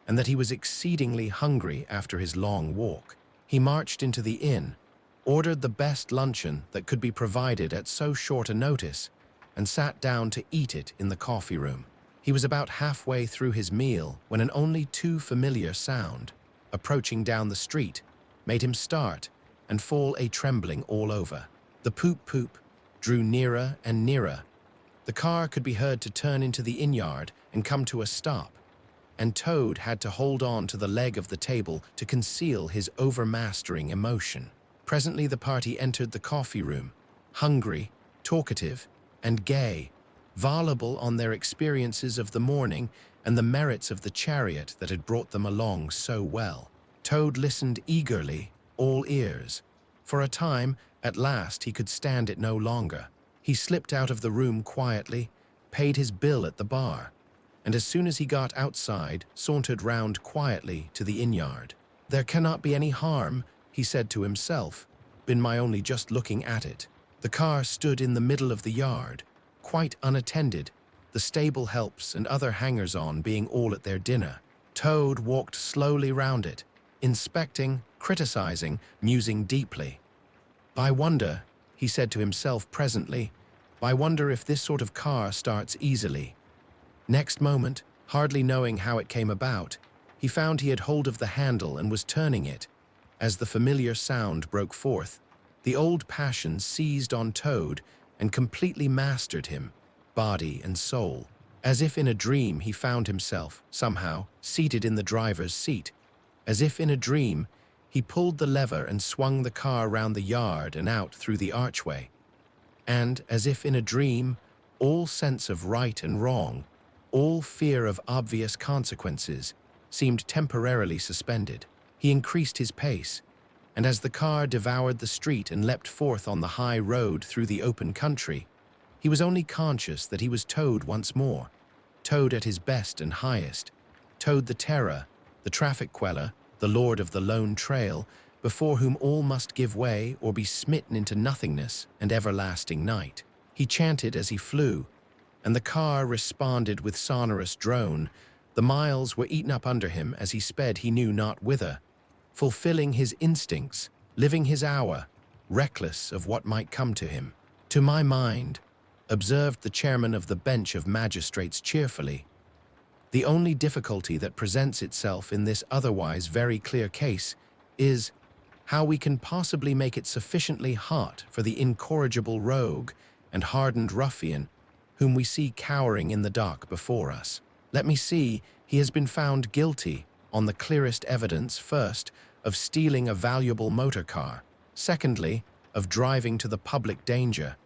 and that he was exceedingly hungry after his long walk. He marched into the inn, ordered the best luncheon that could be provided at so short a notice, and sat down to eat it in the coffee room. He was about halfway through his meal when an only too familiar sound, approaching down the street, made him start and fall a trembling all over. The poop-poop drew nearer and nearer. The car could be heard to turn into the inn-yard and come to a stop, and Toad had to hold on to the leg of the table to conceal his overmastering emotion. Presently the party entered the coffee room, hungry, talkative, and gay, voluble on their experiences of the morning and the merits of the chariot that had brought them along so well. Toad listened eagerly, all ears. For a time, at last, he could stand it no longer. He slipped out of the room quietly, paid his bill at the bar, and as soon as he got outside, sauntered round quietly to the inn-yard. "There cannot be any harm," he said to himself, "been my only just looking at it." The car stood in the middle of the yard, quite unattended, the stable helps and other hangers-on being all at their dinner. Toad walked slowly round it, inspecting, criticizing, musing deeply. "I wonder," he said to himself presently, "I wonder if this sort of car starts easily." Next moment, hardly knowing how it came about, he found he had hold of the handle and was turning it. As the familiar sound broke forth, the old passion seized on Toad and completely mastered him, body and soul. As if in a dream, he found himself, somehow, seated in the driver's seat. As if in a dream, he pulled the lever and swung the car round the yard and out through the archway. And, as if in a dream, all sense of right and wrong, all fear of obvious consequences, seemed temporarily suspended. He increased his pace, and as the car devoured the street and leapt forth on the high road through the open country, he was only conscious that he was Toad once more, Toad at his best and highest, Toad the terror, the traffic queller, the lord of the lone trail, before whom all must give way or be smitten into nothingness and everlasting night. He chanted as he flew, and the car responded with sonorous drone. The miles were eaten up under him as he sped he knew not whither, fulfilling his instincts, living his hour, reckless of what might come to him. "To my mind," observed the chairman of the bench of magistrates cheerfully, "the only difficulty that presents itself in this otherwise very clear case is how we can possibly make it sufficiently hot for the incorrigible rogue and hardened ruffian whom we see cowering in the dock before us. Let me see, he has been found guilty, on the clearest evidence, first, of stealing a valuable motor car, secondly, of driving to the public danger,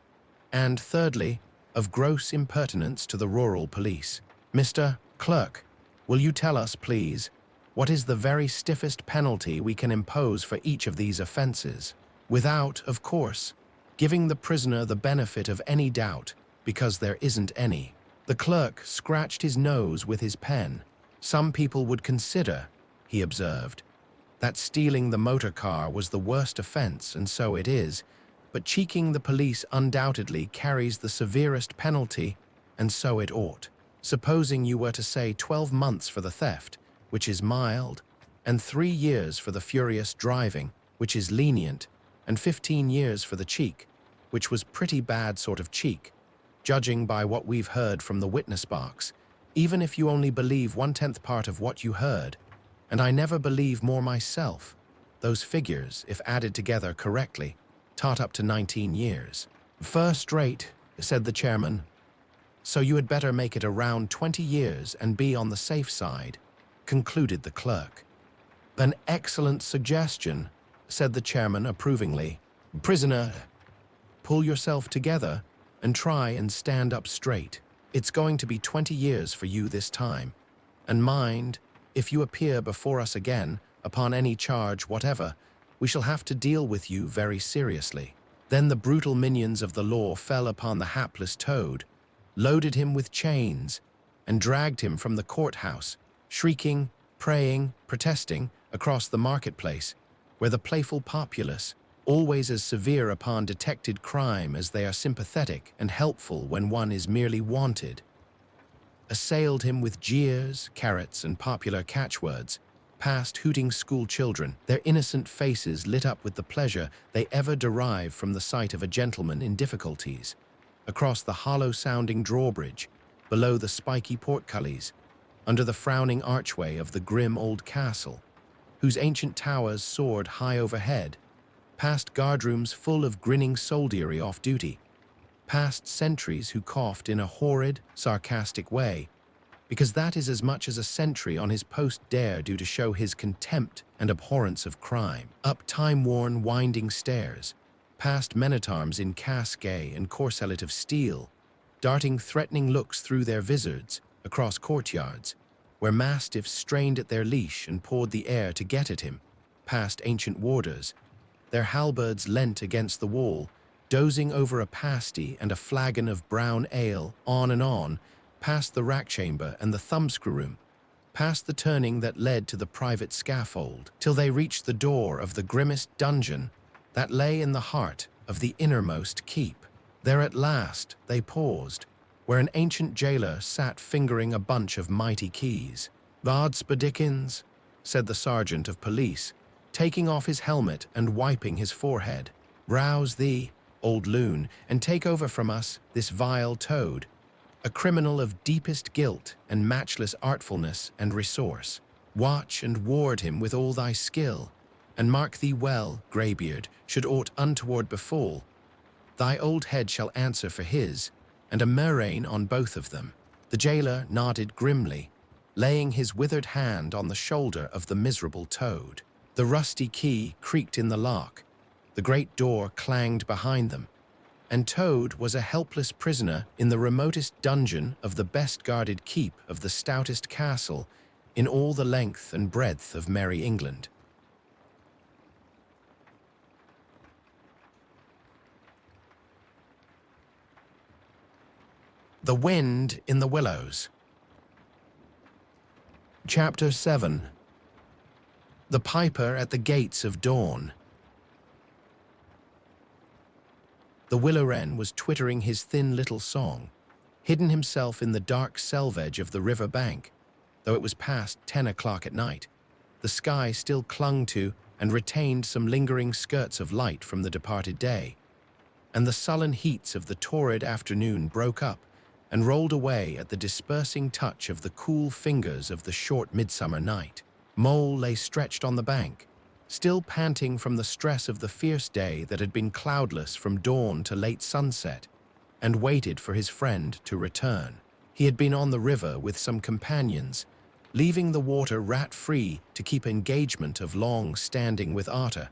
and thirdly, of gross impertinence to the rural police. Mr. Clerk, will you tell us, please, what is the very stiffest penalty we can impose for each of these offenses, without, of course, giving the prisoner the benefit of any doubt, because there isn't any?" The clerk scratched his nose with his pen. "Some people would consider," he observed, "that stealing the motor car was the worst offense, and so it is, but cheeking the police undoubtedly carries the severest penalty, and so it ought. Supposing you were to say 12 months for the theft, which is mild, and 3 years for the furious driving, which is lenient, and 15 years for the cheek, which was pretty bad sort of cheek, judging by what we've heard from the witness box, even if you only believe 1/10 part of what you heard, and I never believe more myself, those figures, if added together correctly, tot up to 19 years. "First rate," said the chairman. "So you had better make it around 20 years and be on the safe side," concluded the clerk. "An excellent suggestion," said the chairman approvingly. "Prisoner, pull yourself together and try and stand up straight. It's going to be 20 years for you this time. And mind, if you appear before us again, upon any charge whatever, we shall have to deal with you very seriously." Then the brutal minions of the law fell upon the hapless Toad, loaded him with chains, and dragged him from the courthouse, shrieking, praying, protesting, across the marketplace, where the playful populace, always as severe upon detected crime as they are sympathetic and helpful when one is merely wanted, assailed him with jeers, carrots, and popular catchwords, past hooting school children, their innocent faces lit up with the pleasure they ever derive from the sight of a gentleman in difficulties, across the hollow-sounding drawbridge, below the spiky portcullis, under the frowning archway of the grim old castle, whose ancient towers soared high overhead, past guardrooms full of grinning soldiery off duty, past sentries who coughed in a horrid, sarcastic way, because that is as much as a sentry on his post dare do to show his contempt and abhorrence of crime, up time-worn winding stairs, past men-at-arms in casque and corselet of steel, darting threatening looks through their vizards, across courtyards, where mastiffs strained at their leash and pawed the air to get at him, past ancient warders, their halberds leant against the wall, dozing over a pasty and a flagon of brown ale, on, past the rack chamber and the thumbscrew room, past the turning that led to the private scaffold, till they reached the door of the grimmest dungeon that lay in the heart of the innermost keep. There at last they paused, where an ancient jailer sat fingering a bunch of mighty keys. "Godsbedickens," said the sergeant of police, taking off his helmet and wiping his forehead. "Rouse thee, old loon, and take over from us this vile toad, a criminal of deepest guilt and matchless artfulness and resource. Watch and ward him with all thy skill, and mark thee well, greybeard, should aught untoward befall. Thy old head shall answer for his, and a murrain on both of them." The jailer nodded grimly, laying his withered hand on the shoulder of the miserable toad. The rusty key creaked in the lock, the great door clanged behind them, and Toad was a helpless prisoner in the remotest dungeon of the best-guarded keep of the stoutest castle in all the length and breadth of merry England. The Wind in the Willows. Chapter 7. The Piper at the Gates of Dawn. The willow wren was twittering his thin little song, hidden himself in the dark selvage of the river bank, though it was past 10 o'clock at night. The sky still clung to and retained some lingering skirts of light from the departed day, and the sullen heats of the torrid afternoon broke up and rolled away at the dispersing touch of the cool fingers of the short midsummer night. Mole lay stretched on the bank, still panting from the stress of the fierce day that had been cloudless from dawn to late sunset, and waited for his friend to return. He had been on the river with some companions, leaving the water rat-free to keep engagement of long standing with Otter,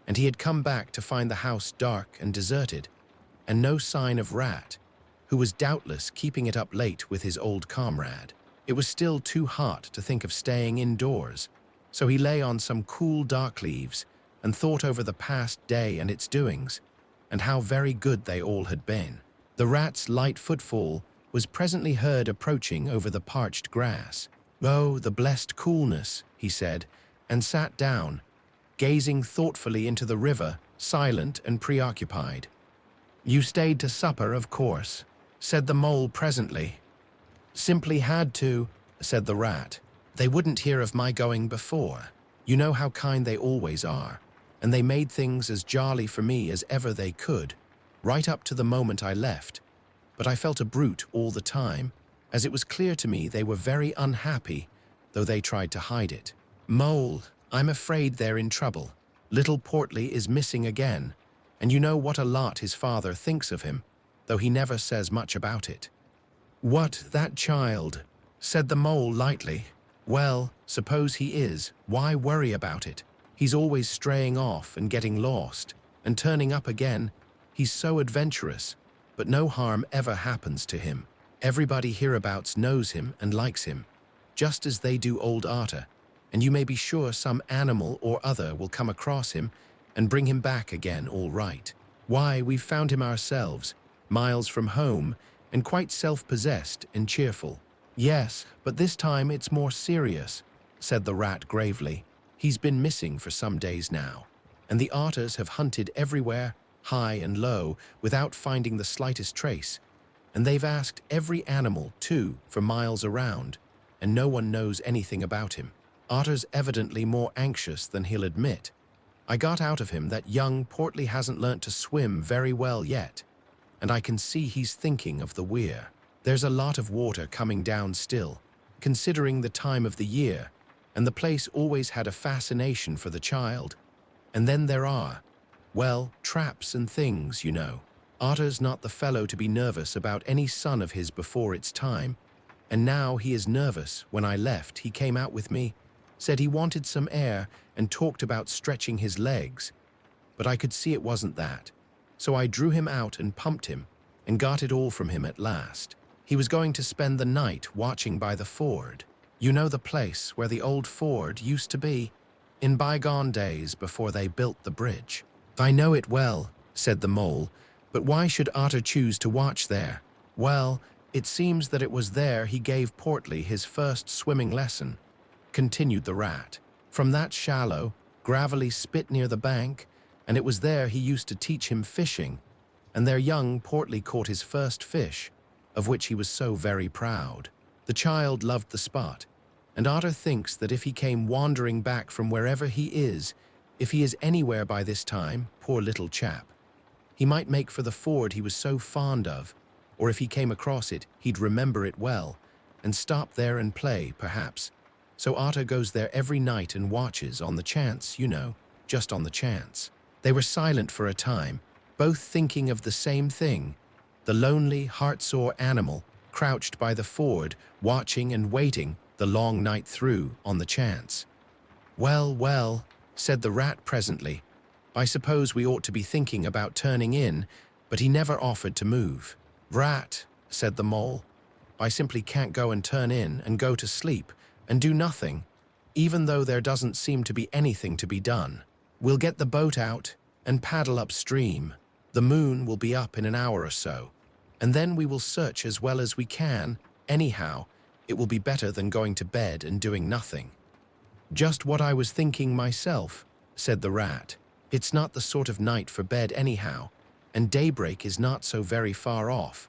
and he had come back to find the house dark and deserted, and no sign of Rat, who was doubtless keeping it up late with his old comrade. It was still too hot to think of staying indoors, so he lay on some cool dark leaves and thought over the past day and its doings, and how very good they all had been. The rat's light footfall was presently heard approaching over the parched grass. "Oh, the blessed coolness," he said, and sat down, gazing thoughtfully into the river, silent and preoccupied. "You stayed to supper, of course," said the mole presently. "Simply had to," said the rat. "They wouldn't hear of my going before. You know how kind they always are, and they made things as jolly for me as ever they could, right up to the moment I left. But I felt a brute all the time, as it was clear to me they were very unhappy, though they tried to hide it. Mole, I'm afraid they're in trouble. Little Portly is missing again, and you know what a lot his father thinks of him, though he never says much about it." "What, that child?" said the mole lightly. "Well, suppose he is, why worry about it? He's always straying off and getting lost, and turning up again. He's so adventurous, but no harm ever happens to him. Everybody hereabouts knows him and likes him, just as they do old Otter, and you may be sure some animal or other will come across him and bring him back again all right. Why, we've found him ourselves, miles from home, and quite self-possessed and cheerful." "Yes, but this time it's more serious," said the rat gravely. "He's been missing for some days now." and the otters have hunted everywhere, high and low, without finding the slightest trace. And they've asked every animal, too, for miles around, and no one knows anything about him. Otter's evidently more anxious than he'll admit. I got out of him that young Portly hasn't learnt to swim very well yet, and I can see he's thinking of the weir. There's a lot of water coming down still, considering the time of the year, and the place always had a fascination for the child. And then there are, well, traps and things, you know. Otter's not the fellow to be nervous about any son of his before it's time, and now he is nervous. When I left, he came out with me, said he wanted some air, and talked about stretching his legs. But I could see it wasn't that, so I drew him out and pumped him, and got it all from him at last. He was going to spend the night watching by the ford. You know the place where the old ford used to be, in bygone days before they built the bridge. I know it well, said the mole, but why should Otter choose to watch there? Well, it seems that it was there he gave Portly his first swimming lesson, continued the rat. From that shallow, gravelly spit near the bank, and it was there he used to teach him fishing, and there young Portly caught his first fish, of which he was so very proud. The child loved the spot, and Otter thinks that if he came wandering back from wherever he is, if he is anywhere by this time, poor little chap, he might make for the ford he was so fond of, or if he came across it, he'd remember it well, and stop there and play, perhaps. So Otter goes there every night and watches, on the chance, you know, just on the chance. They were silent for a time, both thinking of the same thing, the lonely, heart-sore animal crouched by the ford, watching and waiting the long night through on the chance. Well, well, said the rat presently, I suppose we ought to be thinking about turning in, but he never offered to move. Rat, said the mole, I simply can't go and turn in and go to sleep and do nothing, even though there doesn't seem to be anything to be done. We'll get the boat out and paddle upstream. The moon will be up in an hour or so, and then we will search as well as we can. Anyhow, it will be better than going to bed and doing nothing. Just what I was thinking myself, said the rat. It's not the sort of night for bed anyhow, and daybreak is not so very far off,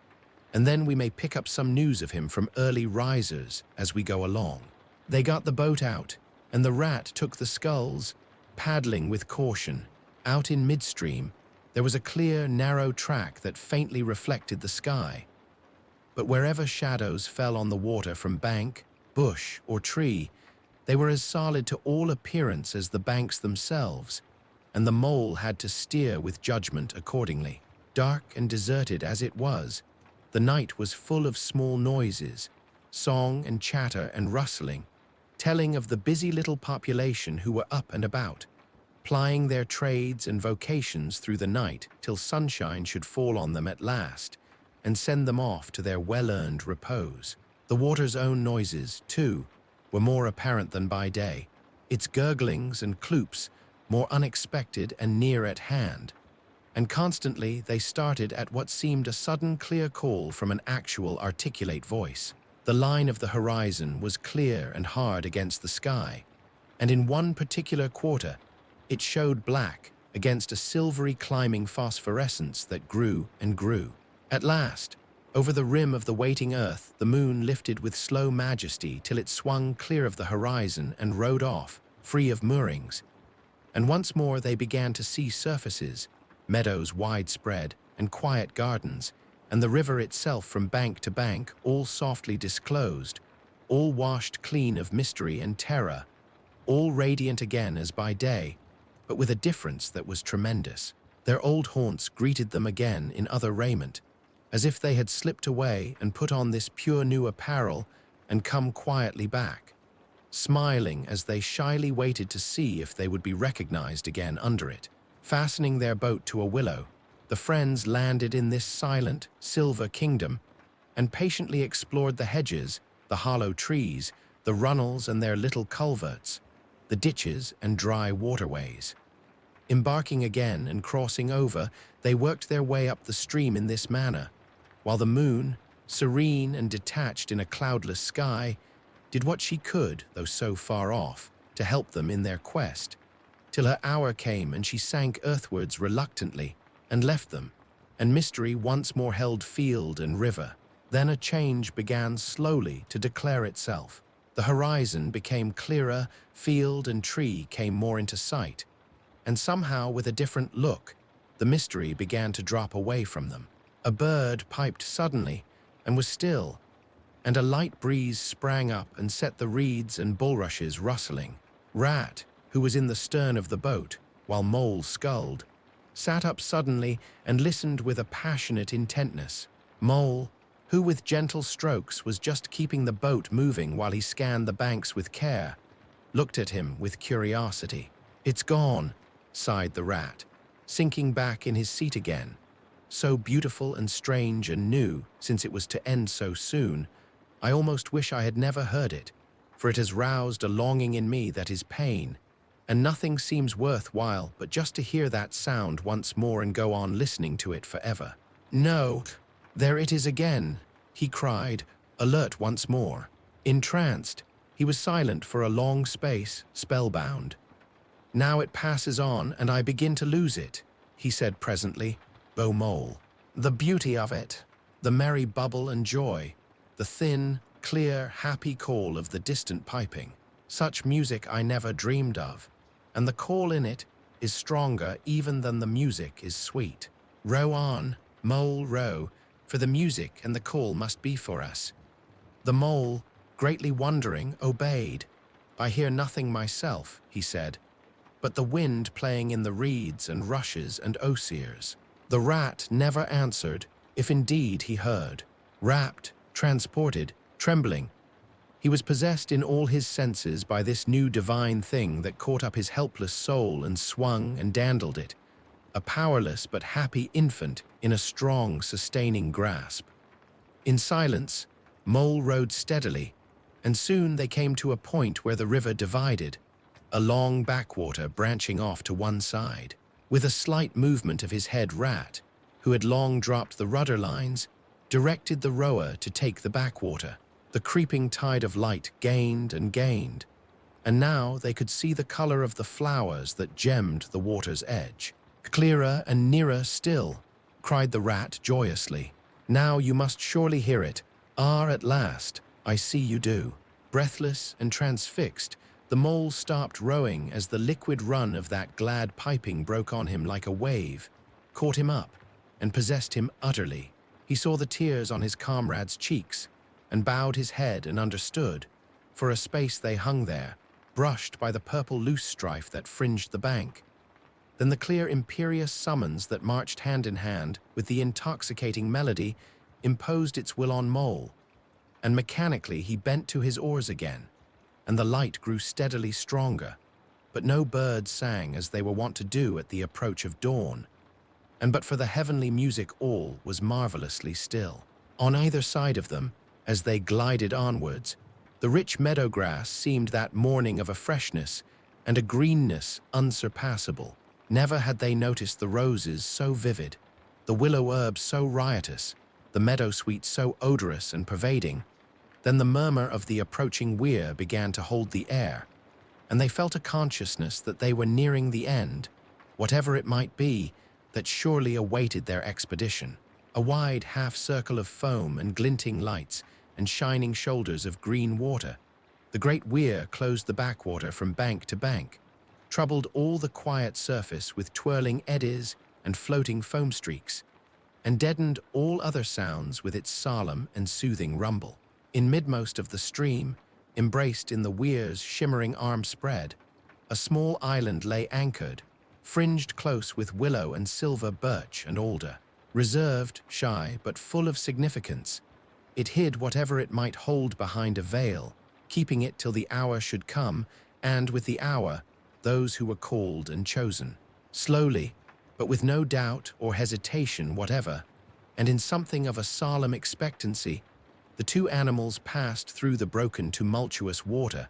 and then we may pick up some news of him from early risers as we go along. They got the boat out, and the rat took the sculls, paddling with caution. Out in midstream, there was a clear, narrow track that faintly reflected the sky. But wherever shadows fell on the water from bank, bush, or tree, they were as solid to all appearance as the banks themselves, and the mole had to steer with judgment accordingly. Dark and deserted as it was, the night was full of small noises, song and chatter and rustling, telling of the busy little population who were up and about, plying their trades and vocations through the night till sunshine should fall on them at last and send them off to their well-earned repose. The water's own noises, too, were more apparent than by day, its gurglings and cloops more unexpected and near at hand, and constantly they started at what seemed a sudden clear call from an actual articulate voice. The line of the horizon was clear and hard against the sky, and in one particular quarter it showed black against a silvery climbing phosphorescence that grew and grew. At last, over the rim of the waiting earth, the moon lifted with slow majesty till it swung clear of the horizon and rode off, free of moorings. And once more they began to see surfaces, meadows widespread, and quiet gardens, and the river itself from bank to bank, all softly disclosed, all washed clean of mystery and terror, all radiant again as by day, but with a difference that was tremendous. Their old haunts greeted them again in other raiment, as if they had slipped away and put on this pure new apparel and come quietly back, smiling as they shyly waited to see if they would be recognized again under it. Fastening their boat to a willow, the friends landed in this silent, silver kingdom and patiently explored the hedges, the hollow trees, the runnels and their little culverts, the ditches and dry waterways. Embarking again and crossing over, they worked their way up the stream in this manner, while the moon, serene and detached in a cloudless sky, did what she could, though so far off, to help them in their quest, till her hour came and she sank earthwards reluctantly and left them, and mystery once more held field and river. Then a change began slowly to declare itself. The horizon became clearer, field and tree came more into sight, and somehow with a different look, the mystery began to drop away from them. A bird piped suddenly and was still, and a light breeze sprang up and set the reeds and bulrushes rustling. Rat, who was in the stern of the boat, while Mole sculled, sat up suddenly and listened with a passionate intentness. Mole, who with gentle strokes was just keeping the boat moving while he scanned the banks with care, looked at him with curiosity. "It's gone," sighed the rat, sinking back in his seat again. "So beautiful and strange and new, since it was to end so soon. I almost wish I had never heard it, for it has roused a longing in me that is pain, and nothing seems worthwhile but just to hear that sound once more and go on listening to it forever." "No, there it is again," he cried, alert once more. Entranced, he was silent for a long space, spellbound. "Now it passes on and I begin to lose it," he said presently. "O Mole, the beauty of it, the merry bubble and joy, the thin, clear, happy call of the distant piping. Such music I never dreamed of, and the call in it is stronger even than the music is sweet. Row on, Mole, row, for the music and the call must be for us." The Mole, greatly wondering, obeyed. "I hear nothing myself," he said, "but the wind playing in the reeds and rushes and osiers." The rat never answered, if indeed he heard. Rapt, transported, trembling, he was possessed in all his senses by this new divine thing that caught up his helpless soul and swung and dandled it, a powerless but happy infant in a strong, sustaining grasp. In silence, Mole rowed steadily, and soon they came to a point where the river divided, a long backwater branching off to one side. With a slight movement of his head, Rat, who had long dropped the rudder lines, directed the rower to take the backwater. The creeping tide of light gained and gained, and now they could see the color of the flowers that gemmed the water's edge. "Clearer and nearer still," cried the rat joyously. "Now you must surely hear it. Ah, at last, I see you do." Breathless and transfixed, the Mole stopped rowing as the liquid run of that glad piping broke on him like a wave, caught him up, and possessed him utterly. He saw the tears on his comrade's cheeks, and bowed his head and understood. For a space they hung there, brushed by the purple loosestrife that fringed the bank. Then the clear imperious summons that marched hand in hand with the intoxicating melody imposed its will on Mole, and mechanically he bent to his oars again, and the light grew steadily stronger, but no birds sang as they were wont to do at the approach of dawn, and but for the heavenly music all was marvelously still. On either side of them, as they glided onwards, the rich meadow grass seemed that morning of a freshness and a greenness unsurpassable. Never had they noticed the roses so vivid, the willow herb so riotous, the meadow sweet so odorous and pervading. Then the murmur of the approaching weir began to hold the air, and they felt a consciousness that they were nearing the end, whatever it might be, that surely awaited their expedition. A wide half-circle of foam and glinting lights and shining shoulders of green water. The great weir closed the backwater from bank to bank, troubled all the quiet surface with twirling eddies and floating foam streaks, and deadened all other sounds with its solemn and soothing rumble. In midmost of the stream, embraced in the weir's shimmering arm spread, a small island lay anchored, fringed close with willow and silver birch and alder. Reserved, shy, but full of significance, it hid whatever it might hold behind a veil, keeping it till the hour should come, and with the hour, those who were called and chosen. Slowly, but with no doubt or hesitation whatever, and in something of a solemn expectancy, the two animals passed through the broken, tumultuous water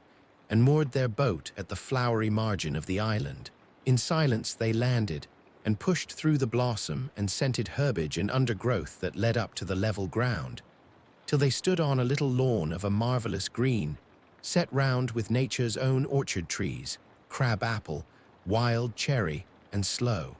and moored their boat at the flowery margin of the island. In silence they landed and pushed through the blossom and scented herbage and undergrowth that led up to the level ground, till they stood on a little lawn of a marvelous green, set round with nature's own orchard trees, crab-apple, wild cherry, and slow.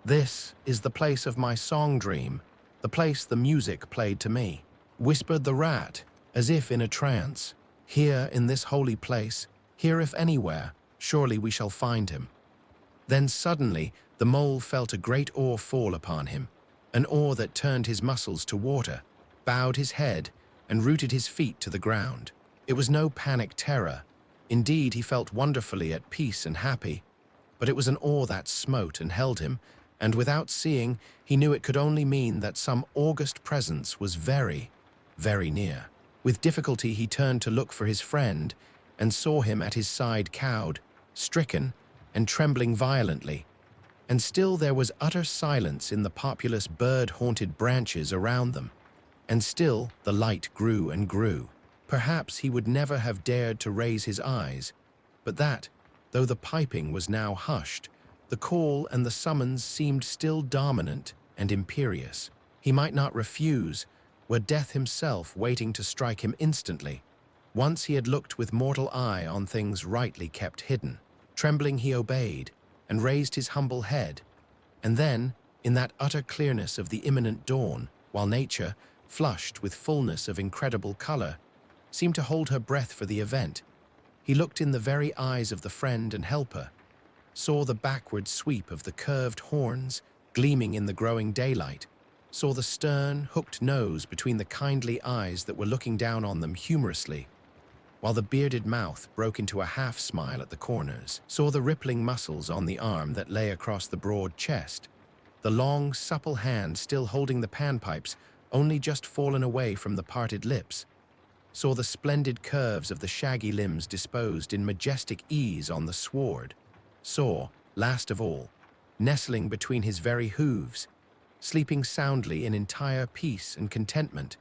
"This is the place of my song dream, the place the music played to me," whispered the rat, as if in a trance. "Here in this holy place, here if anywhere, surely we shall find him." Then suddenly the mole felt a great awe fall upon him, an awe that turned his muscles to water, bowed his head, and rooted his feet to the ground. It was no panic terror. Indeed, he felt wonderfully at peace and happy, but it was an awe that smote and held him, and without seeing, he knew it could only mean that some august presence was very, very near. With difficulty he turned to look for his friend, and saw him at his side cowed, stricken, and trembling violently. And still there was utter silence in the populous bird-haunted branches around them. And still the light grew and grew. Perhaps he would never have dared to raise his eyes, but that, though the piping was now hushed, the call and the summons seemed still dominant and imperious. He might not refuse, were death himself waiting to strike him instantly. Once he had looked with mortal eye on things rightly kept hidden. Trembling he obeyed, and raised his humble head. And then, in that utter clearness of the imminent dawn, while nature, flushed with fullness of incredible color, seemed to hold her breath for the event, he looked in the very eyes of the friend and helper, saw the backward sweep of the curved horns gleaming in the growing daylight, saw the stern, hooked nose between the kindly eyes that were looking down on them humorously, while the bearded mouth broke into a half-smile at the corners, saw the rippling muscles on the arm that lay across the broad chest, the long, supple hand still holding the panpipes only just fallen away from the parted lips, saw the splendid curves of the shaggy limbs disposed in majestic ease on the sward, saw, last of all, nestling between his very hooves, sleeping soundly in entire peace and contentment,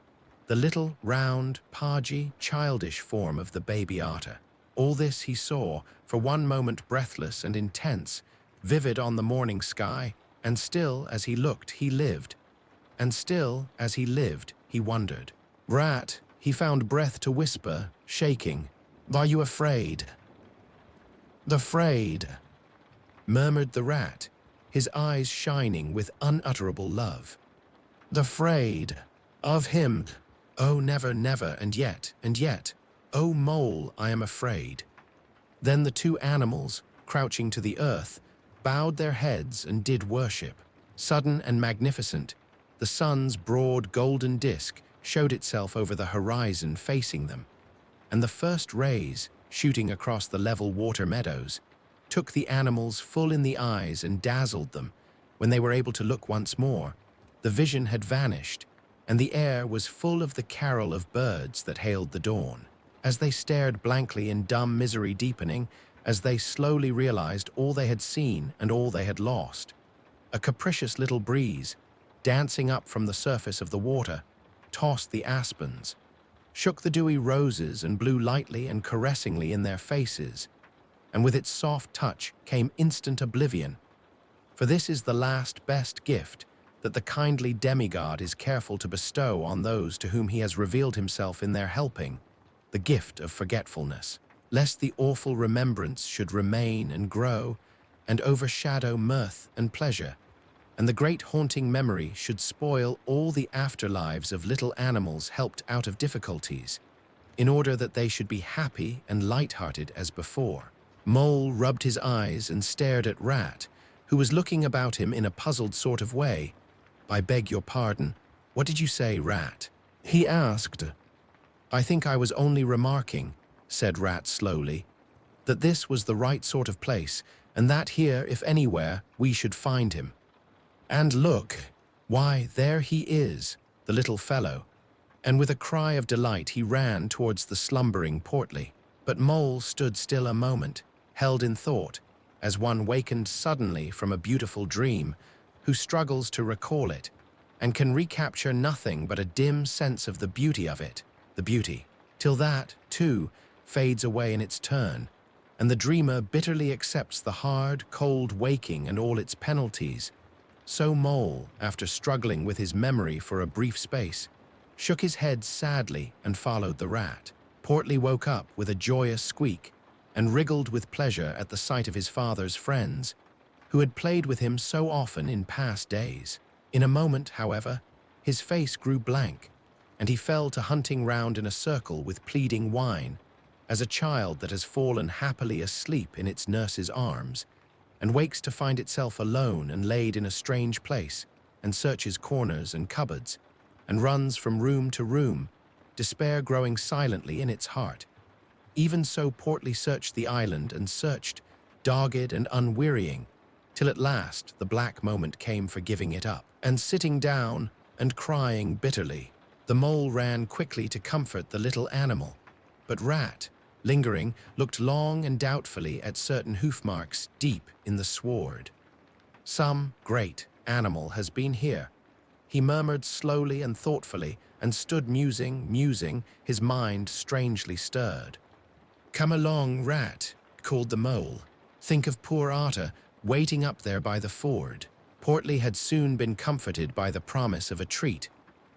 the little, round, podgy, childish form of the baby otter. All this he saw, for one moment breathless and intense, vivid on the morning sky, and still as he looked he lived, and still as he lived he wondered. "Rat," he found breath to whisper, shaking, "are you afraid?" "Afraid," murmured the rat, his eyes shining with unutterable love. "Afraid of him. Oh, never, never, and yet, oh, mole, I am afraid." Then the two animals, crouching to the earth, bowed their heads and did worship. Sudden and magnificent, the sun's broad golden disk showed itself over the horizon facing them, and the first rays, shooting across the level water meadows, took the animals full in the eyes and dazzled them. When they were able to look once more, the vision had vanished, and the air was full of the carol of birds that hailed the dawn. As they stared blankly in dumb misery deepening, as they slowly realized all they had seen and all they had lost, a capricious little breeze, dancing up from the surface of the water, tossed the aspens, shook the dewy roses and blew lightly and caressingly in their faces, and with its soft touch came instant oblivion. For this is the last best gift that the kindly demigod is careful to bestow on those to whom he has revealed himself in their helping, the gift of forgetfulness, lest the awful remembrance should remain and grow and overshadow mirth and pleasure, and the great haunting memory should spoil all the afterlives of little animals helped out of difficulties, in order that they should be happy and light-hearted as before. Mole rubbed his eyes and stared at Rat, who was looking about him in a puzzled sort of way. "I beg your pardon, what did you say, Rat?" he asked. "I think I was only remarking," said Rat slowly, "that this was the right sort of place, and that here, if anywhere, we should find him. And look, why, there he is, the little fellow." And with a cry of delight he ran towards the slumbering Portly. But Mole stood still a moment, held in thought, as one wakened suddenly from a beautiful dream, who struggles to recall it, and can recapture nothing but a dim sense of the beauty of it, the beauty, till that, too, fades away in its turn, and the dreamer bitterly accepts the hard, cold waking and all its penalties. So Mole, after struggling with his memory for a brief space, shook his head sadly and followed the Rat. Portly woke up with a joyous squeak, and wriggled with pleasure at the sight of his father's friends, who had played with him so often in past days. In a moment, however, his face grew blank, and he fell to hunting round in a circle with pleading whine, as a child that has fallen happily asleep in its nurse's arms, and wakes to find itself alone and laid in a strange place, and searches corners and cupboards, and runs from room to room, despair growing silently in its heart. Even so Portly searched the island and searched, dogged and unwearying, till at last the black moment came for giving it up, and sitting down and crying bitterly. The mole ran quickly to comfort the little animal, but Rat, lingering, looked long and doubtfully at certain hoof marks deep in the sward. "Some great animal has been here," he murmured slowly and thoughtfully, and stood musing, his mind strangely stirred. "Come along, Rat," called the mole. "Think of poor Arthur, waiting up there by the ford." Portly had soon been comforted by the promise of a treat,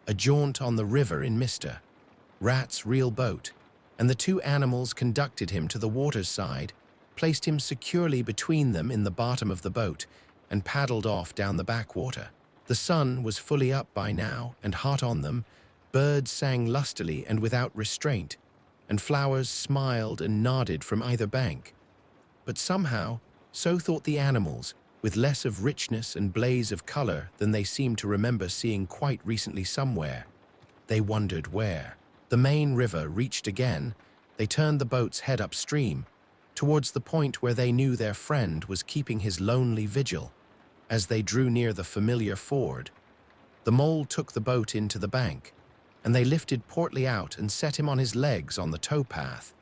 a jaunt on the river in Mr. Rat's real boat, and the two animals conducted him to the water's side, placed him securely between them in the bottom of the boat, and paddled off down the backwater. The sun was fully up by now, and hot on them. Birds sang lustily and without restraint, and flowers smiled and nodded from either bank. But somehow, so thought the animals, with less of richness and blaze of color than they seemed to remember seeing quite recently somewhere. They wondered where. The main river reached again, they turned the boat's head upstream, towards the point where they knew their friend was keeping his lonely vigil. As they drew near the familiar ford, the mole took the boat into the bank, and they lifted Portly out and set him on his legs on the towpath,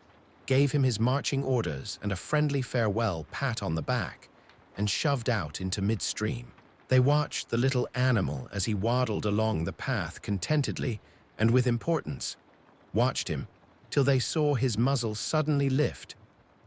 gave him his marching orders and a friendly farewell pat on the back, and shoved out into midstream. They watched the little animal as he waddled along the path contentedly and with importance, watched him till they saw his muzzle suddenly lift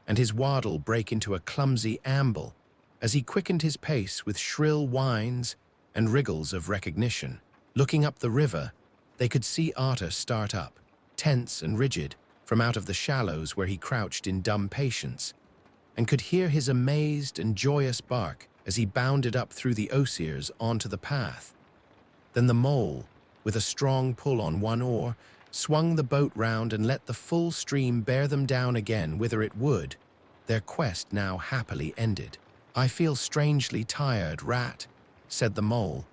and his waddle break into a clumsy amble as he quickened his pace with shrill whines and wriggles of recognition. Looking up the river, they could see Arthur start up, tense and rigid, from out of the shallows where he crouched in dumb patience, and could hear his amazed and joyous bark as he bounded up through the osiers onto the path. Then the mole, with a strong pull on one oar, swung the boat round and let the full stream bear them down again whither it would, their quest now happily ended. "I feel strangely tired, Rat," said the mole,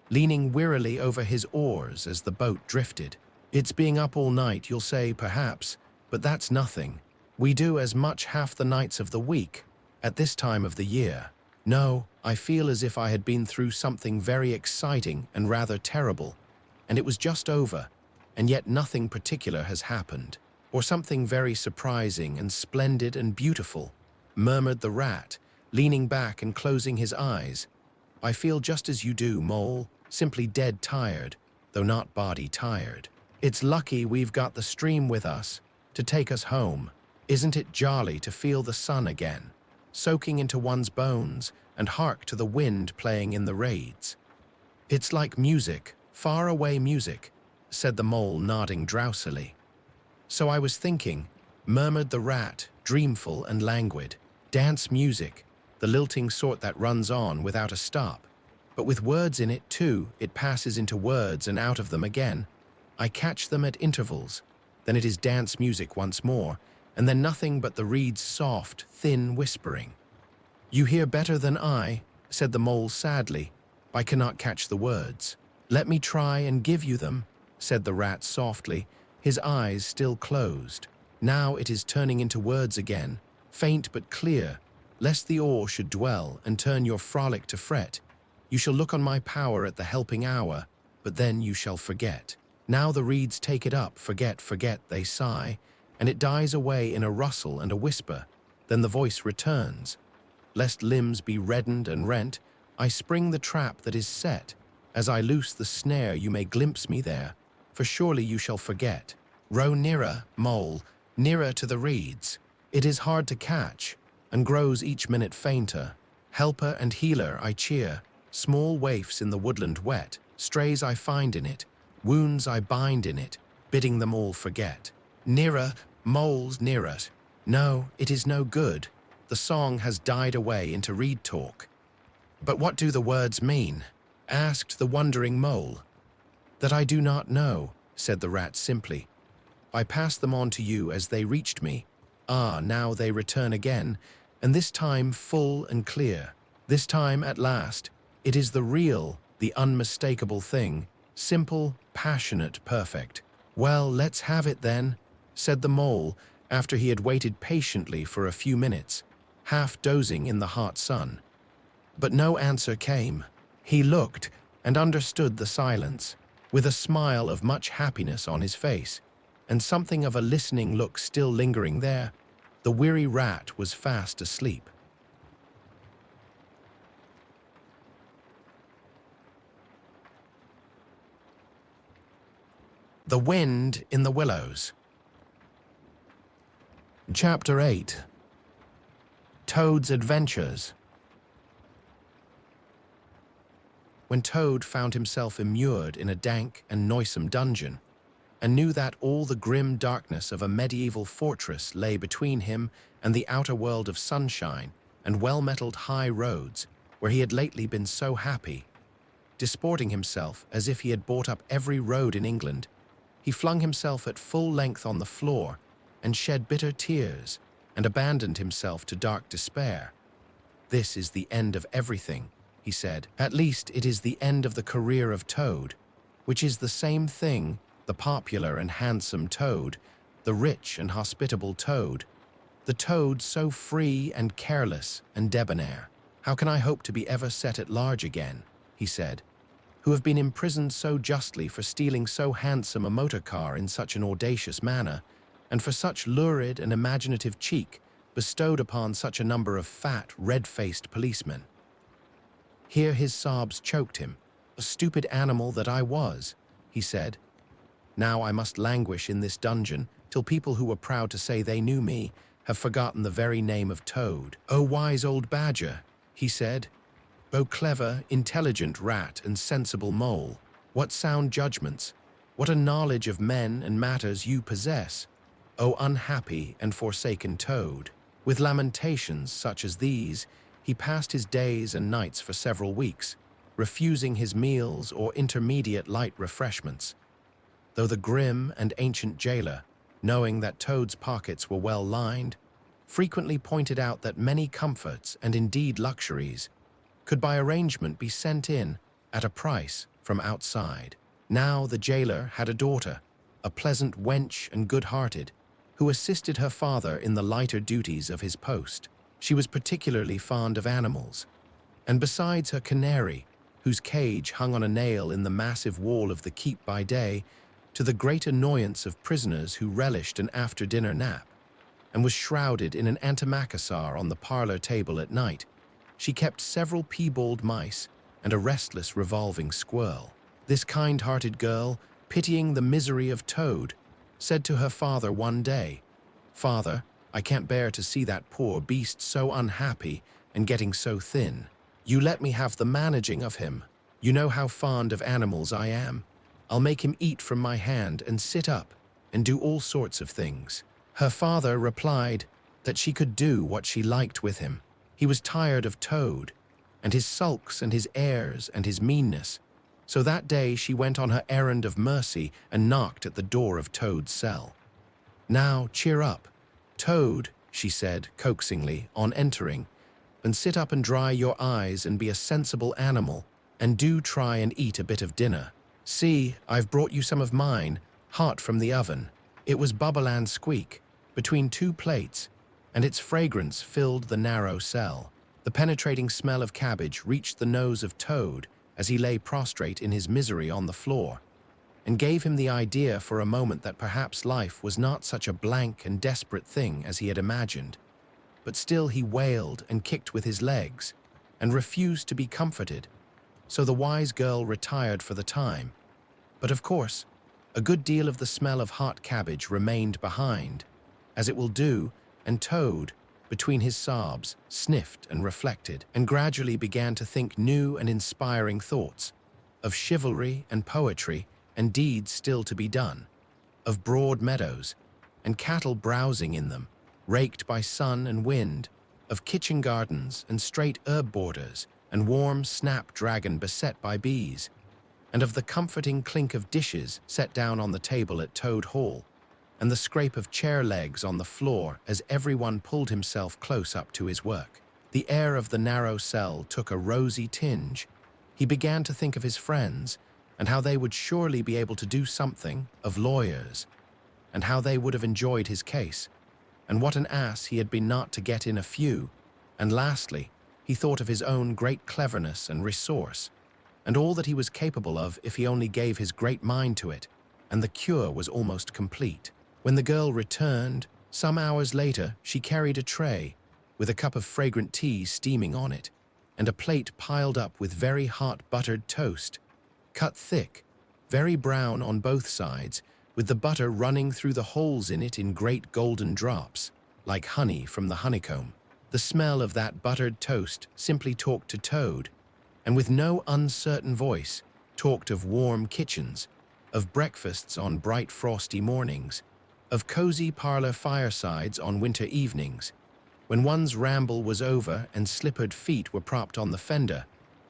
leaning wearily over his oars as the boat drifted. "It's being up all night, you'll say, perhaps, but that's nothing. We do as much half the nights of the week, at this time of the year. No, I feel as if I had been through something very exciting and rather terrible, and it was just over, and yet nothing particular has happened. Or something very surprising and splendid and beautiful," murmured the Rat, leaning back and closing his eyes. "I feel just as you do, Mole, simply dead tired, though not body tired. It's lucky we've got the stream with us to take us home. Isn't it jolly to feel the sun again, soaking into one's bones, and hark to the wind playing in the reeds? It's like music, far away music," said the mole, nodding drowsily. "So I was thinking," murmured the Rat, dreamful and languid. "Dance music, the lilting sort that runs on without a stop, but with words in it too. It passes into words and out of them again. I catch them at intervals, then it is dance music once more, and then nothing but the reed's soft, thin whispering." "You hear better than I," said the mole sadly. "I cannot catch the words." "Let me try and give you them," said the Rat softly, his eyes still closed. "Now it is turning into words again, faint but clear, lest the awe should dwell and turn your frolic to fret. You shall look on my power at the helping hour, but then you shall forget. Now the reeds take it up, forget, forget, they sigh, and it dies away in a rustle and a whisper. Then the voice returns. Lest limbs be reddened and rent, I spring the trap that is set. As I loose the snare, you may glimpse me there, for surely you shall forget. Row nearer, mole, nearer to the reeds. It is hard to catch, and grows each minute fainter. Helper and healer I cheer, small waifs in the woodland wet, strays I find in it, wounds I bind in it, bidding them all forget. Nearer, moles, nearer, "No, it is no good. The song has died away into reed talk." "But what do the words mean?" asked the wondering mole. "That I do not know," said the rat simply. "I passed them on to you as they reached me. Ah, now they return again, and this time full and clear. This time, at last, it is the real, the unmistakable thing, simple, passionate, perfect." "Well, let's have it then," said the mole, after he had waited patiently for a few minutes, half dozing in the hot sun. But no answer came. He looked and understood the silence, with a smile of much happiness on his face, and something of a listening look still lingering there. The weary rat was fast asleep. The Wind in the Willows. Chapter 8. Toad's Adventures. When Toad found himself immured in a dank and noisome dungeon, and knew that all the grim darkness of a medieval fortress lay between him and the outer world of sunshine and well-metalled high roads where he had lately been so happy, disporting himself as if he had bought up every road in England, he flung himself at full length on the floor and shed bitter tears and abandoned himself to dark despair. "This is the end of everything," he said. "At least it is the end of the career of Toad, which is the same thing, the popular and handsome Toad, the rich and hospitable Toad, the Toad so free and careless and debonair. How can I hope to be ever set at large again," he said, "who have been imprisoned so justly for stealing so handsome a motor car in such an audacious manner, and for such lurid and imaginative cheek bestowed upon such a number of fat, red-faced policemen?" Here his sobs choked him. "A stupid animal that I was," he said. "Now I must languish in this dungeon till people who were proud to say they knew me have forgotten the very name of Toad. Oh, wise old badger," he said. "Oh, clever, intelligent rat and sensible mole, what sound judgments, what a knowledge of men and matters you possess, oh unhappy and forsaken Toad." With lamentations such as these, he passed his days and nights for several weeks, refusing his meals or intermediate light refreshments, though the grim and ancient jailer, knowing that Toad's pockets were well lined, frequently pointed out that many comforts, and indeed luxuries, could by arrangement be sent in at a price from outside. Now the jailer had a daughter, a pleasant wench and good-hearted, who assisted her father in the lighter duties of his post. She was particularly fond of animals, and besides her canary, whose cage hung on a nail in the massive wall of the keep by day, to the great annoyance of prisoners who relished an after-dinner nap, and was shrouded in an antimacassar on the parlor table at night, she kept several piebald mice and a restless revolving squirrel. This kind-hearted girl, pitying the misery of Toad, said to her father one day, "Father, I can't bear to see that poor beast so unhappy and getting so thin. You let me have the managing of him. You know how fond of animals I am. I'll make him eat from my hand and sit up and do all sorts of things." Her father replied that she could do what she liked with him. He was tired of Toad, and his sulks and his airs and his meanness, so that day she went on her errand of mercy and knocked at the door of Toad's cell. "Now cheer up, Toad," she said coaxingly on entering, "and sit up and dry your eyes and be a sensible animal, and do try and eat a bit of dinner. See, I've brought you some of mine, hot from the oven." It was bubble and squeak, between two plates, and its fragrance filled the narrow cell. The penetrating smell of cabbage reached the nose of Toad as he lay prostrate in his misery on the floor, and gave him the idea for a moment that perhaps life was not such a blank and desperate thing as he had imagined. But still he wailed and kicked with his legs, and refused to be comforted, so the wise girl retired for the time. But of course, a good deal of the smell of hot cabbage remained behind, as it will do, and Toad, between his sobs, sniffed and reflected, and gradually began to think new and inspiring thoughts, of chivalry and poetry and deeds still to be done, of broad meadows, and cattle browsing in them, raked by sun and wind, of kitchen gardens and straight herb borders, and warm snapdragon beset by bees, and of the comforting clink of dishes set down on the table at Toad Hall, and the scrape of chair legs on the floor as everyone pulled himself close up to his work. The air of the narrow cell took a rosy tinge. He began to think of his friends, and how they would surely be able to do something, of lawyers, and how they would have enjoyed his case, and what an ass he had been not to get in a few, and lastly, he thought of his own great cleverness and resource, and all that he was capable of if he only gave his great mind to it, and the cure was almost complete. When the girl returned, some hours later, she carried a tray, with a cup of fragrant tea steaming on it, and a plate piled up with very hot buttered toast, cut thick, very brown on both sides, with the butter running through the holes in it in great golden drops, like honey from the honeycomb. The smell of that buttered toast simply talked to Toad, and with no uncertain voice, talked of warm kitchens, of breakfasts on bright frosty mornings, of cozy parlor firesides on winter evenings, when one's ramble was over and slippered feet were propped on the fender,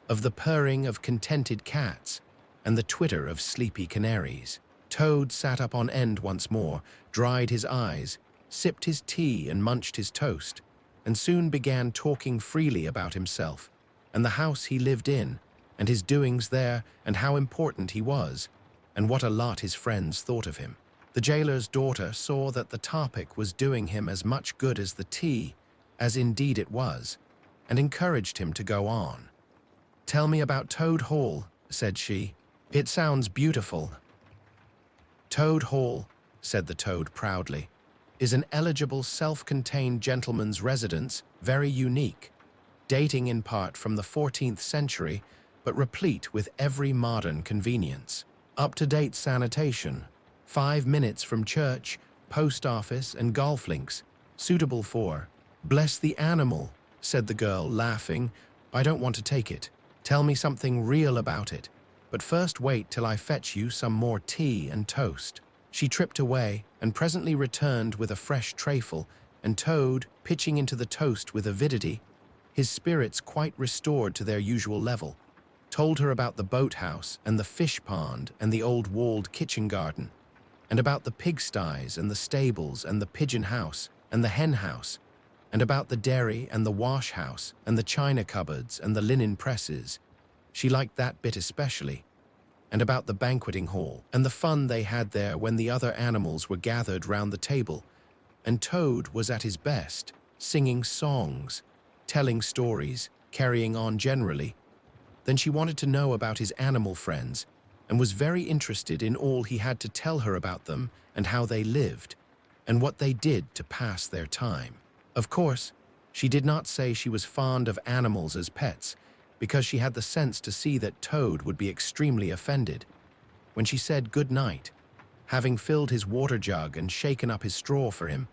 of the purring of contented cats and the twitter of sleepy canaries. Toad sat up on end once more, dried his eyes, sipped his tea and munched his toast, and soon began talking freely about himself, and the house he lived in, and his doings there, and how important he was, and what a lot his friends thought of him. The jailer's daughter saw that the topic was doing him as much good as the tea, as indeed it was, and encouraged him to go on. "Tell me about Toad Hall," said she. "It sounds beautiful." "Toad Hall," said the Toad proudly, "is an eligible self-contained gentleman's residence, very unique, dating in part from the 14th century, but replete with every modern convenience. Up-to-date sanitation, 5 minutes from church, post office, and golf links, suitable for—" "Bless the animal," said the girl, laughing. "I don't want to take it. Tell me something real about it, but first wait till I fetch you some more tea and toast." She tripped away, and presently returned with a fresh trayful, and Toad, pitching into the toast with avidity, his spirits quite restored to their usual level, told her about the boathouse and the fish pond and the old walled kitchen garden, and about the pigsties and the stables and the pigeon house and the hen house, and about the dairy and the wash house and the china cupboards and the linen presses. She liked that bit especially, and about the banqueting hall and the fun they had there when the other animals were gathered round the table, and Toad was at his best, singing songs, telling stories, carrying on generally. Then she wanted to know about his animal friends, and was very interested in all he had to tell her about them and how they lived, and what they did to pass their time. Of course, she did not say she was fond of animals as pets, because she had the sense to see that Toad would be extremely offended. When she said good night, having filled his water jug and shaken up his straw for him,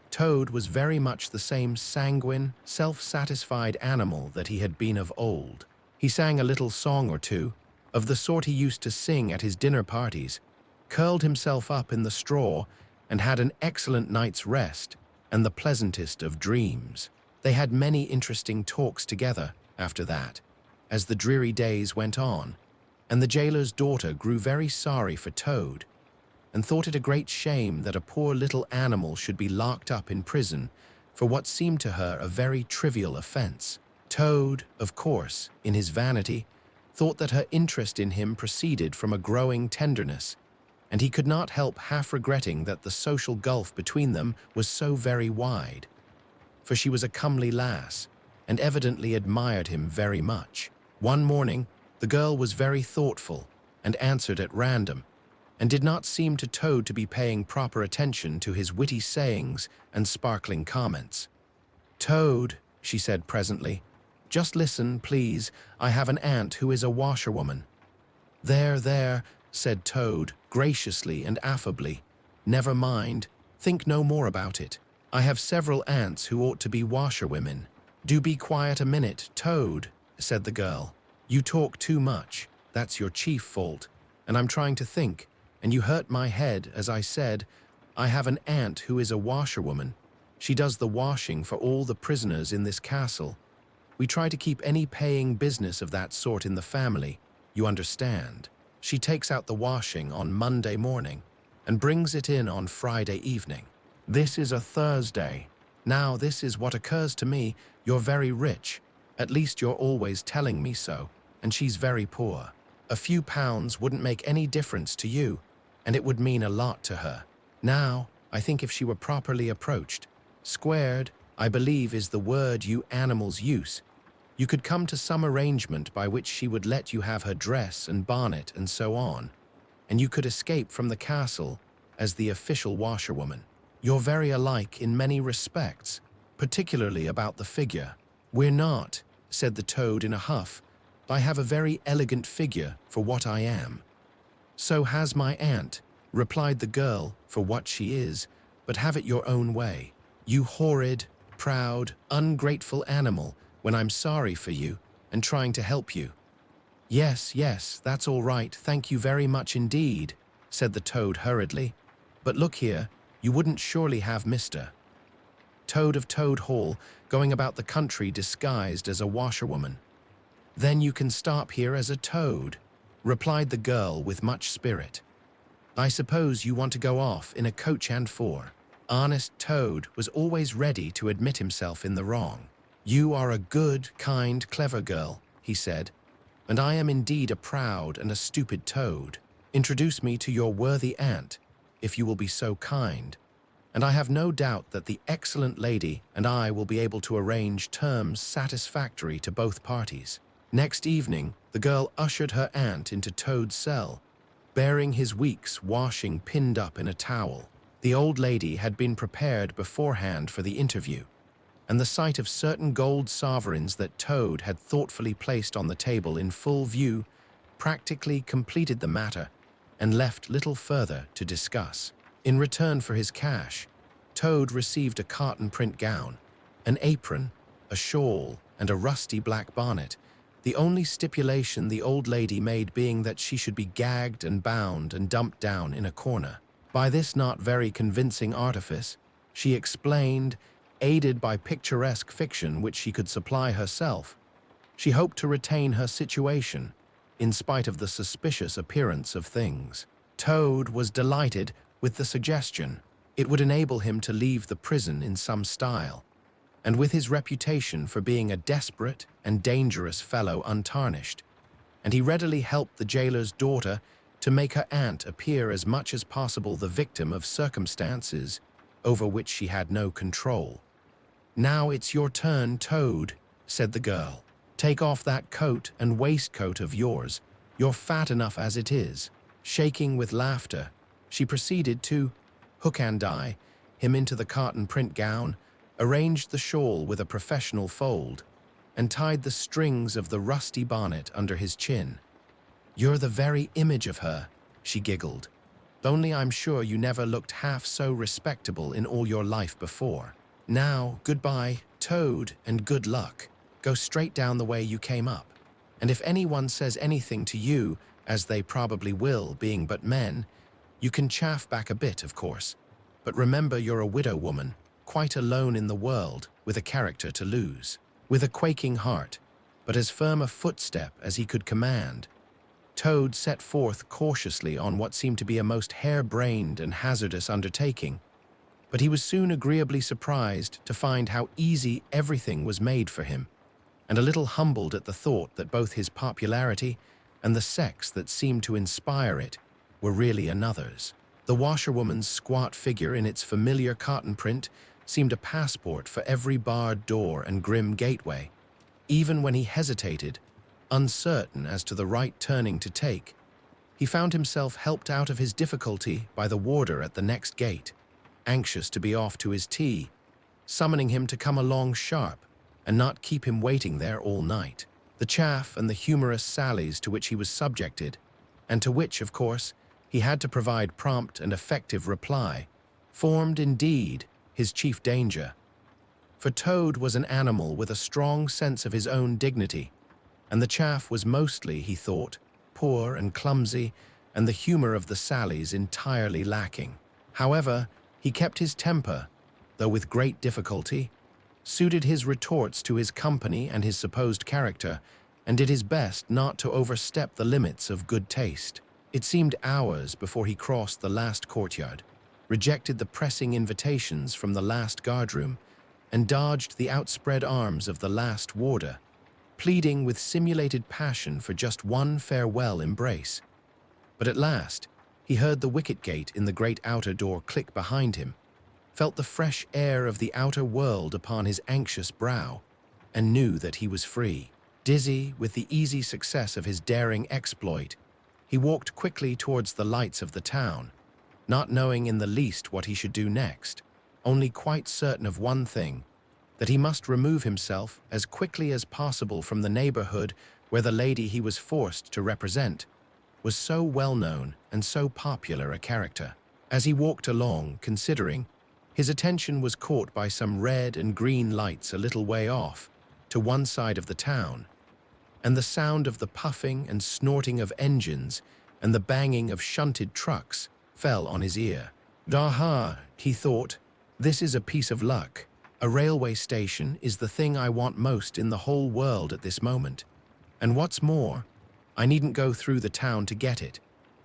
Toad was very much the same sanguine, self-satisfied animal that he had been of old. He sang a little song or two, of the sort he used to sing at his dinner parties, curled himself up in the straw, and had an excellent night's rest and the pleasantest of dreams. They had many interesting talks together after that, as the dreary days went on, and the jailer's daughter grew very sorry for Toad, and thought it a great shame that a poor little animal should be locked up in prison for what seemed to her a very trivial offense. Toad, of course, in his vanity, thought that her interest in him proceeded from a growing tenderness, and he could not help half regretting that the social gulf between them was so very wide, for she was a comely lass, and evidently admired him very much. One morning, the girl was very thoughtful, and answered at random, and did not seem to Toad to be paying proper attention to his witty sayings and sparkling comments. "Toad," she said presently, "just listen, please. I have an aunt who is a washerwoman." "There, there," said Toad, graciously and affably. "Never mind. Think no more about it. I have several aunts who ought to be washerwomen." "Do be quiet a minute, Toad," said the girl. "You talk too much. That's your chief fault. And I'm trying to think, and you hurt my head as I said, I have an aunt who is a washerwoman. She does the washing for all the prisoners in this castle. We try to keep any paying business of that sort in the family, you understand. She takes out the washing on Monday morning and brings it in on Friday evening. This is a Thursday. Now this is what occurs to me. You're very rich. At least you're always telling me so. And she's very poor. A few pounds wouldn't make any difference to you, and it would mean a lot to her. Now, I think if she were properly approached, squared, I believe is the word you animals use, you could come to some arrangement by which she would let you have her dress and bonnet and so on, and you could escape from the castle as the official washerwoman. You're very alike in many respects, particularly about the figure. We're not, said the toad in a huff. I have a very elegant figure for what I am. So has my aunt, replied the girl, for what she is, but have it your own way. You horrid, proud, ungrateful animal, when I'm sorry for you and trying to help you. Yes, yes, that's all right, thank you very much indeed, said the toad hurriedly. But look here, you wouldn't surely have Mr. Toad of Toad Hall going about the country disguised as a washerwoman. Then you can stop here as a toad, replied the girl with much spirit. I suppose you want to go off in a coach and four. Honest Toad was always ready to admit himself in the wrong. You are a good, kind, clever girl, he said, and I am indeed a proud and a stupid toad. Introduce me to your worthy aunt, if you will be so kind, and I have no doubt that the excellent lady and I will be able to arrange terms satisfactory to both parties. Next evening, the girl ushered her aunt into Toad's cell, bearing his week's washing pinned up in a towel. The old lady had been prepared beforehand for the interview, and the sight of certain gold sovereigns that Toad had thoughtfully placed on the table in full view practically completed the matter and left little further to discuss. In return for his cash, Toad received a cotton print gown, an apron, a shawl, and a rusty black bonnet, the only stipulation the old lady made being that she should be gagged and bound and dumped down in a corner. By this not very convincing artifice, she explained, aided by picturesque fiction which she could supply herself, she hoped to retain her situation, in spite of the suspicious appearance of things. Toad was delighted with the suggestion. It would enable him to leave the prison in some style, and with his reputation for being a desperate and dangerous fellow untarnished, and he readily helped the jailer's daughter to make her aunt appear as much as possible the victim of circumstances over which she had no control. Now it's your turn, Toad, said the girl. Take off that coat and waistcoat of yours. You're fat enough as it is. Shaking with laughter, she proceeded to hook and eye him into the cotton print gown, arranged the shawl with a professional fold, and tied the strings of the rusty bonnet under his chin. You're the very image of her, she giggled. Only I'm sure you never looked half so respectable in all your life before. Now, goodbye, Toad, and good luck. Go straight down the way you came up. And if anyone says anything to you, as they probably will, being but men, you can chaff back a bit, of course. But remember you're a widow woman, quite alone in the world, with a character to lose. With a quaking heart, but as firm a footstep as he could command, Toad set forth cautiously on what seemed to be a most hair-brained and hazardous undertaking, but he was soon agreeably surprised to find how easy everything was made for him, and a little humbled at the thought that both his popularity and the sex that seemed to inspire it were really another's. The washerwoman's squat figure in its familiar cotton print seemed a passport for every barred door and grim gateway. Even when he hesitated, uncertain as to the right turning to take, he found himself helped out of his difficulty by the warder at the next gate, anxious to be off to his tea, summoning him to come along sharp and not keep him waiting there all night. The chaff and the humorous sallies to which he was subjected, and to which, of course, he had to provide prompt and effective reply, formed indeed his chief danger. For Toad was an animal with a strong sense of his own dignity, and the chaff was mostly, he thought, poor and clumsy, and the humor of the sallies entirely lacking. However, he kept his temper, though with great difficulty, suited his retorts to his company and his supposed character, and did his best not to overstep the limits of good taste. It seemed hours before he crossed the last courtyard, rejected the pressing invitations from the last guardroom, and dodged the outspread arms of the last warder, pleading with simulated passion for just one farewell embrace. But at last, he heard the wicket gate in the great outer door click behind him, felt the fresh air of the outer world upon his anxious brow, and knew that he was free. Dizzy with the easy success of his daring exploit, he walked quickly towards the lights of the town, not knowing in the least what he should do next, only quite certain of one thing, that he must remove himself as quickly as possible from the neighborhood where the lady he was forced to represent was so well-known and so popular a character. As he walked along, considering, his attention was caught by some red and green lights a little way off, to one side of the town, and the sound of the puffing and snorting of engines and the banging of shunted trucks fell on his ear. "Aha," he thought, "this is a piece of luck. A railway station is the thing I want most in the whole world at this moment. And what's more, I needn't go through the town to get it,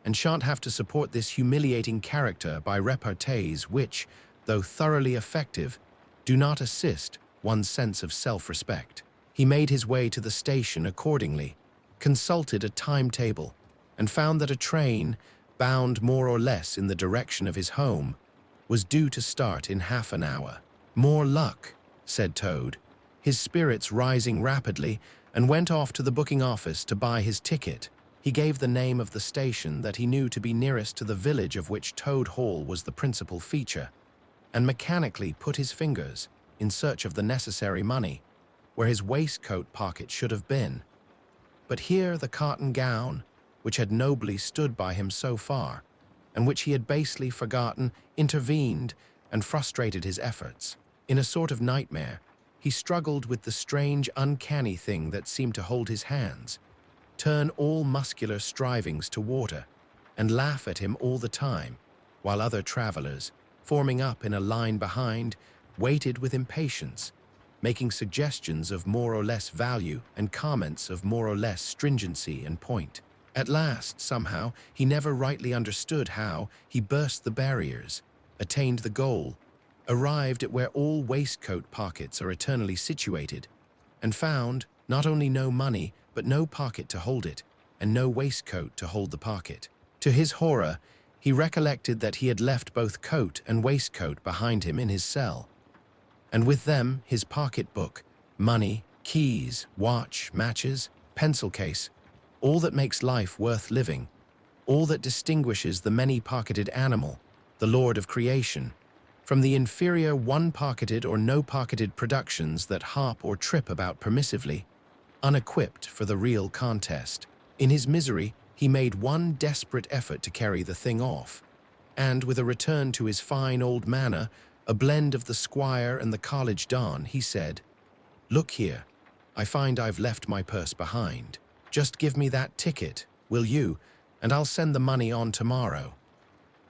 and shan't have to support this humiliating character by repartees which, though thoroughly effective, do not assist one's sense of self-respect." He made his way to the station accordingly, consulted a timetable, and found that a train, bound more or less in the direction of his home, was due to start in half an hour. "More luck," said Toad, his spirits rising rapidly, and went off to the booking office to buy his ticket. He gave the name of the station that he knew to be nearest to the village of which Toad Hall was the principal feature, and mechanically put his fingers, in search of the necessary money, where his waistcoat pocket should have been. But here the cotton gown, which had nobly stood by him so far, and which he had basely forgotten, intervened and frustrated his efforts. In a sort of nightmare, he struggled with the strange, uncanny thing that seemed to hold his hands, turn all muscular strivings to water, and laugh at him all the time, while other travelers, forming up in a line behind, waited with impatience, making suggestions of more or less value and comments of more or less stringency and point. At last, somehow, he never rightly understood how, he burst the barriers, attained the goal, arrived at where all waistcoat pockets are eternally situated, and found not only no money, but no pocket to hold it, and no waistcoat to hold the pocket. To his horror, he recollected that he had left both coat and waistcoat behind him in his cell, and with them his pocketbook, money, keys, watch, matches, pencil case, all that makes life worth living, all that distinguishes the many-pocketed animal, the lord of creation, from the inferior one-pocketed or no-pocketed productions that hop or trip about permissively, unequipped for the real contest. In his misery, he made one desperate effort to carry the thing off, and with a return to his fine old manner, a blend of the squire and the college don, he said, "Look here, I find I've left my purse behind. Just give me that ticket, will you, and I'll send the money on tomorrow.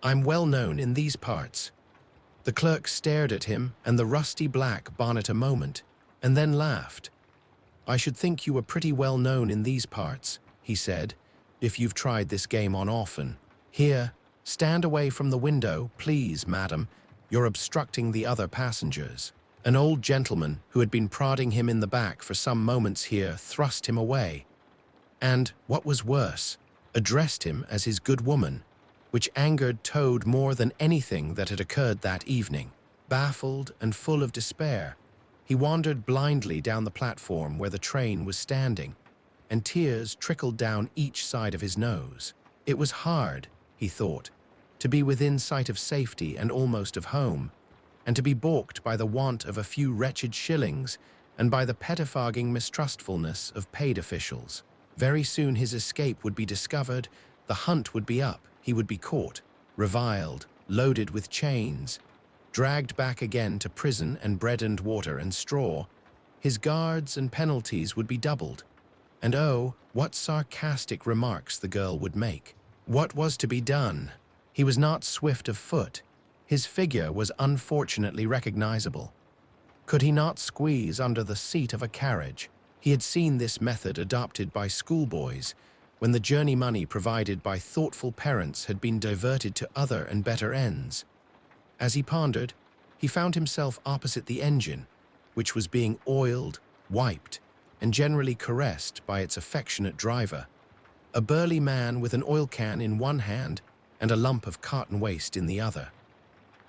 I'm well known in these parts." The clerk stared at him and the rusty black bonnet a moment, and then laughed. "I should think you were pretty well known in these parts," he said, "if you've tried this game on often. Here, stand away from the window, please, madam. You're obstructing the other passengers." An old gentleman who had been prodding him in the back for some moments here thrust him away, and, what was worse, addressed him as his good woman, which angered Toad more than anything that had occurred that evening. Baffled and full of despair, he wandered blindly down the platform where the train was standing, and tears trickled down each side of his nose. It was hard, he thought, to be within sight of safety and almost of home, and to be balked by the want of a few wretched shillings and by the pettifogging mistrustfulness of paid officials. Very soon his escape would be discovered, the hunt would be up, he would be caught, reviled, loaded with chains, dragged back again to prison and bread and water and straw. His guards and penalties would be doubled. And oh, what sarcastic remarks the girl would make. What was to be done? He was not swift of foot. His figure was unfortunately recognizable. Could he not squeeze under the seat of a carriage? He had seen this method adopted by schoolboys when the journey money provided by thoughtful parents had been diverted to other and better ends. As he pondered, he found himself opposite the engine, which was being oiled, wiped, and generally caressed by its affectionate driver, a burly man with an oil can in one hand and a lump of cotton waste in the other.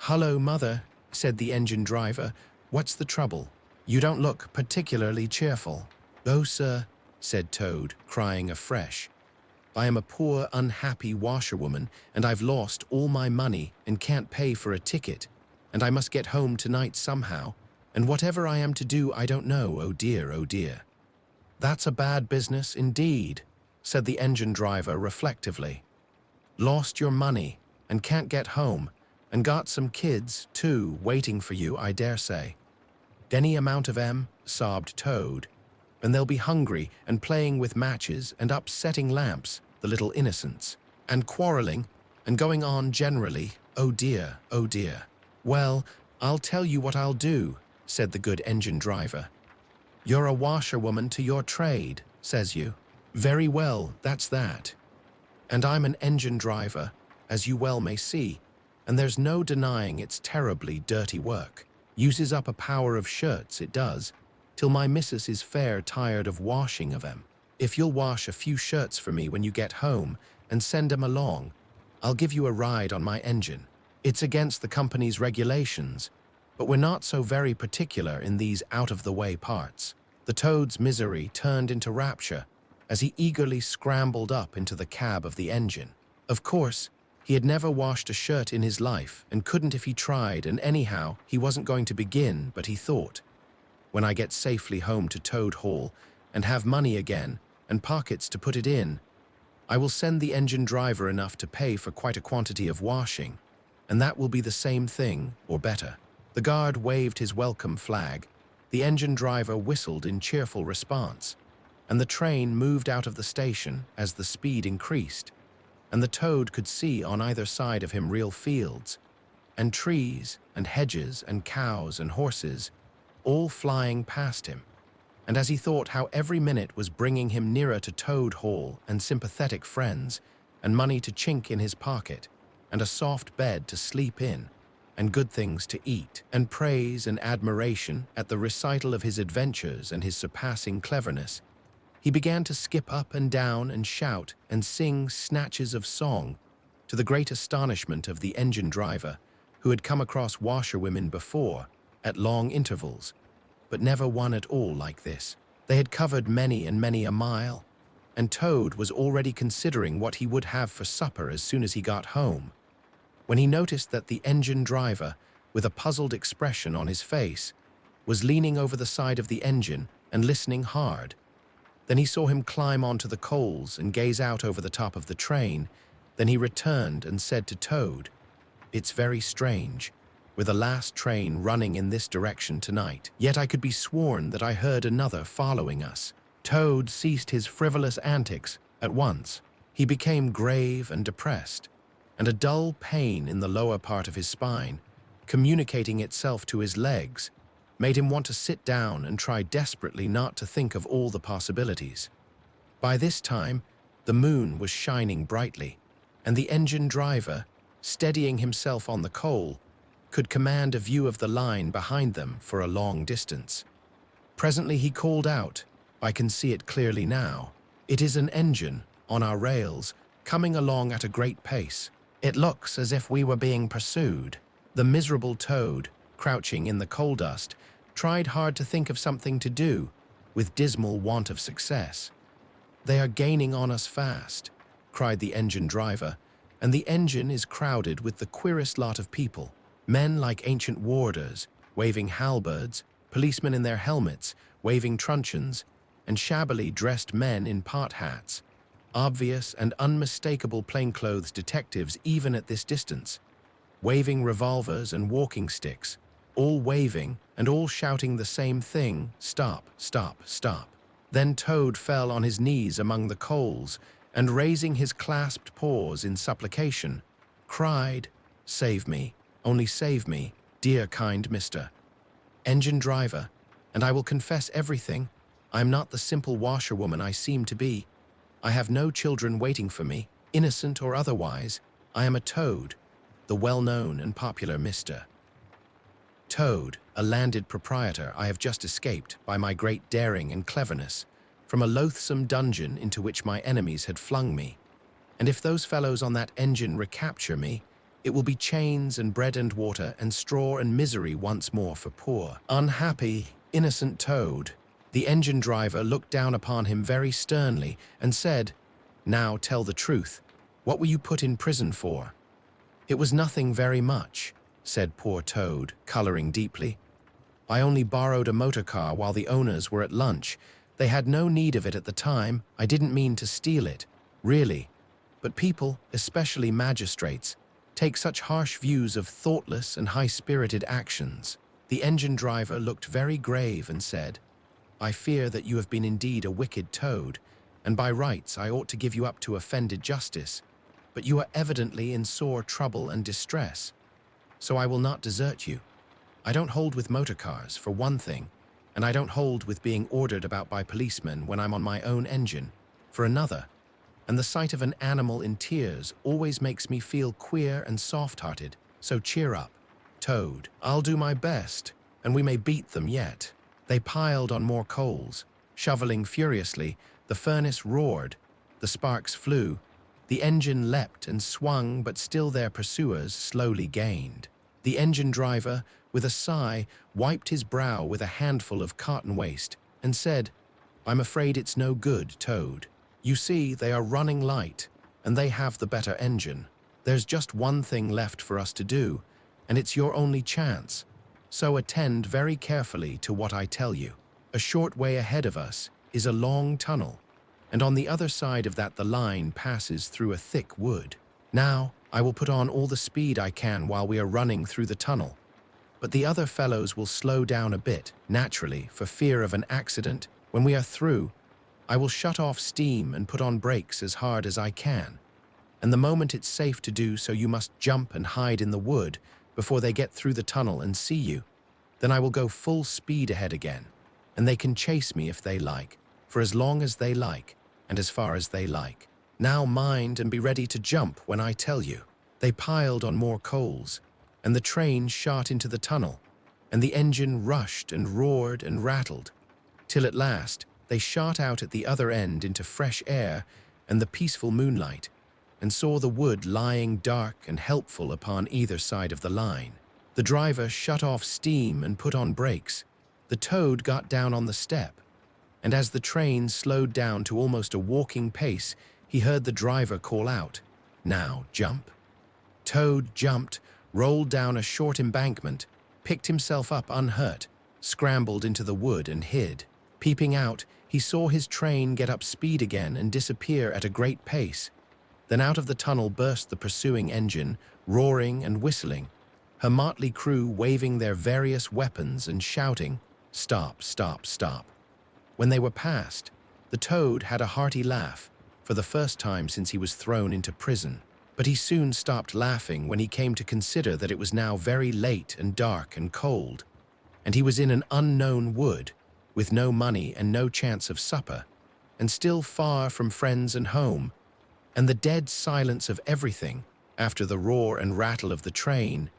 "Hullo, mother," said the engine driver. "What's the trouble? You don't look particularly cheerful." "Oh, sir," said Toad, crying afresh. "I am a poor, unhappy washerwoman, and I've lost all my money and can't pay for a ticket, and I must get home tonight somehow, and whatever I am to do I don't know, oh dear, oh dear." "That's a bad business indeed," said the engine driver reflectively. "Lost your money and can't get home, and got some kids, too, waiting for you, I dare say." "Any amount of 'em," sobbed Toad, "and they'll be hungry and playing with matches and upsetting lamps, the little innocents, and quarreling and going on generally, oh dear, oh dear." "Well, I'll tell you what I'll do," said the good engine driver. "You're a washerwoman to your trade, says you. Very well, that's that. And I'm an engine driver, as you well may see, and there's no denying it's terribly dirty work. Uses up a power of shirts, it does, till my missus is fair tired of washing of 'em. If you'll wash a few shirts for me when you get home and send 'em along, I'll give you a ride on my engine. It's against the company's regulations, but we're not so very particular in these out-of-the-way parts." The Toad's misery turned into rapture as he eagerly scrambled up into the cab of the engine. Of course, he had never washed a shirt in his life and couldn't if he tried, and anyhow, he wasn't going to begin, but he thought, "When I get safely home to Toad Hall and have money again and pockets to put it in, I will send the engine driver enough to pay for quite a quantity of washing, and that will be the same thing, or better." The guard waved his welcome flag, the engine driver whistled in cheerful response, and the train moved out of the station as the speed increased, and the Toad could see on either side of him real fields, and trees, and hedges, and cows, and horses, all flying past him. And as he thought how every minute was bringing him nearer to Toad Hall and sympathetic friends, and money to chink in his pocket, and a soft bed to sleep in, and good things to eat, and praise and admiration at the recital of his adventures and his surpassing cleverness, he began to skip up and down and shout and sing snatches of song, to the great astonishment of the engine driver, who had come across washerwomen before, at long intervals, but never one at all like this. They had covered many and many a mile, and Toad was already considering what he would have for supper as soon as he got home, when he noticed that the engine driver, with a puzzled expression on his face, was leaning over the side of the engine and listening hard. Then he saw him climb onto the coals and gaze out over the top of the train. Then he returned and said to Toad, "It's very strange. We're the last train running in this direction tonight, yet I could be sworn that I heard another following us." Toad ceased his frivolous antics at once. He became grave and depressed, and a dull pain in the lower part of his spine, communicating itself to his legs, made him want to sit down and try desperately not to think of all the possibilities. By this time, the moon was shining brightly, and the engine driver, steadying himself on the coal, could command a view of the line behind them for a long distance. Presently he called out, "I can see it clearly now. It is an engine, on our rails, coming along at a great pace. It looks as if we were being pursued." The miserable Toad, crouching in the coal dust, tried hard to think of something to do, with dismal want of success. "They are gaining on us fast," cried the engine driver, "and the engine is crowded with the queerest lot of people. Men like ancient warders, waving halberds, policemen in their helmets, waving truncheons, and shabbily dressed men in pot hats. Obvious and unmistakable plainclothes detectives even at this distance, waving revolvers and walking sticks, all waving and all shouting the same thing, 'Stop, stop, stop.'" Then Toad fell on his knees among the coals, and raising his clasped paws in supplication, cried, "Save me, Only save me, dear kind mister. Engine driver, and I will confess everything. I am not the simple washerwoman I seem to be. I have no children waiting for me, innocent or otherwise. I am a toad, the well-known and popular Mr. Toad, a landed proprietor. I have just escaped, by my great daring and cleverness, from a loathsome dungeon into which my enemies had flung me. And if those fellows on that engine recapture me, it will be chains and bread and water and straw and misery once more for poor, unhappy, innocent Toad. The engine driver looked down upon him very sternly and said, "Now tell the truth. What were you put in prison for?" "It was nothing very much," said poor Toad, coloring deeply. "I only borrowed a motor car while the owners were at lunch. They had no need of it at the time. I didn't mean to steal it, really. But people, especially magistrates, take such harsh views of thoughtless and high-spirited actions." The engine driver looked very grave and said, "I fear that you have been indeed a wicked Toad, and by rights I ought to give you up to offended justice. But you are evidently in sore trouble and distress, so I will not desert you. I don't hold with motor cars, for one thing, and I don't hold with being ordered about by policemen when I'm on my own engine, for another. And the sight of an animal in tears always makes me feel queer and soft-hearted, so cheer up, Toad. I'll do my best, and we may beat them yet." They piled on more coals. Shoveling furiously, the furnace roared, the sparks flew, the engine leapt and swung, but still their pursuers slowly gained. The engine driver, with a sigh, wiped his brow with a handful of cotton waste and said, "I'm afraid it's no good, Toad. You see, they are running light, and they have the better engine. There's just one thing left for us to do, and it's your only chance. So attend very carefully to what I tell you. A short way ahead of us is a long tunnel, and on the other side of that the line passes through a thick wood. Now, I will put on all the speed I can while we are running through the tunnel, but the other fellows will slow down a bit, naturally, for fear of an accident. When we are through, I will shut off steam and put on brakes as hard as I can, and the moment it's safe to do so you must jump and hide in the wood before they get through the tunnel and see you. Then I will go full speed ahead again, and they can chase me if they like, for as long as they like, and as far as they like. Now mind and be ready to jump when I tell you." They piled on more coals, and the train shot into the tunnel, and the engine rushed and roared and rattled, till at last they shot out at the other end into fresh air and the peaceful moonlight, and saw the wood lying dark and helpful upon either side of the line. The driver shut off steam and put on brakes. The Toad got down on the step, and as the train slowed down to almost a walking pace, he heard the driver call out, "Now jump." Toad jumped, rolled down a short embankment, picked himself up unhurt, scrambled into the wood and hid. Peeping out, he saw his train get up speed again and disappear at a great pace. Then out of the tunnel burst the pursuing engine, roaring and whistling, her motley crew waving their various weapons and shouting, "Stop, stop, stop." When they were past, the Toad had a hearty laugh, for the first time since he was thrown into prison. But he soon stopped laughing when he came to consider that it was now very late and dark and cold, and he was in an unknown wood, with no money and no chance of supper, and still far from friends and home, and the dead silence of everything, after the roar and rattle of the train,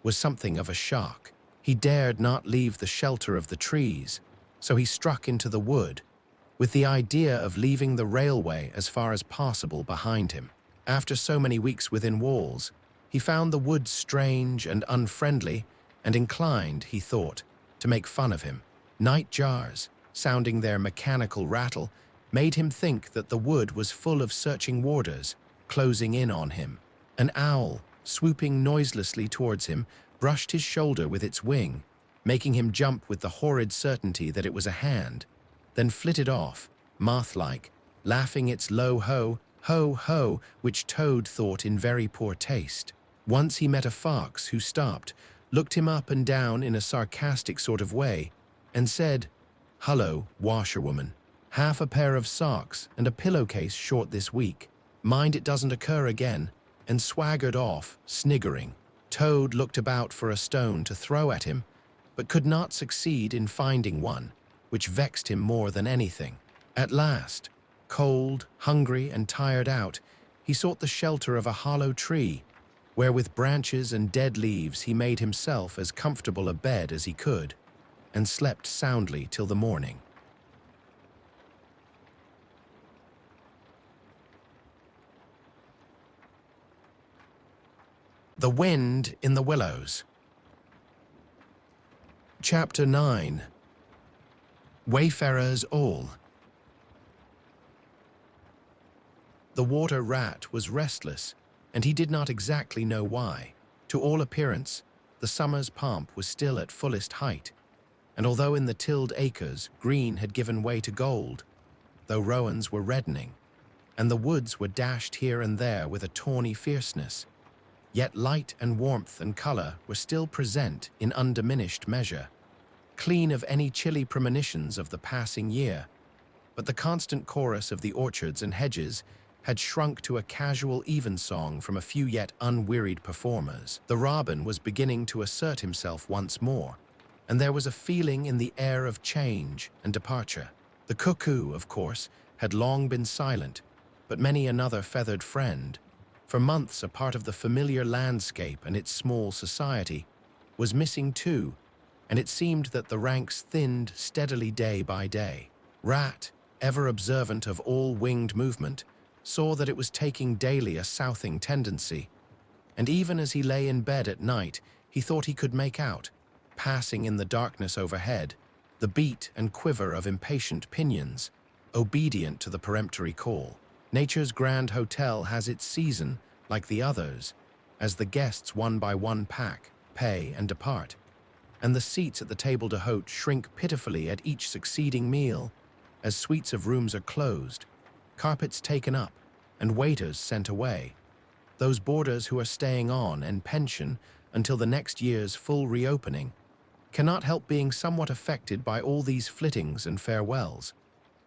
was something of a shock. He dared not leave the shelter of the trees, so he struck into the wood, with the idea of leaving the railway as far as possible behind him. After so many weeks within walls, he found the wood strange and unfriendly, and inclined, he thought, to make fun of him. Night jars, sounding their mechanical rattle, made him think that the wood was full of searching warders, closing in on him. An owl, swooping noiselessly towards him, brushed his shoulder with its wing, making him jump with the horrid certainty that it was a hand, then flitted off, moth-like, laughing its low ho, ho, ho, which Toad thought in very poor taste. Once he met a fox who stopped, looked him up and down in a sarcastic sort of way, and said, "Hullo, washerwoman, half a pair of socks and a pillowcase short this week. Mind it doesn't occur again," and swaggered off, sniggering. Toad looked about for a stone to throw at him, but could not succeed in finding one, which vexed him more than anything. At last, cold, hungry, and tired out, he sought the shelter of a hollow tree, where with branches and dead leaves he made himself as comfortable a bed as he could, and slept soundly till the morning. The Wind in the Willows. Chapter 9. Wayfarers All. The water rat was restless, and he did not exactly know why. To all appearance, the summer's pomp was still at fullest height, and although in the tilled acres green had given way to gold, though rowans were reddening, and the woods were dashed here and there with a tawny fierceness, yet light and warmth and color were still present in undiminished measure, clean of any chilly premonitions of the passing year. But the constant chorus of the orchards and hedges had shrunk to a casual evensong from a few yet unwearied performers. The robin was beginning to assert himself once more, and there was a feeling in the air of change and departure. The cuckoo, of course, had long been silent, but many another feathered friend, for months a part of the familiar landscape and its small society, was missing too, and it seemed that the ranks thinned steadily day by day. Rat, ever observant of all winged movement, saw that it was taking daily a southing tendency, and even as he lay in bed at night, he thought he could make out, passing in the darkness overhead, the beat and quiver of impatient pinions, obedient to the peremptory call. Nature's grand hotel has its season, like the others, as the guests one by one pack, pay, and depart, and the seats at the table d'hote shrink pitifully at each succeeding meal, as suites of rooms are closed, carpets taken up, and waiters sent away. Those boarders who are staying on and pension until the next year's full reopening cannot help being somewhat affected by all these flittings and farewells,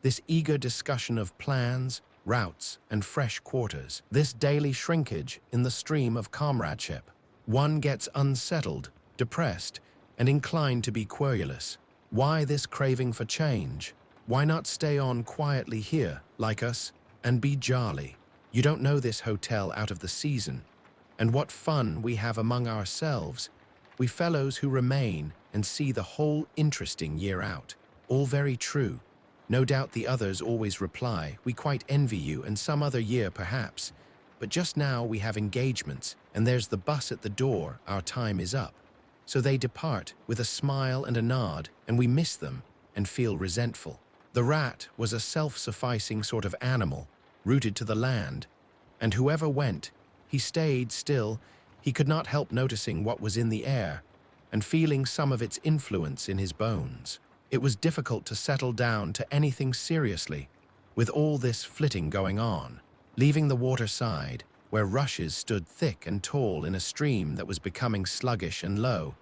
this eager discussion of plans, routes, and fresh quarters, this daily shrinkage in the stream of comradeship. One gets unsettled, depressed, and inclined to be querulous. Why this craving for change? Why not stay on quietly here, like us, and be jolly? You don't know this hotel out of the season, and what fun we have among ourselves, we fellows who remain and see the whole interesting year out. All very true. No doubt the others always reply, we quite envy you, and some other year perhaps, but just now we have engagements, and there's the bus at the door, our time is up. So they depart with a smile and a nod, and we miss them and feel resentful. The rat was a self-sufficing sort of animal, rooted to the land, and whoever went, he stayed still. He could not help noticing what was in the air and feeling some of its influence in his bones. It was difficult to settle down to anything seriously, with all this flitting going on. Leaving the waterside, where rushes stood thick and tall in a stream that was becoming sluggish and low,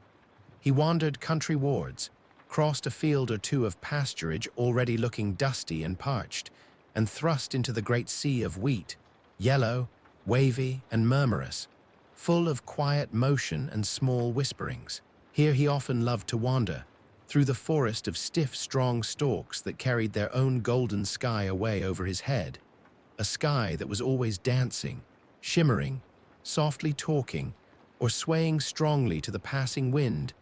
he wandered countrywards, crossed a field or two of pasturage already looking dusty and parched, and thrust into the great sea of wheat, yellow, wavy, and murmurous, full of quiet motion and small whisperings. Here he often loved to wander, through the forest of stiff, strong stalks that carried their own golden sky away over his head, a sky that was always dancing, shimmering, softly talking, or swaying strongly to the passing wind,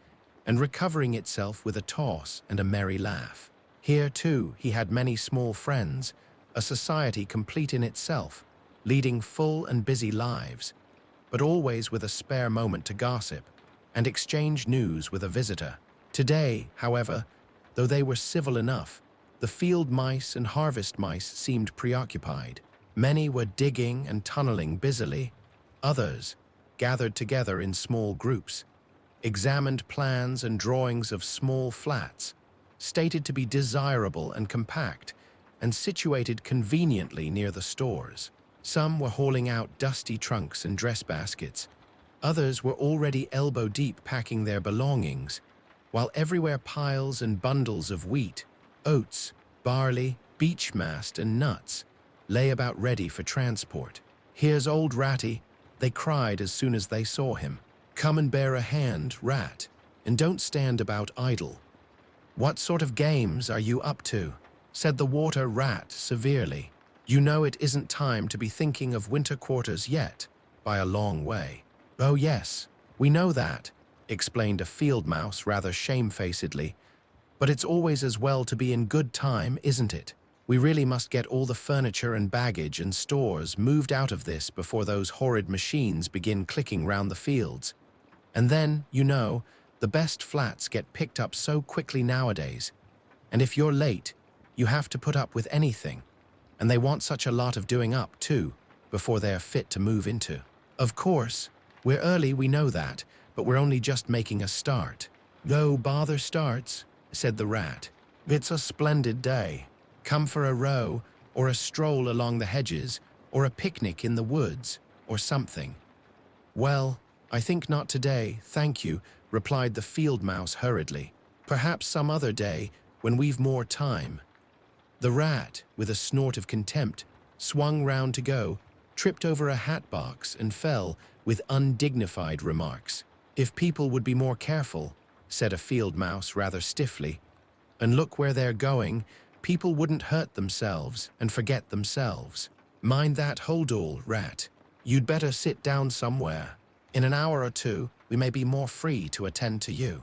and recovering itself with a toss and a merry laugh. Here, too, he had many small friends, a society complete in itself, leading full and busy lives, but always with a spare moment to gossip and exchange news with a visitor. Today, however, though they were civil enough, the field mice and harvest mice seemed preoccupied. Many were digging and tunneling busily. Others, gathered together in small groups, examined plans and drawings of small flats, stated to be desirable and compact, and situated conveniently near the stores. Some were hauling out dusty trunks and dress baskets. Others were already elbow-deep packing their belongings, while everywhere piles and bundles of wheat, oats, barley, beech mast, and nuts lay about ready for transport. "Here's old Ratty," they cried as soon as they saw him. Come and bear a hand, rat, and don't stand about idle. What sort of games are you up to? Said the water rat severely. You know it isn't time to be thinking of winter quarters yet, by a long way. Oh yes, we know that, explained a field mouse rather shamefacedly. But it's always as well to be in good time, isn't it? We really must get all the furniture and baggage and stores moved out of this before those horrid machines begin clicking round the fields. And then, you know, the best flats get picked up so quickly nowadays. And if you're late, you have to put up with anything. And they want such a lot of doing up, too, before they're fit to move into. Of course, we're early, we know that, but we're only just making a start. No bother starts, said the rat. It's a splendid day. Come for a row, or a stroll along the hedges, or a picnic in the woods, or something. Well, I think not today, thank you, replied the field mouse hurriedly. Perhaps some other day, when we've more time. The rat, with a snort of contempt, swung round to go, tripped over a hat box and fell with undignified remarks. If people would be more careful, said a field mouse rather stiffly, and look where they're going, people wouldn't hurt themselves and forget themselves. Mind that hold-all, rat. You'd better sit down somewhere. In an hour or two, we may be more free to attend to you.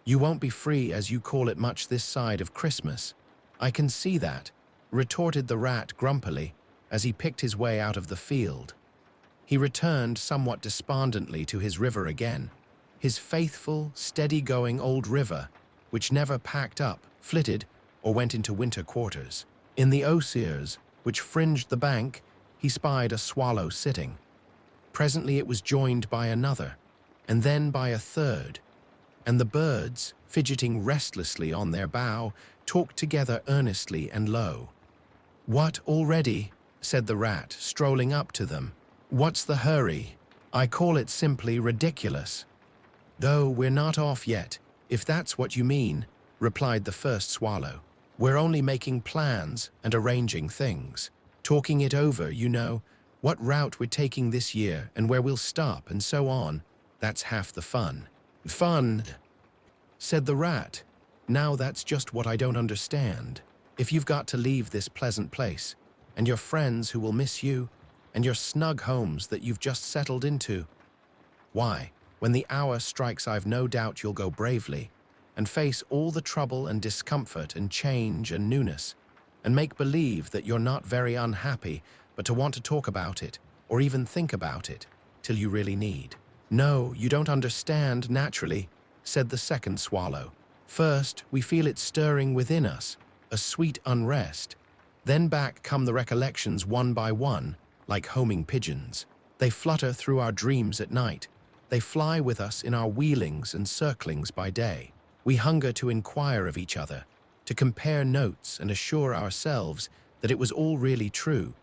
You won't be free, as you call it, much this side of Christmas. I can see that, retorted the rat grumpily, as he picked his way out of the field. He returned somewhat despondently to his river again, his faithful, steady-going old river, which never packed up, flitted, or went into winter quarters. In the osiers, which fringed the bank, he spied a swallow sitting. Presently it was joined by another, and then by a third, and the birds, fidgeting restlessly on their bough, talked together earnestly and low. "What, already?" said the rat, strolling up to them. "What's the hurry? I call it simply ridiculous." "Though we're not off yet, if that's what you mean," replied the first swallow. "We're only making plans and arranging things. Talking it over, you know, what route we're taking this year and where we'll stop and so on. That's half the fun." "Fun," said the rat. "Now that's just what I don't understand. If you've got to leave this pleasant place, and your friends who will miss you, and your snug homes that you've just settled into, why, when the hour strikes, I've no doubt you'll go bravely, and face all the trouble and discomfort and change and newness, and make believe that you're not very unhappy, but to want to talk about it, or even think about it, till you really need." "No, you don't understand, naturally," said the second swallow. "First, we feel it stirring within us, a sweet unrest. Then back come the recollections one by one, like homing pigeons. They flutter through our dreams at night. They fly with us in our wheelings and circlings by day. We hunger to inquire of each other, to compare notes and assure ourselves that it was all really true.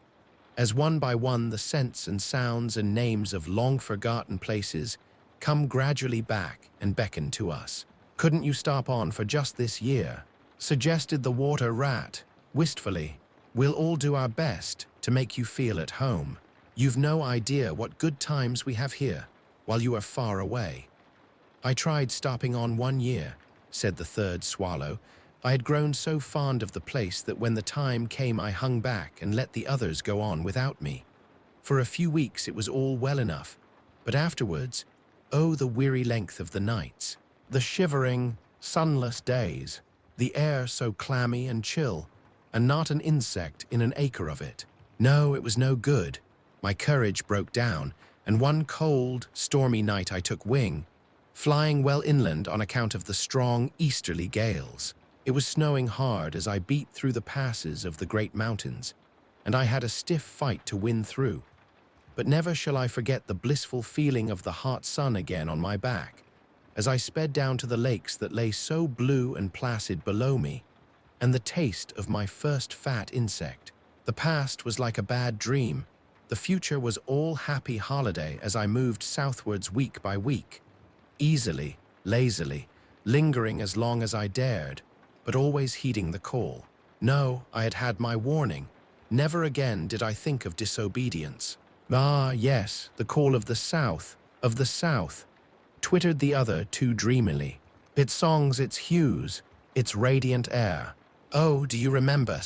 As one by one the scents and sounds and names of long-forgotten places come gradually back and beckon to us. Couldn't you stop on for just this year?" suggested the water rat, wistfully. "We'll all do our best to make you feel at home. You've no idea what good times we have here, while you are far away." "I tried stopping on 1 year," said the third swallow. "I had grown so fond of the place that when the time came I hung back and let the others go on without me. For a few weeks it was all well enough, but afterwards, oh, the weary length of the nights, the shivering, sunless days, the air so clammy and chill, and not an insect in an acre of it. No, it was no good. My courage broke down, and one cold, stormy night I took wing, flying well inland on account of the strong easterly gales. It was snowing hard as I beat through the passes of the great mountains, and I had a stiff fight to win through. But never shall I forget the blissful feeling of the hot sun again on my back, as I sped down to the lakes that lay so blue and placid below me, and the taste of my first fat insect. The past was like a bad dream. The future was all happy holiday as I moved southwards week by week, easily, lazily, lingering as long as I dared, but always heeding the call. No, I had had my warning. Never again did I think of disobedience. Ah, yes, the call of the South, twittered the other too dreamily. Its songs, its hues, its radiant air. Oh, do you remember?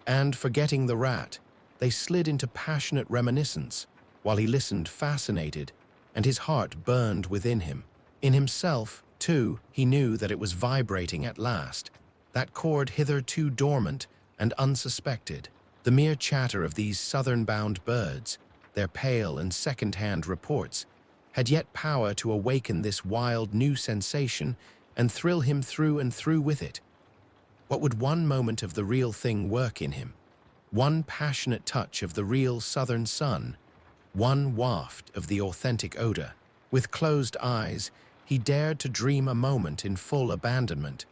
And, forgetting the rat, they slid into passionate reminiscence, while he listened fascinated, and his heart burned within him. In himself, too, he knew that it was vibrating at last, that chord hitherto dormant and unsuspected. The mere chatter of these southern-bound birds, their pale and second-hand reports, had yet power to awaken this wild new sensation and thrill him through and through with it. What would one moment of the real thing work in him? One passionate touch of the real southern sun, one waft of the authentic odor. With closed eyes, he dared to dream a moment in full abandonment,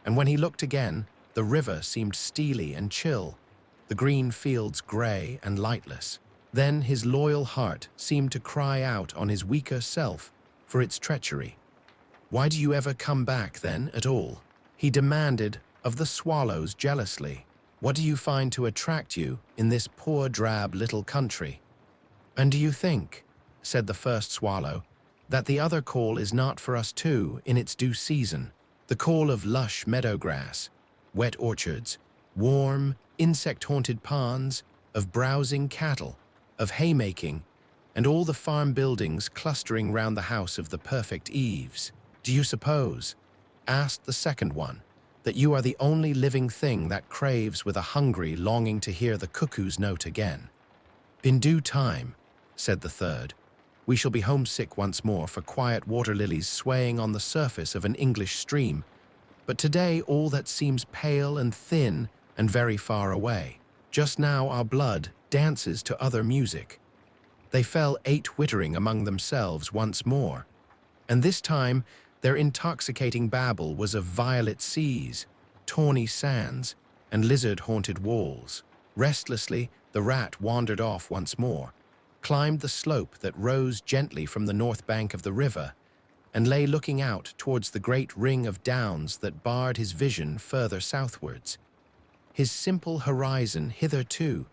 and when he looked again, the river seemed steely and chill, the green fields gray and lightless. Then his loyal heart seemed to cry out on his weaker self for its treachery. "Why do you ever come back, then, at all?" he demanded of the swallows jealously. "What do you find to attract you in this poor, drab little country?" "And do you think," said the first swallow, "that the other call is not for us too in its due season? The call of lush meadow grass, wet orchards, warm, insect-haunted ponds, of browsing cattle, of haymaking, and all the farm buildings clustering round the house of the perfect eaves. Do you suppose," asked the second one, "that you are the only living thing that craves with a hungry longing to hear the cuckoo's note again?" "In due time," said the third, "we shall be homesick once more for quiet water lilies swaying on the surface of an English stream, but today all that seems pale and thin and very far away. Just now our blood dances to other music." They fell twittering among themselves once more, and this time their intoxicating babble was of violet seas, tawny sands, and lizard-haunted walls. Restlessly, the rat wandered off once more, climbed the slope that rose gently from the north bank of the river, and lay looking out towards the great ring of downs that barred his vision further southwards. His simple horizon hitherto,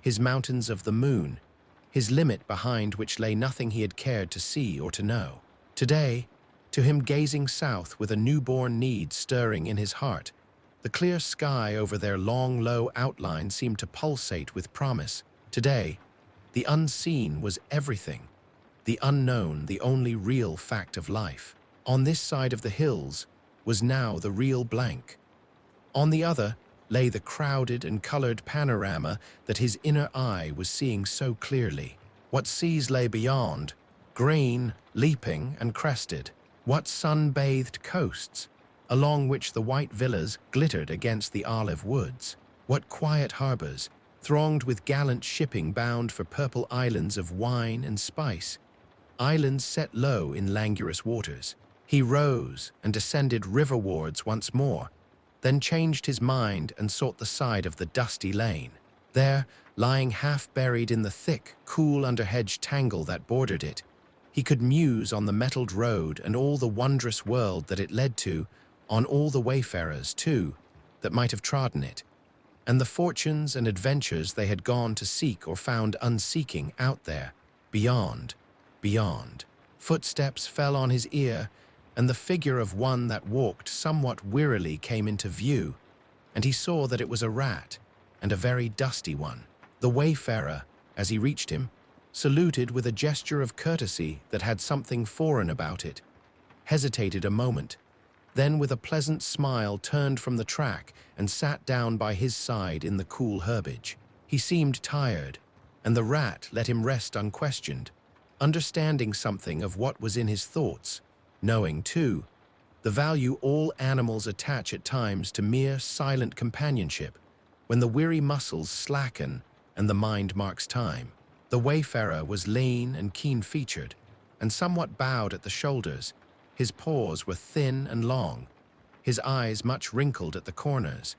his mountains of the moon, his limit behind which lay nothing he had cared to see or to know. Today, to him gazing south with a newborn need stirring in his heart, the clear sky over their long, low outline seemed to pulsate with promise. Today, the unseen was everything, the unknown the only real fact of life. On this side of the hills was now the real blank. On the other lay the crowded and colored panorama that his inner eye was seeing so clearly. What seas lay beyond, green, leaping, and crested? What sun-bathed coasts, along which the white villas glittered against the olive woods? What quiet harbors, thronged with gallant shipping bound for purple islands of wine and spice, islands set low in languorous waters? He rose and descended riverwards once more, then changed his mind and sought the side of the dusty lane. There, lying half-buried in the thick, cool underhedge tangle that bordered it, he could muse on the metalled road and all the wondrous world that it led to, on all the wayfarers, too, that might have trodden it, and the fortunes and adventures they had gone to seek or found unseeking out there, beyond. Footsteps fell on his ear, and the figure of one that walked somewhat wearily came into view, and he saw that it was a rat, and a very dusty one. The wayfarer, as he reached him, saluted with a gesture of courtesy that had something foreign about it, hesitated a moment, then with a pleasant smile turned from the track and sat down by his side in the cool herbage. He seemed tired, and the rat let him rest unquestioned, understanding something of what was in his thoughts, knowing, too, the value all animals attach at times to mere silent companionship, when the weary muscles slacken and the mind marks time. The wayfarer was lean and keen-featured, and somewhat bowed at the shoulders. His paws were thin and long, his eyes much wrinkled at the corners,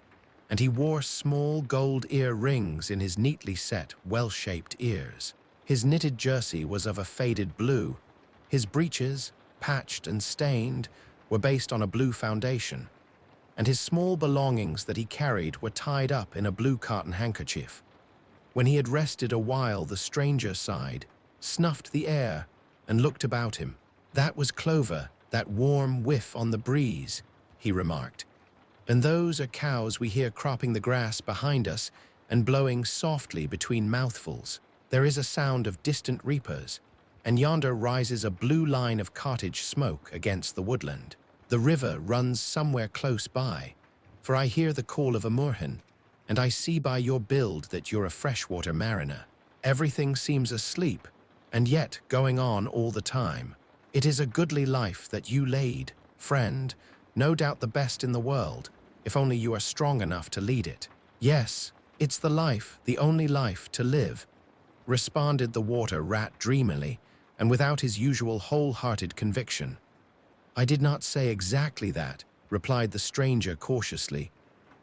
and he wore small gold ear rings in his neatly set, well-shaped ears. His knitted jersey was of a faded blue. His breeches, patched and stained, were based on a blue foundation, and his small belongings that he carried were tied up in a blue cotton handkerchief. When he had rested a while, the stranger sighed, snuffed the air, and looked about him. "That was clover, that warm whiff on the breeze," he remarked. "And those are cows we hear cropping the grass behind us and blowing softly between mouthfuls. There is a sound of distant reapers, and yonder rises a blue line of cottage smoke against the woodland. The river runs somewhere close by, for I hear the call of a moorhen, and I see by your build that you're a freshwater mariner. Everything seems asleep, and yet going on all the time. It is a goodly life that you lead, friend, no doubt the best in the world, if only you are strong enough to lead it." "Yes, it's the life, the only life to live," responded the water rat dreamily, and without his usual wholehearted conviction. "I did not say exactly that," replied the stranger cautiously,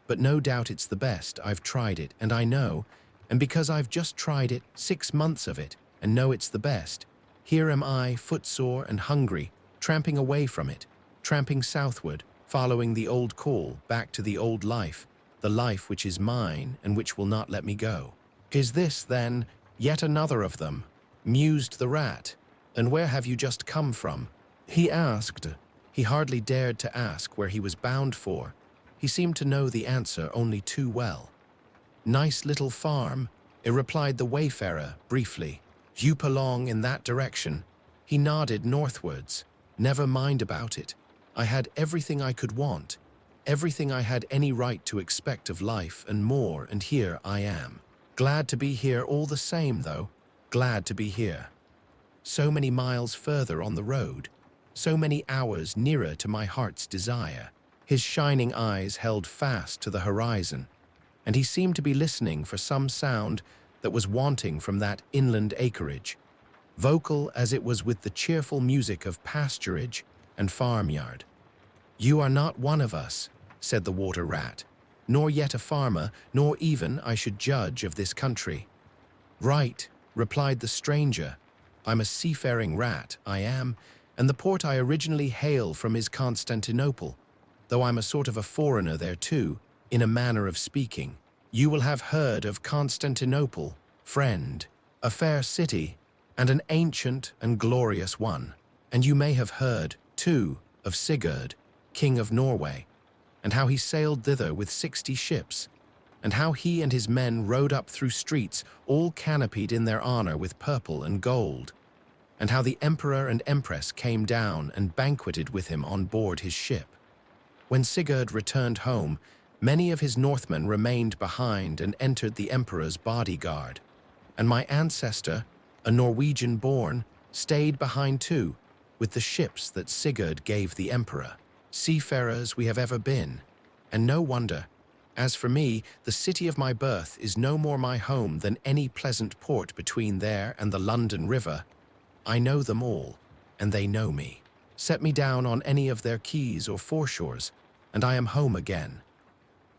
"but no doubt it's the best. I've tried it, and I know, and because I've just tried it, 6 months of it, and know it's the best, here am I, footsore and hungry, tramping away from it, tramping southward, following the old call, back to the old life, the life which is mine and which will not let me go." "Is this, then, yet another of them?" mused the rat. "And where have you just come from?" he asked. He hardly dared to ask where he was bound for. He seemed to know the answer only too well. "Nice little farm," replied the wayfarer briefly. "You belong in that direction." He nodded northwards. "Never mind about it. I had everything I could want, everything I had any right to expect of life and more, and here I am. Glad to be here all the same, though. Glad to be here. So many miles further on the road, so many hours nearer to my heart's desire." His shining eyes held fast to the horizon, and he seemed to be listening for some sound that was wanting from that inland acreage, vocal as it was with the cheerful music of pasturage and farmyard. "You are not one of us," said the water rat, "nor yet a farmer, nor even, I should judge, of this country." "Right," replied the stranger. "I'm a seafaring rat, I am, and the port I originally hail from is Constantinople, though I'm a sort of a foreigner there too, in a manner of speaking. You will have heard of Constantinople, friend, a fair city, and an ancient and glorious one. And you may have heard, too, of Sigurd, king of Norway, and how he sailed thither with 60 ships, and how he and his men rode up through streets all canopied in their honor with purple and gold, and how the emperor and empress came down and banqueted with him on board his ship. When Sigurd returned home, many of his Northmen remained behind and entered the emperor's bodyguard, and my ancestor, a Norwegian-born, stayed behind too, with the ships that Sigurd gave the emperor. Seafarers we have ever been, and no wonder. As for me, the city of my birth is no more my home than any pleasant port between there and the London River. I know them all, and they know me. Set me down on any of their quays or foreshores, and I am home again."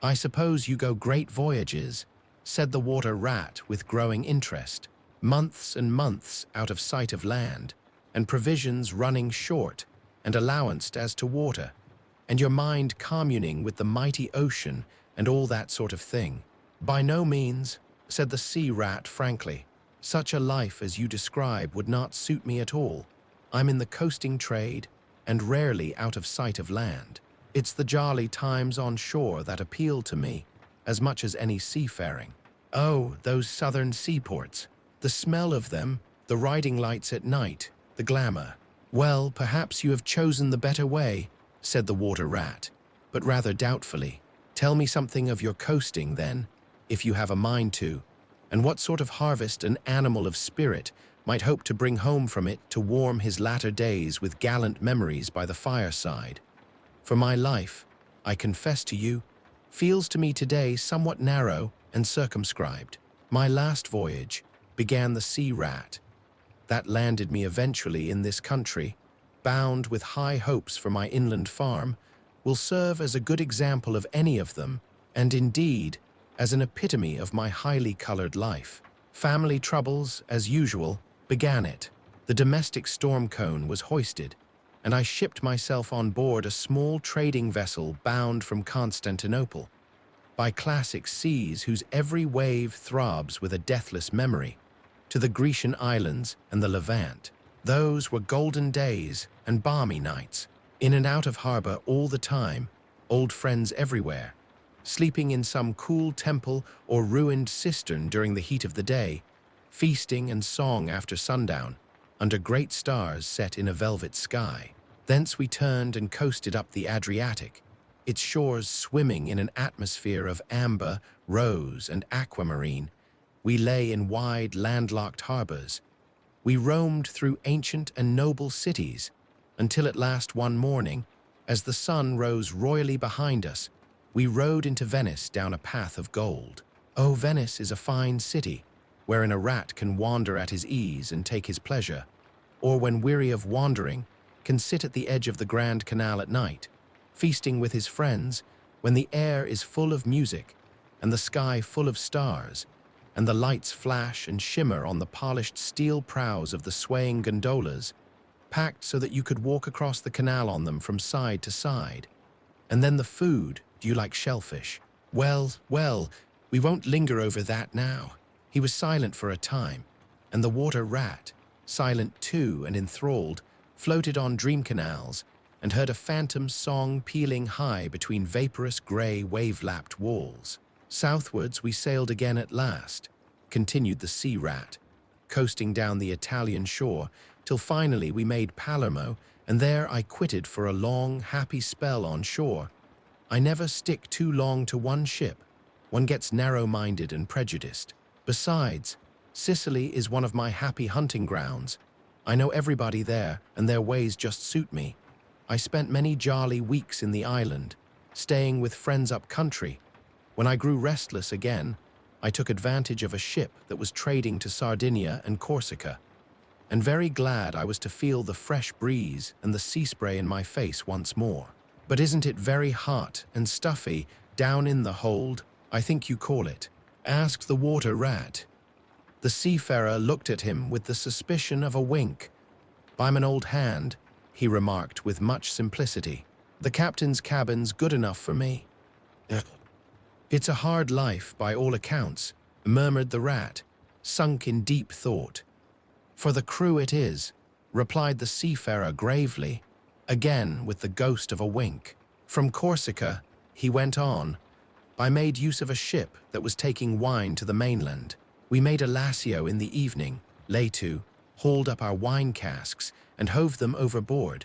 "I suppose you go great voyages," said the water rat with growing interest. "Months and months out of sight of land, and provisions running short, and allowanced as to water, and your mind communing with the mighty ocean and all that sort of thing." "By no means," said the sea rat frankly. "Such a life as you describe would not suit me at all. I'm in the coasting trade, and rarely out of sight of land. It's the jolly times on shore that appeal to me, as much as any seafaring. Oh, those southern seaports, the smell of them, the riding lights at night, the glamour." "Well, perhaps you have chosen the better way," said the water rat, but rather doubtfully. "Tell me something of your coasting, then, if you have a mind to, and what sort of harvest an animal of spirit might hope to bring home from it to warm his latter days with gallant memories by the fireside. For my life, I confess to you, feels to me today somewhat narrow and circumscribed. My last voyage," began the sea rat, "that landed me eventually in this country, bound with high hopes for my inland farm, will serve as a good example of any of them, and indeed, as an epitome of my highly colored life. Family troubles, as usual, began it. The domestic storm cone was hoisted, and I shipped myself on board a small trading vessel bound from Constantinople, by classic seas whose every wave throbs with a deathless memory, to the Grecian islands and the Levant. Those were golden days and balmy nights, in and out of harbor all the time, old friends everywhere, sleeping in some cool temple or ruined cistern during the heat of the day, feasting and song after sundown, under great stars set in a velvet sky. Thence we turned and coasted up the Adriatic, its shores swimming in an atmosphere of amber, rose, and aquamarine. We lay in wide, landlocked harbors. We roamed through ancient and noble cities, until at last one morning, as the sun rose royally behind us, we rode into Venice down a path of gold. Oh, Venice is a fine city, wherein a rat can wander at his ease and take his pleasure, or when weary of wandering, can sit at the edge of the Grand Canal at night, feasting with his friends, when the air is full of music, and the sky full of stars, and the lights flash and shimmer on the polished steel prows of the swaying gondolas, packed so that you could walk across the canal on them from side to side. And then the food. Do you like shellfish? Well, we won't linger over that now. He was silent for a time, and the water rat, silent too and enthralled, floated on dream canals and heard a phantom song pealing high between vaporous grey wave-lapped walls. Southwards we sailed again at last, continued the sea rat, coasting down the Italian shore till finally we made Palermo, and there I quitted for a long, happy spell on shore. I never stick too long to one ship. One gets narrow-minded and prejudiced. Besides, Sicily is one of my happy hunting grounds. I know everybody there, and their ways just suit me. I spent many jolly weeks in the island, staying with friends up country. When I grew restless again, I took advantage of a ship that was trading to Sardinia and Corsica, and very glad I was to feel the fresh breeze and the sea spray in my face once more. But isn't it very hot and stuffy down in the hold, I think you call it? Asked the water rat. The seafarer looked at him with the suspicion of a wink. I'm an old hand, he remarked with much simplicity. The captain's cabin's good enough for me. It's a hard life by all accounts, murmured the rat, sunk in deep thought. For the crew it is, replied the seafarer gravely, again with the ghost of a wink. From Corsica, he went on, I made use of a ship that was taking wine to the mainland. We made a lassio in the evening, lay to, hauled up our wine casks, and hove them overboard,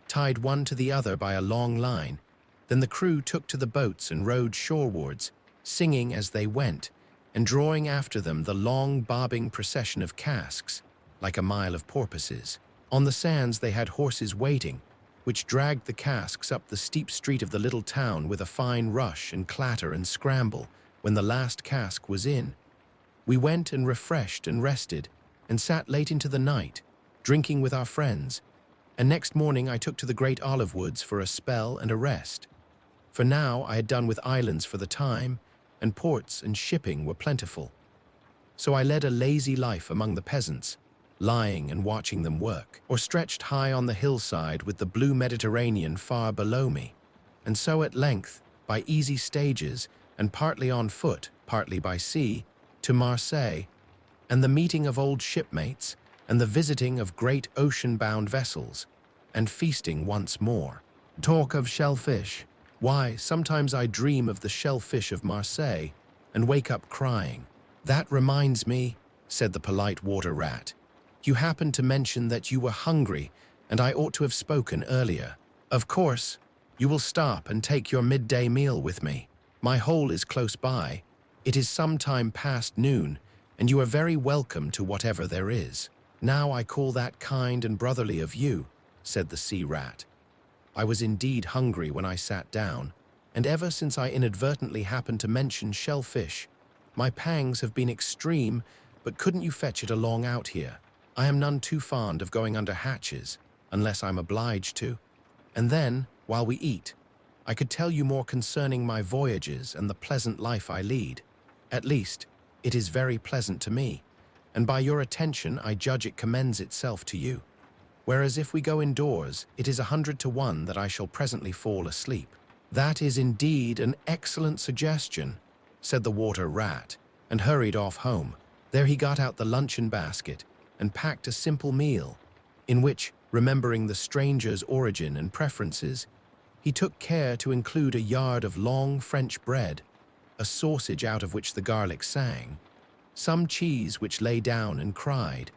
tied one to the other by a long line. Then the crew took to the boats and rowed shorewards, singing as they went, and drawing after them the long bobbing procession of casks, like a mile of porpoises. On the sands they had horses waiting, which dragged the casks up the steep street of the little town with a fine rush and clatter and scramble. When the last cask was in, we went and refreshed and rested, and sat late into the night, drinking with our friends, and next morning I took to the great olive woods for a spell and a rest. For now I had done with islands for the time, and ports and shipping were plentiful. So I led a lazy life among the peasants, lying and watching them work, or stretched high on the hillside with the blue Mediterranean far below me, and so at length, by easy stages, and partly on foot, partly by sea, to Marseille, and the meeting of old shipmates, and the visiting of great ocean-bound vessels, and feasting once more. Talk of shellfish. Why, sometimes I dream of the shellfish of Marseille, and wake up crying. That reminds me, said the polite water rat. You happened to mention that you were hungry, and I ought to have spoken earlier. Of course, you will stop and take your midday meal with me. My hole is close by. It is some time past noon, and you are very welcome to whatever there is. Now I call that kind and brotherly of you, said the sea rat. I was indeed hungry when I sat down, and ever since I inadvertently happened to mention shellfish, my pangs have been extreme, but couldn't you fetch it along out here? I am none too fond of going under hatches, unless I'm obliged to. And then, while we eat, I could tell you more concerning my voyages and the pleasant life I lead. At least, it is very pleasant to me, and by your attention I judge it commends itself to you. Whereas if we go indoors, it is 100 to 1 that I shall presently fall asleep. That is indeed an excellent suggestion, said the water rat, and hurried off home. There he got out the luncheon basket, and packed a simple meal, in which, remembering the stranger's origin and preferences, he took care to include a yard of long French bread, a sausage out of which the garlic sang, some cheese which lay down and cried,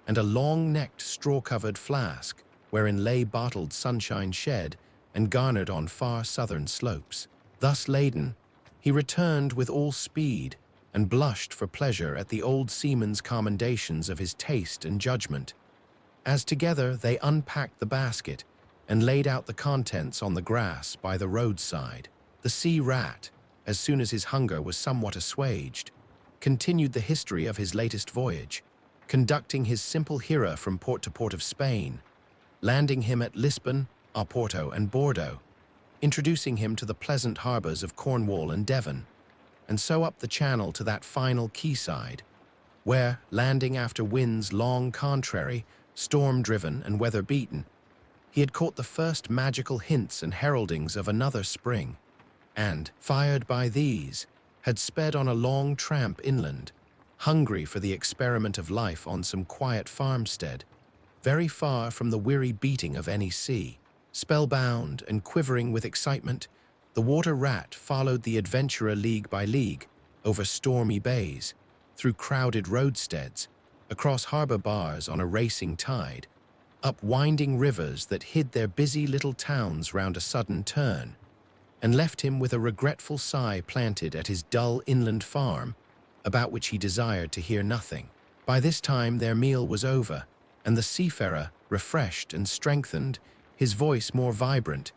and a long-necked straw-covered flask wherein lay bottled sunshine shed and garnered on far southern slopes. Thus laden, he returned with all speed and blushed for pleasure at the old seaman's commendations of his taste and judgment, as together they unpacked the basket and laid out the contents on the grass by the roadside. The sea rat, as soon as his hunger was somewhat assuaged, continued the history of his latest voyage, conducting his simple hearer from port to port of Spain, landing him at Lisbon, Oporto, and Bordeaux, introducing him to the pleasant harbors of Cornwall and Devon, and so up the channel to that final quayside, where, landing after winds long contrary, storm-driven and weather-beaten, he had caught the first magical hints and heraldings of another spring, and, fired by these, had sped on a long tramp inland, hungry for the experiment of life on some quiet farmstead, very far from the weary beating of any sea. Spellbound and quivering with excitement, the water rat followed the adventurer league by league, over stormy bays, through crowded roadsteads, across harbor bars on a racing tide, up winding rivers that hid their busy little towns round a sudden turn, and left him with a regretful sigh planted at his dull inland farm, about which he desired to hear nothing. By this time their meal was over, and the seafarer, refreshed and strengthened, his voice more vibrant,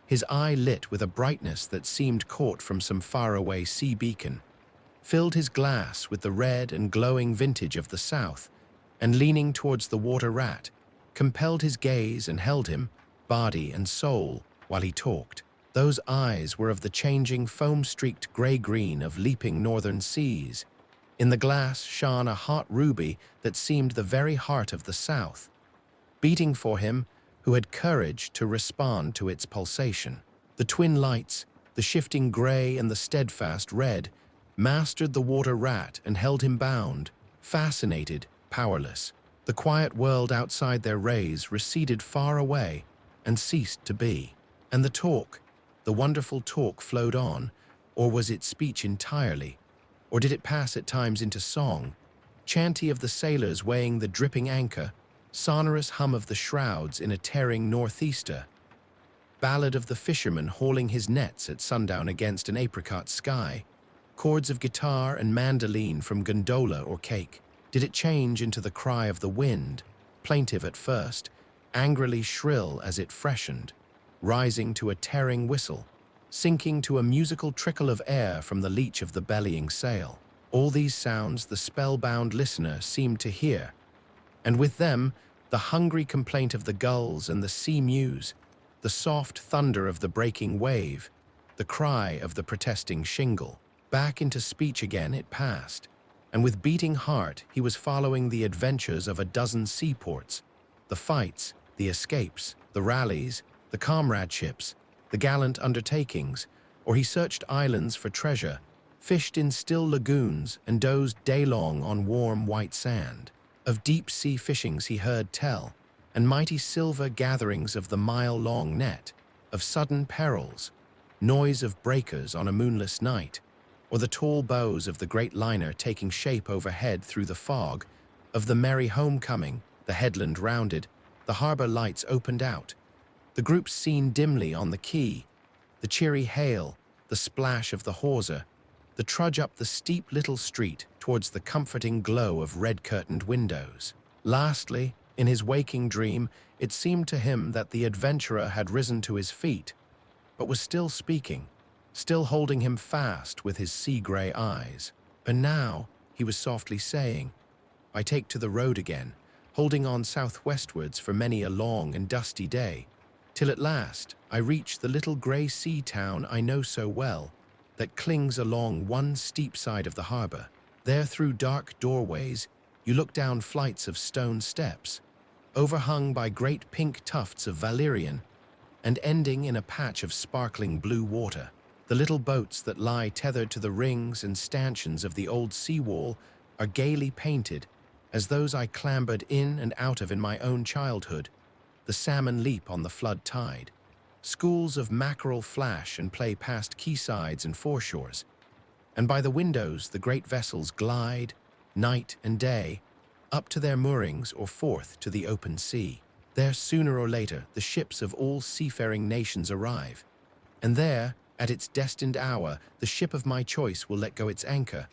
his eye lit with a brightness that seemed caught from some faraway sea beacon, filled his glass with the red and glowing vintage of the south, and leaning towards the water rat, compelled his gaze and held him, body and soul, while he talked. Those eyes were of the changing foam-streaked gray-green of leaping northern seas. In the glass shone a hot ruby that seemed the very heart of the south, beating for him who had courage to respond to its pulsation. The twin lights, the shifting gray and the steadfast red, mastered the water rat and held him bound, fascinated, powerless. The quiet world outside their rays receded far away and ceased to be. And the wonderful talk flowed on, or was it speech entirely? Or did it pass at times into song, chanty of the sailors weighing the dripping anchor, sonorous hum of the shrouds in a tearing northeaster, ballad of the fisherman hauling his nets at sundown against an apricot sky, chords of guitar and mandolin from gondola or cake? Did it change into the cry of the wind, plaintive at first, angrily shrill as it freshened, rising to a tearing whistle, sinking to a musical trickle of air from the leach of the bellying sail? All these sounds the spellbound listener seemed to hear, and with them the hungry complaint of the gulls and the sea mews, the soft thunder of the breaking wave, the cry of the protesting shingle. Back into speech again it passed, and with beating heart he was following the adventures of a dozen seaports, the fights, the escapes, the rallies, the comradeships, the gallant undertakings, or he searched islands for treasure, fished in still lagoons, and dozed day-long on warm white sand. Of deep-sea fishings he heard tell, and mighty silver gatherings of the mile-long net, of sudden perils, noise of breakers on a moonless night, or the tall bows of the great liner taking shape overhead through the fog, of the merry homecoming, the headland rounded, the harbor lights opened out, the groups seen dimly on the quay, the cheery hail, the splash of the hawser, the trudge up the steep little street towards the comforting glow of red-curtained windows. Lastly, in his waking dream, it seemed to him that the adventurer had risen to his feet, but was still speaking, still holding him fast with his sea-gray eyes. And now, he was softly saying, I take to the road again, holding on southwestwards for many a long and dusty day, till at last I reach the little grey sea town I know so well, that clings along one steep side of the harbor. There through dark doorways you look down flights of stone steps, overhung by great pink tufts of valerian, and ending in a patch of sparkling blue water. The little boats that lie tethered to the rings and stanchions of the old seawall are gaily painted, as those I clambered in and out of in my own childhood, the salmon leap on the flood tide. Schools of mackerel flash and play past quaysides and foreshores, and by the windows the great vessels glide, night and day, up to their moorings or forth to the open sea. There, sooner or later, the ships of all seafaring nations arrive, and there, at its destined hour, the ship of my choice will let go its anchor.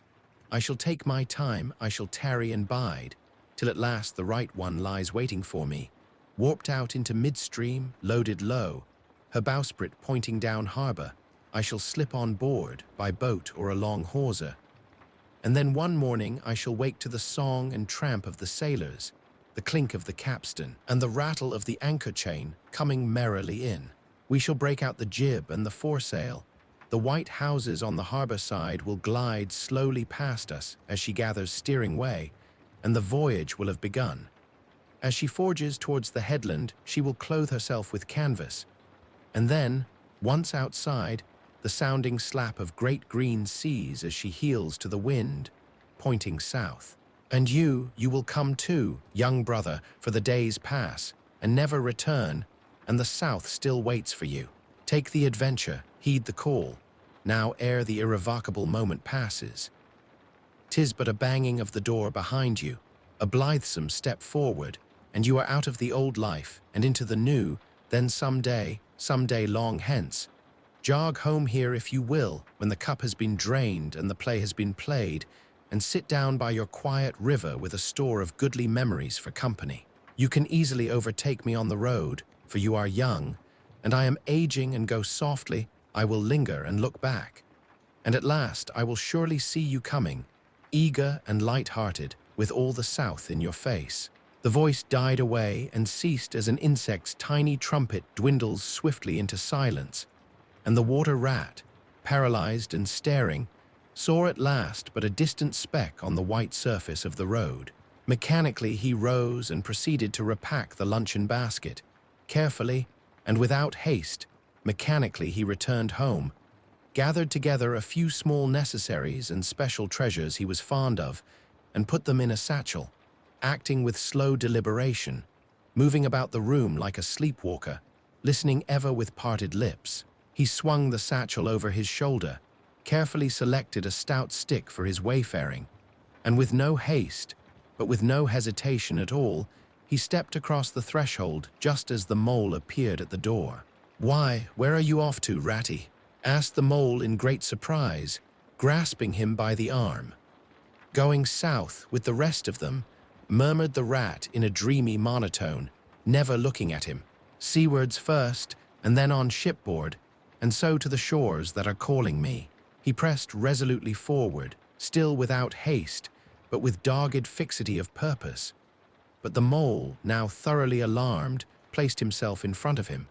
I shall take my time, I shall tarry and bide, till at last the right one lies waiting for me, warped out into midstream, loaded low, her bowsprit pointing down harbor. I shall slip on board, by boat or along hawser, and then one morning I shall wake to the song and tramp of the sailors, the clink of the capstan, and the rattle of the anchor chain coming merrily in. We shall break out the jib and the foresail. The white houses on the harbor side will glide slowly past us as she gathers steering way, and the voyage will have begun. As she forges towards the headland, she will clothe herself with canvas, and then, once outside, the sounding slap of great green seas as she heels to the wind, pointing south. And you will come too, young brother, for the days pass, and never return, and the south still waits for you. Take the adventure, heed the call, now ere the irrevocable moment passes. 'Tis but a banging of the door behind you, a blithesome step forward, and you are out of the old life and into the new. Then some day long hence, jog home here if you will, when the cup has been drained and the play has been played, and sit down by your quiet river with a store of goodly memories for company. You can easily overtake me on the road, for you are young, and I am aging, and go softly, I will linger and look back. And at last I will surely see you coming, eager and light-hearted, with all the south in your face. The voice died away and ceased as an insect's tiny trumpet dwindles swiftly into silence, and the water rat, paralyzed and staring, saw at last but a distant speck on the white surface of the road. Mechanically he rose and proceeded to repack the luncheon basket. Carefully, and without haste, mechanically he returned home, gathered together a few small necessaries and special treasures he was fond of, and put them in a satchel, acting with slow deliberation, moving about the room like a sleepwalker, listening ever with parted lips. He swung the satchel over his shoulder, carefully selected a stout stick for his wayfaring, and with no haste, but with no hesitation at all, he stepped across the threshold just as the mole appeared at the door. "Why, where are you off to, Ratty?" asked the mole in great surprise, grasping him by the arm. "Going south with the rest of them," murmured the rat in a dreamy monotone, never looking at him. "Seawards first, and then on shipboard, and so to the shores that are calling me." He pressed resolutely forward, still without haste, but with dogged fixity of purpose. But the mole, now thoroughly alarmed, placed himself in front of him,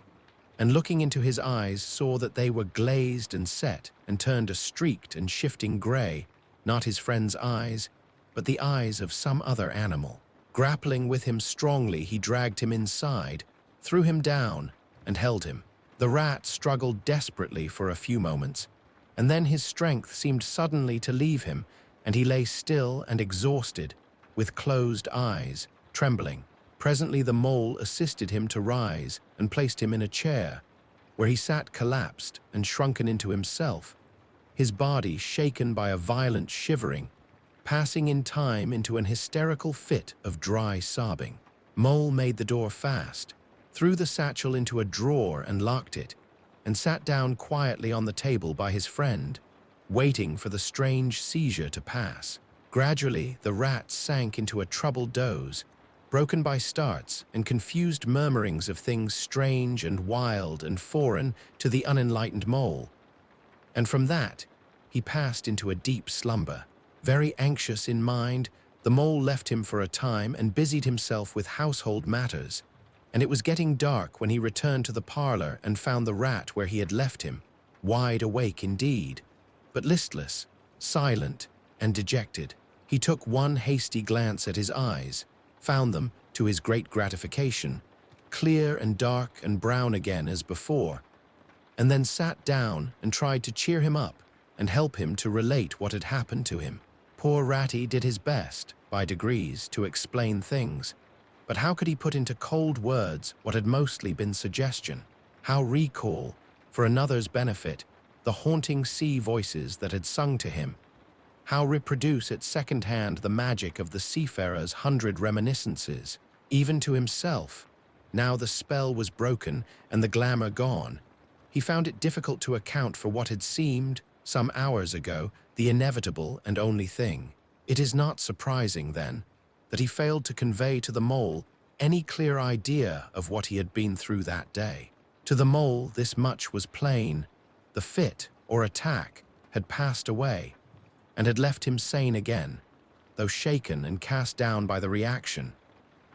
and looking into his eyes saw that they were glazed and set, and turned a streaked and shifting gray, not his friend's eyes, but the eyes of some other animal. Grappling with him strongly, he dragged him inside, threw him down, and held him. The rat struggled desperately for a few moments, and then his strength seemed suddenly to leave him, and he lay still and exhausted, with closed eyes, trembling. Presently the mole assisted him to rise and placed him in a chair, where he sat collapsed and shrunken into himself, his body shaken by a violent shivering, passing in time into an hysterical fit of dry sobbing. Mole made the door fast, threw the satchel into a drawer and locked it, and sat down quietly on the table by his friend, waiting for the strange seizure to pass. Gradually, the rat sank into a troubled doze, broken by starts and confused murmurings of things strange and wild and foreign to the unenlightened mole. And from that, he passed into a deep slumber. Very anxious in mind, the mole left him for a time and busied himself with household matters, and it was getting dark when he returned to the parlor and found the rat where he had left him, wide awake indeed, but listless, silent, and dejected. He took one hasty glance at his eyes, found them, to his great gratification, clear and dark and brown again as before, and then sat down and tried to cheer him up and help him to relate what had happened to him. Poor Ratty did his best, by degrees, to explain things. But how could he put into cold words what had mostly been suggestion? How recall, for another's benefit, the haunting sea voices that had sung to him? How reproduce at second hand the magic of the seafarer's 100 reminiscences, even to himself? Now the spell was broken and the glamour gone. He found it difficult to account for what had seemed, some hours ago, the inevitable and only thing. It is not surprising, then, that he failed to convey to the mole any clear idea of what he had been through that day. To the mole, this much was plain. The fit, or attack, had passed away, and had left him sane again, though shaken and cast down by the reaction.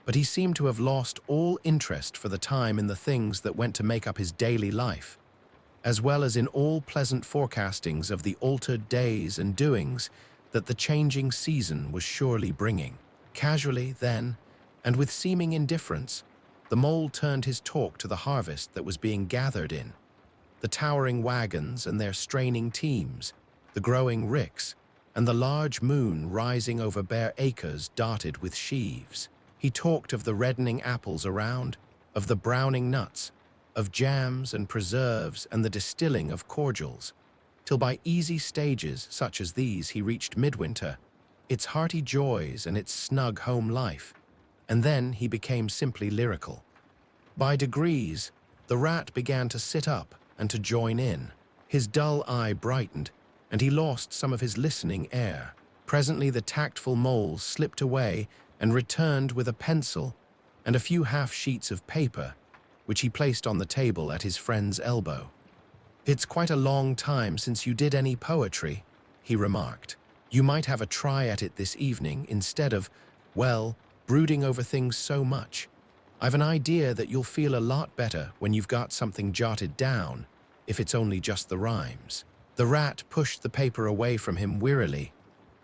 But he seemed to have lost all interest for the time in the things that went to make up his daily life, as well as in all pleasant forecastings of the altered days and doings that the changing season was surely bringing. Casually, then, and with seeming indifference, the mole turned his talk to the harvest that was being gathered in, the towering wagons and their straining teams, the growing ricks, and the large moon rising over bare acres dotted with sheaves. He talked of the reddening apples around, of the browning nuts, of jams and preserves and the distilling of cordials, till by easy stages such as these he reached midwinter, its hearty joys and its snug home life, and then he became simply lyrical. By degrees, the rat began to sit up and to join in. His dull eye brightened, and he lost some of his listening air. Presently the tactful mole slipped away and returned with a pencil and a few half-sheets of paper, which he placed on the table at his friend's elbow. "It's quite a long time since you did any poetry," he remarked. "You might have a try at it this evening instead of, well, brooding over things so much. I've an idea that you'll feel a lot better when you've got something jotted down, if it's only just the rhymes." The rat pushed the paper away from him wearily,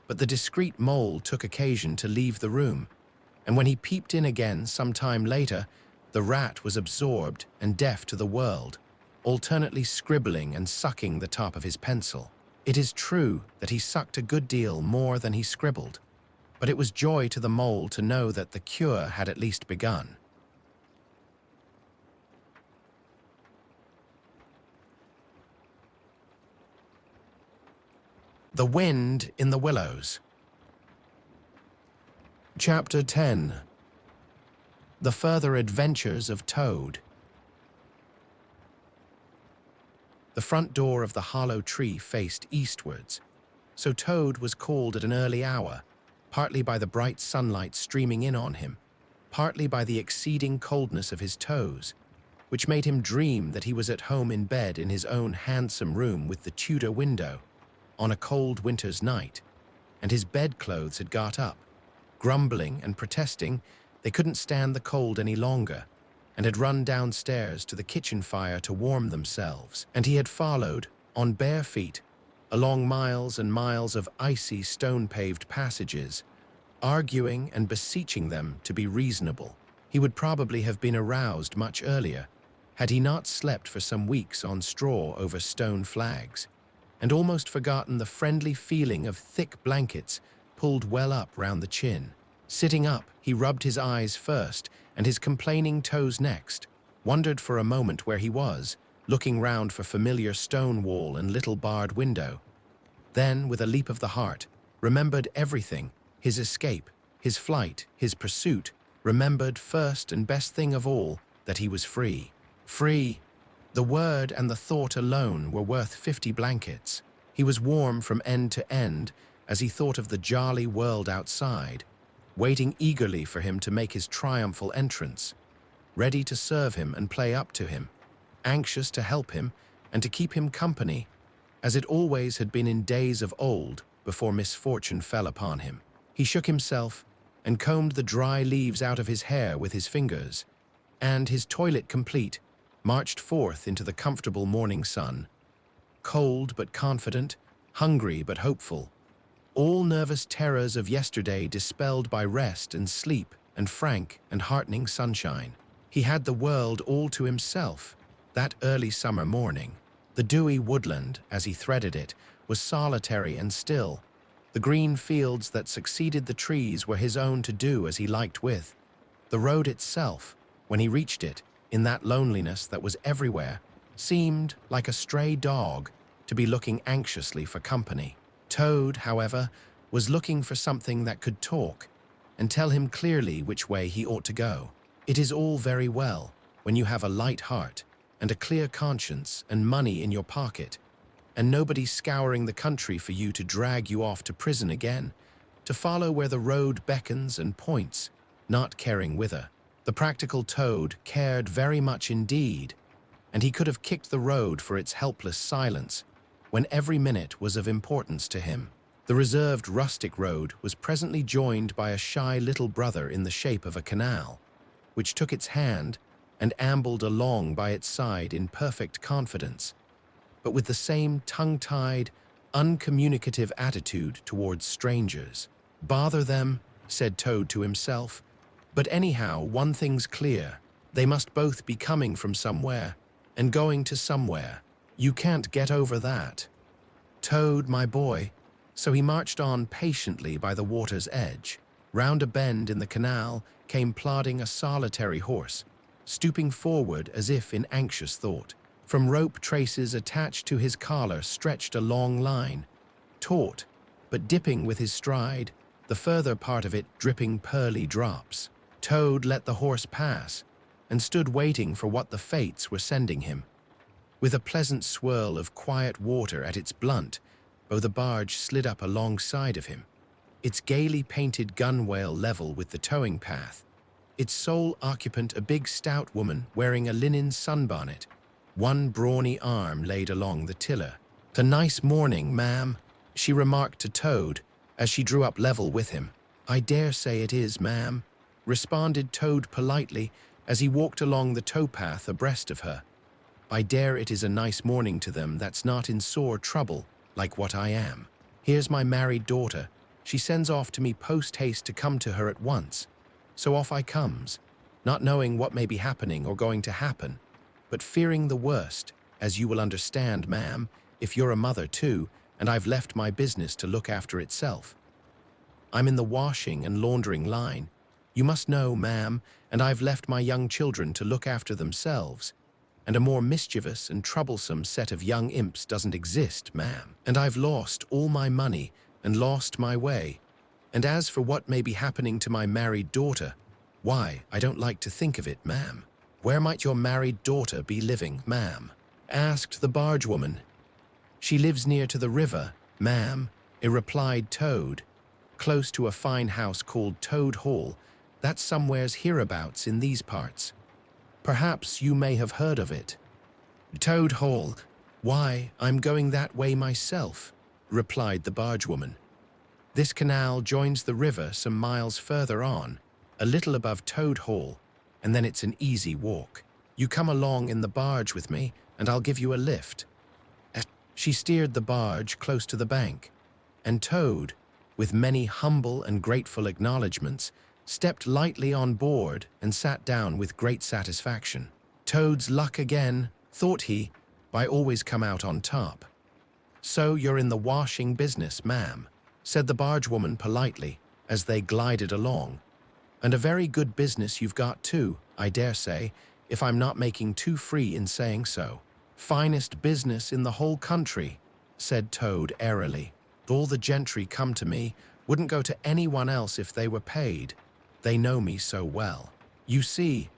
but the discreet mole took occasion to leave the room, and when he peeped in again some time later, the rat was absorbed and deaf to the world, alternately scribbling and sucking the top of his pencil. It is true that he sucked a good deal more than he scribbled, but it was joy to the mole to know that the cure had at least begun. The Wind in the Willows. Chapter 10. The Further Adventures of Toad. The front door of the hollow tree faced eastwards, so Toad was called at an early hour, partly by the bright sunlight streaming in on him, partly by the exceeding coldness of his toes, which made him dream that he was at home in bed in his own handsome room with the Tudor window, on a cold winter's night, and his bedclothes had got up, grumbling and protesting they couldn't stand the cold any longer, and had run downstairs to the kitchen fire to warm themselves, and he had followed, on bare feet, along miles and miles of icy stone-paved passages, arguing and beseeching them to be reasonable. He would probably have been aroused much earlier, had he not slept for some weeks on straw over stone flags, and almost forgotten the friendly feeling of thick blankets pulled well up round the chin. Sitting up, he rubbed his eyes first and his complaining toes next, wondered for a moment where he was, looking round for familiar stone wall and little barred window. Then, with a leap of the heart, remembered everything, his escape, his flight, his pursuit, remembered first and best thing of all, that he was free. Free! The word and the thought alone were worth 50 blankets. He was warm from end to end as he thought of the jolly world outside, waiting eagerly for him to make his triumphal entrance, ready to serve him and play up to him, anxious to help him and to keep him company, as it always had been in days of old before misfortune fell upon him. He shook himself and combed the dry leaves out of his hair with his fingers, and, his toilet complete, marched forth into the comfortable morning sun, cold but confident, hungry but hopeful, all nervous terrors of yesterday dispelled by rest and sleep and frank and heartening sunshine. He had the world all to himself that early summer morning. The dewy woodland, as he threaded it, was solitary and still, The green fields that succeeded the trees were his own to do as he liked with. The road itself, when he reached it, in that loneliness that was everywhere, seemed, like a stray dog, to be looking anxiously for company. Toad, however, was looking for something that could talk and tell him clearly which way he ought to go. It is all very well when you have a light heart and a clear conscience and money in your pocket, and nobody scouring the country for you to drag you off to prison again, to follow where the road beckons and points, not caring whither. The practical Toad cared very much indeed, and he could have kicked the road for its helpless silence, when every minute was of importance to him. The reserved rustic road was presently joined by a shy little brother in the shape of a canal, which took its hand and ambled along by its side in perfect confidence, but with the same tongue-tied, uncommunicative attitude towards strangers. "Bother them," said Toad to himself. "But anyhow, one thing's clear. They must both be coming from somewhere and going to somewhere. You can't get over that. Toad, my boy." So he marched on patiently by the water's edge. Round a bend in the canal came plodding a solitary horse, stooping forward as if in anxious thought. From rope traces attached to his collar stretched a long line, taut, but dipping with his stride, the further part of it dripping pearly drops. Toad let the horse pass and stood waiting for what the fates were sending him. With a pleasant swirl of quiet water at its blunt, the barge slid up alongside of him, its gaily painted gunwale level with the towing path, its sole occupant a big stout woman wearing a linen sunbonnet, one brawny arm laid along the tiller. "A nice morning, ma'am," she remarked to Toad as she drew up level with him. "I dare say it is, ma'am," responded Toad politely as he walked along the towpath abreast of her. "I dare it is a nice morning to them that's not in sore trouble, like what I am. Here's my married daughter. She sends off to me post-haste to come to her at once. So off I comes, not knowing what may be happening or going to happen, but fearing the worst, as you will understand, ma'am, if you're a mother too, and I've left my business to look after itself. I'm in the washing and laundering line, you must know, ma'am, and I've left my young children to look after themselves. And a more mischievous and troublesome set of young imps doesn't exist, ma'am. And I've lost all my money and lost my way. And as for what may be happening to my married daughter, why, I don't like to think of it, ma'am." "Where might your married daughter be living, ma'am?" asked the bargewoman. "She lives near to the river, ma'am," replied Toad, "close to a fine house called Toad Hall. That's somewheres hereabouts in these parts. Perhaps you may have heard of it." "Toad Hall? Why, I'm going that way myself," replied the bargewoman. "This canal joins the river some miles further on, a little above Toad Hall, and then it's an easy walk. You come along in the barge with me, and I'll give you a lift." She steered the barge close to the bank, and Toad, with many humble and grateful acknowledgments, stepped lightly on board and sat down with great satisfaction. Toad's luck again, thought he, I always come out on top. "So you're in the washing business, ma'am," said the bargewoman politely as they glided along. "And a very good business you've got too, I dare say, if I'm not making too free in saying so." "Finest business in the whole country," said Toad airily. "All the gentry come to me, wouldn't go to anyone else if they were paid. They know me so well. You see,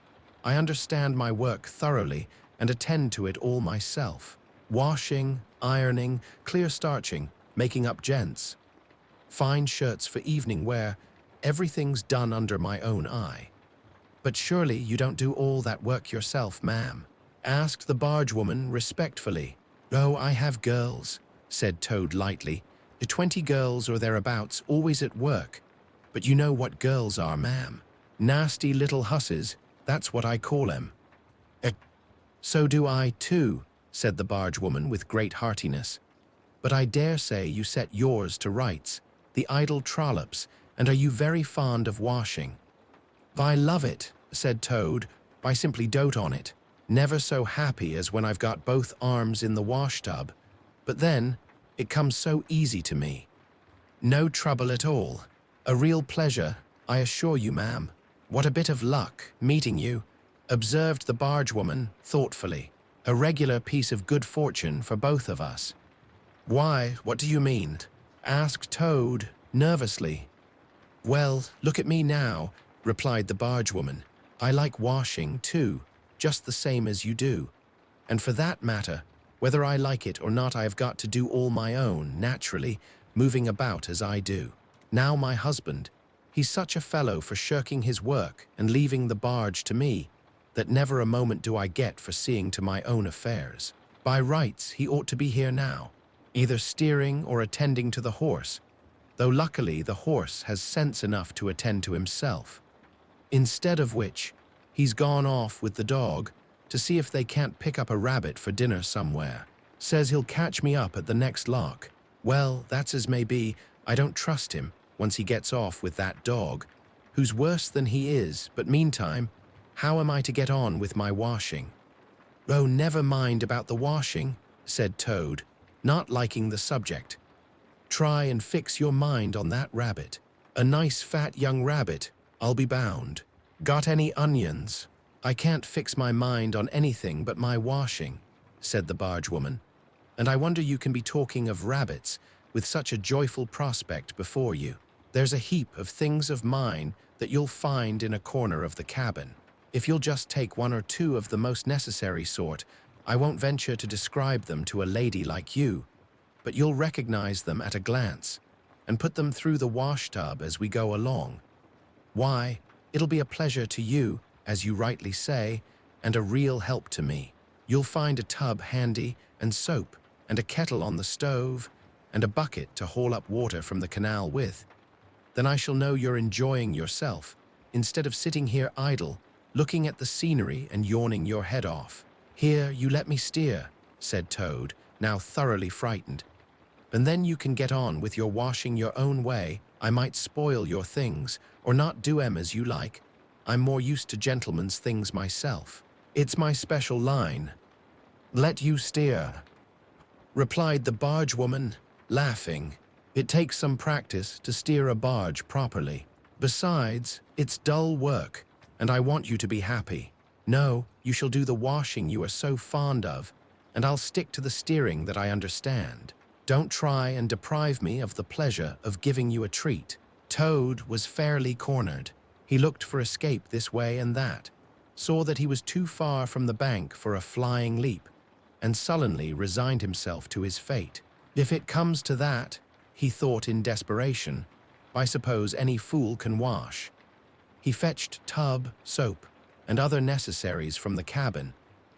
I understand my work thoroughly and attend to it all myself. Washing, ironing, clear starching, making up gents. Fine shirts for evening wear, everything's done under my own eye." "But surely you don't do all that work yourself, ma'am?" asked the bargewoman respectfully. "Oh, I have girls," said Toad lightly. "20 girls or thereabouts, always at work. But you know what girls are, ma'am. Nasty little husses, that's what I call 'em." "So do I, too," said the bargewoman with great heartiness. "But I dare say you set yours to rights, the idle trollops, and are you very fond of washing?" "I love it," said Toad. "I simply dote on it. Never so happy as when I've got both arms in the washtub. But then, it comes so easy to me." No trouble at all. A real pleasure, I assure you, ma'am. What a bit of luck, meeting you, observed the bargewoman thoughtfully. A regular piece of good fortune for both of us. Why, what do you mean? Asked Toad, nervously. Well, look at me now, replied the bargewoman. I like washing, too, just the same as you do. And for that matter, whether I like it or not, I have got to do all my own, naturally, moving about as I do. Now my husband, he's such a fellow for shirking his work and leaving the barge to me, that never a moment do I get for seeing to my own affairs. By rights, he ought to be here now, either steering or attending to the horse, though luckily the horse has sense enough to attend to himself. Instead of which, he's gone off with the dog to see if they can't pick up a rabbit for dinner somewhere. Says he'll catch me up at the next lock. Well, that's as may be. I don't trust him once he gets off with that dog, who's worse than he is, but meantime, how am I to get on with my washing? Oh, never mind about the washing, said Toad, not liking the subject. Try and fix your mind on that rabbit. A nice fat young rabbit, I'll be bound. Got any onions? I can't fix my mind on anything but my washing, said the bargewoman. And I wonder you can be talking of rabbits with such a joyful prospect before you. There's a heap of things of mine that you'll find in a corner of the cabin. If you'll just take one or two of the most necessary sort, I won't venture to describe them to a lady like you, but you'll recognize them at a glance and put them through the wash-tub as we go along. Why, it'll be a pleasure to you, as you rightly say, and a real help to me. You'll find a tub handy, and soap, and a kettle on the stove, and a bucket to haul up water from the canal with. Then I shall know you're enjoying yourself, instead of sitting here idle, looking at the scenery and yawning your head off. Here, you let me steer, said Toad, now thoroughly frightened. And then you can get on with your washing your own way. I might spoil your things, or not do 'em as you like. I'm more used to gentlemen's things myself. It's my special line. Let you steer, replied the bargewoman, laughing. It takes some practice to steer a barge properly. Besides, it's dull work, and I want you to be happy. No, you shall do the washing you are so fond of, and I'll stick to the steering that I understand. Don't try and deprive me of the pleasure of giving you a treat. Toad was fairly cornered. He looked for escape this way and that, saw that he was too far from the bank for a flying leap, and sullenly resigned himself to his fate. If it comes to that, he thought in desperation, I suppose any fool can wash. He fetched tub, soap, and other necessaries from the cabin,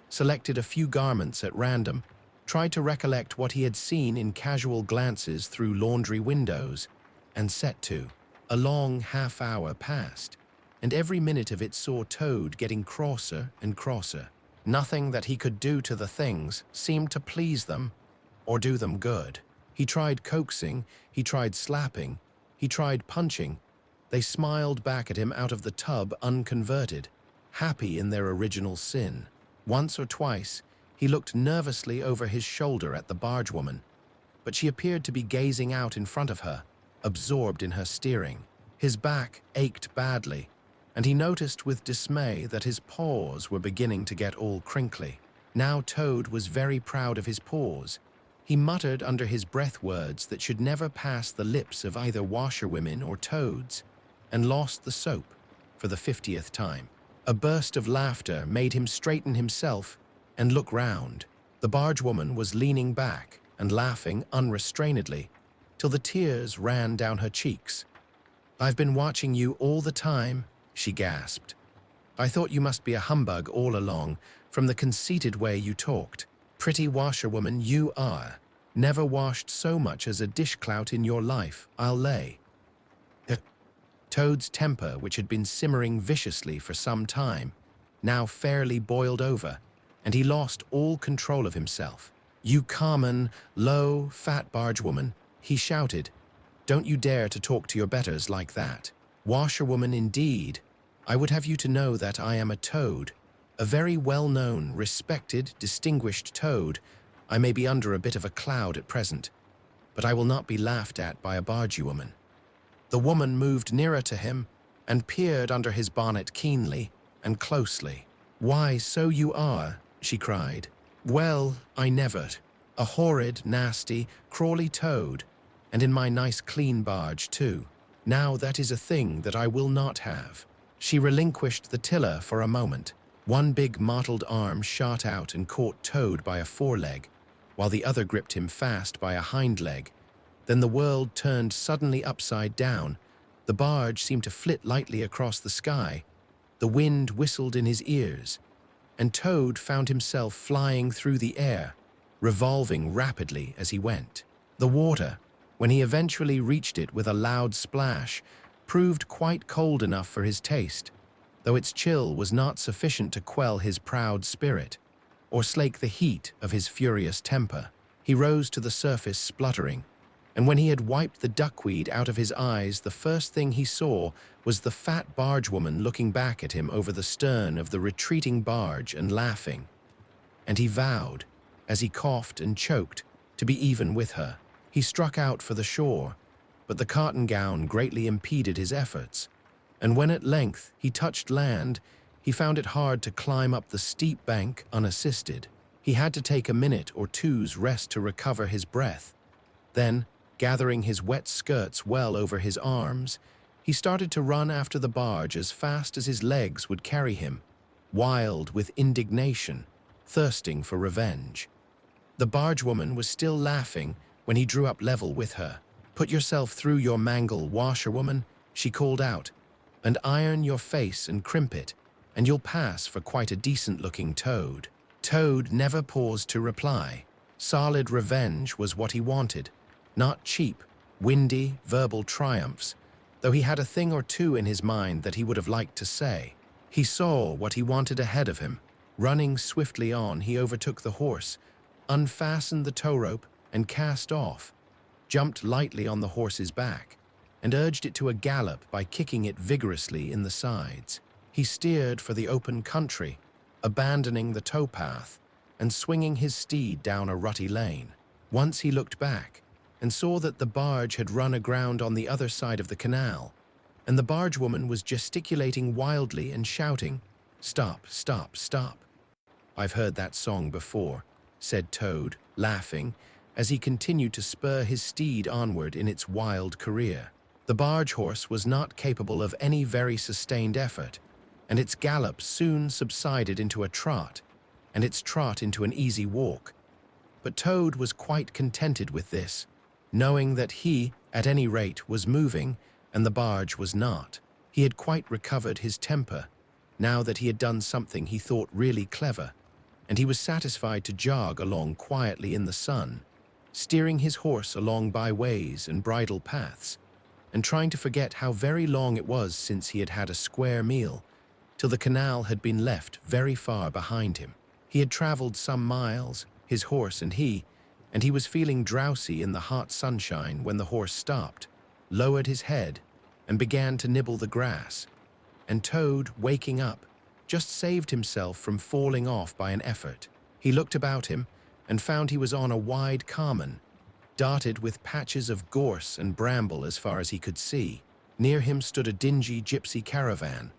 selected a few garments at random, tried to recollect what he had seen in casual glances through laundry windows, and set to. A long half-hour passed, and every minute of it saw Toad getting crosser and crosser. Nothing that he could do to the things seemed to please them or do them good. He tried coaxing, he tried slapping, he tried punching. They smiled back at him out of the tub unconverted, happy in their original sin. Once or twice, he looked nervously over his shoulder at the bargewoman, but she appeared to be gazing out in front of her, absorbed in her steering. His back ached badly, and he noticed with dismay that his paws were beginning to get all crinkly. Now Toad was very proud of his paws. He muttered under his breath words that should never pass the lips of either washerwomen or toads, and lost the soap for the 50th time. A burst of laughter made him straighten himself and look round. The bargewoman was leaning back and laughing unrestrainedly, till the tears ran down her cheeks. I've been watching you all the time, she gasped. I thought you must be a humbug all along, from the conceited way you talked. Pretty washerwoman you are. Never washed so much as a dishclout in your life, I'll lay. Toad's temper, which had been simmering viciously for some time, now fairly boiled over, and he lost all control of himself. You common, low, fat bargewoman, he shouted. Don't you dare to talk to your betters like that. Washerwoman indeed. I would have you to know that I am a toad, a very well-known, respected, distinguished toad. I may be under a bit of a cloud at present, but I will not be laughed at by a bargewoman." The woman moved nearer to him and peered under his bonnet keenly and closely. "Why, so you are," she cried. "Well, I never. A horrid, nasty, crawly toad, and in my nice clean barge too. Now that is a thing that I will not have." She relinquished the tiller for a moment. One big mottled arm shot out and caught Toad by a foreleg, while the other gripped him fast by a hind leg. Then the world turned suddenly upside down. The barge seemed to flit lightly across the sky. The wind whistled in his ears, and Toad found himself flying through the air, revolving rapidly as he went. The water, when he eventually reached it with a loud splash, proved quite cold enough for his taste, though its chill was not sufficient to quell his proud spirit or slake the heat of his furious temper. He rose to the surface spluttering, and when he had wiped the duckweed out of his eyes, the first thing he saw was the fat bargewoman looking back at him over the stern of the retreating barge and laughing. And he vowed, as he coughed and choked, to be even with her. He struck out for the shore, but the cotton gown greatly impeded his efforts, and when at length he touched land, he found it hard to climb up the steep bank unassisted. He had to take a minute or two's rest to recover his breath. Then, gathering his wet skirts well over his arms, he started to run after the barge as fast as his legs would carry him, wild with indignation, thirsting for revenge. The bargewoman was still laughing when he drew up level with her. "Put yourself through your mangle, washerwoman," she called out, "and iron your face and crimp it, and you'll pass for quite a decent-looking toad." Toad never paused to reply. Solid revenge was what he wanted, not cheap, windy, verbal triumphs, though he had a thing or two in his mind that he would have liked to say. He saw what he wanted ahead of him. Running swiftly on, he overtook the horse, unfastened the tow rope, and cast off, jumped lightly on the horse's back, and urged it to a gallop by kicking it vigorously in the sides. He steered for the open country, abandoning the towpath and swinging his steed down a rutty lane. Once he looked back and saw that the barge had run aground on the other side of the canal, and the bargewoman was gesticulating wildly and shouting, "Stop, stop, stop." "I've heard that song before," said Toad, laughing, as he continued to spur his steed onward in its wild career. The barge horse was not capable of any very sustained effort, and its gallop soon subsided into a trot, and its trot into an easy walk. But Toad was quite contented with this, knowing that he, at any rate, was moving, and the barge was not. He had quite recovered his temper, now that he had done something he thought really clever, and he was satisfied to jog along quietly in the sun, steering his horse along byways and bridle paths, and trying to forget how very long it was since he had had a square meal, till the canal had been left very far behind him. He had traveled some miles, his horse and he was feeling drowsy in the hot sunshine when the horse stopped, lowered his head, and began to nibble the grass. And Toad, waking up, just saved himself from falling off by an effort. He looked about him and found he was on a wide common, dotted with patches of gorse and bramble as far as he could see. Near him stood a dingy gypsy caravan,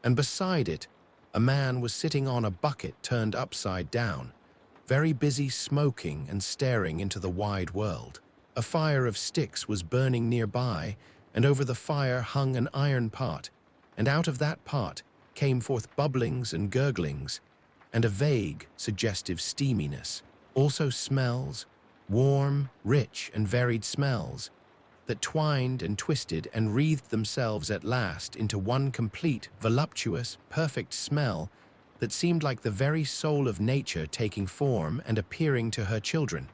and beside it, a man was sitting on a bucket turned upside down, very busy smoking and staring into the wide world. A fire of sticks was burning nearby, and over the fire hung an iron pot, and out of that pot came forth bubblings and gurglings, and a vague, suggestive steaminess. Also smells, warm, rich, and varied smells, that twined and twisted and wreathed themselves at last into one complete, voluptuous, perfect smell that seemed like the very soul of nature taking form and appearing to her children,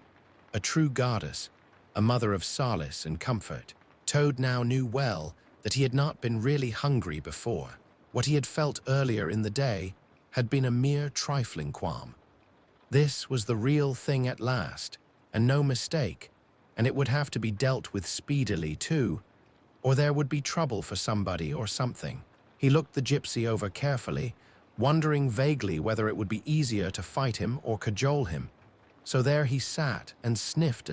a true goddess, a mother of solace and comfort. Toad now knew well that he had not been really hungry before. What he had felt earlier in the day had been a mere trifling qualm. This was the real thing at last, and no mistake, and it would have to be dealt with speedily too, or there would be trouble for somebody or something. He looked the gypsy over carefully, wondering vaguely whether it would be easier to fight him or cajole him. So there he sat and sniffed,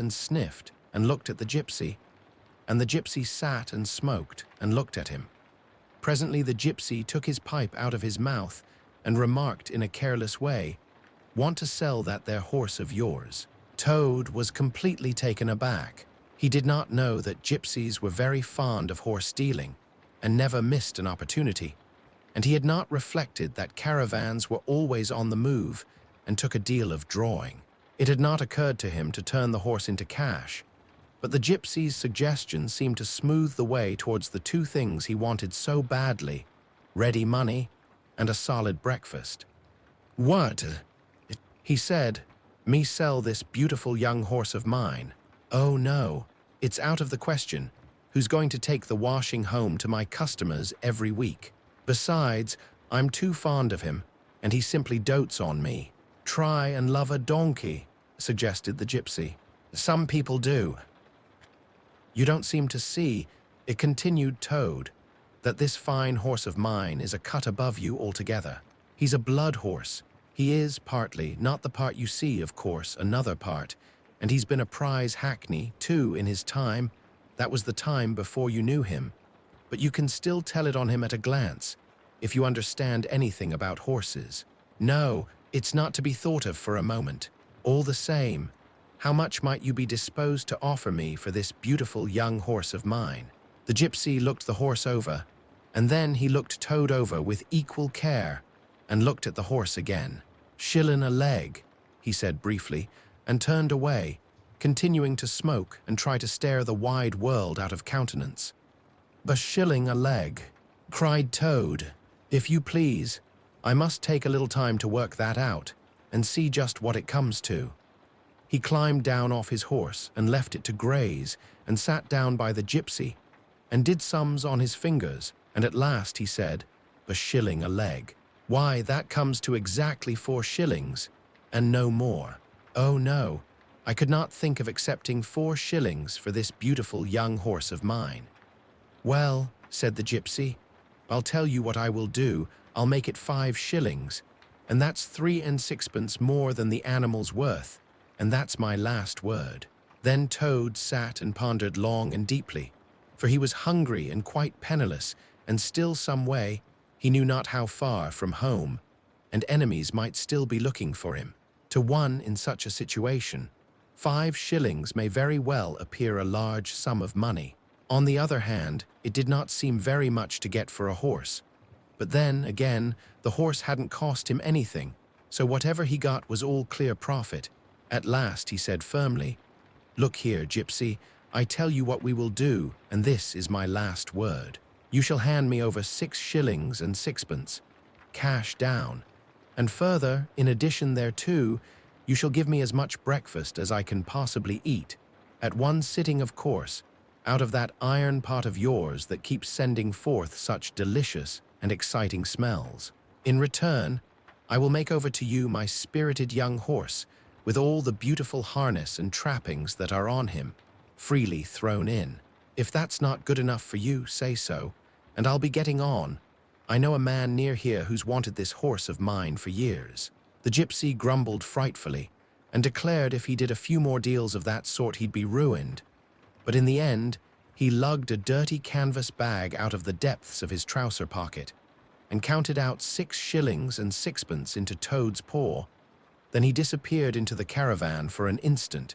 and looked at the gypsy, and the gypsy sat and smoked and looked at him. Presently the gypsy took his pipe out of his mouth and remarked in a careless way, "Want to sell that there horse of yours?" Toad was completely taken aback. He did not know that gypsies were very fond of horse stealing and never missed an opportunity, and he had not reflected that caravans were always on the move and took a deal of drawing. It had not occurred to him to turn the horse into cash, but the gypsy's suggestion seemed to smooth the way towards the two things he wanted so badly: ready money and a solid breakfast. "What?" he said. "Me sell this beautiful young horse of mine? Oh no, it's out of the question. Who's going to take the washing home to my customers every week? Besides, I'm too fond of him, and he simply dotes on me." "Try and love a donkey," suggested the gypsy. "Some people do." "You don't seem to see," it continued Toad, "that this fine horse of mine is a cut above you altogether. He's a blood horse. He is, partly, not the part you see, of course, another part, and he's been a prize hackney, too, in his time. That was the time before you knew him. But you can still tell it on him at a glance, if you understand anything about horses. No, it's not to be thought of for a moment. All the same, how much might you be disposed to offer me for this beautiful young horse of mine?" The gypsy looked the horse over, and then he looked Toad over with equal care, and looked at the horse again. "Shillin' a leg," he said briefly, and turned away, continuing to smoke and try to stare the wide world out of countenance. "A shilling a leg," cried Toad. "If you please, I must take a little time to work that out and see just what it comes to." He climbed down off his horse and left it to graze and sat down by the gypsy and did sums on his fingers, and at last he said, "A shilling a leg. Why, that comes to exactly 4 shillings, and no more. Oh no, I could not think of accepting 4 shillings for this beautiful young horse of mine." "Well," said the gypsy, "I'll tell you what I will do. I'll make it 5 shillings, and that's 3 and 6pence more than the animal's worth, and that's my last word." Then Toad sat and pondered long and deeply, for he was hungry and quite penniless, and still some way, he knew not how far, from home, and enemies might still be looking for him. To one in such a situation, 5 shillings may very well appear a large sum of money. On the other hand, it did not seem very much to get for a horse. But then, again, the horse hadn't cost him anything, so whatever he got was all clear profit. At last he said firmly, "Look here, gypsy, I tell you what we will do, and this is my last word. You shall hand me over 6 shillings and 6pence, cash down, and further, in addition thereto, you shall give me as much breakfast as I can possibly eat, at one sitting, of course, out of that iron pot of yours that keeps sending forth such delicious and exciting smells. In return, I will make over to you my spirited young horse, with all the beautiful harness and trappings that are on him, freely thrown in. If that's not good enough for you, say so, and I'll be getting on. I know a man near here who's wanted this horse of mine for years." The gypsy grumbled frightfully and declared if he did a few more deals of that sort he'd be ruined. But in the end, he lugged a dirty canvas bag out of the depths of his trouser pocket and counted out 6 shillings and 6pence into Toad's paw. Then he disappeared into the caravan for an instant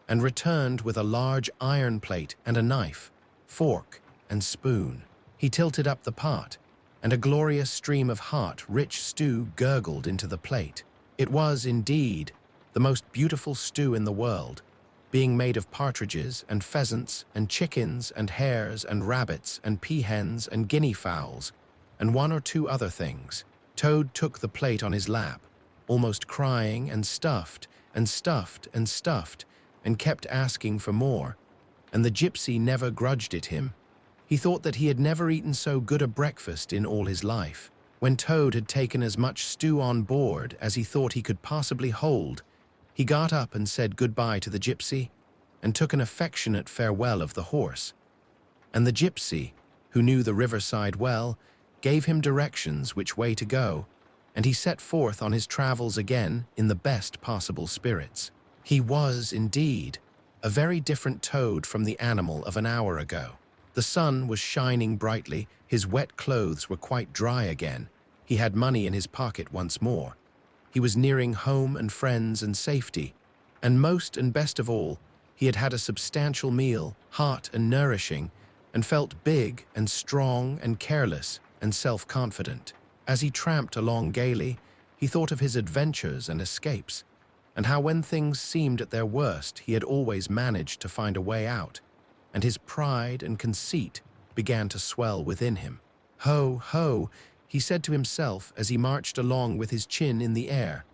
and returned with a large iron plate and a knife, fork, and spoon. He tilted up the pot, and a glorious stream of hot, rich stew gurgled into the plate. It was, indeed, the most beautiful stew in the world, being made of partridges and pheasants and chickens and hares and rabbits and peahens and guinea fowls, and 1 or 2 other things. Toad took the plate on his lap, almost crying, and stuffed and stuffed and stuffed, and kept asking for more, and the gypsy never grudged it him. He thought that he had never eaten so good a breakfast in all his life. When Toad had taken as much stew on board as he thought he could possibly hold, he got up and said goodbye to the gypsy, and took an affectionate farewell of the horse. And the gypsy, who knew the riverside well, gave him directions which way to go, and he set forth on his travels again in the best possible spirits. He was, indeed, a very different Toad from the animal of an hour ago. The sun was shining brightly, his wet clothes were quite dry again, he had money in his pocket once more. He was nearing home and friends and safety, and most and best of all, he had had a substantial meal, hot and nourishing, and felt big and strong and careless and self-confident. As he tramped along gaily, he thought of his adventures and escapes, and how when things seemed at their worst, he had always managed to find a way out, and his pride and conceit began to swell within him. Ho, ho, he said to himself as he marched along with his chin in the air.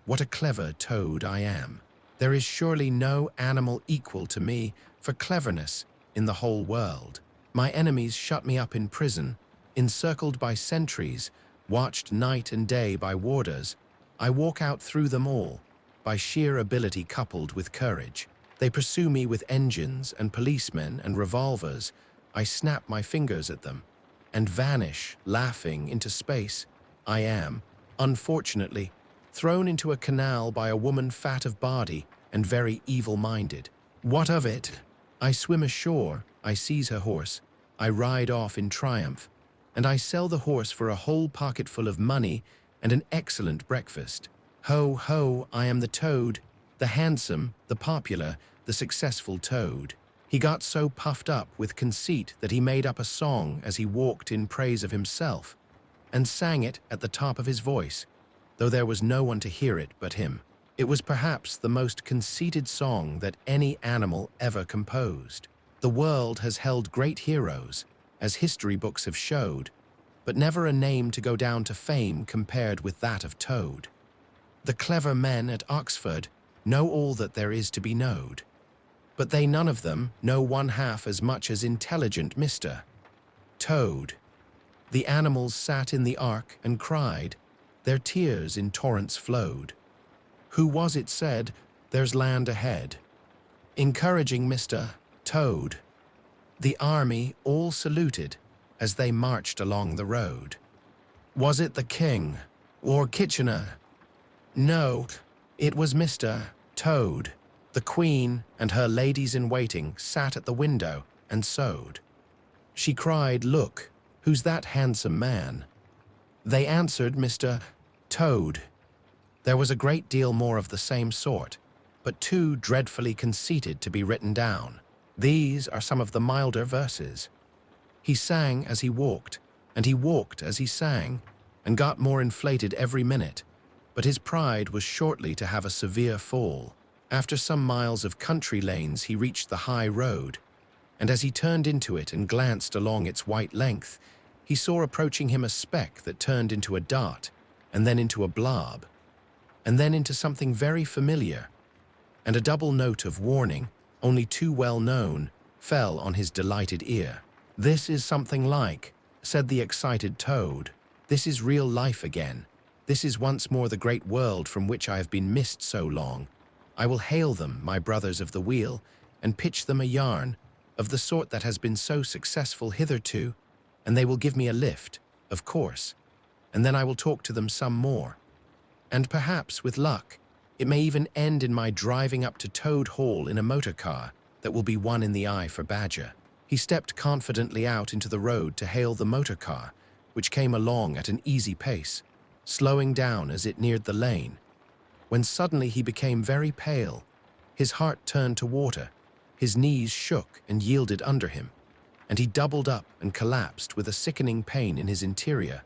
What a clever Toad I am. There is surely no animal equal to me for cleverness in the whole world. My enemies shut me up in prison, encircled by sentries, watched night and day by warders. I walk out through them all, by sheer ability coupled with courage. They pursue me with engines and policemen and revolvers. I snap my fingers at them and vanish, laughing, into space. I am, unfortunately, thrown into a canal by a woman fat of body and very evil-minded. What of it? I swim ashore, I seize her horse, I ride off in triumph, and I sell the horse for a whole pocketful of money and an excellent breakfast. Ho, ho, I am the Toad, the handsome, the popular, the successful Toad. He got so puffed up with conceit that he made up a song as he walked in praise of himself, and sang it at the top of his voice, though there was no one to hear it but him. It was perhaps the most conceited song that any animal ever composed. The world has held great heroes, as history books have showed, but never a name to go down to fame compared with that of Toad. The clever men at Oxford know all that there is to be knowed, but they none of them know one half as much as intelligent Mr. Toad. The animals sat in the ark and cried, their tears in torrents flowed. Who was it said, there's land ahead? Encouraging Mr. Toad. The army all saluted as they marched along the road. Was it the king or Kitchener? No, it was Mr. Toad. The queen and her ladies-in-waiting sat at the window and sewed. She cried, look, who's that handsome man? They answered, Mr. Toad. There was a great deal more of the same sort, but too dreadfully conceited to be written down. These are some of the milder verses. He sang as he walked, and he walked as he sang, and got more inflated every minute, but his pride was shortly to have a severe fall. After some miles of country lanes he reached the high road, and as he turned into it and glanced along its white length, he saw approaching him a speck that turned into a dot, and then into a blob, and then into something very familiar, and a double note of warning, only too well known, fell on his delighted ear. This is something like, said the excited Toad. This is real life again. This is once more the great world from which I have been missed so long. I will hail them, my brothers of the wheel, and pitch them a yarn of the sort that has been so successful hitherto, and they will give me a lift, of course, and then I will talk to them some more. And perhaps, with luck, it may even end in my driving up to Toad Hall in a motor car that will be one in the eye for Badger. He stepped confidently out into the road to hail the motor car, which came along at an easy pace, slowing down as it neared the lane, when suddenly he became very pale. His heart turned to water, his knees shook and yielded under him, and he doubled up and collapsed with a sickening pain in his interior.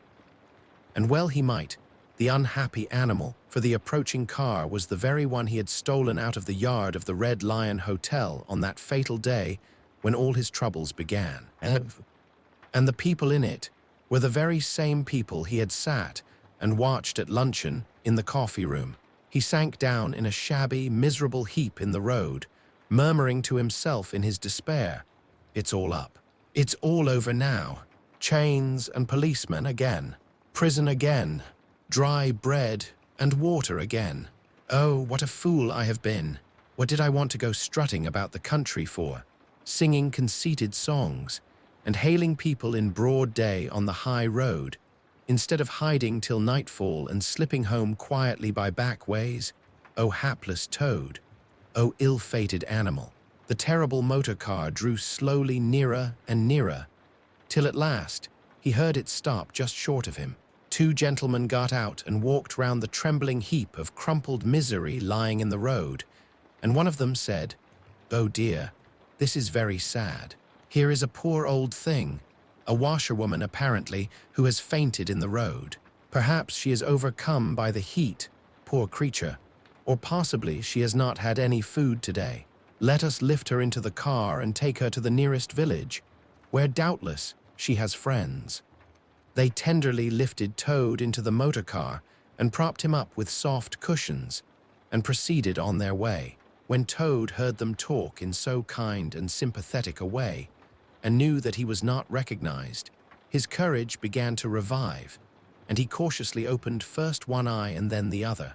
And well he might, the unhappy animal, for the approaching car was the very one he had stolen out of the yard of the Red Lion Hotel on that fatal day when all his troubles began. And the people in it were the very same people he had sat and watched at luncheon in the coffee room. He sank down in a shabby, miserable heap in the road, murmuring to himself in his despair, it's all up. It's all over now. Chains and policemen again. Prison again. Dry bread and water again. Oh, what a fool I have been. What did I want to go strutting about the country for? Singing conceited songs and hailing people in broad day on the high road, instead of hiding till nightfall and slipping home quietly by back ways. O hapless Toad! O ill-fated animal! The terrible motor car drew slowly nearer and nearer, till at last he heard it stop just short of him. Two gentlemen got out and walked round the trembling heap of crumpled misery lying in the road, and one of them said, "Oh dear, this is very sad. Here is a poor old thing, a washerwoman apparently, who has fainted in the road. Perhaps she is overcome by the heat, poor creature, or possibly she has not had any food today. Let us lift her into the car and take her to the nearest village, where doubtless she has friends." They tenderly lifted Toad into the motor car and propped him up with soft cushions and proceeded on their way. When Toad heard them talk in so kind and sympathetic a way, and knew that he was not recognized, his courage began to revive, and he cautiously opened first one eye and then the other.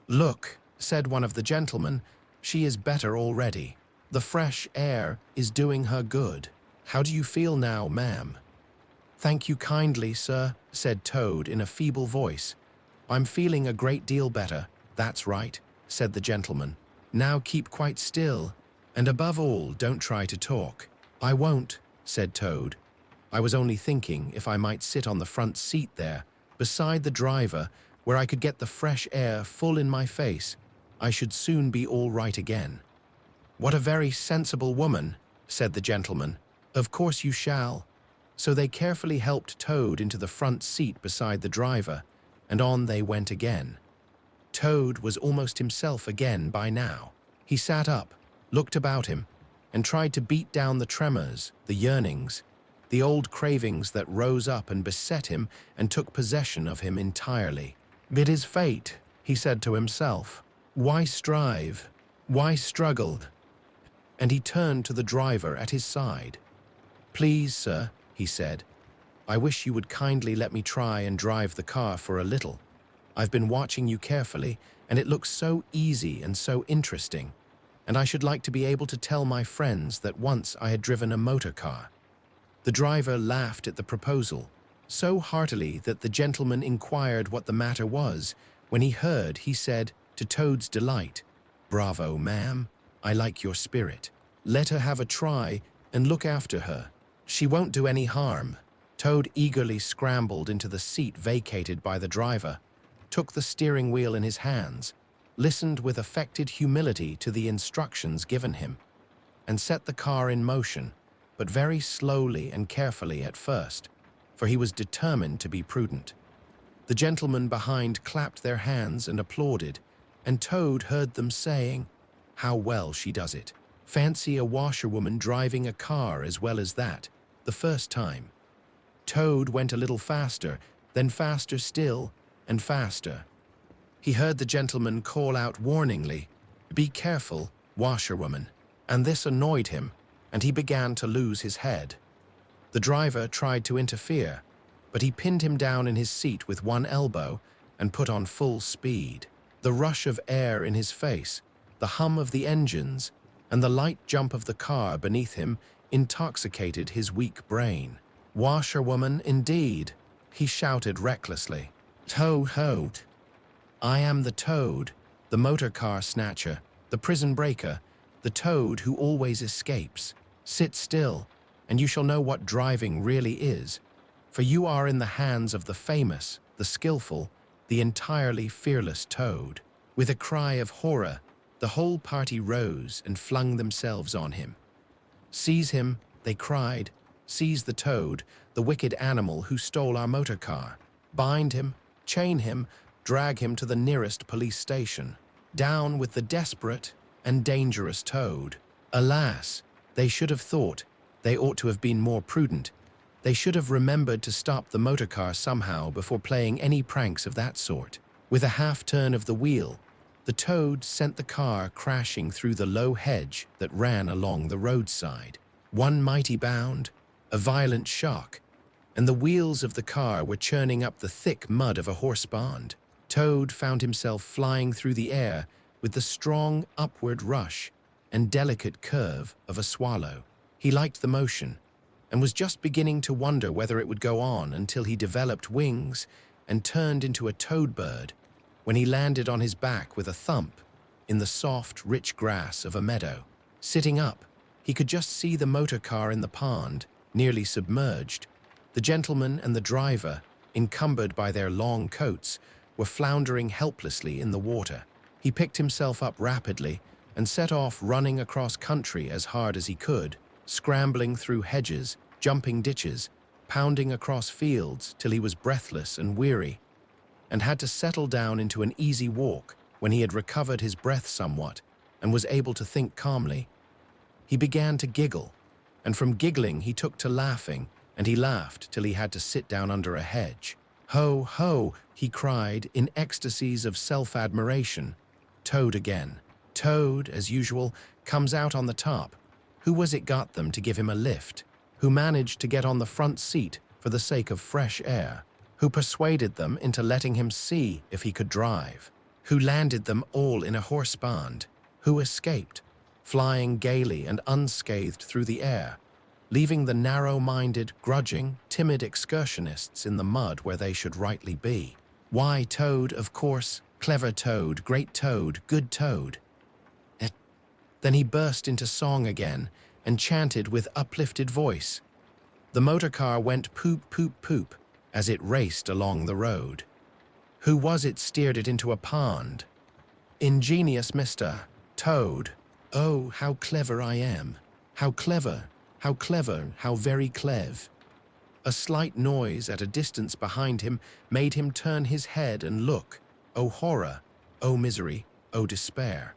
"Look," said one of the gentlemen, "she is better already. The fresh air is doing her good. How do you feel now, ma'am?" "Thank you kindly, sir," said Toad in a feeble voice. "I'm feeling a great deal better." "That's right," said the gentleman. "Now keep quite still, and above all, don't try to talk." "I won't," said Toad. "I was only thinking if I might sit on the front seat there, beside the driver, where I could get the fresh air full in my face, I should soon be all right again." "What a very sensible woman," said the gentleman. "Of course you shall." So they carefully helped Toad into the front seat beside the driver, and on they went again. Toad was almost himself again by now. He sat up, looked about him, and tried to beat down the tremors, the yearnings, the old cravings that rose up and beset him and took possession of him entirely. "It is fate," he said to himself. "Why strive? Why struggle?" And he turned to the driver at his side. "Please, sir," he said, "I wish you would kindly let me try and drive the car for a little. I've been watching you carefully, and it looks so easy and so interesting, and I should like to be able to tell my friends that once I had driven a motor car." The driver laughed at the proposal, so heartily that the gentleman inquired what the matter was. When he heard, he said, to Toad's delight, "Bravo, ma'am, I like your spirit. Let her have a try and look after her. She won't do any harm." Toad eagerly scrambled into the seat vacated by the driver, took the steering wheel in his hands, listened with affected humility to the instructions given him, and set the car in motion, but very slowly and carefully at first, for he was determined to be prudent. The gentlemen behind clapped their hands and applauded, and Toad heard them saying, "How well she does it. Fancy a washerwoman driving a car as well as that, the first time." Toad went a little faster, then faster still, and faster. He heard the gentleman call out warningly, "Be careful, washerwoman," and this annoyed him, and he began to lose his head. The driver tried to interfere, but he pinned him down in his seat with one elbow and put on full speed. The rush of air in his face, the hum of the engines, and the light jump of the car beneath him intoxicated his weak brain. "Washerwoman, indeed," he shouted recklessly. "Toad! I am the Toad, the motor car snatcher, the prison breaker, the Toad who always escapes. Sit still, and you shall know what driving really is, for you are in the hands of the famous, the skillful, the entirely fearless Toad." With a cry of horror, the whole party rose and flung themselves on him. "Seize him," they cried. "Seize the Toad, the wicked animal who stole our motor car. Bind him, chain him, drag him to the nearest police station. Down with the desperate and dangerous Toad." Alas, they should have thought. They ought to have been more prudent. They should have remembered to stop the motor car somehow before playing any pranks of that sort. With a half-turn of the wheel, the Toad sent the car crashing through the low hedge that ran along the roadside. One mighty bound, a violent shock, and the wheels of the car were churning up the thick mud of a horse pond. Toad found himself flying through the air with the strong upward rush and delicate curve of a swallow. He liked the motion, and was just beginning to wonder whether it would go on until he developed wings and turned into a toad bird, when he landed on his back with a thump in the soft, rich grass of a meadow. Sitting up, he could just see the motor car in the pond, nearly submerged. The gentleman and the driver, encumbered by their long coats, were floundering helplessly in the water. He picked himself up rapidly and set off running across country as hard as he could, scrambling through hedges, jumping ditches, pounding across fields till he was breathless and weary, and had to settle down into an easy walk when he had recovered his breath somewhat and was able to think calmly. He began to giggle, and from giggling he took to laughing, and he laughed till he had to sit down under a hedge. "Ho, ho," he cried in ecstasies of self-admiration. Toad again. Toad, as usual, comes out on the top. Who was it got them to give him a lift? Who managed to get on the front seat for the sake of fresh air? Who persuaded them into letting him see if he could drive? Who landed them all in a horse-band? Who escaped, flying gaily and unscathed through the air, leaving the narrow-minded, grudging, timid excursionists in the mud where they should rightly be? Why, Toad, of course, clever Toad, great Toad, good Toad. Then he burst into song again and chanted with uplifted voice. The motor car went poop, poop, poop as it raced along the road. Who was it steered it into a pond? Ingenious Mr. Toad. Oh, how clever I am. How clever, how clever, how very clev. A slight noise at a distance behind him made him turn his head and look. Oh horror, oh misery, oh despair.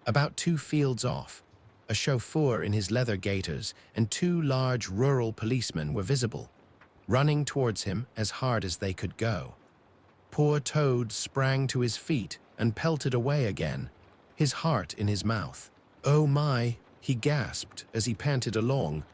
About 2 fields off, a chauffeur in his leather gaiters and 2 large rural policemen were visible, running towards him as hard as they could go. Poor Toad sprang to his feet and pelted away again, his heart in his mouth. "Oh my," he gasped as he panted along.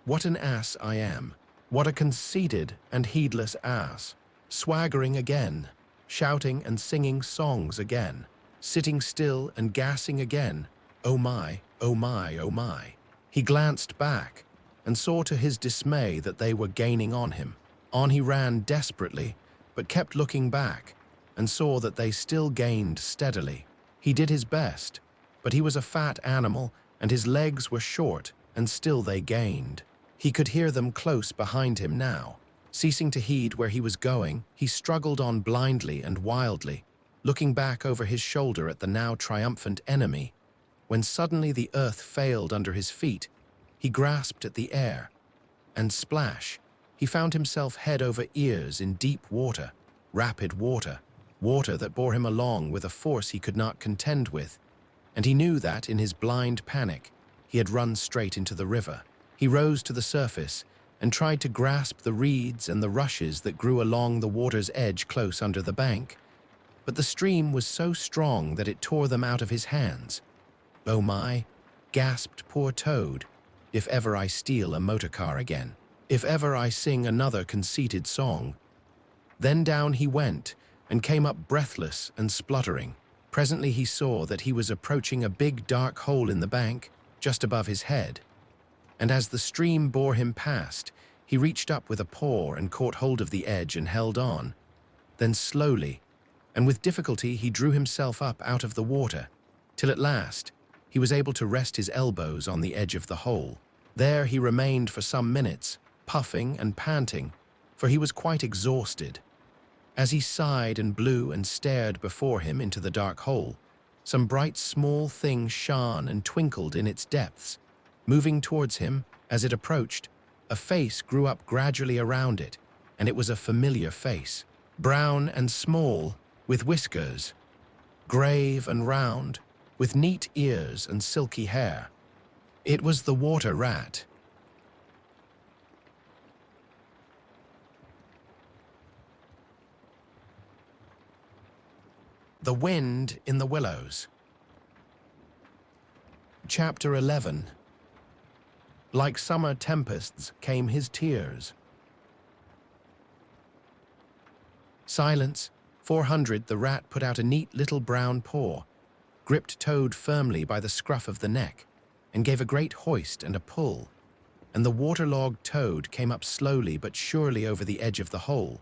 "What an ass I am. What a conceited and heedless ass. Swaggering again, shouting and singing songs again, sitting still and gassing again. Oh my, oh my, oh my." He glanced back and saw to his dismay that they were gaining on him. On he ran desperately, but kept looking back and saw that they still gained steadily. He did his best, but he was a fat animal and his legs were short, and still they gained. He could hear them close behind him now. Ceasing to heed where he was going, he struggled on blindly and wildly, looking back over his shoulder at the now triumphant enemy, when suddenly the earth failed under his feet. He grasped at the air, and splash, he found himself head over ears in deep water, rapid water, water that bore him along with a force he could not contend with, and he knew that, in his blind panic, he had run straight into the river. He rose to the surface and tried to grasp the reeds and the rushes that grew along the water's edge close under the bank, but the stream was so strong that it tore them out of his hands. "Oh my," gasped poor Toad, "if ever I steal a motor car again, if ever I sing another conceited song." Then down he went and came up breathless and spluttering. Presently he saw that he was approaching a big dark hole in the bank just above his head, and as the stream bore him past, he reached up with a paw and caught hold of the edge and held on. Then slowly, and with difficulty, he drew himself up out of the water, till at last he was able to rest his elbows on the edge of the hole. There he remained for some minutes, puffing and panting, for he was quite exhausted. As he sighed and blew and stared before him into the dark hole, some bright small thing shone and twinkled in its depths. Moving towards him, as it approached, a face grew up gradually around it, and it was a familiar face, brown and small, with whiskers, grave and round, with neat ears and silky hair. It was the water rat. The Wind in the Willows. Chapter 11. Like summer tempests came his tears. Silence. 400. The rat put out a neat little brown paw, gripped Toad firmly by the scruff of the neck, and gave a great hoist and a pull, and the waterlogged Toad came up slowly but surely over the edge of the hole,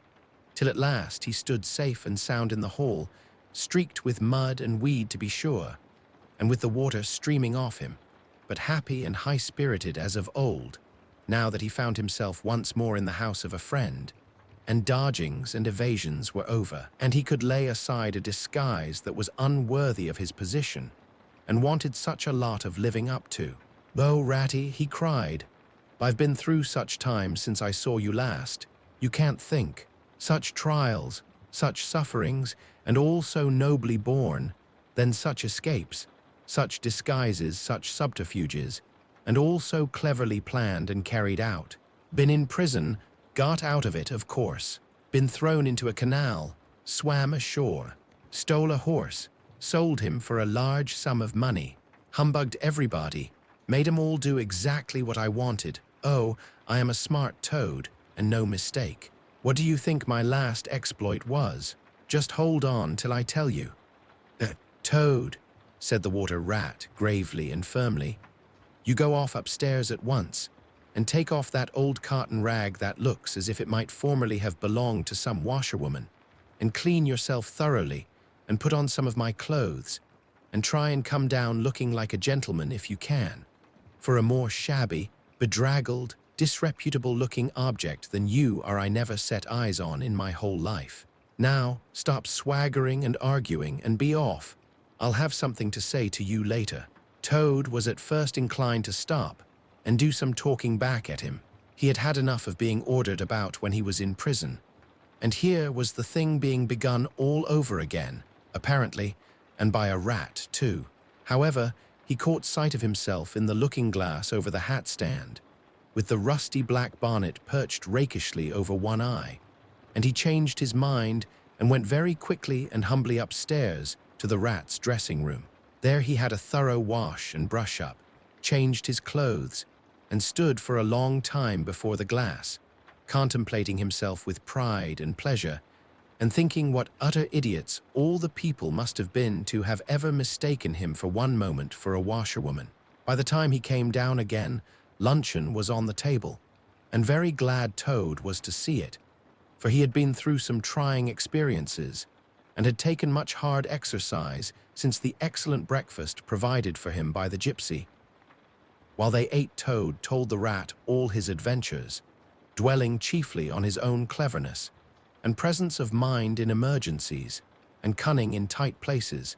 till at last he stood safe and sound in the hole, streaked with mud and weed to be sure, and with the water streaming off him, but happy and high-spirited as of old, now that he found himself once more in the house of a friend, and dodgings and evasions were over, and he could lay aside a disguise that was unworthy of his position, and wanted such a lot of living up to. "Oh, Ratty," he cried, "I've been through such times since I saw you last. You can't think. Such trials, such sufferings, and all so nobly borne, then such escapes, such disguises, such subterfuges, and all so cleverly planned and carried out. Been in prison, got out of it, of course. Been thrown into a canal, swam ashore, stole a horse, sold him for a large sum of money, humbugged everybody, made 'em all do exactly what I wanted. Oh, I am a smart toad, and no mistake. What do you think my last exploit was? Just hold on till I tell you." "Toad," said the water rat gravely and firmly, "you go off upstairs at once, and take off that old cotton rag that looks as if it might formerly have belonged to some washerwoman, and clean yourself thoroughly, and put on some of my clothes, and try and come down looking like a gentleman if you can, for a more shabby, bedraggled, disreputable-looking object than you are I never set eyes on in my whole life. Now, stop swaggering and arguing and be off. I'll have something to say to you later." Toad was at first inclined to stop and do some talking back at him. He had had enough of being ordered about when he was in prison, and here was the thing being begun all over again, apparently, and by a rat too. However, he caught sight of himself in the looking-glass over the hat-stand, with the rusty black bonnet perched rakishly over one eye, and he changed his mind and went very quickly and humbly upstairs to the rat's dressing-room. There he had a thorough wash and brush-up, changed his clothes, and stood for a long time before the glass, contemplating himself with pride and pleasure, and thinking what utter idiots all the people must have been to have ever mistaken him for one moment for a washerwoman. By the time he came down again, luncheon was on the table, and very glad Toad was to see it, for he had been through some trying experiences, and had taken much hard exercise since the excellent breakfast provided for him by the gypsy. While they ate, Toad told the rat all his adventures, dwelling chiefly on his own cleverness, and presence of mind in emergencies, and cunning in tight places,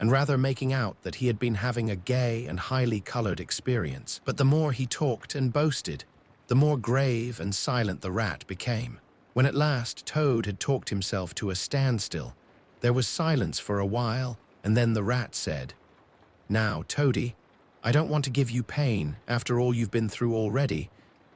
and rather making out that he had been having a gay and highly colored experience. But the more he talked and boasted, the more grave and silent the rat became. When at last Toad had talked himself to a standstill, there was silence for a while, and then the rat said, "Now, Toady, I don't want to give you pain after all you've been through already,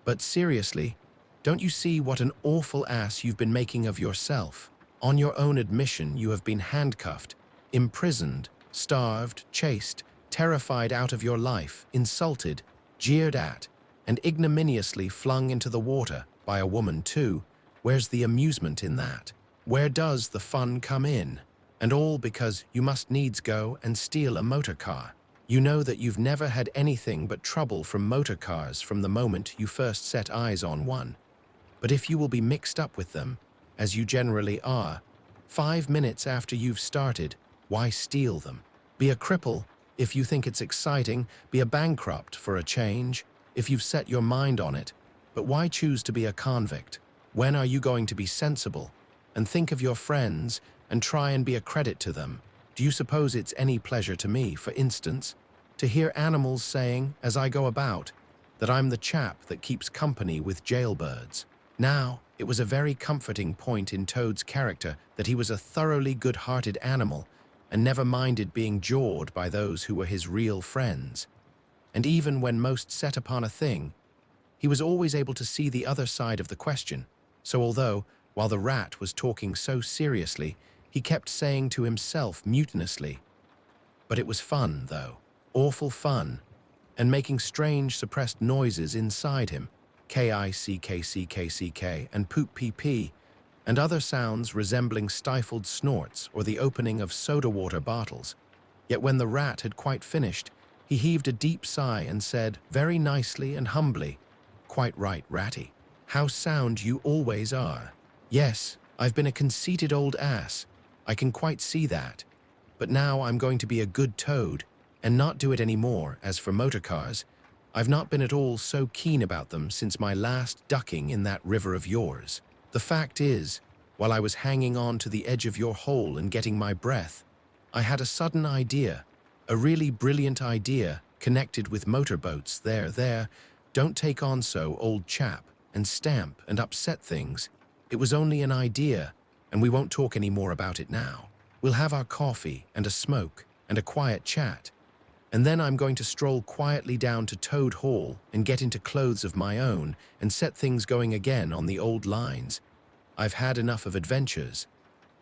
but seriously, don't you see what an awful ass you've been making of yourself? On your own admission, you have been handcuffed, imprisoned, starved, chased, terrified out of your life, insulted, jeered at, and ignominiously flung into the water, by a woman too. Where's the amusement in that? Where does the fun come in? And all because you must needs go and steal a motor car. You know that you've never had anything but trouble from motor cars from the moment you first set eyes on one. But if you will be mixed up with them, as you generally are, 5 minutes after you've started, why steal them? Be a cripple if you think it's exciting, be a bankrupt for a change if you've set your mind on it, but why choose to be a convict? When are you going to be sensible and think of your friends and try and be a credit to them? Do you suppose it's any pleasure to me, for instance, to hear animals saying, as I go about, that I'm the chap that keeps company with jailbirds? Now, it was a very comforting point in Toad's character that he was a thoroughly good-hearted animal and never minded being jawed by those who were his real friends. And even when most set upon a thing, he was always able to see the other side of the question. So although, while the rat was talking so seriously, he kept saying to himself mutinously, "But it was fun, though, awful fun," and making strange suppressed noises inside him, K-I-C-K-C-K-C-K, and poop pee-pee, and other sounds resembling stifled snorts or the opening of soda-water bottles. Yet when the rat had quite finished, he heaved a deep sigh and said, very nicely and humbly, "Quite right, Ratty. How sound you always are. Yes, I've been a conceited old ass. I can quite see that. But now I'm going to be a good toad, and not do it anymore. As for motor cars, I've not been at all so keen about them since my last ducking in that river of yours. The fact is, while I was hanging on to the edge of your hole and getting my breath, I had a sudden idea, a really brilliant idea connected with motorboats. There, don't take on so, old chap, and stamp and upset things. It was only an idea, and we won't talk any more about it now. We'll have our coffee and a smoke and a quiet chat, and then I'm going to stroll quietly down to Toad Hall and get into clothes of my own and set things going again on the old lines. I've had enough of adventures.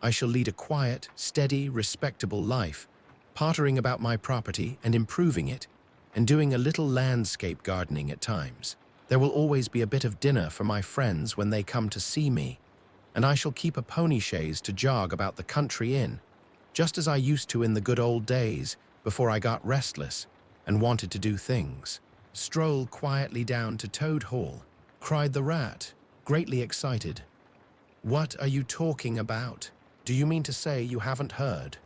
I shall lead a quiet, steady, respectable life, pottering about my property and improving it, and doing a little landscape gardening at times. There will always be a bit of dinner for my friends when they come to see me, and I shall keep a pony chaise to jog about the country in, just as I used to in the good old days before I got restless and wanted to do things. Stroll quietly down to Toad Hall, cried the rat, greatly excited. What are you talking about? Do you mean to say you haven't heard?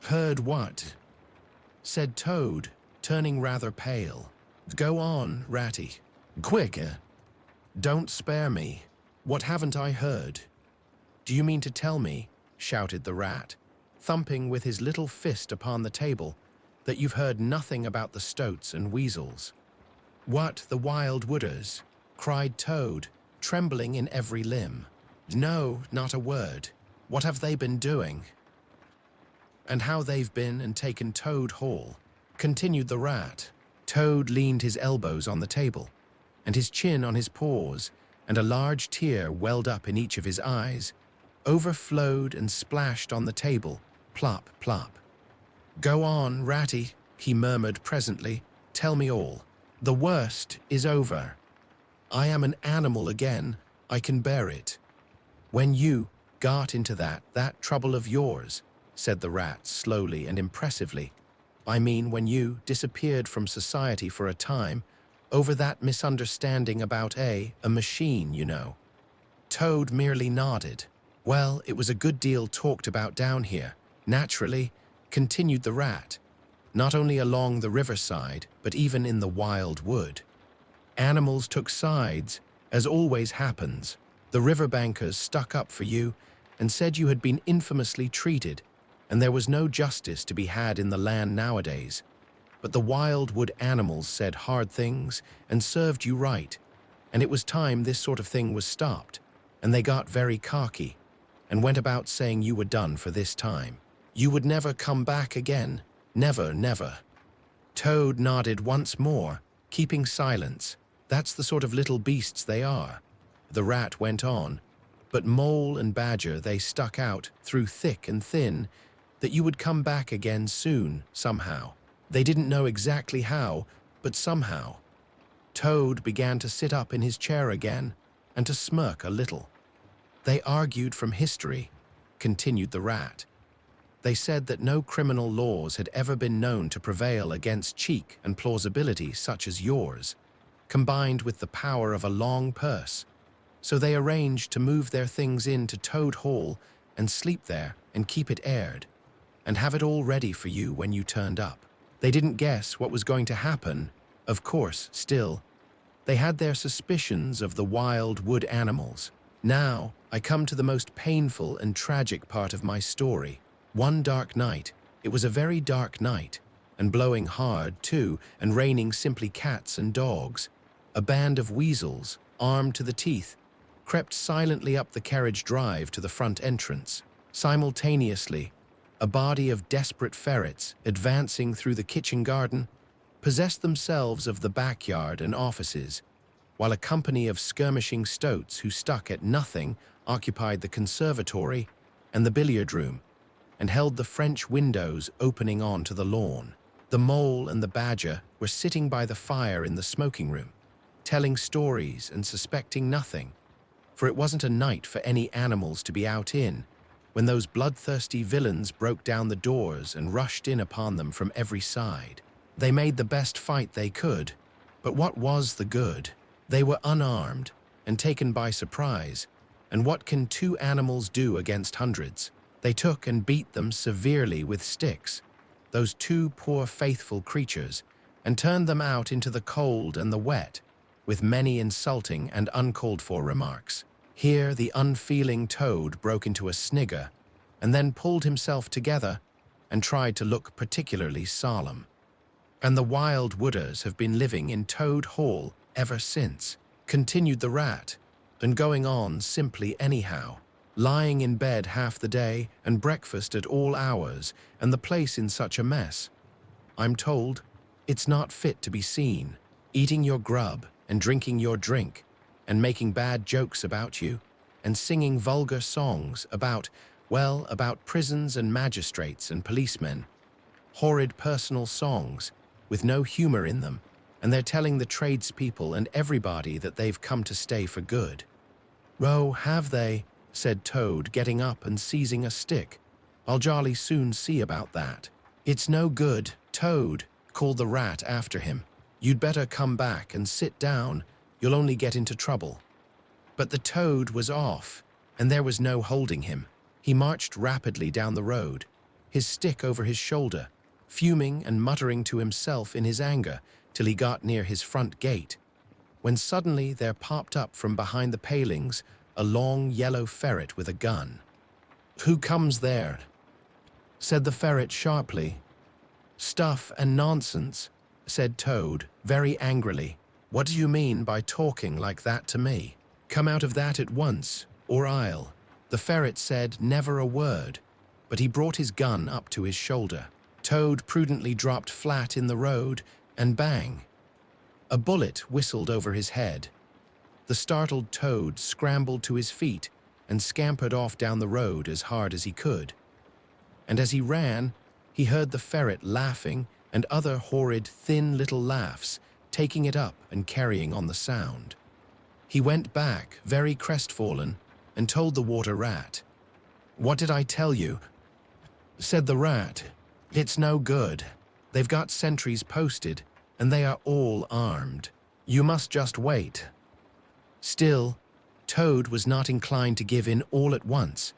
Heard what? Said Toad, turning rather pale. Go on, Ratty. Quicker. Don't spare me. What haven't I heard? Do you mean to tell me, shouted the rat, thumping with his little fist upon the table, that you've heard nothing about the stoats and weasels? What, the wild wooders? Cried Toad, trembling in every limb. No, not a word. What have they been doing? And how they've been and taken Toad Hall, continued the rat. Toad leaned his elbows on the table, and his chin on his paws, and a large tear welled up in each of his eyes, overflowed and splashed on the table, plop, plop. Go on, Ratty, he murmured presently. Tell me all. The worst is over. I am an animal again. I can bear it. When you got into that trouble of yours, said the rat slowly and impressively. I mean when you disappeared from society for a time over that misunderstanding about a machine, you know. Toad merely nodded. Well, it was a good deal talked about down here. Naturally, continued the rat, not only along the riverside, but even in the wild wood. Animals took sides, as always happens. The riverbankers stuck up for you and said you had been infamously treated, and there was no justice to be had in the land nowadays. But the wild wood animals said hard things and served you right, and it was time this sort of thing was stopped, and they got very cocky and went about saying you were done for this time. You would never come back again. Never, never. Toad nodded once more, keeping silence. That's the sort of little beasts they are. The rat went on. But Mole and Badger, they stuck out through thick and thin that you would come back again soon, somehow. They didn't know exactly how, but somehow. Toad began to sit up in his chair again and to smirk a little. They argued from history, continued the rat. They said that no criminal laws had ever been known to prevail against cheek and plausibility such as yours, combined with the power of a long purse. So they arranged to move their things into Toad Hall and sleep there and keep it aired, and have it all ready for you when you turned up. They didn't guess what was going to happen, of course, still. They had their suspicions of the wild wood animals. Now, I come to the most painful and tragic part of my story. One dark night, it was a very dark night, and blowing hard, too, and raining simply cats and dogs. A band of weasels, armed to the teeth, crept silently up the carriage drive to the front entrance. Simultaneously, a body of desperate ferrets, advancing through the kitchen garden, possessed themselves of the backyard and offices, while a company of skirmishing stoats who stuck at nothing occupied the conservatory and the billiard room, and held the French windows opening onto the lawn. The Mole and the Badger were sitting by the fire in the smoking room, telling stories and suspecting nothing, for it wasn't a night for any animals to be out in, when those bloodthirsty villains broke down the doors and rushed in upon them from every side. They made the best fight they could, but what was the good? They were unarmed and taken by surprise, and what can two animals do against hundreds? They took and beat them severely with sticks, those two poor faithful creatures, and turned them out into the cold and the wet, with many insulting and uncalled-for remarks. Here the unfeeling toad broke into a snigger, and then pulled himself together and tried to look particularly solemn. And the wild wooders have been living in Toad Hall ever since, continued the rat, and going on simply anyhow, lying in bed half the day and breakfast at all hours, and the place in such a mess. I'm told it's not fit to be seen, eating your grub and drinking your drink, and making bad jokes about you, and singing vulgar songs about, well, about prisons and magistrates and policemen. Horrid personal songs, with no humor in them, and they're telling the tradespeople and everybody that they've come to stay for good. "Oh, have they?" said Toad, getting up and seizing a stick. "I'll jolly soon see about that." "It's no good, Toad," called the rat after him. "You'd better come back and sit down. You'll only get into trouble." But the toad was off, and there was no holding him. He marched rapidly down the road, his stick over his shoulder, fuming and muttering to himself in his anger till he got near his front gate, when suddenly there popped up from behind the palings a long yellow ferret with a gun. "Who comes there?" said the ferret sharply. "Stuff and nonsense," said Toad, very angrily. "What do you mean by talking like that to me? Come out of that at once, or I'll—" The ferret said never a word, but he brought his gun up to his shoulder. Toad prudently dropped flat in the road, and bang! A bullet whistled over his head. The startled Toad scrambled to his feet and scampered off down the road as hard as he could. And as he ran, he heard the ferret laughing and other horrid, thin little laughs, taking it up and carrying on the sound. He went back, very crestfallen, and told the water rat. "What did I tell you?" said the rat. "It's no good. They've got sentries posted, and they are all armed. You must just wait." Still, Toad was not inclined to give in all at once,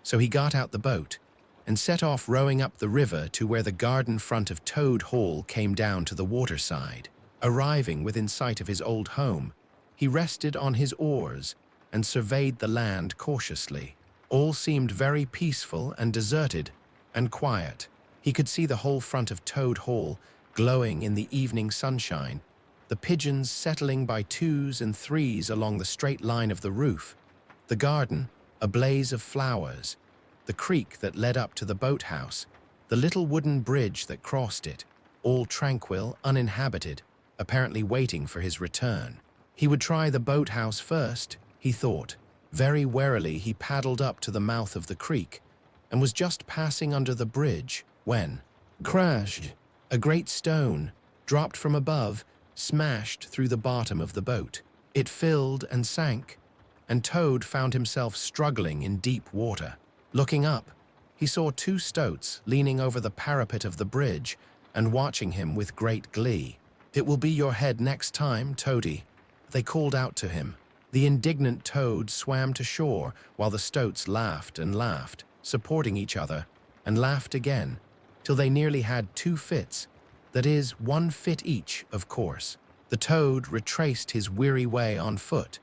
so he got out the boat and set off rowing up the river to where the garden front of Toad Hall came down to the waterside. Arriving within sight of his old home, he rested on his oars and surveyed the land cautiously. All seemed very peaceful and deserted and quiet. He could see the whole front of Toad Hall glowing in the evening sunshine, the pigeons settling by twos and threes along the straight line of the roof, the garden a blaze of flowers, the creek that led up to the boathouse, the little wooden bridge that crossed it, all tranquil, uninhabited, apparently waiting for his return. He would try the boathouse first, he thought. Very warily he paddled up to the mouth of the creek and was just passing under the bridge when, crash! A great stone, dropped from above, smashed through the bottom of the boat. It filled and sank, and Toad found himself struggling in deep water. Looking up, he saw two stoats leaning over the parapet of the bridge and watching him with great glee. "It will be your head next time, Toady," they called out to him. The indignant Toad swam to shore while the stoats laughed and laughed, supporting each other, and laughed again, till they nearly had two fits, that is, one fit each, of course. The Toad retraced his weary way on foot,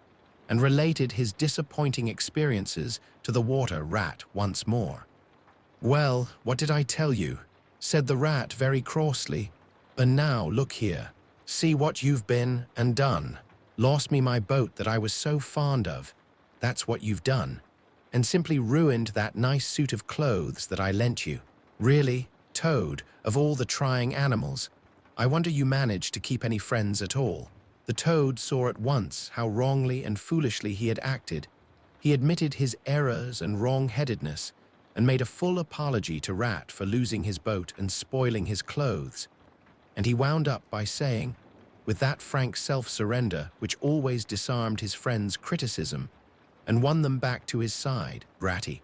and related his disappointing experiences to the water rat once more. "Well, what did I tell you?" said the rat very crossly. "And now, look here. See what you've been and done. Lost me my boat that I was so fond of. That's what you've done. And simply ruined that nice suit of clothes that I lent you. Really, Toad, of all the trying animals, I wonder you managed to keep any friends at all." The Toad saw at once how wrongly and foolishly he had acted. He admitted his errors and wrong-headedness, and made a full apology to Rat for losing his boat and spoiling his clothes. And he wound up by saying, with that frank self-surrender which always disarmed his friends' criticism and won them back to his side, "Ratty,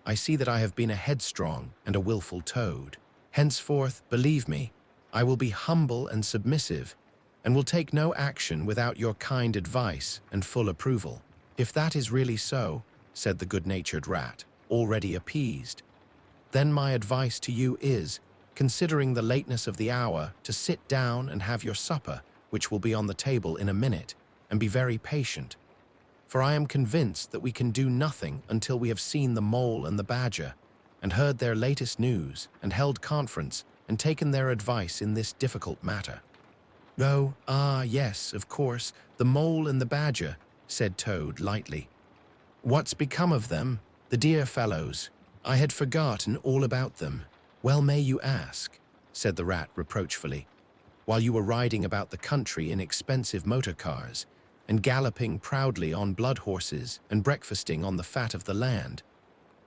I see that I have been a headstrong and a willful Toad. Henceforth, believe me, I will be humble and submissive, and will take no action without your kind advice and full approval." "If that is really so," said the good-natured rat, already appeased, "then my advice to you is, considering the lateness of the hour, to sit down and have your supper, which will be on the table in a minute, and be very patient. For I am convinced that we can do nothing until we have seen the mole and the badger, and heard their latest news, and held conference, and taken their advice in this difficult matter." "Oh, yes, of course, the mole and the badger," said Toad lightly. "What's become of them? The dear fellows. I had forgotten all about them." "Well, may you ask," said the rat reproachfully, "while you were riding about the country in expensive motor cars, and galloping proudly on blood horses, and breakfasting on the fat of the land.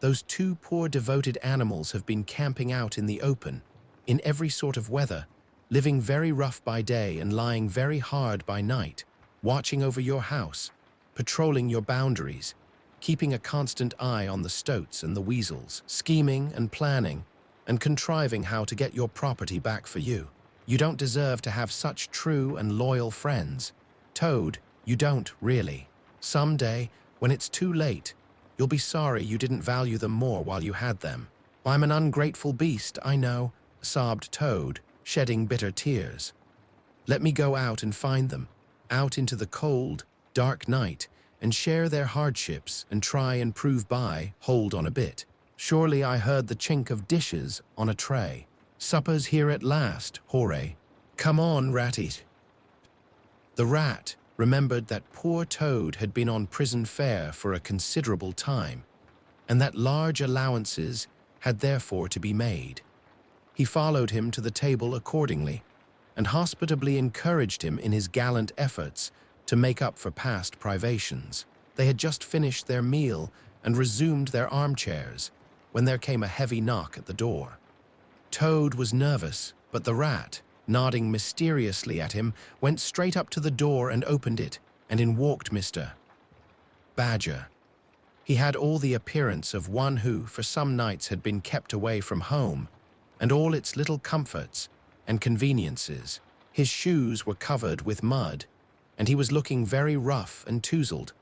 Those two poor devoted animals have been camping out in the open, in every sort of weather, living very rough by day and lying very hard by night, watching over your house, patrolling your boundaries, keeping a constant eye on the stoats and the weasels, scheming and planning, and contriving how to get your property back for you. You don't deserve to have such true and loyal friends. Toad, you don't, really. Some day, when it's too late, you'll be sorry you didn't value them more while you had them." "I'm an ungrateful beast, I know," sobbed Toad, shedding bitter tears. "Let me go out and find them, out into the cold, dark night, and share their hardships and try and prove hold on a bit. Surely I heard the chink of dishes on a tray. Supper's here at last, hooray. Come on, ratty." The rat remembered that poor Toad had been on prison fare for a considerable time, and that large allowances had therefore to be made. He followed him to the table accordingly, and hospitably encouraged him in his gallant efforts to make up for past privations. They had just finished their meal and resumed their armchairs, when there came a heavy knock at the door. Toad was nervous, but the rat, nodding mysteriously at him, went straight up to the door and opened it, and in walked Mr. Badger. He had all the appearance of one who, for some nights, had been kept away from home, and all its little comforts and conveniences. His shoes were covered with mud, and he was looking very rough and touzled.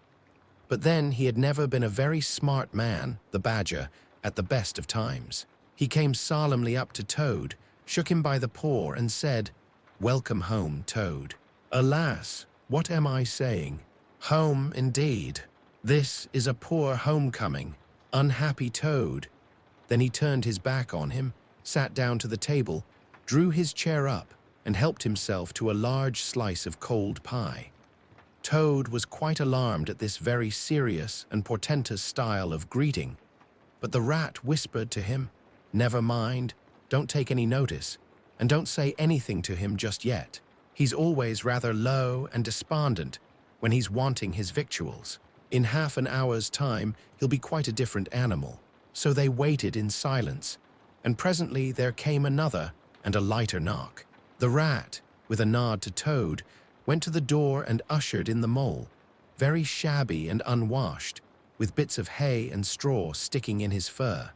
But then he had never been a very smart man, the badger, at the best of times. He came solemnly up to Toad, shook him by the paw, and said, "Welcome home, Toad." "Alas, what am I saying? Home, indeed. This is a poor homecoming, unhappy Toad." Then he turned his back on him, sat down to the table, drew his chair up, and helped himself to a large slice of cold pie. Toad was quite alarmed at this very serious and portentous style of greeting, but the rat whispered to him, "Never mind, don't take any notice, and don't say anything to him just yet. He's always rather low and despondent when he's wanting his victuals. In half an hour's time, he'll be quite a different animal." So they waited in silence, and presently there came another and a lighter knock. The rat, with a nod to Toad, went to the door and ushered in the mole, very shabby and unwashed, with bits of hay and straw sticking in his fur.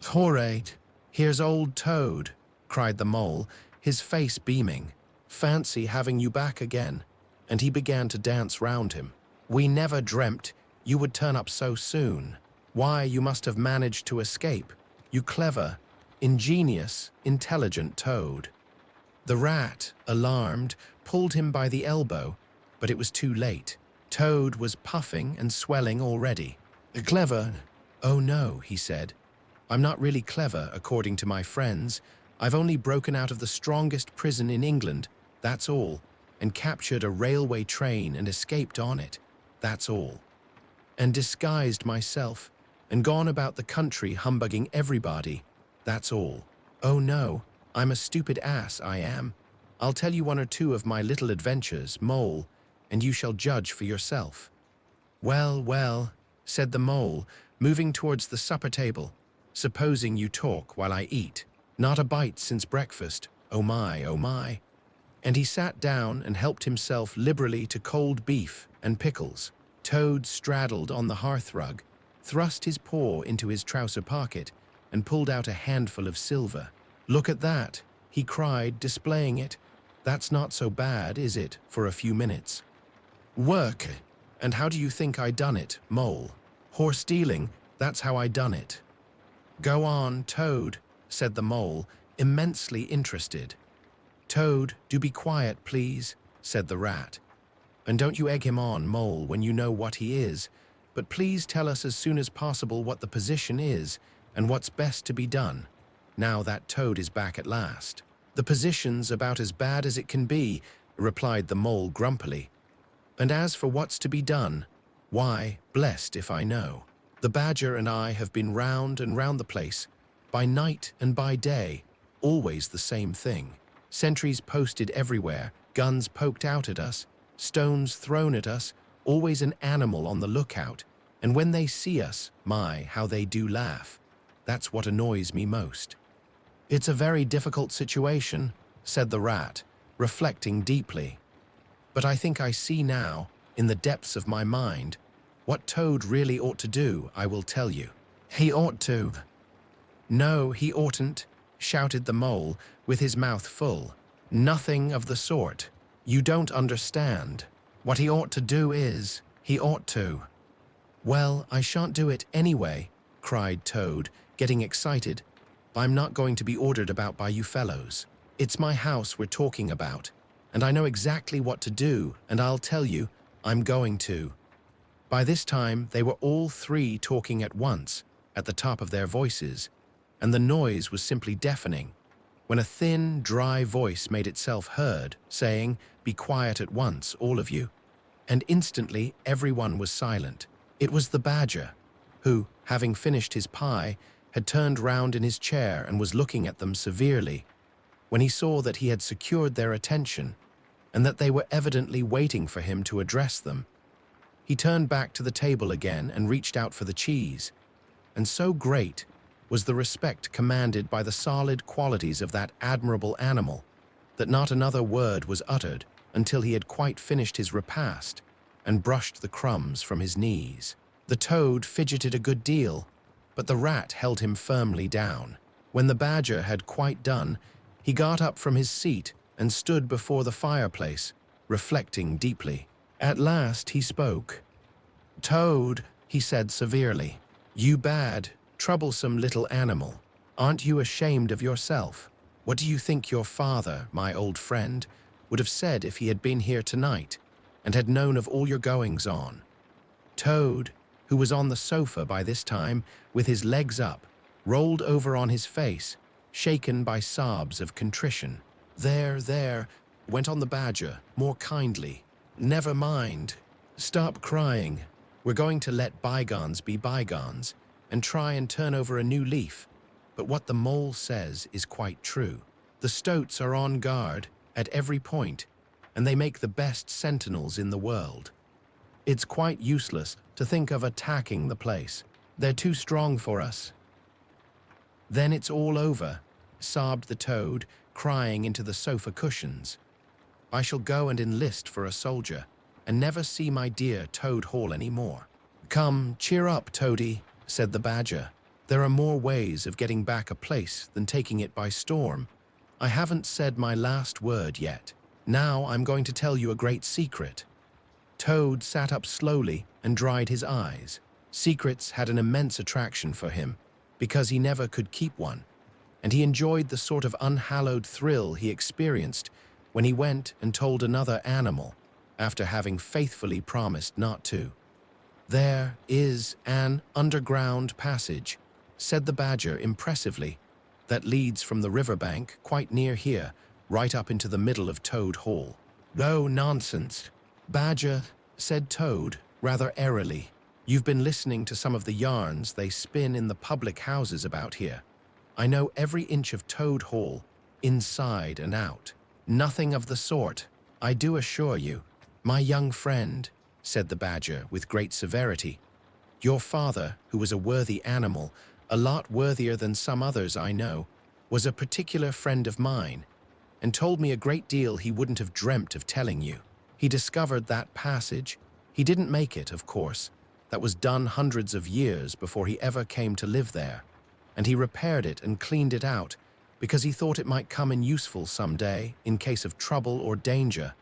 "Hooray, here's old Toad," cried the mole, his face beaming. "Fancy having you back again." And he began to dance round him. "We never dreamt you would turn up so soon. Why, you must have managed to escape, you clever, ingenious, intelligent Toad." The rat, alarmed, pulled him by the elbow, but it was too late. Toad was puffing and swelling already. "Clever? Oh no," he said. "I'm not really clever, according to my friends. I've only broken out of the strongest prison in England, that's all, and captured a railway train and escaped on it, that's all. And disguised myself, and gone about the country humbugging everybody, that's all. Oh no, I'm a stupid ass, I am. I'll tell you one or two of my little adventures, mole, and you shall judge for yourself." "Well, well," said the mole, moving towards the supper table. "Supposing you talk while I eat. Not a bite since breakfast, oh my, oh my." And he sat down and helped himself liberally to cold beef and pickles. Toad straddled on the hearthrug, thrust his paw into his trouser pocket, and pulled out a handful of silver. "Look at that," he cried, displaying it. "That's not so bad, is it, for a few minutes? Work! And how do you think I done it, mole? Horse stealing, that's how I done it." "Go on, Toad," said the mole, immensely interested. "Toad, do be quiet, please," said the rat. "And don't you egg him on, Mole, when you know what he is, but please tell us as soon as possible what the position is and what's best to be done, now that Toad is back at last." "The position's about as bad as it can be," replied the Mole grumpily. "And as for what's to be done, why, blessed if I know. The Badger and I have been round and round the place, by night and by day, always the same thing. Sentries posted everywhere, guns poked out at us, stones thrown at us, always an animal on the lookout, and when they see us, my, how they do laugh. That's what annoys me most." "It's a very difficult situation," said the rat, reflecting deeply. "But I think I see now, in the depths of my mind, what Toad really ought to do. I will tell you. He ought to—" "No, he oughtn't," shouted the Mole, with his mouth full. "Nothing of the sort. You don't understand. What he ought to do is, he ought to—" "Well, I shan't do it anyway," cried Toad, getting excited. "I'm not going to be ordered about by you fellows. It's my house we're talking about, and I know exactly what to do, and I'll tell you, I'm going to." By this time, they were all three talking at once, at the top of their voices, and the noise was simply deafening, when a thin, dry voice made itself heard, saying, "Be quiet at once, all of you." And instantly everyone was silent. It was the Badger, who, having finished his pie, had turned round in his chair and was looking at them severely, when he saw that he had secured their attention, and that they were evidently waiting for him to address them. He turned back to the table again and reached out for the cheese, and so great was the respect commanded by the solid qualities of that admirable animal that not another word was uttered until he had quite finished his repast and brushed the crumbs from his knees. The Toad fidgeted a good deal, but the rat held him firmly down. When the Badger had quite done, he got up from his seat and stood before the fireplace, reflecting deeply. At last he spoke. "Toad," he said severely, "you bad, troublesome little animal, aren't you ashamed of yourself? What do you think your father, my old friend, would have said if he had been here tonight and had known of all your goings-on?" Toad, who was on the sofa by this time, with his legs up, rolled over on his face, shaken by sobs of contrition. There," went on the Badger, more kindly. "Never mind. Stop crying. We're going to let bygones be bygones and try and turn over a new leaf. But what the Mole says is quite true. The stoats are on guard at every point, and they make the best sentinels in the world. It's quite useless to think of attacking the place. They're too strong for us." "Then it's all over," sobbed the Toad, crying into the sofa cushions. "I shall go and enlist for a soldier, and never see my dear Toad Hall any more." "Come, cheer up, Toady," said the Badger. "There are more ways of getting back a place than taking it by storm. I haven't said my last word yet. Now I'm going to tell you a great secret." Toad sat up slowly and dried his eyes. Secrets had an immense attraction for him, because he never could keep one, and he enjoyed the sort of unhallowed thrill he experienced when he went and told another animal, after having faithfully promised not to. "There is an underground passage," said the Badger impressively, "that leads from the riverbank quite near here, right up into the middle of Toad Hall." "Oh, nonsense, Badger," said Toad, rather airily. "You've been listening to some of the yarns they spin in the public houses about here. I know every inch of Toad Hall, inside and out." "Nothing of the sort, I do assure you, my young friend," said the Badger with great severity. "Your father, who was a worthy animal, a lot worthier than some others I know, was a particular friend of mine, and told me a great deal he wouldn't have dreamt of telling you. He discovered that passage. He didn't make it, of course. That was done hundreds of years before he ever came to live there, and he repaired it and cleaned it out because he thought it might come in useful some day in case of trouble or danger,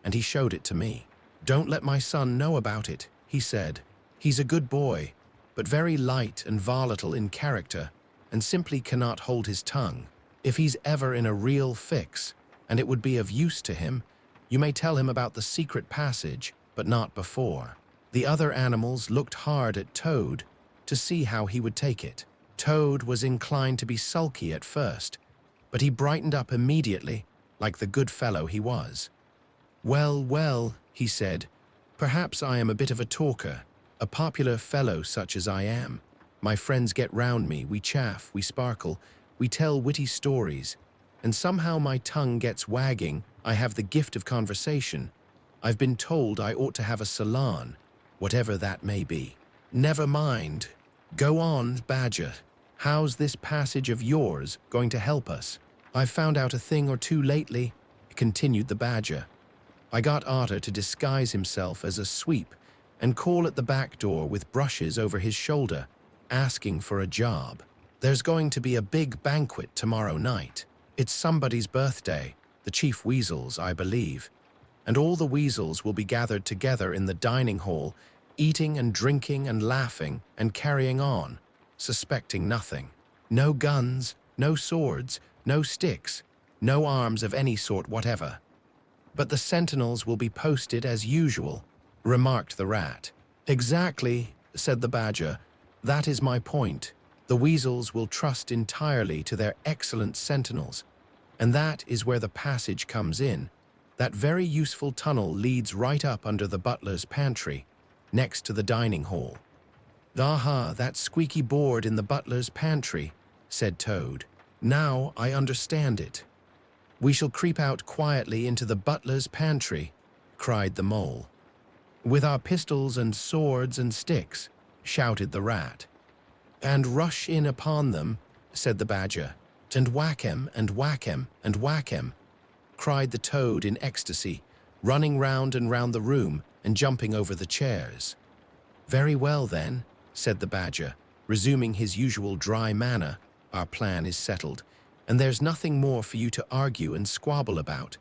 and he showed it to me. 'Don't let my son know about it,' he said. 'He's a good boy, but very light and volatile in character, and simply cannot hold his tongue. If he's ever in a real fix, and it would be of use to him, you may tell him about the secret passage, but not before." The other animals looked hard at Toad to see how he would take it. Toad was inclined to be sulky at first, but he brightened up immediately, like the good fellow he was. "Well, well," he said, "perhaps I am a bit of a talker, a popular fellow such as I am. My friends get round me, we chaff, we sparkle, we tell witty stories, and somehow my tongue gets wagging. I have the gift of conversation. I've been told I ought to have a salon, whatever that may be. Never mind. Go on, Badger. How's this passage of yours going to help us?" "I've found out a thing or two lately," continued the Badger. "I got Otter to disguise himself as a sweep and call at the back door with brushes over his shoulder, asking for a job. There's going to be a big banquet tomorrow night. It's somebody's birthday, the Chief Weasel's, I believe, and all the weasels will be gathered together in the dining hall, eating and drinking and laughing and carrying on, suspecting nothing. No guns, no swords, no sticks, no arms of any sort whatever. But the sentinels will be posted as usual," remarked the Rat. "Exactly," said the Badger. "That is my point. The weasels will trust entirely to their excellent sentinels, and that is where the passage comes in. That very useful tunnel leads right up under the butler's pantry, next to the dining hall." "Aha, that squeaky board in the butler's pantry," said Toad. "Now I understand it. We shall creep out quietly into the butler's pantry," cried the Mole. "With our pistols and swords and sticks," shouted the Rat. "And rush in upon them," said the Badger. "And whack 'em, and whack 'em, and whack 'em," cried the Toad in ecstasy, running round and round the room and jumping over the chairs. "Very well, then," said the Badger, resuming his usual dry manner. "Our plan is settled, and there's nothing more for you to argue and squabble about.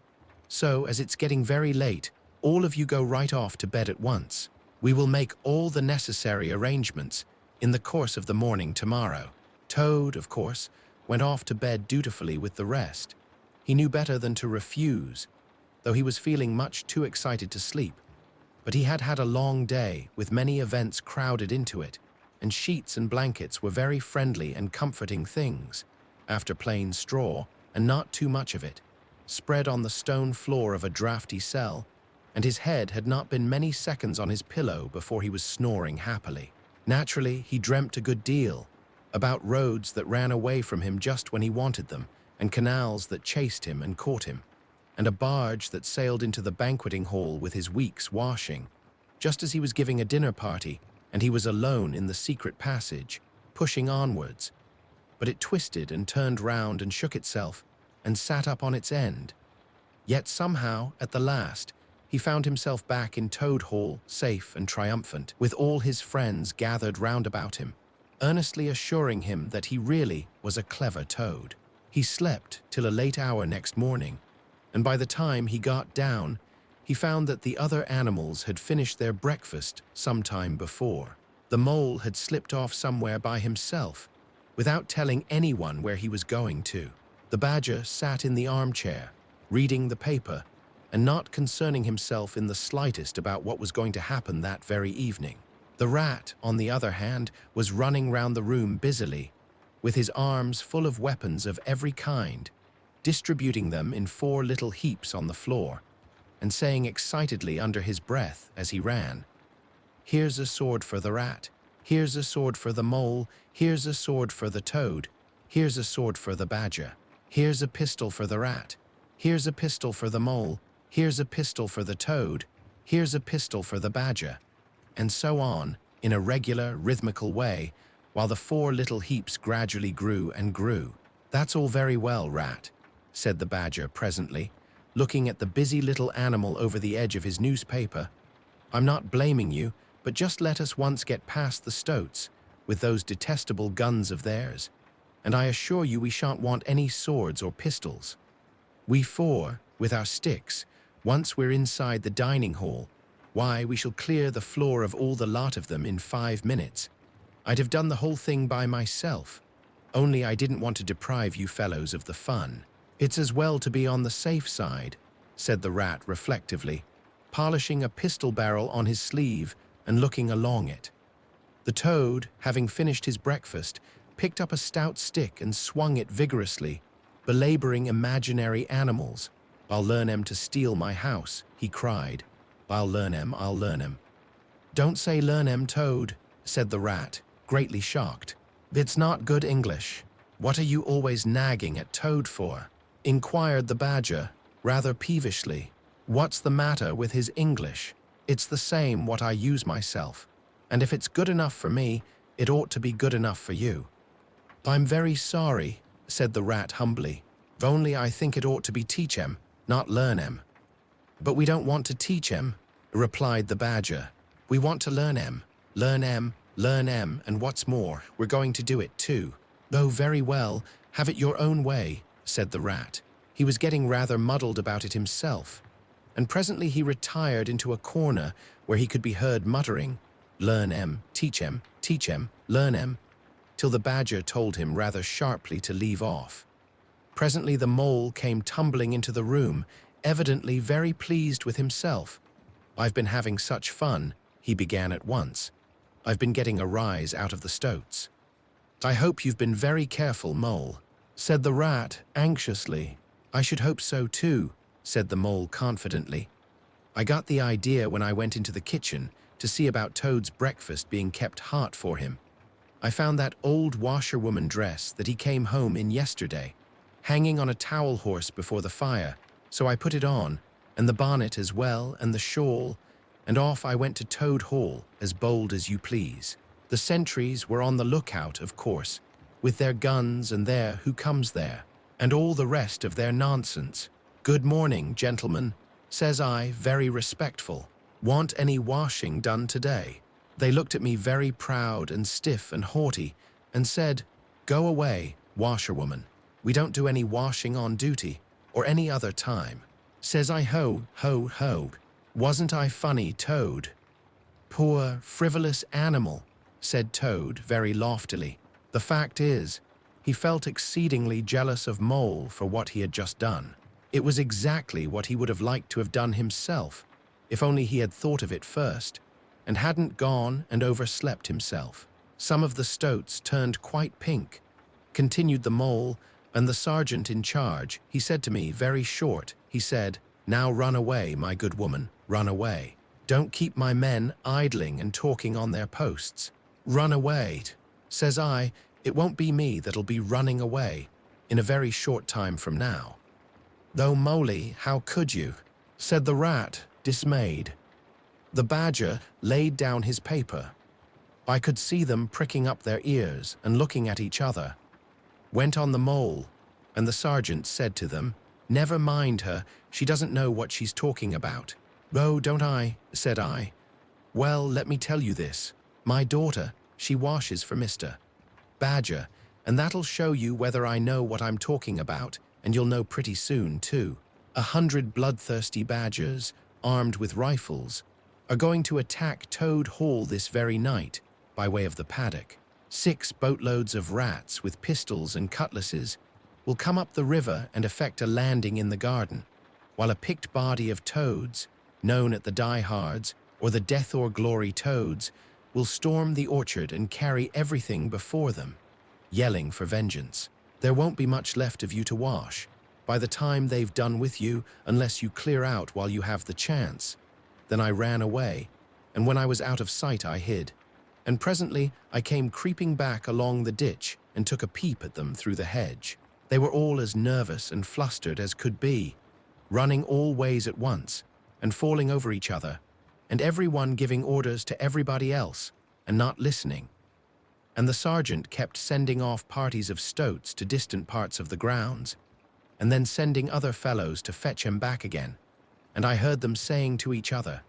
So, as it's getting very late, all of you go right off to bed at once. We will make all the necessary arrangements in the course of the morning tomorrow." Toad, of course, went off to bed dutifully with the rest. He knew better than to refuse, though he was feeling much too excited to sleep. But he had had a long day, with many events crowded into it, and sheets and blankets were very friendly and comforting things, after plain straw, and not too much of it, spread on the stone floor of a draughty cell, and his head had not been many seconds on his pillow before he was snoring happily. Naturally, he dreamt a good deal, about roads that ran away from him just when he wanted them, and canals that chased him and caught him, and a barge that sailed into the banqueting hall with his week's washing, just as he was giving a dinner party, and he was alone in the secret passage, pushing onwards. But it twisted and turned round and shook itself, and sat up on its end. Yet somehow, at the last, he found himself back in Toad Hall, safe and triumphant, with all his friends gathered round about him, earnestly assuring him that he really was a clever toad. He slept till a late hour next morning, and by the time he got down, he found that the other animals had finished their breakfast some time before. The Mole had slipped off somewhere by himself, without telling anyone where he was going to. The Badger sat in the armchair, reading the paper, and not concerning himself in the slightest about what was going to happen that very evening. The Rat, on the other hand, was running round the room busily, with his arms full of weapons of every kind, distributing them in 4 little heaps on the floor, and saying excitedly under his breath as he ran, "Here's a sword for the Rat, here's a sword for the Mole, here's a sword for the Toad, here's a sword for the Badger, here's a pistol for the Rat, here's a pistol for the Mole, here's a pistol for the Toad, here's a pistol for the Badger," and so on, in a regular, rhythmical way, while the 4 little heaps gradually grew and grew. "That's all very well, Rat," said the Badger presently, looking at the busy little animal over the edge of his newspaper. "I'm not blaming you, but just let us once get past the stoats, with those detestable guns of theirs, and I assure you we shan't want any swords or pistols. We 4, with our sticks, once we're inside the dining hall, why, we shall clear the floor of all the lot of them in 5 minutes. I'd have done the whole thing by myself. Only I didn't want to deprive you fellows of the fun. It's as well to be on the safe side, said the rat reflectively, polishing a pistol barrel on his sleeve and looking along it. The toad, having finished his breakfast, picked up a stout stick and swung it vigorously, belaboring imaginary animals. "I'll learn 'em to steal my house," he cried. "I'll learn 'em, I'll learn 'em." "Don't say learn 'em, Toad," said the rat, greatly shocked. "It's not good English. What are you always nagging at Toad for?" inquired the badger, rather peevishly. "What's the matter with his English? It's the same what I use myself, and if it's good enough for me, it ought to be good enough for you." "I'm very sorry," said the rat humbly. "Only I think it ought to be teach 'em, not learn 'em." "But we don't want to teach 'em," replied the badger. "We want to learn 'em, learn 'em, learn 'em, and what's more, we're going to do it too." "Oh, very well, have it your own way," said the rat. He was getting rather muddled about it himself, and presently he retired into a corner where he could be heard muttering, "Learn 'em, teach 'em, learn 'em," till the badger told him rather sharply to leave off. Presently the mole came tumbling into the room, evidently very pleased with himself. "I've been having such fun," he began at once. "I've been getting a rise out of the stoats." "I hope you've been very careful, Mole," said the rat anxiously. "I should hope so too," said the mole confidently. "I got the idea when I went into the kitchen to see about Toad's breakfast being kept hot for him. I found that old washerwoman dress that he came home in yesterday, hanging on a towel horse before the fire, so I put it on, and the bonnet as well, and the shawl, and off I went to Toad Hall, as bold as you please. The sentries were on the lookout, of course, with their guns and their who comes there, and all the rest of their nonsense. 'Good morning, gentlemen,' says I, very respectful. 'Want any washing done today?' They looked at me very proud and stiff and haughty, and said, 'Go away, washerwoman. We don't do any washing on duty, or any other time.' Says I, ho, ho, ho. Wasn't I funny, Toad?" "Poor, frivolous animal," said Toad very loftily. The fact is, he felt exceedingly jealous of Mole for what he had just done. It was exactly what he would have liked to have done himself, if only he had thought of it first, and hadn't gone and overslept himself. "Some of the stoats turned quite pink," continued the mole, "and the sergeant in charge, he said to me, very short, he said, 'Now run away, my good woman, run away. Don't keep my men idling and talking on their posts. Run away.' Says I, 'It won't be me that'll be running away in a very short time from now.'" "Though, Moley, how could you?" said the rat, dismayed. The badger laid down his paper. I could see them pricking up their ears and looking at each other. Went on the mole, and the sergeant said to them, "Never mind her, she doesn't know what she's talking about." "Oh, don't I?" said I. "Well, let me tell you this. My daughter, she washes for Mr. Badger, and that'll show you whether I know what I'm talking about, and you'll know pretty soon, too. 100 bloodthirsty badgers, armed with rifles, are going to attack Toad Hall this very night, by way of the paddock. 6 boatloads of rats with pistols and cutlasses will come up the river and effect a landing in the garden, while a picked body of toads, known at the diehards or the death or glory toads, will storm the orchard and carry everything before them, yelling for vengeance. There won't be much left of you to wash by the time they've done with you, unless you clear out while you have the chance." Then I ran away, and when I was out of sight I hid, and presently I came creeping back along the ditch and took a peep at them through the hedge. They were all as nervous and flustered as could be, running all ways at once, and falling over each other, and every one giving orders to everybody else, and not listening. And the sergeant kept sending off parties of stoats to distant parts of the grounds, and then sending other fellows to fetch him back again. And I heard them saying to each other,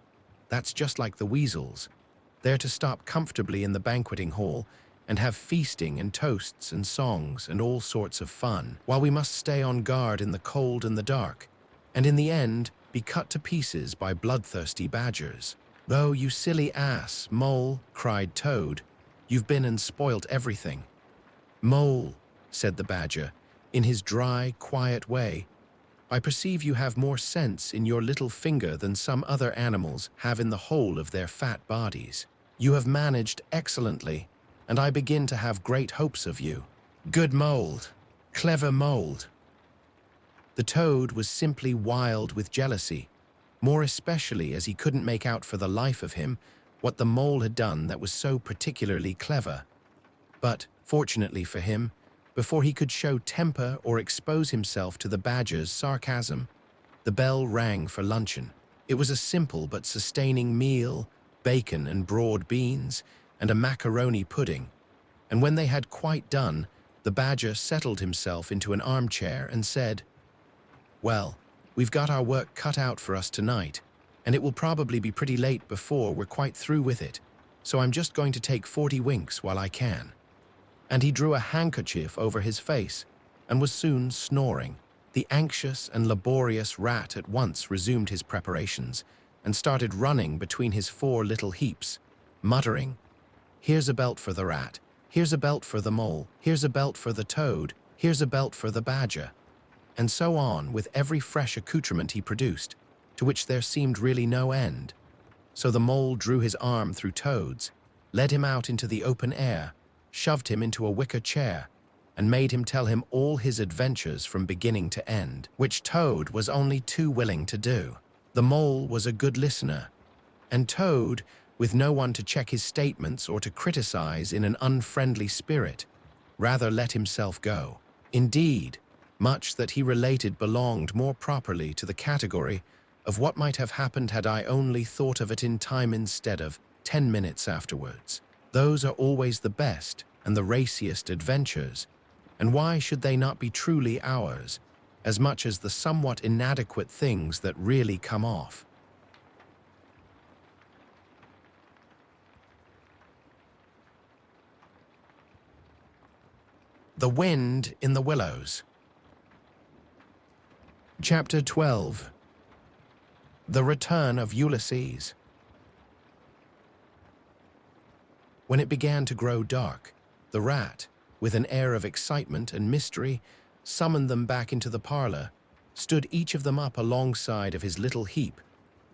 "That's just like the weasels. They're to stop comfortably in the banqueting hall and have feasting and toasts and songs and all sorts of fun, while we must stay on guard in the cold and the dark, and in the end be cut to pieces by bloodthirsty badgers." "Oh, you silly ass, Mole," cried Toad, "you've been and spoilt everything." "Mole," said the badger, in his dry, quiet way. "I perceive you have more sense in your little finger than some other animals have in the whole of their fat bodies. You have managed excellently, and I begin to have great hopes of you. Good mold, clever mold." The toad was simply wild with jealousy, more especially as he couldn't make out for the life of him what the mole had done that was so particularly clever. But, fortunately for him, before he could show temper or expose himself to the badger's sarcasm, the bell rang for luncheon. It was a simple but sustaining meal, bacon and broad beans, and a macaroni pudding. And when they had quite done, the badger settled himself into an armchair and said, "Well, we've got our work cut out for us tonight, and it will probably be pretty late before we're quite through with it, so I'm just going to take 40 winks while I can." And he drew a handkerchief over his face and was soon snoring. The anxious and laborious rat at once resumed his preparations and started running between his 4 little heaps, muttering, "Here's a belt for the rat, here's a belt for the mole, here's a belt for the toad, here's a belt for the badger," and so on with every fresh accoutrement he produced, to which there seemed really no end. So the mole drew his arm through Toad's, led him out into the open air, shoved him into a wicker chair, and made him tell him all his adventures from beginning to end, which Toad was only too willing to do. The mole was a good listener, and Toad, with no one to check his statements or to criticize in an unfriendly spirit, rather let himself go. Indeed, much that he related belonged more properly to the category of what might have happened had I only thought of it in time instead of 10 minutes afterwards. Those are always the best and the raciest adventures, and why should they not be truly ours, as much as the somewhat inadequate things that really come off? The Wind in the Willows. Chapter 12. The Return of Ulysses. When it began to grow dark, the rat, with an air of excitement and mystery, summoned them back into the parlor, stood each of them up alongside of his little heap,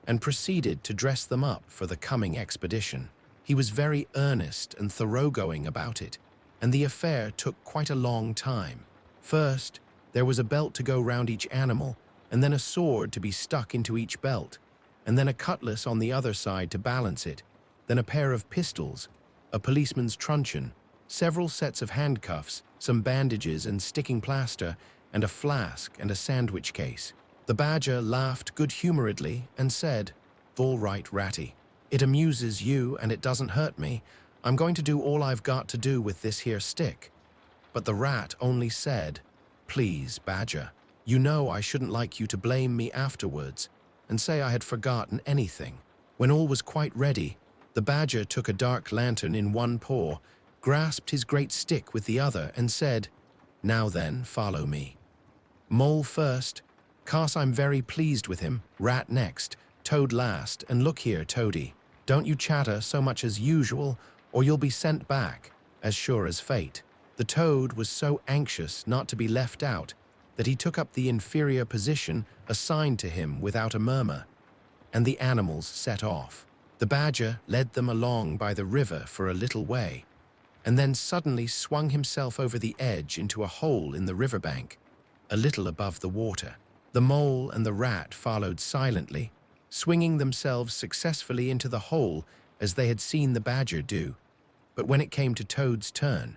and proceeded to dress them up for the coming expedition. He was very earnest and thoroughgoing about it, and the affair took quite a long time. First, there was a belt to go round each animal, and then a sword to be stuck into each belt, and then a cutlass on the other side to balance it, then a pair of pistols, a policeman's truncheon, several sets of handcuffs, some bandages and sticking plaster, and a flask and a sandwich case. The badger laughed good-humoredly and said, "All right, Ratty. It amuses you and it doesn't hurt me. I'm going to do all I've got to do with this here stick." But the rat only said, "Please, Badger, you know I shouldn't like you to blame me afterwards and say I had forgotten anything." When all was quite ready, the badger took a dark lantern in one paw, grasped his great stick with the other, and said, "Now then, follow me. Mole first, 'cause I'm very pleased with him, rat next, Toad last, and look here, Toady, don't you chatter so much as usual, or you'll be sent back, as sure as fate." The Toad was so anxious not to be left out that he took up the inferior position assigned to him without a murmur, and the animals set off. The badger led them along by the river for a little way, and then suddenly swung himself over the edge into a hole in the riverbank, a little above the water. The mole and the rat followed silently, swinging themselves successfully into the hole as they had seen the badger do. But when it came to Toad's turn,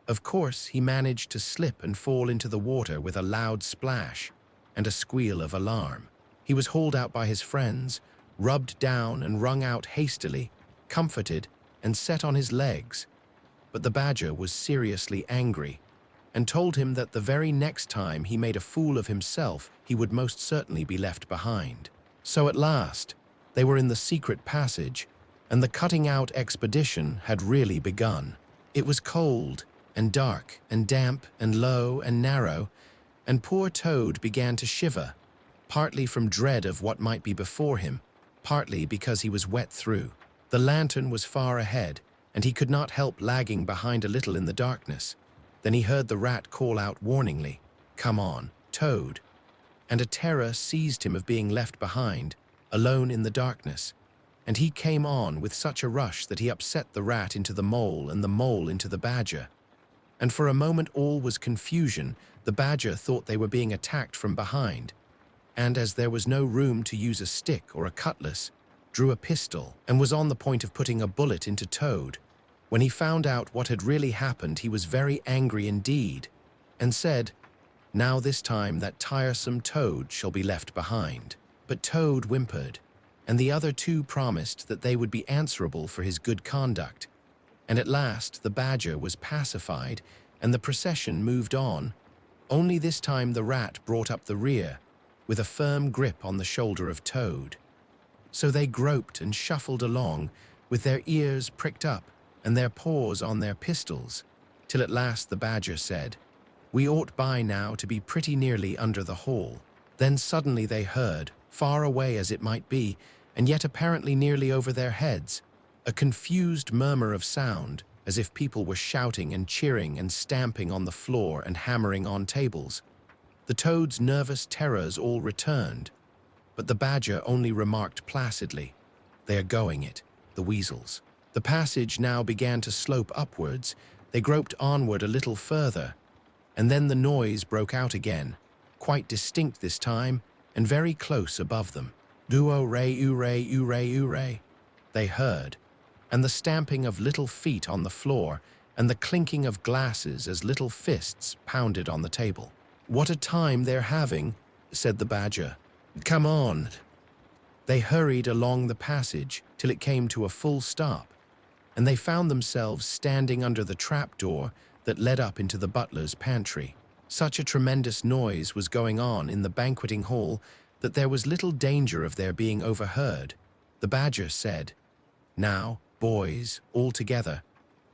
of course he managed to slip and fall into the water with a loud splash and a squeal of alarm. He was hauled out by his friends, rubbed down and wrung out hastily, comforted and set on his legs. But the badger was seriously angry and told him that the very next time he made a fool of himself, he would most certainly be left behind. So at last, they were in the secret passage, and the cutting-out expedition had really begun. It was cold and dark and damp and low and narrow, and poor Toad began to shiver, partly from dread of what might be before him, partly because he was wet through. The lantern was far ahead, and he could not help lagging behind a little in the darkness. Then he heard the rat call out warningly, "Come on, Toad." And a terror seized him of being left behind, alone in the darkness. And he came on with such a rush that he upset the rat into the mole and the mole into the badger. And for a moment all was confusion. The badger thought they were being attacked from behind, and as there was no room to use a stick or a cutlass, drew a pistol and was on the point of putting a bullet into Toad. When he found out what had really happened, he was very angry indeed, and said, "Now this time that tiresome Toad shall be left behind." But Toad whimpered, and the other two promised that they would be answerable for his good conduct. And at last the badger was pacified, and the procession moved on. Only this time the rat brought up the rear, with a firm grip on the shoulder of Toad. So they groped and shuffled along, with their ears pricked up and their paws on their pistols, till at last the badger said, "We ought by now to be pretty nearly under the hall." Then suddenly they heard, far away as it might be, and yet apparently nearly over their heads, a confused murmur of sound, as if people were shouting and cheering and stamping on the floor and hammering on tables. The Toad's nervous terrors all returned, but the badger only remarked placidly, "They are going it, the weasels." The passage now began to slope upwards. They groped onward a little further, and then the noise broke out again, quite distinct this time, and very close above them. "Do-o-re-oo-re-oo-re-oo-re," they heard, and the stamping of little feet on the floor, and the clinking of glasses as little fists pounded on the table. "What a time they're having," said the badger. "Come on." They hurried along the passage till it came to a full stop, and they found themselves standing under the trapdoor that led up into the butler's pantry. Such a tremendous noise was going on in the banqueting hall that there was little danger of their being overheard. The badger said, "Now, boys, all together,"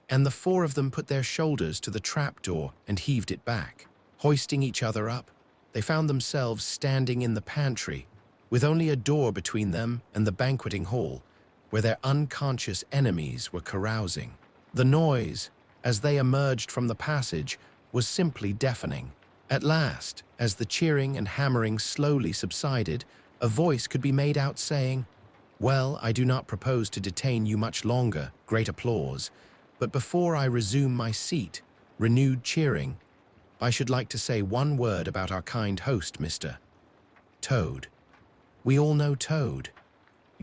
and the four of them put their shoulders to the trapdoor and heaved it back. Hoisting each other up, they found themselves standing in the pantry, with only a door between them and the banqueting hall, where their unconscious enemies were carousing. The noise, as they emerged from the passage, was simply deafening. At last, as the cheering and hammering slowly subsided, a voice could be made out saying, "Well, I do not propose to detain you much longer," great applause, "but before I resume my seat," renewed cheering, "I should like to say one word about our kind host, Mr. Toad. We all know Toad.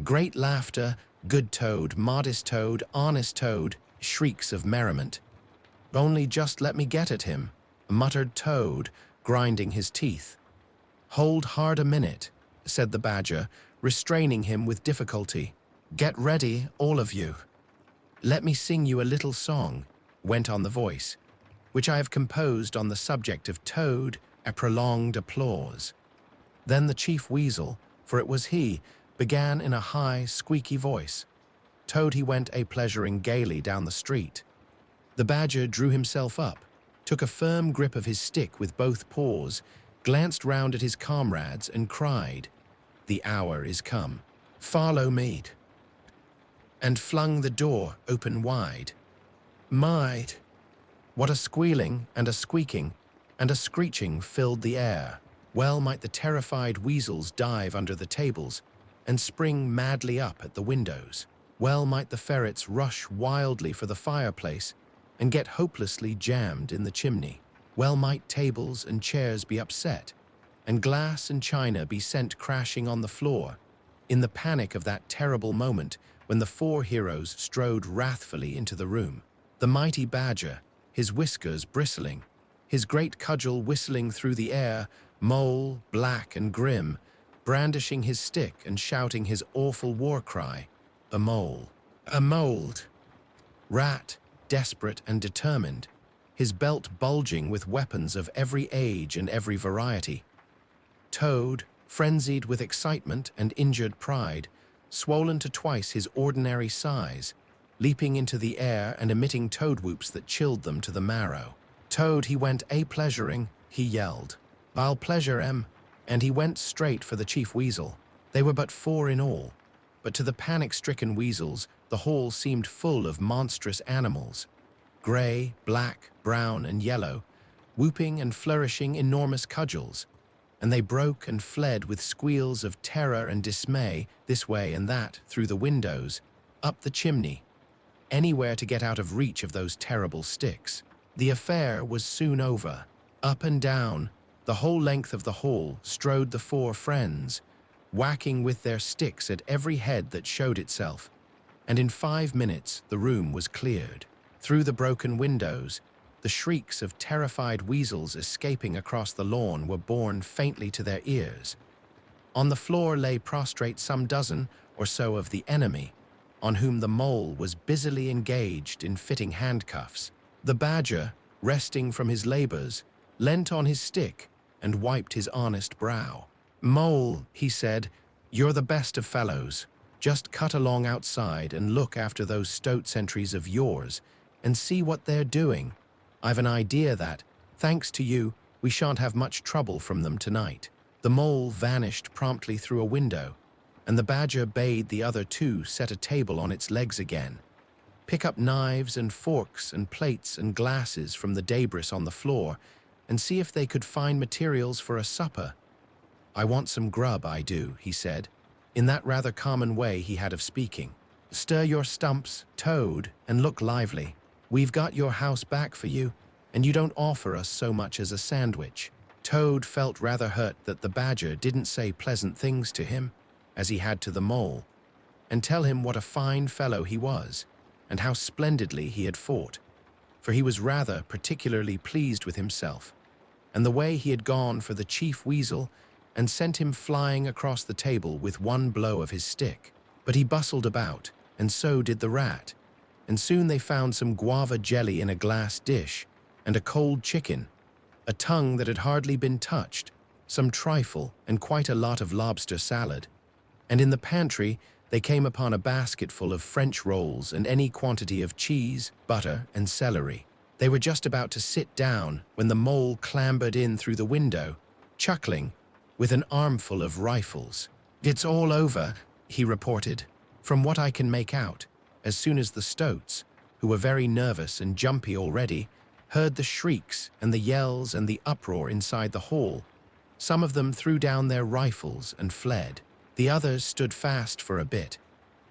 Great laughter, good Toad, modest Toad, honest Toad, shrieks of merriment. Only just let me get at him," muttered Toad, grinding his teeth. "Hold hard a minute," said the badger, restraining him with difficulty. "Get ready, all of you. Let me sing you a little song," went on the voice, "which I have composed on the subject of Toad." A prolonged applause. Then the chief weasel, for it was he, began in a high, squeaky voice. Toad he went a-pleasuring gaily down the street. The badger drew himself up, took a firm grip of his stick with both paws, glanced round at his comrades and cried, "The hour is come. Follow me," and flung the door open wide. Might! What a squealing and a squeaking and a screeching filled the air. Well might the terrified weasels dive under the tables and spring madly up at the windows. Well might the ferrets rush wildly for the fireplace and get hopelessly jammed in the chimney. Well might tables and chairs be upset, and glass and china be sent crashing on the floor, in the panic of that terrible moment when the four heroes strode wrathfully into the room. The mighty badger, his whiskers bristling, his great cudgel whistling through the air, mole, black and grim, brandishing his stick and shouting his awful war cry, "A mole! A mole!" Rat, desperate and determined, his belt bulging with weapons of every age and every variety. Toad, frenzied with excitement and injured pride, swollen to twice his ordinary size, leaping into the air and emitting toad whoops that chilled them to the marrow. Toad he went a-pleasuring, he yelled, "I'll pleasure 'em," and he went straight for the chief weasel. They were but four in all, but to the panic-stricken weasels the hall seemed full of monstrous animals. grey, black, brown, and yellow, whooping and flourishing enormous cudgels, and they broke and fled with squeals of terror and dismay this way and that, through the windows, up the chimney, anywhere to get out of reach of those terrible sticks. The affair was soon over. Up and down, the whole length of the hall, strode the four friends, whacking with their sticks at every head that showed itself, and in 5 minutes the room was cleared. Through the broken windows, the shrieks of terrified weasels escaping across the lawn were borne faintly to their ears. On the floor lay prostrate some dozen or so of the enemy, on whom the mole was busily engaged in fitting handcuffs. The badger, resting from his labors, leant on his stick and wiped his honest brow. "Mole," he said, "you're the best of fellows. Just cut along outside and look after those stoat sentries of yours and see what they're doing. I've an idea that, thanks to you, we shan't have much trouble from them tonight." The mole vanished promptly through a window, and the badger bade the other two set a table on its legs again, pick up knives and forks and plates and glasses from the debris on the floor, and see if they could find materials for a supper. "I want some grub, I do," he said, in that rather common way he had of speaking. "Stir your stumps, Toad, and look lively. We've got your house back for you, and you don't offer us so much as a sandwich." Toad felt rather hurt that the badger didn't say pleasant things to him, as he had to the mole, and tell him what a fine fellow he was, and how splendidly he had fought, for he was rather particularly pleased with himself, and the way he had gone for the chief weasel and sent him flying across the table with one blow of his stick. But he bustled about, and so did the rat, and soon they found some guava jelly in a glass dish, and a cold chicken, a tongue that had hardly been touched, some trifle, and quite a lot of lobster salad. And in the pantry they came upon a basketful of French rolls and any quantity of cheese, butter, and celery. They were just about to sit down when the mole clambered in through the window, chuckling, with an armful of rifles. "It's all over," he reported, "from what I can make out," as soon as the stoats, who were very nervous and jumpy already, heard the shrieks and the yells and the uproar inside the hall. Some of them threw down their rifles and fled. The others stood fast for a bit,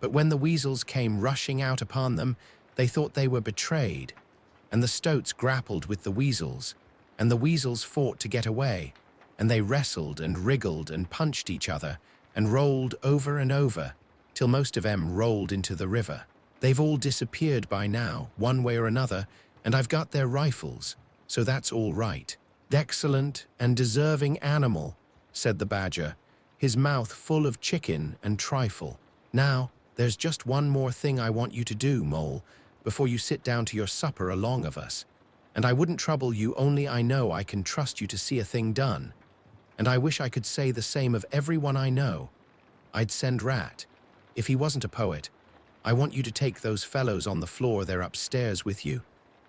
but when the weasels came rushing out upon them, they thought they were betrayed, and the stoats grappled with the weasels, and the weasels fought to get away, and they wrestled and wriggled and punched each other and rolled over and over, till most of them rolled into the river. They've all disappeared by now, one way or another, and I've got their rifles, so that's all right." "Excellent and deserving animal," said the badger, his mouth full of chicken and trifle. "Now, there's just one more thing I want you to do, Mole, before you sit down to your supper along of us. And I wouldn't trouble you, only I know I can trust you to see a thing done. And I wish I could say the same of everyone I know. I'd send Rat, if he wasn't a poet. I want you to take those fellows on the floor there upstairs with you,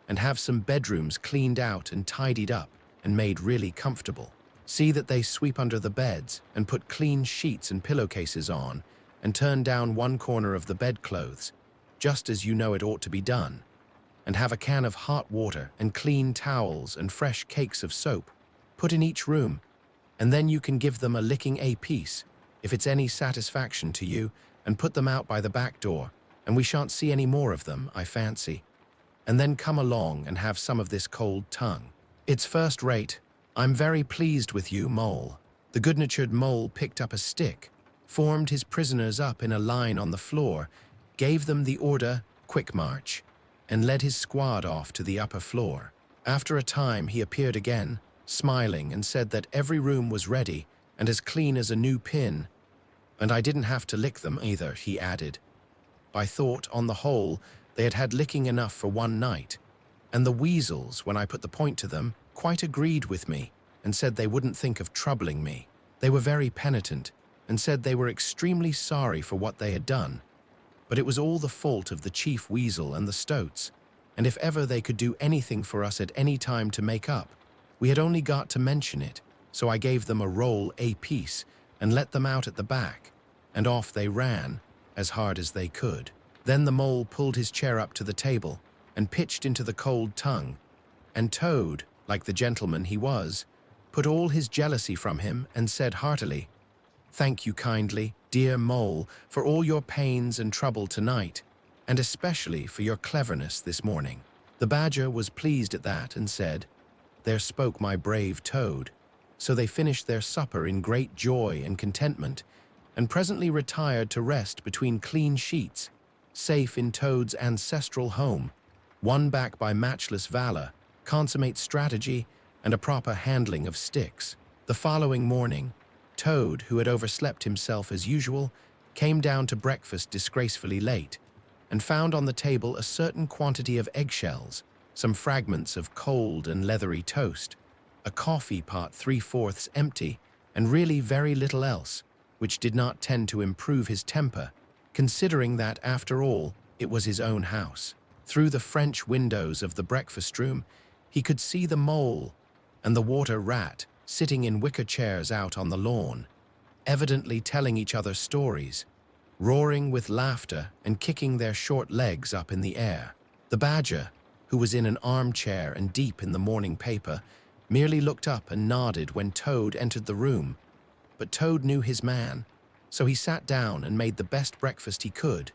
and have some bedrooms cleaned out and tidied up and made really comfortable. See that they sweep under the beds and put clean sheets and pillowcases on, and turn down one corner of the bedclothes, just as you know it ought to be done, and have a can of hot water and clean towels and fresh cakes of soap put in each room, and then you can give them a licking apiece, if it's any satisfaction to you, and put them out by the back door, and we shan't see any more of them, I fancy. And then come along and have some of this cold tongue. It's first rate. I'm very pleased with you, Mole." The good-natured mole picked up a stick, formed his prisoners up in a line on the floor, gave them the order, "Quick march," and led his squad off to the upper floor. After a time he appeared again, smiling, and said that every room was ready and as clean as a new pin, and I didn't have to lick them either, he added. I thought, on the whole, they had had licking enough for one night, and the weasels, when I put the point to them, quite agreed with me and said they wouldn't think of troubling me. They were very penitent and said they were extremely sorry for what they had done, but it was all the fault of the chief weasel and the stoats, and if ever they could do anything for us at any time to make up, we had only got to mention it, so I gave them a roll apiece and let them out at the back, and off they ran, as hard as they could. Then the mole pulled his chair up to the table and pitched into the cold tongue, and Toad, like the gentleman he was, put all his jealousy from him and said heartily, "Thank you kindly, dear Mole, for all your pains and trouble tonight, and especially for your cleverness this morning." The Badger was pleased at that and said, "There spoke my brave Toad." So they finished their supper in great joy and contentment, and presently retired to rest between clean sheets, safe in Toad's ancestral home, won back by matchless valor, consummate strategy, and a proper handling of sticks. The following morning, Toad, who had overslept himself as usual, came down to breakfast disgracefully late, and found on the table a certain quantity of eggshells, some fragments of cold and leathery toast, a coffee pot 3/4 empty, and really very little else, which did not tend to improve his temper, considering that, after all, it was his own house. Through the French windows of the breakfast room, he could see the Mole and the Water Rat sitting in wicker chairs out on the lawn, evidently telling each other stories, roaring with laughter and kicking their short legs up in the air. The Badger, who was in an armchair and deep in the morning paper, merely looked up and nodded when Toad entered the room. But Toad knew his man, so he sat down and made the best breakfast he could,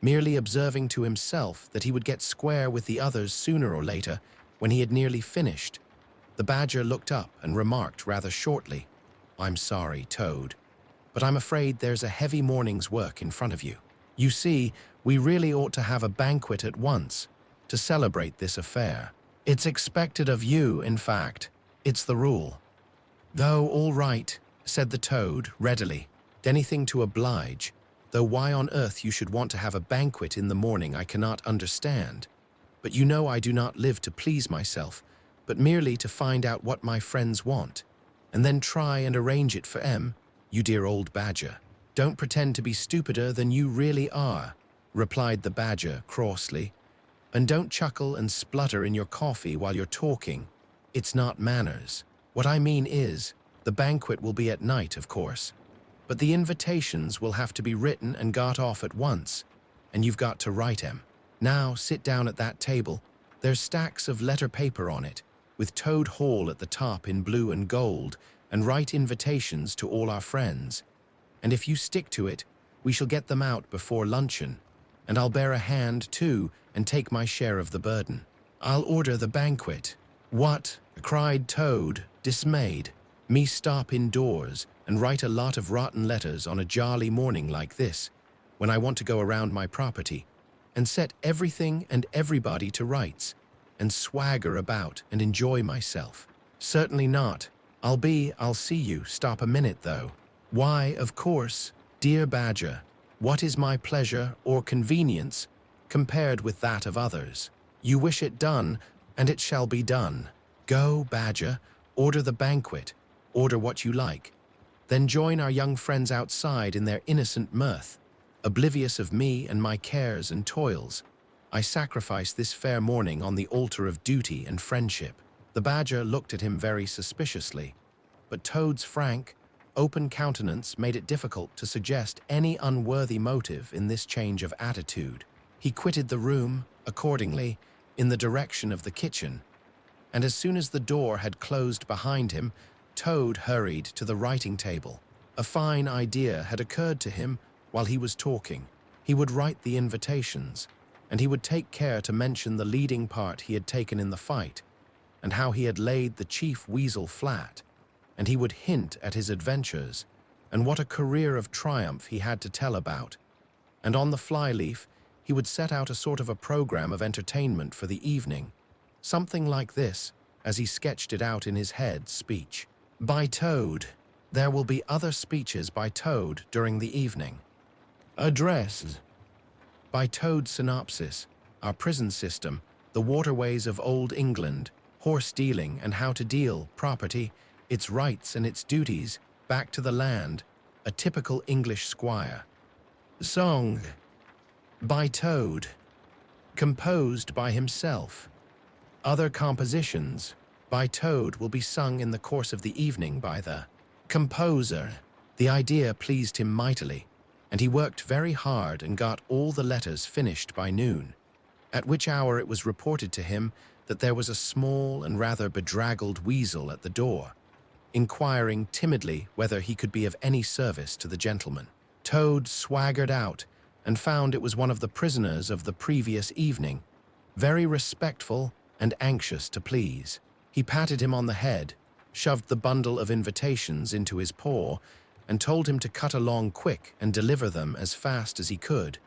merely observing to himself that he would get square with the others sooner or later. When he had nearly finished, the Badger looked up and remarked rather shortly, "I'm sorry, Toad, but I'm afraid there's a heavy morning's work in front of you. You see, we really ought to have a banquet at once to celebrate this affair. It's expected of you, in fact. It's the rule." "Though, all right," said the Toad readily. "Anything to oblige, though why on earth you should want to have a banquet in the morning I cannot understand. But you know I do not live to please myself, but merely to find out what my friends want, and then try and arrange it for 'em, you dear old Badger." "Don't pretend to be stupider than you really are," replied the Badger crossly. "And don't chuckle and splutter in your coffee while you're talking. It's not manners. What I mean is, the banquet will be at night, of course, but the invitations will have to be written and got off at once, and you've got to write 'em. Now sit down at that table. There's stacks of letter paper on it, with Toad Hall at the top in blue and gold, and write invitations to all our friends. And if you stick to it, we shall get them out before luncheon, and I'll bear a hand, too, and take my share of the burden. I'll order the banquet." "What?" cried Toad, dismayed. "Me stop indoors and write a lot of rotten letters on a jolly morning like this, when I want to go around my property, and set everything and everybody to rights, and swagger about and enjoy myself? Certainly not. I'll see you. Stop a minute, though. Why, of course, dear Badger, what is my pleasure or convenience compared with that of others? You wish it done, and it shall be done. Go, Badger, order the banquet, order what you like. Then join our young friends outside in their innocent mirth, oblivious of me and my cares and toils. I sacrifice this fair morning on the altar of duty and friendship." The Badger looked at him very suspiciously, but Toad's frank, open countenance made it difficult to suggest any unworthy motive in this change of attitude. He quitted the room, accordingly, in the direction of the kitchen, and as soon as the door had closed behind him, Toad hurried to the writing table. A fine idea had occurred to him while he was talking. He would write the invitations, and he would take care to mention the leading part he had taken in the fight, and how he had laid the chief weasel flat, and he would hint at his adventures, and what a career of triumph he had to tell about, and on the flyleaf he would set out a sort of a program of entertainment for the evening, something like this, as he sketched it out in his head: speech by Toad. There will be other speeches by Toad during the evening. Address by Toad. Synopsis: our prison system, the waterways of Old England, horse dealing and how to deal, property, its rights and its duties, back to the land, a typical English squire. Song by Toad, composed by himself. Other compositions by Toad will be sung in the course of the evening by the composer. The idea pleased him mightily, and he worked very hard and got all the letters finished by noon. at which hour it was reported to him that there was a small and rather bedraggled weasel at the door, inquiring timidly whether he could be of any service to the gentleman. Toad swaggered out and found it was one of the prisoners of the previous evening, very respectful and anxious to please. He patted him on the head, shoved the bundle of invitations into his paw, and told him to cut along quick and deliver them as fast as he could.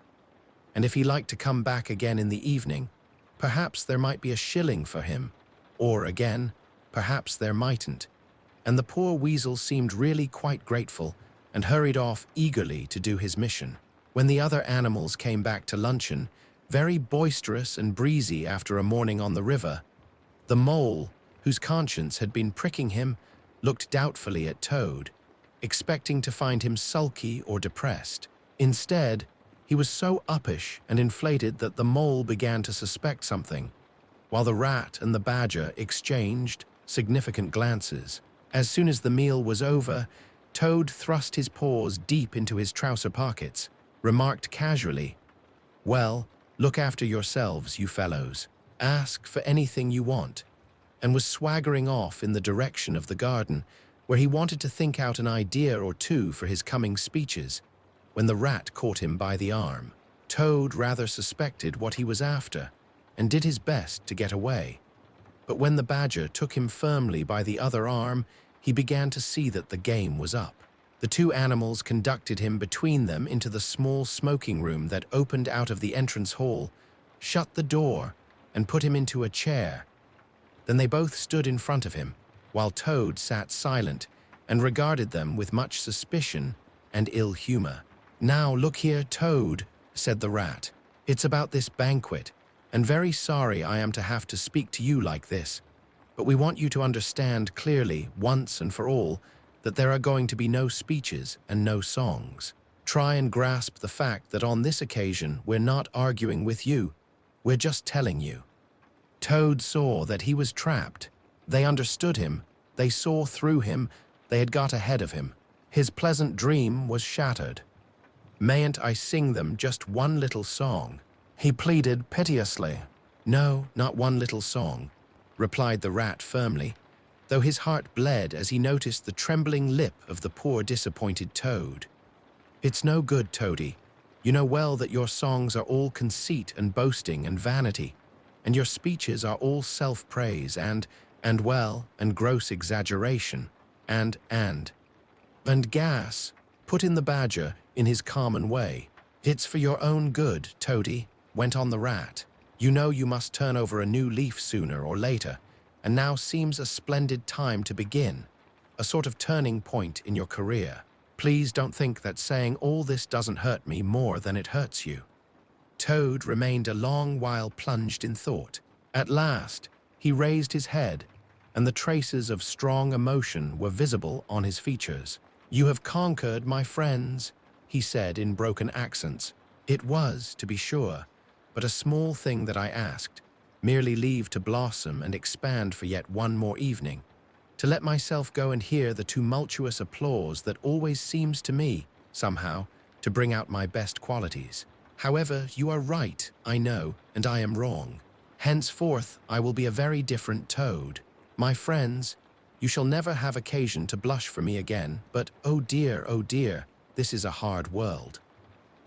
And if he liked to come back again in the evening, perhaps there might be a shilling for him, or again, perhaps there mightn't. And the poor weasel seemed really quite grateful and hurried off eagerly to do his mission. When the other animals came back to luncheon, very boisterous and breezy after a morning on the river, the mole, whose conscience had been pricking him, looked doubtfully at Toad, expecting to find him sulky or depressed. Instead, he was so uppish and inflated that the mole began to suspect something, while the rat and the badger exchanged significant glances. As soon as the meal was over, Toad thrust his paws deep into his trouser pockets, remarked casually, "Well, look after yourselves, you fellows. Ask for anything you want," and was swaggering off in the direction of the garden, where he wanted to think out an idea or two for his coming speeches, when the rat caught him by the arm. Toad rather suspected what he was after, and did his best to get away. But when the badger took him firmly by the other arm, he began to see that the game was up. The two animals conducted him between them into the small smoking room that opened out of the entrance hall, shut the door, and put him into a chair. Then they both stood in front of him, while Toad sat silent and regarded them with much suspicion and ill humor. "Now look here, Toad," said the rat. "It's about this banquet, and very sorry I am to have to speak to you like this, but we want you to understand clearly, once and for all, that there are going to be no speeches and no songs. Try and grasp the fact that on this occasion we're not arguing with you, we're just telling you." Toad saw that he was trapped. They understood him, they saw through him, they had got ahead of him. His pleasant dream was shattered. "Mayn't I sing them just one little song?" he pleaded piteously. "No, not one little song," replied the rat firmly, though his heart bled as he noticed the trembling lip of the poor disappointed Toad. "It's no good, Toady. You know well that your songs are all conceit and boasting and vanity, and your speeches are all self-praise and gross exaggeration, and gas," put in the badger in his common way. "It's for your own good, Toady," went on the rat. "You know you must turn over a new leaf sooner or later, and now seems a splendid time to begin, a sort of turning point in your career. Please don't think that saying all this doesn't hurt me more than it hurts you." Toad remained a long while plunged in thought. At last, he raised his head, and the traces of strong emotion were visible on his features. "You have conquered, my friends," he said in broken accents. "It was, to be sure, but a small thing that I asked, merely leave to blossom and expand for yet one more evening, to let myself go and hear the tumultuous applause that always seems to me, somehow, to bring out my best qualities. However, you are right, I know, and I am wrong. Henceforth, I will be a very different Toad. My friends, you shall never have occasion to blush for me again, but oh dear, this is a hard world."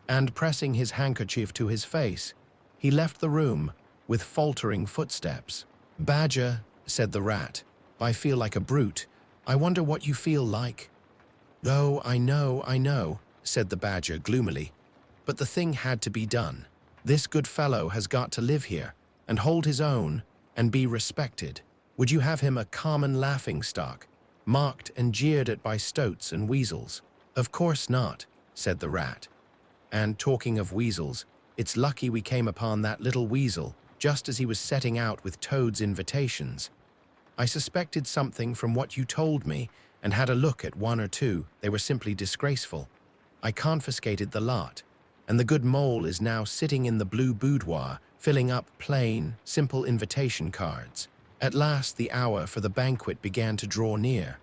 And pressing his handkerchief to his face, he left the room with faltering footsteps. "Badger," said the rat, "I feel like a brute. I wonder what you feel like." "Oh, I know, said the badger gloomily. "But the thing had to be done. This good fellow has got to live here, and hold his own, and be respected. Would you have him a common laughing-stock, mocked and jeered at by stoats and weasels? Of course not," said the rat. "And talking of weasels, it's lucky we came upon that little weasel just as he was setting out with Toad's invitations. I suspected something from what you told me and had a look at one or two. They were simply disgraceful. I confiscated the lot, and the good mole is now sitting in the blue boudoir filling up plain, simple invitation cards. At last the hour for the banquet began to draw near,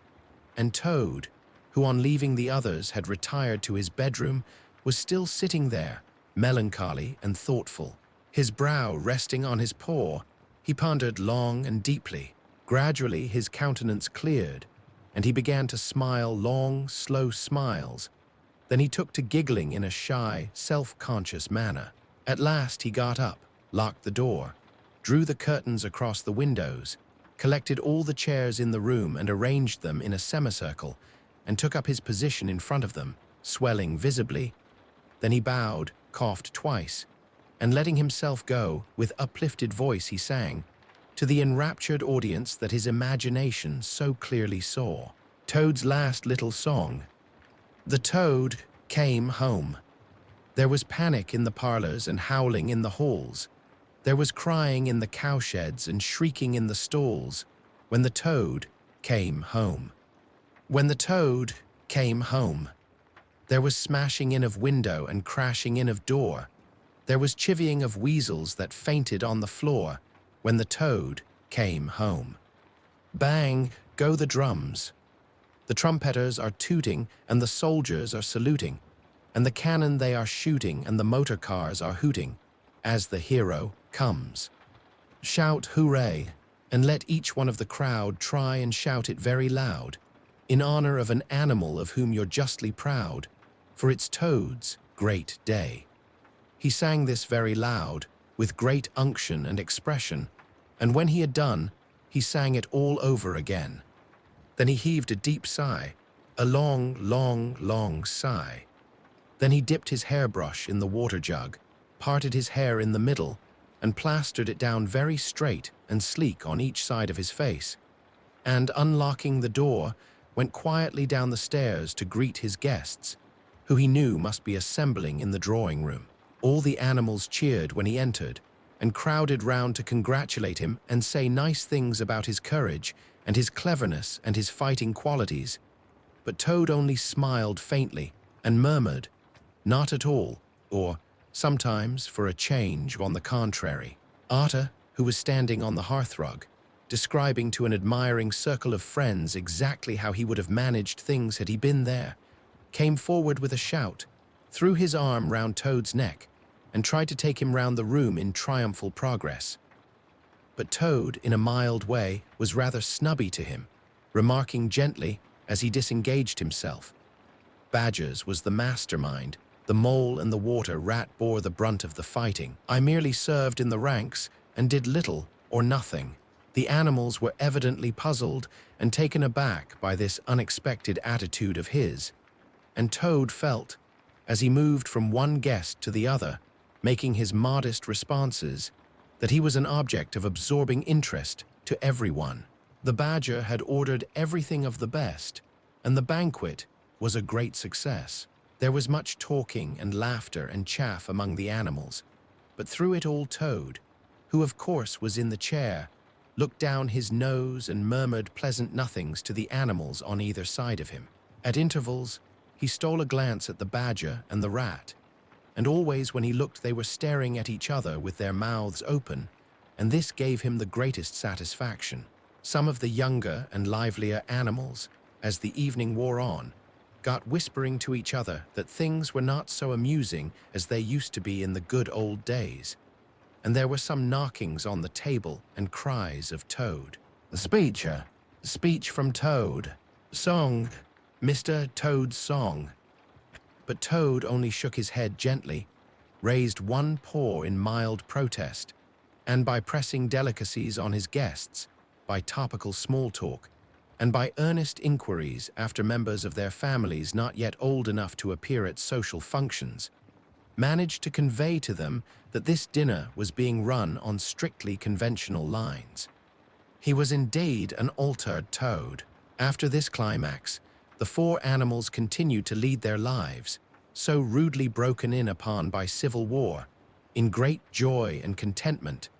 and Toad, who on leaving the others had retired to his bedroom, was still sitting there, melancholy and thoughtful. His brow resting on his paw, he pondered long and deeply. Gradually his countenance cleared, and he began to smile long, slow smiles. Then he took to giggling in a shy, self-conscious manner. At last he got up, locked the door, drew the curtains across the windows, collected all the chairs in the room and arranged them in a semicircle, and took up his position in front of them, swelling visibly. Then he bowed, coughed twice, and letting himself go, with uplifted voice he sang, to the enraptured audience that his imagination so clearly saw, Toad's last little song. The Toad came home. There was panic in the parlors and howling in the halls. There was crying in the cowsheds and shrieking in the stalls, when the Toad came home. When the Toad came home, there was smashing in of window and crashing in of door. There was chivying of weasels that fainted on the floor, when the Toad came home. Bang go the drums. The trumpeters are tooting and the soldiers are saluting, and the cannon they are shooting and the motor cars are hooting, as the hero comes. Shout hooray, and let each one of the crowd try and shout it very loud, in honor of an animal of whom you're justly proud, for it's Toad's great day. He sang this very loud, with great unction and expression, and when he had done, he sang it all over again. Then he heaved a deep sigh, a long, long, long sigh. Then he dipped his hairbrush in the water jug, parted his hair in the middle, and plastered it down very straight and sleek on each side of his face, and, unlocking the door, went quietly down the stairs to greet his guests, who he knew must be assembling in the drawing room. All the animals cheered when he entered, and crowded round to congratulate him and say nice things about his courage and his cleverness and his fighting qualities. But Toad only smiled faintly and murmured, "Not at all," or sometimes, for a change, on the contrary. Arta, who was standing on the hearthrug, describing to an admiring circle of friends exactly how he would have managed things had he been there, came forward with a shout, threw his arm round Toad's neck, and tried to take him round the room in triumphal progress. But Toad, in a mild way, was rather snubby to him, remarking gently, as he disengaged himself, "Badgers was the mastermind. The mole and the water rat bore the brunt of the fighting. I merely served in the ranks and did little or nothing." The animals were evidently puzzled and taken aback by this unexpected attitude of his, and Toad felt, as he moved from one guest to the other, making his modest responses, that he was an object of absorbing interest to everyone. The Badger had ordered everything of the best, and the banquet was a great success. There was much talking and laughter and chaff among the animals, but through it all Toad, who of course was in the chair, looked down his nose and murmured pleasant nothings to the animals on either side of him. At intervals, he stole a glance at the Badger and the rat, and always when he looked they were staring at each other with their mouths open, and this gave him the greatest satisfaction. Some of the younger and livelier animals, as the evening wore on, got whispering to each other that things were not so amusing as they used to be in the good old days, and there were some knockings on the table and cries of Toad. Speech from Toad. Song, Mr. Toad's song." But Toad only shook his head gently, raised one paw in mild protest, and by pressing delicacies on his guests, by topical small talk, and by earnest inquiries after members of their families not yet old enough to appear at social functions, managed to convey to them that this dinner was being run on strictly conventional lines. He was indeed an altered Toad. After this climax, the four animals continued to lead their lives, so rudely broken in upon by civil war, in great joy and contentment,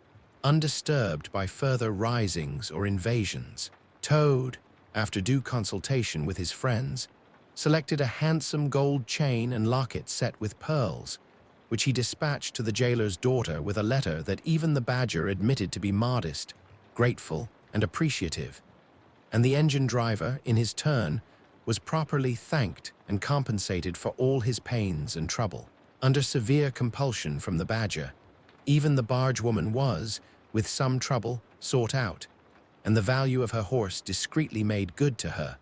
undisturbed by further risings or invasions. Toad, after due consultation with his friends, selected a handsome gold chain and locket set with pearls, which he dispatched to the jailer's daughter with a letter that even the Badger admitted to be modest, grateful, and appreciative, and the engine driver, in his turn, was properly thanked and compensated for all his pains and trouble. Under severe compulsion from the Badger, Even the barge woman was, with some trouble, sought out, and the value of her horse discreetly made good to her,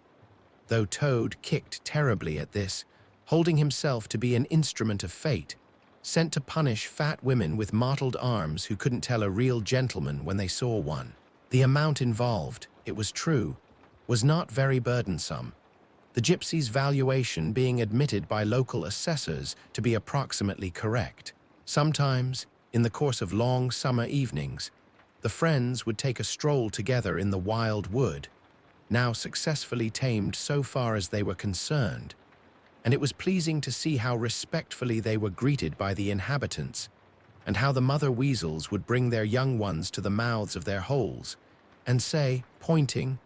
though Toad kicked terribly at this, holding himself to be an instrument of fate, sent to punish fat women with mottled arms who couldn't tell a real gentleman when they saw one. The amount involved, it was true, was not very burdensome, the gypsy's valuation being admitted by local assessors to be approximately correct. Sometimes, in the course of long summer evenings, the friends would take a stroll together in the wild wood, now successfully tamed so far as they were concerned, and it was pleasing to see how respectfully they were greeted by the inhabitants, and how the mother weasels would bring their young ones to the mouths of their holes and say, pointing,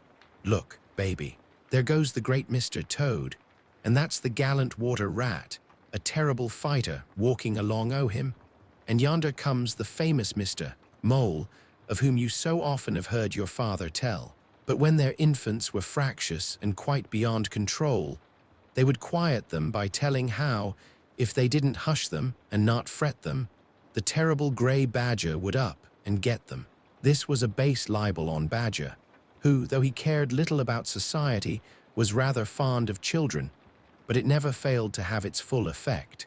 "Look, baby, there goes the great Mr. Toad, and that's the gallant water rat, a terrible fighter walking along o' him, and yonder comes the famous Mr. Mole, of whom you so often have heard your father tell." But when their infants were fractious and quite beyond control, they would quiet them by telling how, if they didn't hush them and not fret them, the terrible grey Badger would up and get them. This was a base libel on Badger, who, though he cared little about society, was rather fond of children, but it never failed to have its full effect.